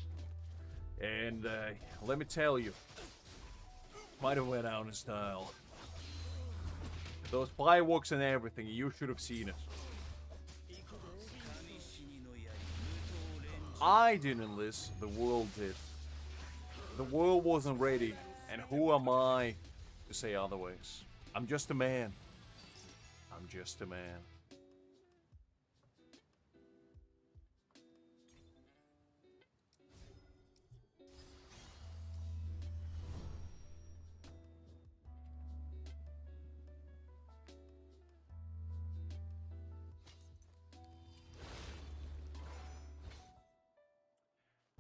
And let me tell you, might have went out in style. Those fireworks and everything, you should have seen it. I didn't, Liz. The world did. The world wasn't ready, and who am I to say otherwise? I'm just a man. I'm just a man.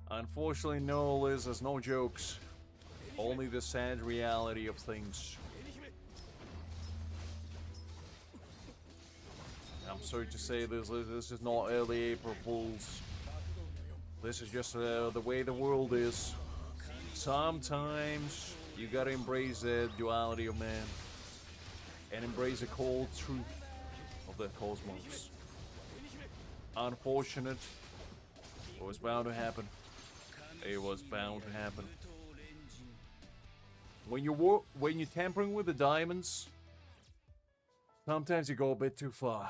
Unfortunately, no, Liz, there's no jokes. Only the sad reality of things. I'm sorry to say this is not early April Fools. This is just the way the world is. Sometimes you gotta embrace the duality of man and embrace the cold truth of the cosmos. Unfortunate, it was bound to happen. It was bound to happen. When you're tampering with the diamonds, sometimes you go a bit too far.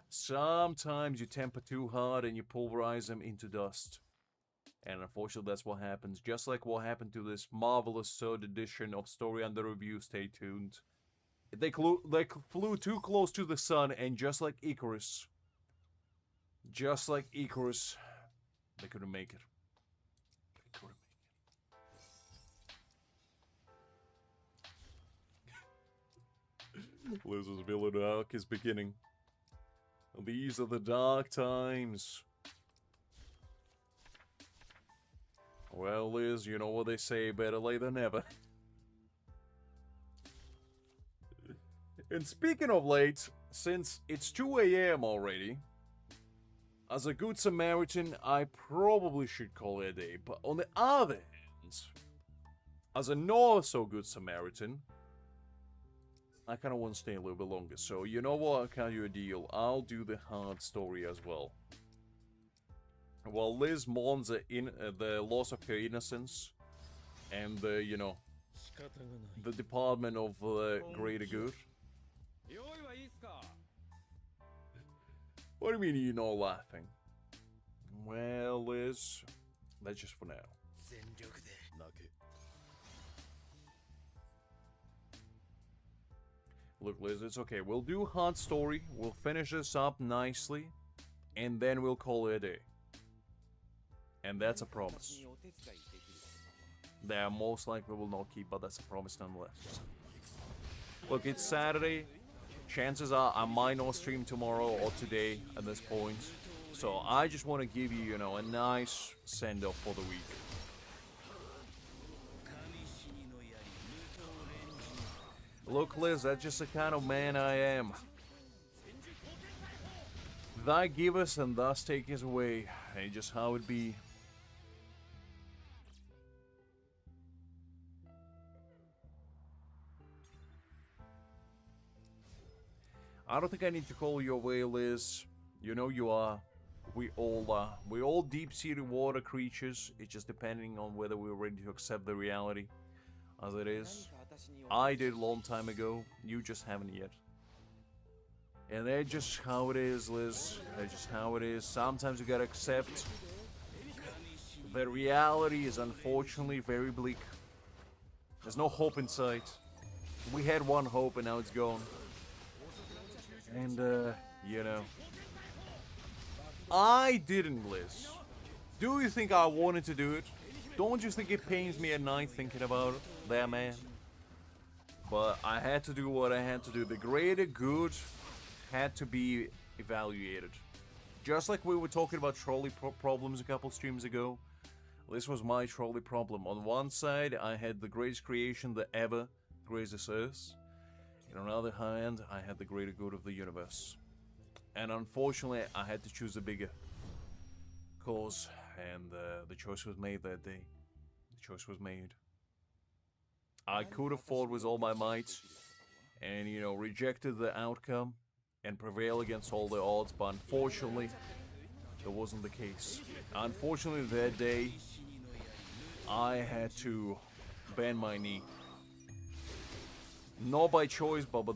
Sometimes you temper too hard and you pulverize them into dust. And unfortunately, that's what happens. Just like what happened to this marvelous third edition of Story Under Review. Stay tuned. They flew too close to the sun, and just like Icarus, they couldn't make it. They couldn't make it. Liz's villain arc is beginning. These are the dark times. Well, Liz, you know what they say, better late than never. And speaking of late, since it's 2 AM already, as a good Samaritan, I probably should call it a day. But on the other hand, as a not so good Samaritan, I kind of want to stay a little bit longer. So, you know what? I'll cut you a deal. I'll do the hard story as well. While Liz mourns the loss of her innocence and the, the department of greater good, What do you mean you're not laughing? Well, Liz, that's just for now. 全力で泣け Look, Liz, it's okay. We'll do hot story. We'll finish this up nicely, and then we'll call it a day. And that's a promise. That most likely will not keep, but that's a promise nonetheless. Look, it's Saturday. Chances are I might not stream tomorrow or today at this point. So I just want to give you, you know, a nice send-off for the week. Look, Liz, that's just the kind of man I am. Thy giveth and thus taketh away. Ain't just how it be. I don't think I need to call you away, Liz. You know you are. We all are. We're all deep-seated water creatures. It's just depending on whether we're ready to accept the reality as it is. I did a long time ago. You just haven't yet. And that's just how it is, Liz. That's just how it is. Sometimes you gotta accept the reality is unfortunately very bleak. There's no hope in sight. We had one hope and now it's gone. And, you know. I didn't, Liz. Do you think I wanted to do it? Don't you think it pains me at night thinking about it? That man. But I had to do what I had to do. The greater good had to be evaluated. Just like we were talking about trolley problems a couple streams ago. This was my trolley problem. On one side, I had the greatest creation that ever graced this earth. And on the other hand, I had the greater good of the universe. And unfortunately, I had to choose a bigger cause. And the choice was made that day. The choice was made. I could have fought with all my might. And, you know, rejected the outcome. And prevail against all the odds. But unfortunately, that wasn't the case. Unfortunately, that day, I had to bend my knee. Not by choice, but by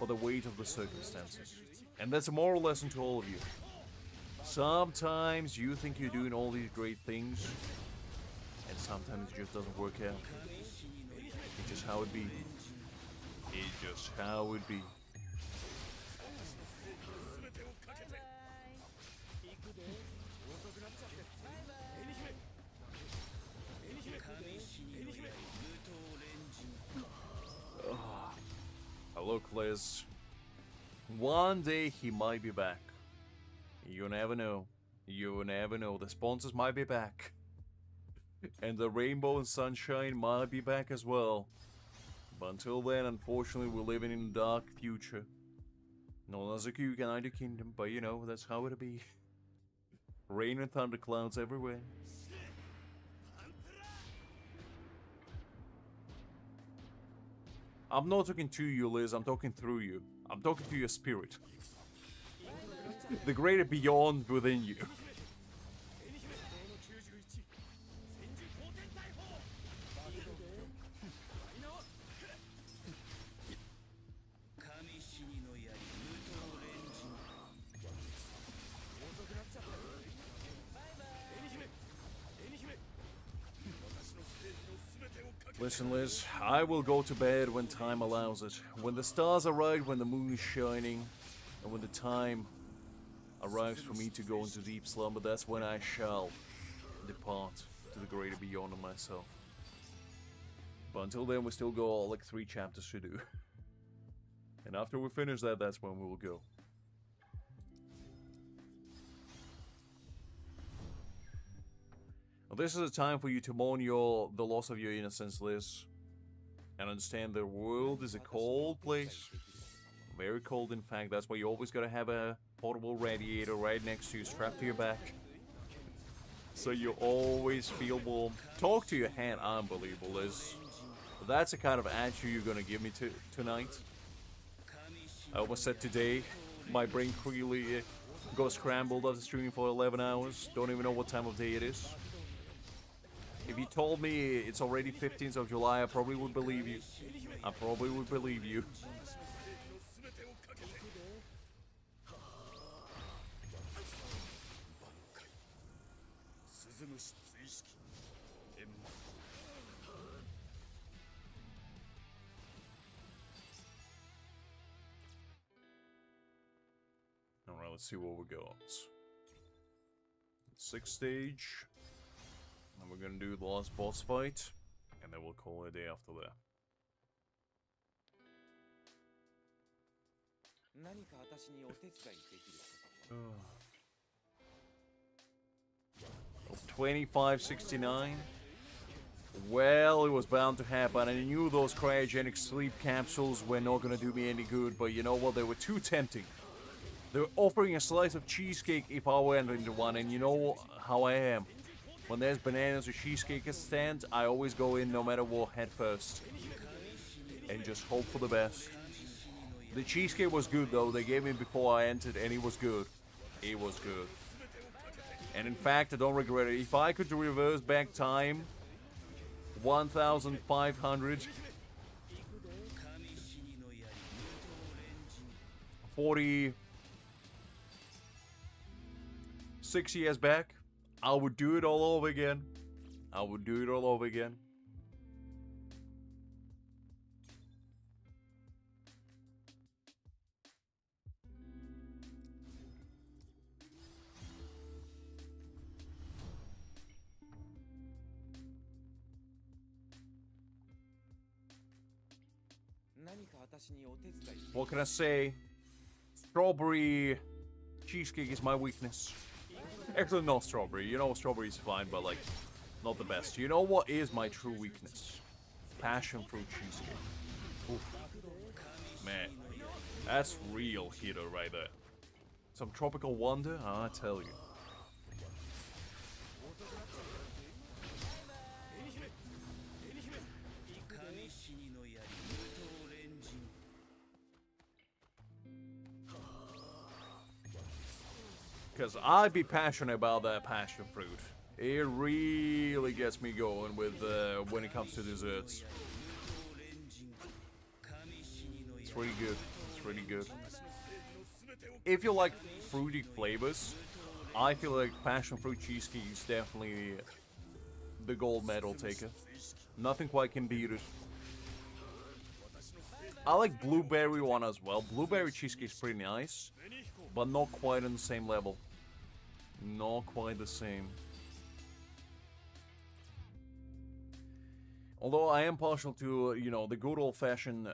the weight of the circumstances. And that's a moral lesson to all of you. Sometimes you think you're doing all these great things, and sometimes it just doesn't work out. It's just how it be. It's just how it be. Look, Liz. One day he might be back. You never know. You never know. The sponsors might be back. And the rainbow and sunshine might be back as well. But until then, unfortunately, we're living in a dark future. Not as a United Kingdom, but you know, that's how it'll be. Rain and thunderclouds everywhere. I'm not talking to you, Liz. I'm talking through you. I'm talking to your spirit. The greater beyond within you. Listen, Liz, I will go to bed when time allows it. When the stars are right, when the moon is shining, and when the time arrives for me to go into deep slumber, that's when I shall depart to the greater beyond of myself. But until then, we still got like 3 chapters to do. And after we finish that, that's when we will go. This is a time for you to mourn the loss of your innocence, Liz. And understand the world is a cold place. Very cold, in fact. That's why you always gotta have a portable radiator right next to you, strapped to your back. So you always feel warm. Talk to your hand, unbelievable, Liz. That's the kind of attitude you're gonna give me tonight. I almost said today. My brain clearly got scrambled after streaming for 11 hours. Don't even know what time of day it is. If you told me it's already 15th of July, I probably would believe you. I probably would believe you. むし追式閻魔 Alright, let's see what we got. Sixth stage. And we're gonna do the last boss fight. And then we'll call it a day after that. 何か私にお手伝いできること 2569. Well, it was bound to happen. I knew those cryogenic sleep capsules were not gonna do me any good, but you know what? They were too tempting. They were offering a slice of cheesecake if I went into one, and you know how I am. When there's bananas or cheesecake at stand, I always go in no matter what, head first. And just hope for the best. The cheesecake was good though, they gave me before I entered, and it was good. It was good. And in fact, I don't regret it. If I could reverse back time, 1,500... 46 years back, I would do it all over again. I would do it all over again. What can I say? Strawberry cheesecake is my weakness. Actually, not strawberry. You know, strawberry is fine, but like, not the best. You know what is my true weakness? Passion fruit cheesecake. Oof. Man, that's real hitter right there. Some tropical wonder, I tell you. Because I'd be passionate about that passion fruit. It really gets me going with when it comes to desserts. It's really good. It's really good. If you like fruity flavors, I feel like passion fruit cheesecake is definitely the gold medal taker. Nothing quite can beat it. I like blueberry one as well. Blueberry cheesecake is pretty nice, but not quite on the same level. Not quite the same. Although I am partial to, you know, the good old-fashioned,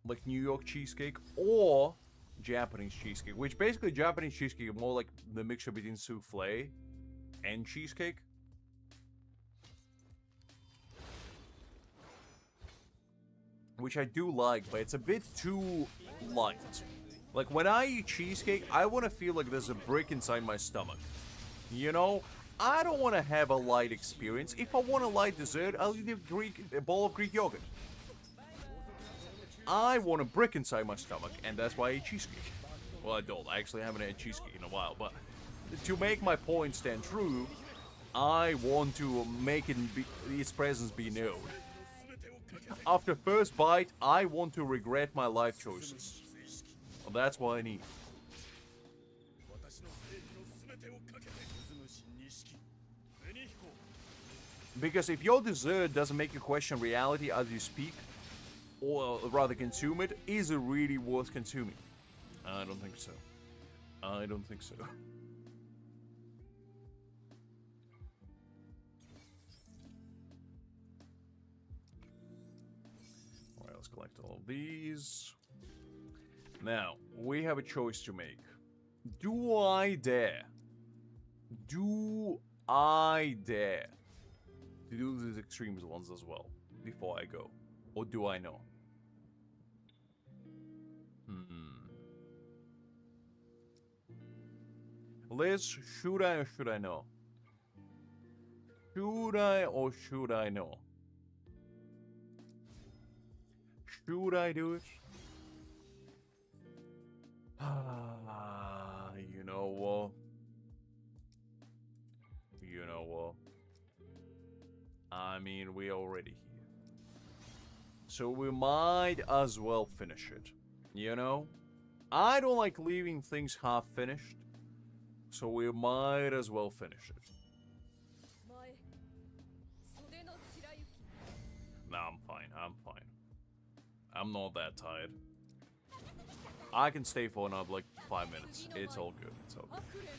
like New York cheesecake or Japanese cheesecake, which basically Japanese cheesecake is more like the mixture between souffle and cheesecake. Which I do like, but it's a bit too light. Like, when I eat cheesecake, I want to feel like there's a brick inside my stomach. You know? I don't want to have a light experience. If I want a light dessert, I'll eat a bowl of Greek yogurt. I want a brick inside my stomach, and that's why I eat cheesecake. Well, I don't. I actually haven't had cheesecake in a while, but to make my point stand true, I want to make its presence be known. After first bite, I want to regret my life choices. Well, that's what I need. Because if your dessert doesn't make you question reality as you speak, or rather consume it, is it really worth consuming? I don't think so. I don't think so. Alright, let's collect all of these. Now, we have a choice to make. Do I dare? Do I dare to do these extremes ones as well before I go? Or do I know? Liz, should I or should I know? Should I or should I know? Should I do it? You know what? You know what? I mean, we're already here. So we might as well finish it. You know? I don't like leaving things half finished. So we might as well finish it. 前袖の白雪 Nah, I'm fine. I'm fine. I'm not that tired. I can stay for another like 5 minutes. It's all good. It's all good. 白蓮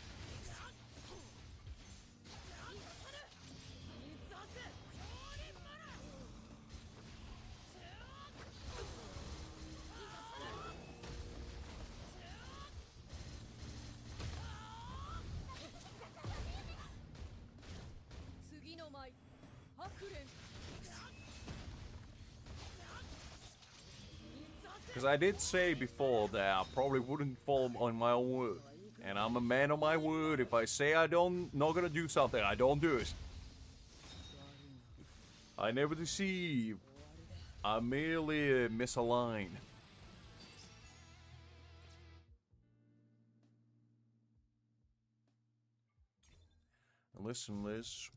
次の舞白蓮 Because I did say before that I probably wouldn't fall on my own word. And I'm a man of my word. If I say not gonna do something, I don't do it. I never deceive. I merely misalign. Listen, Liz.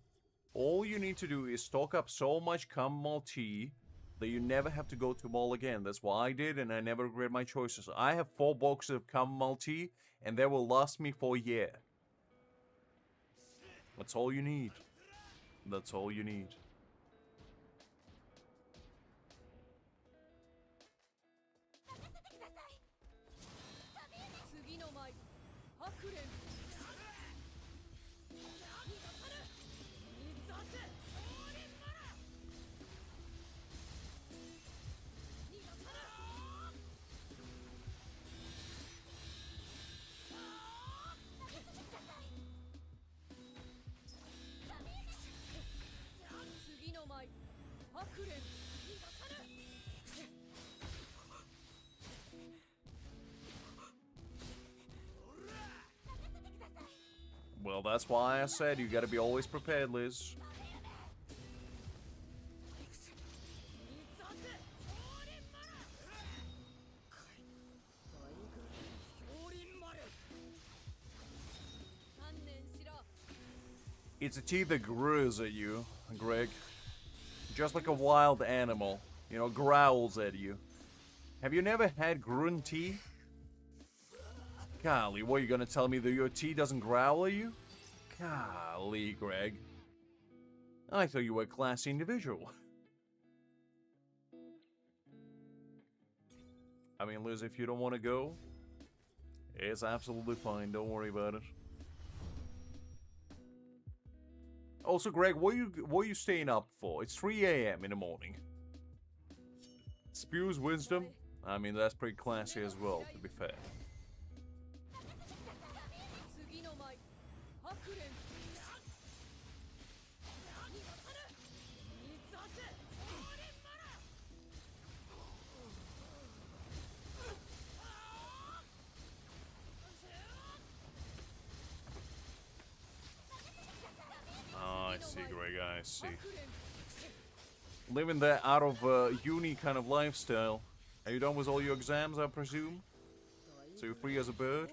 All you need to do is stock up so much chamomile tea that you never have to go to mall again. That's what I did, and I never regret my choices. I have 4 boxes of chamomile tea, and they will last me for a year. That's all you need. That's all you need. Well, that's why I said you gotta be always prepared, Liz. It's a tea that growls at you, Greg. Just like a wild animal, you know, growls at you. Have you never had grun tea? Golly, what, are you gonna tell me that your tea doesn't growl at you? Golly, Greg. I thought you were a classy individual. I mean, Liz, if you don't want to go, it's absolutely fine. Don't worry about it. Also, Greg, what are you staying up for? It's 3 a.m. in the morning. Spews wisdom? I mean, that's pretty classy as well, to be fair. I see, Greg, I see. Living that out of uni kind of lifestyle. Are you done with all your exams, I presume? So you're free as a bird?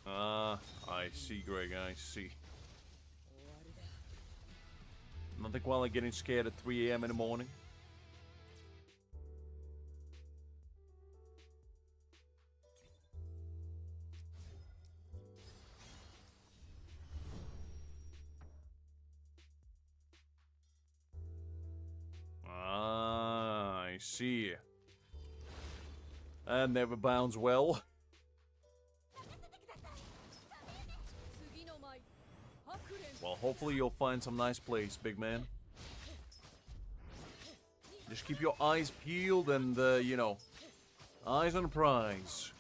I see, Greg, I see. Nothing quite like getting scared at 3 a.m. in the morning. I see. That never bounds well. Well, hopefully you'll find some nice place, big man. Just keep your eyes peeled and, you know, eyes on the prize.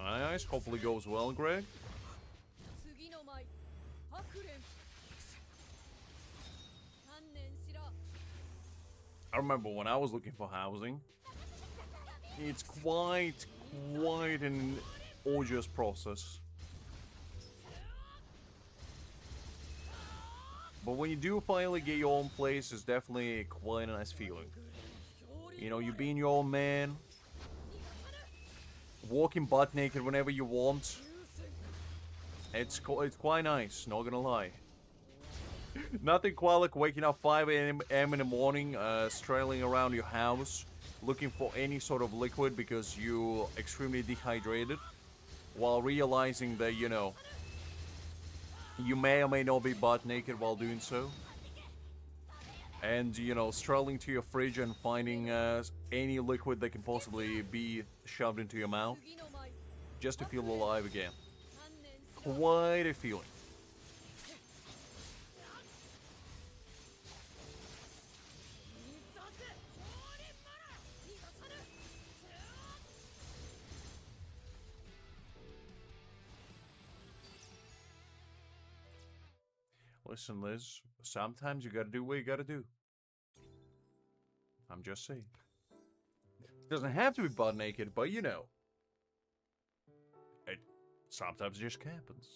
Nice, hopefully goes well, Greg. I remember when I was looking for housing, it's quite an arduous process. But when you do finally get your own place, it's definitely quite a nice feeling. You know, you being your own man, walking butt naked whenever you want. It's quite nice, not gonna lie. Nothing quite like waking up 5 a.m. in the morning, strolling around your house, looking for any sort of liquid because you're extremely dehydrated, while realizing that, you know, you may or may not be butt naked while doing so. And, you know, strolling to your fridge and finding any liquid that can possibly be shoved into your mouth, just to feel alive again. Quite a feeling. Listen, Liz, sometimes you gotta do what you gotta do. I'm just saying. It doesn't have to be butt naked, but you know. It sometimes just happens.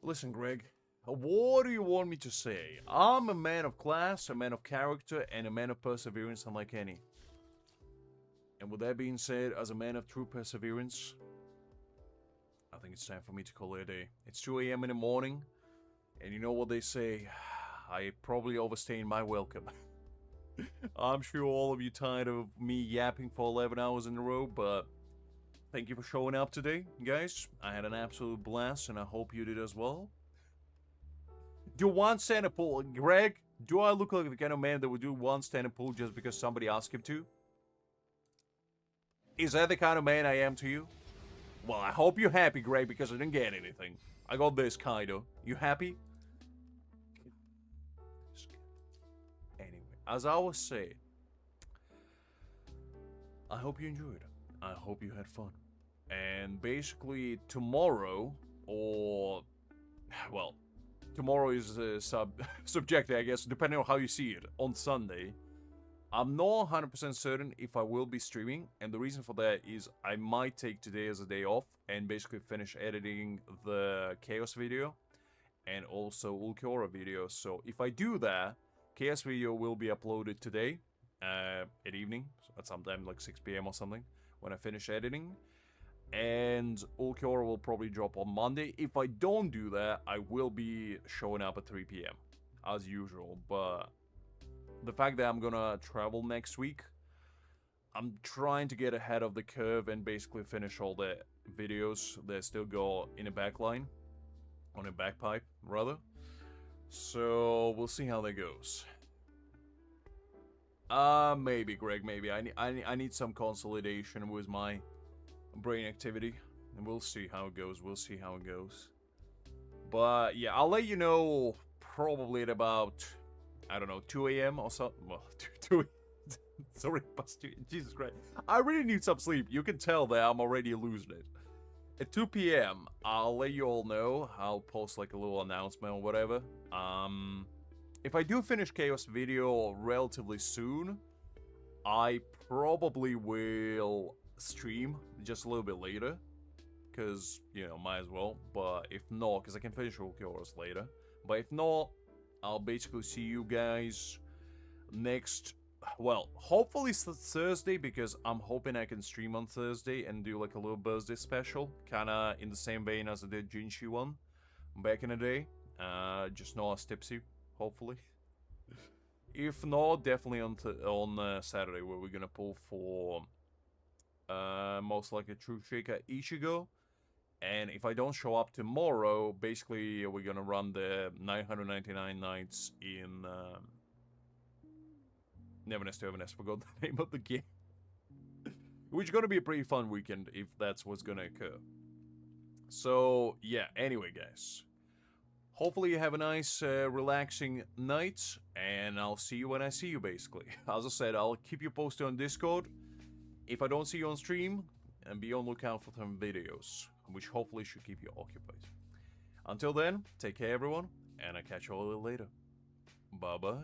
Listen, Greg, what do you want me to say? I'm a man of class, a man of character, and a man of perseverance unlike any. And with that being said, as a man of true perseverance, I think it's time for me to call it a day. It's 2 a.m. in the morning, and you know what they say, I probably overstayed my welcome. I'm sure all of you tired of me yapping for 11 hours in a row, but thank you for showing up today, guys. I had an absolute blast, and I hope you did as well. Do one stand-up pull. Greg, do I look like the kind of man that would do one stand-up pull just because somebody asked him to? Is that the kind of man I am to you? Well, I hope you're happy, Greg, because I didn't get anything. I got this, Kaido. You happy? Anyway, as I was saying, I hope you enjoyed. I hope you had fun. And basically, tomorrow, or... well, tomorrow is subjective, I guess, depending on how you see it. On Sunday, I'm not 100% certain if I will be streaming, and the reason for that is I might take today as a day off and basically finish editing the Chaos video and also Ulquiorra video. So if I do that, Chaos video will be uploaded today at evening, at sometime like 6 p.m. or something, when I finish editing. And Ulquiorra will probably drop on Monday. If I don't do that, I will be showing up at 3 p.m. as usual, but the fact that I'm gonna travel next week, I'm trying to get ahead of the curve and basically finish all the videos that still go in a backline, on a backpipe, rather. So, we'll see how that goes. Maybe, Greg, maybe. I need some consolidation with my brain activity, and we'll see how it goes. We'll see how it goes. But, yeah, I'll let you know probably at about... I don't know, 2 a.m. or something. Well, 2 sorry, Jesus Christ. I really need some sleep. You can tell that I'm already losing it. At 2 p.m., I'll let you all know. I'll post like a little announcement or whatever. If I do finish Chaos video relatively soon, I probably will stream just a little bit later. Because, you know, might as well. But if not, because I can finish Ulquiorra's later. But if not, I'll basically see you guys next, well, hopefully Thursday, because I'm hoping I can stream on Thursday and do like a little birthday special, kinda in the same vein as I did Jinshi one back in the day, just not as tipsy, hopefully. If not, definitely on Saturday, where we're gonna pull for most likely True Shaker Ichigo. And if I don't show up tomorrow, basically we're gonna run the 999 nights in Neverness to Everness. Forgot the name of the game. Which is gonna be a pretty fun weekend if that's what's gonna occur. So yeah. Anyway, guys, hopefully you have a nice, relaxing night, and I'll see you when I see you. Basically, as I said, I'll keep you posted on Discord. If I don't see you on stream, and be on lookout for some videos, which hopefully should keep you occupied. Until then, take care everyone, and I'll catch you all later. Bye bye.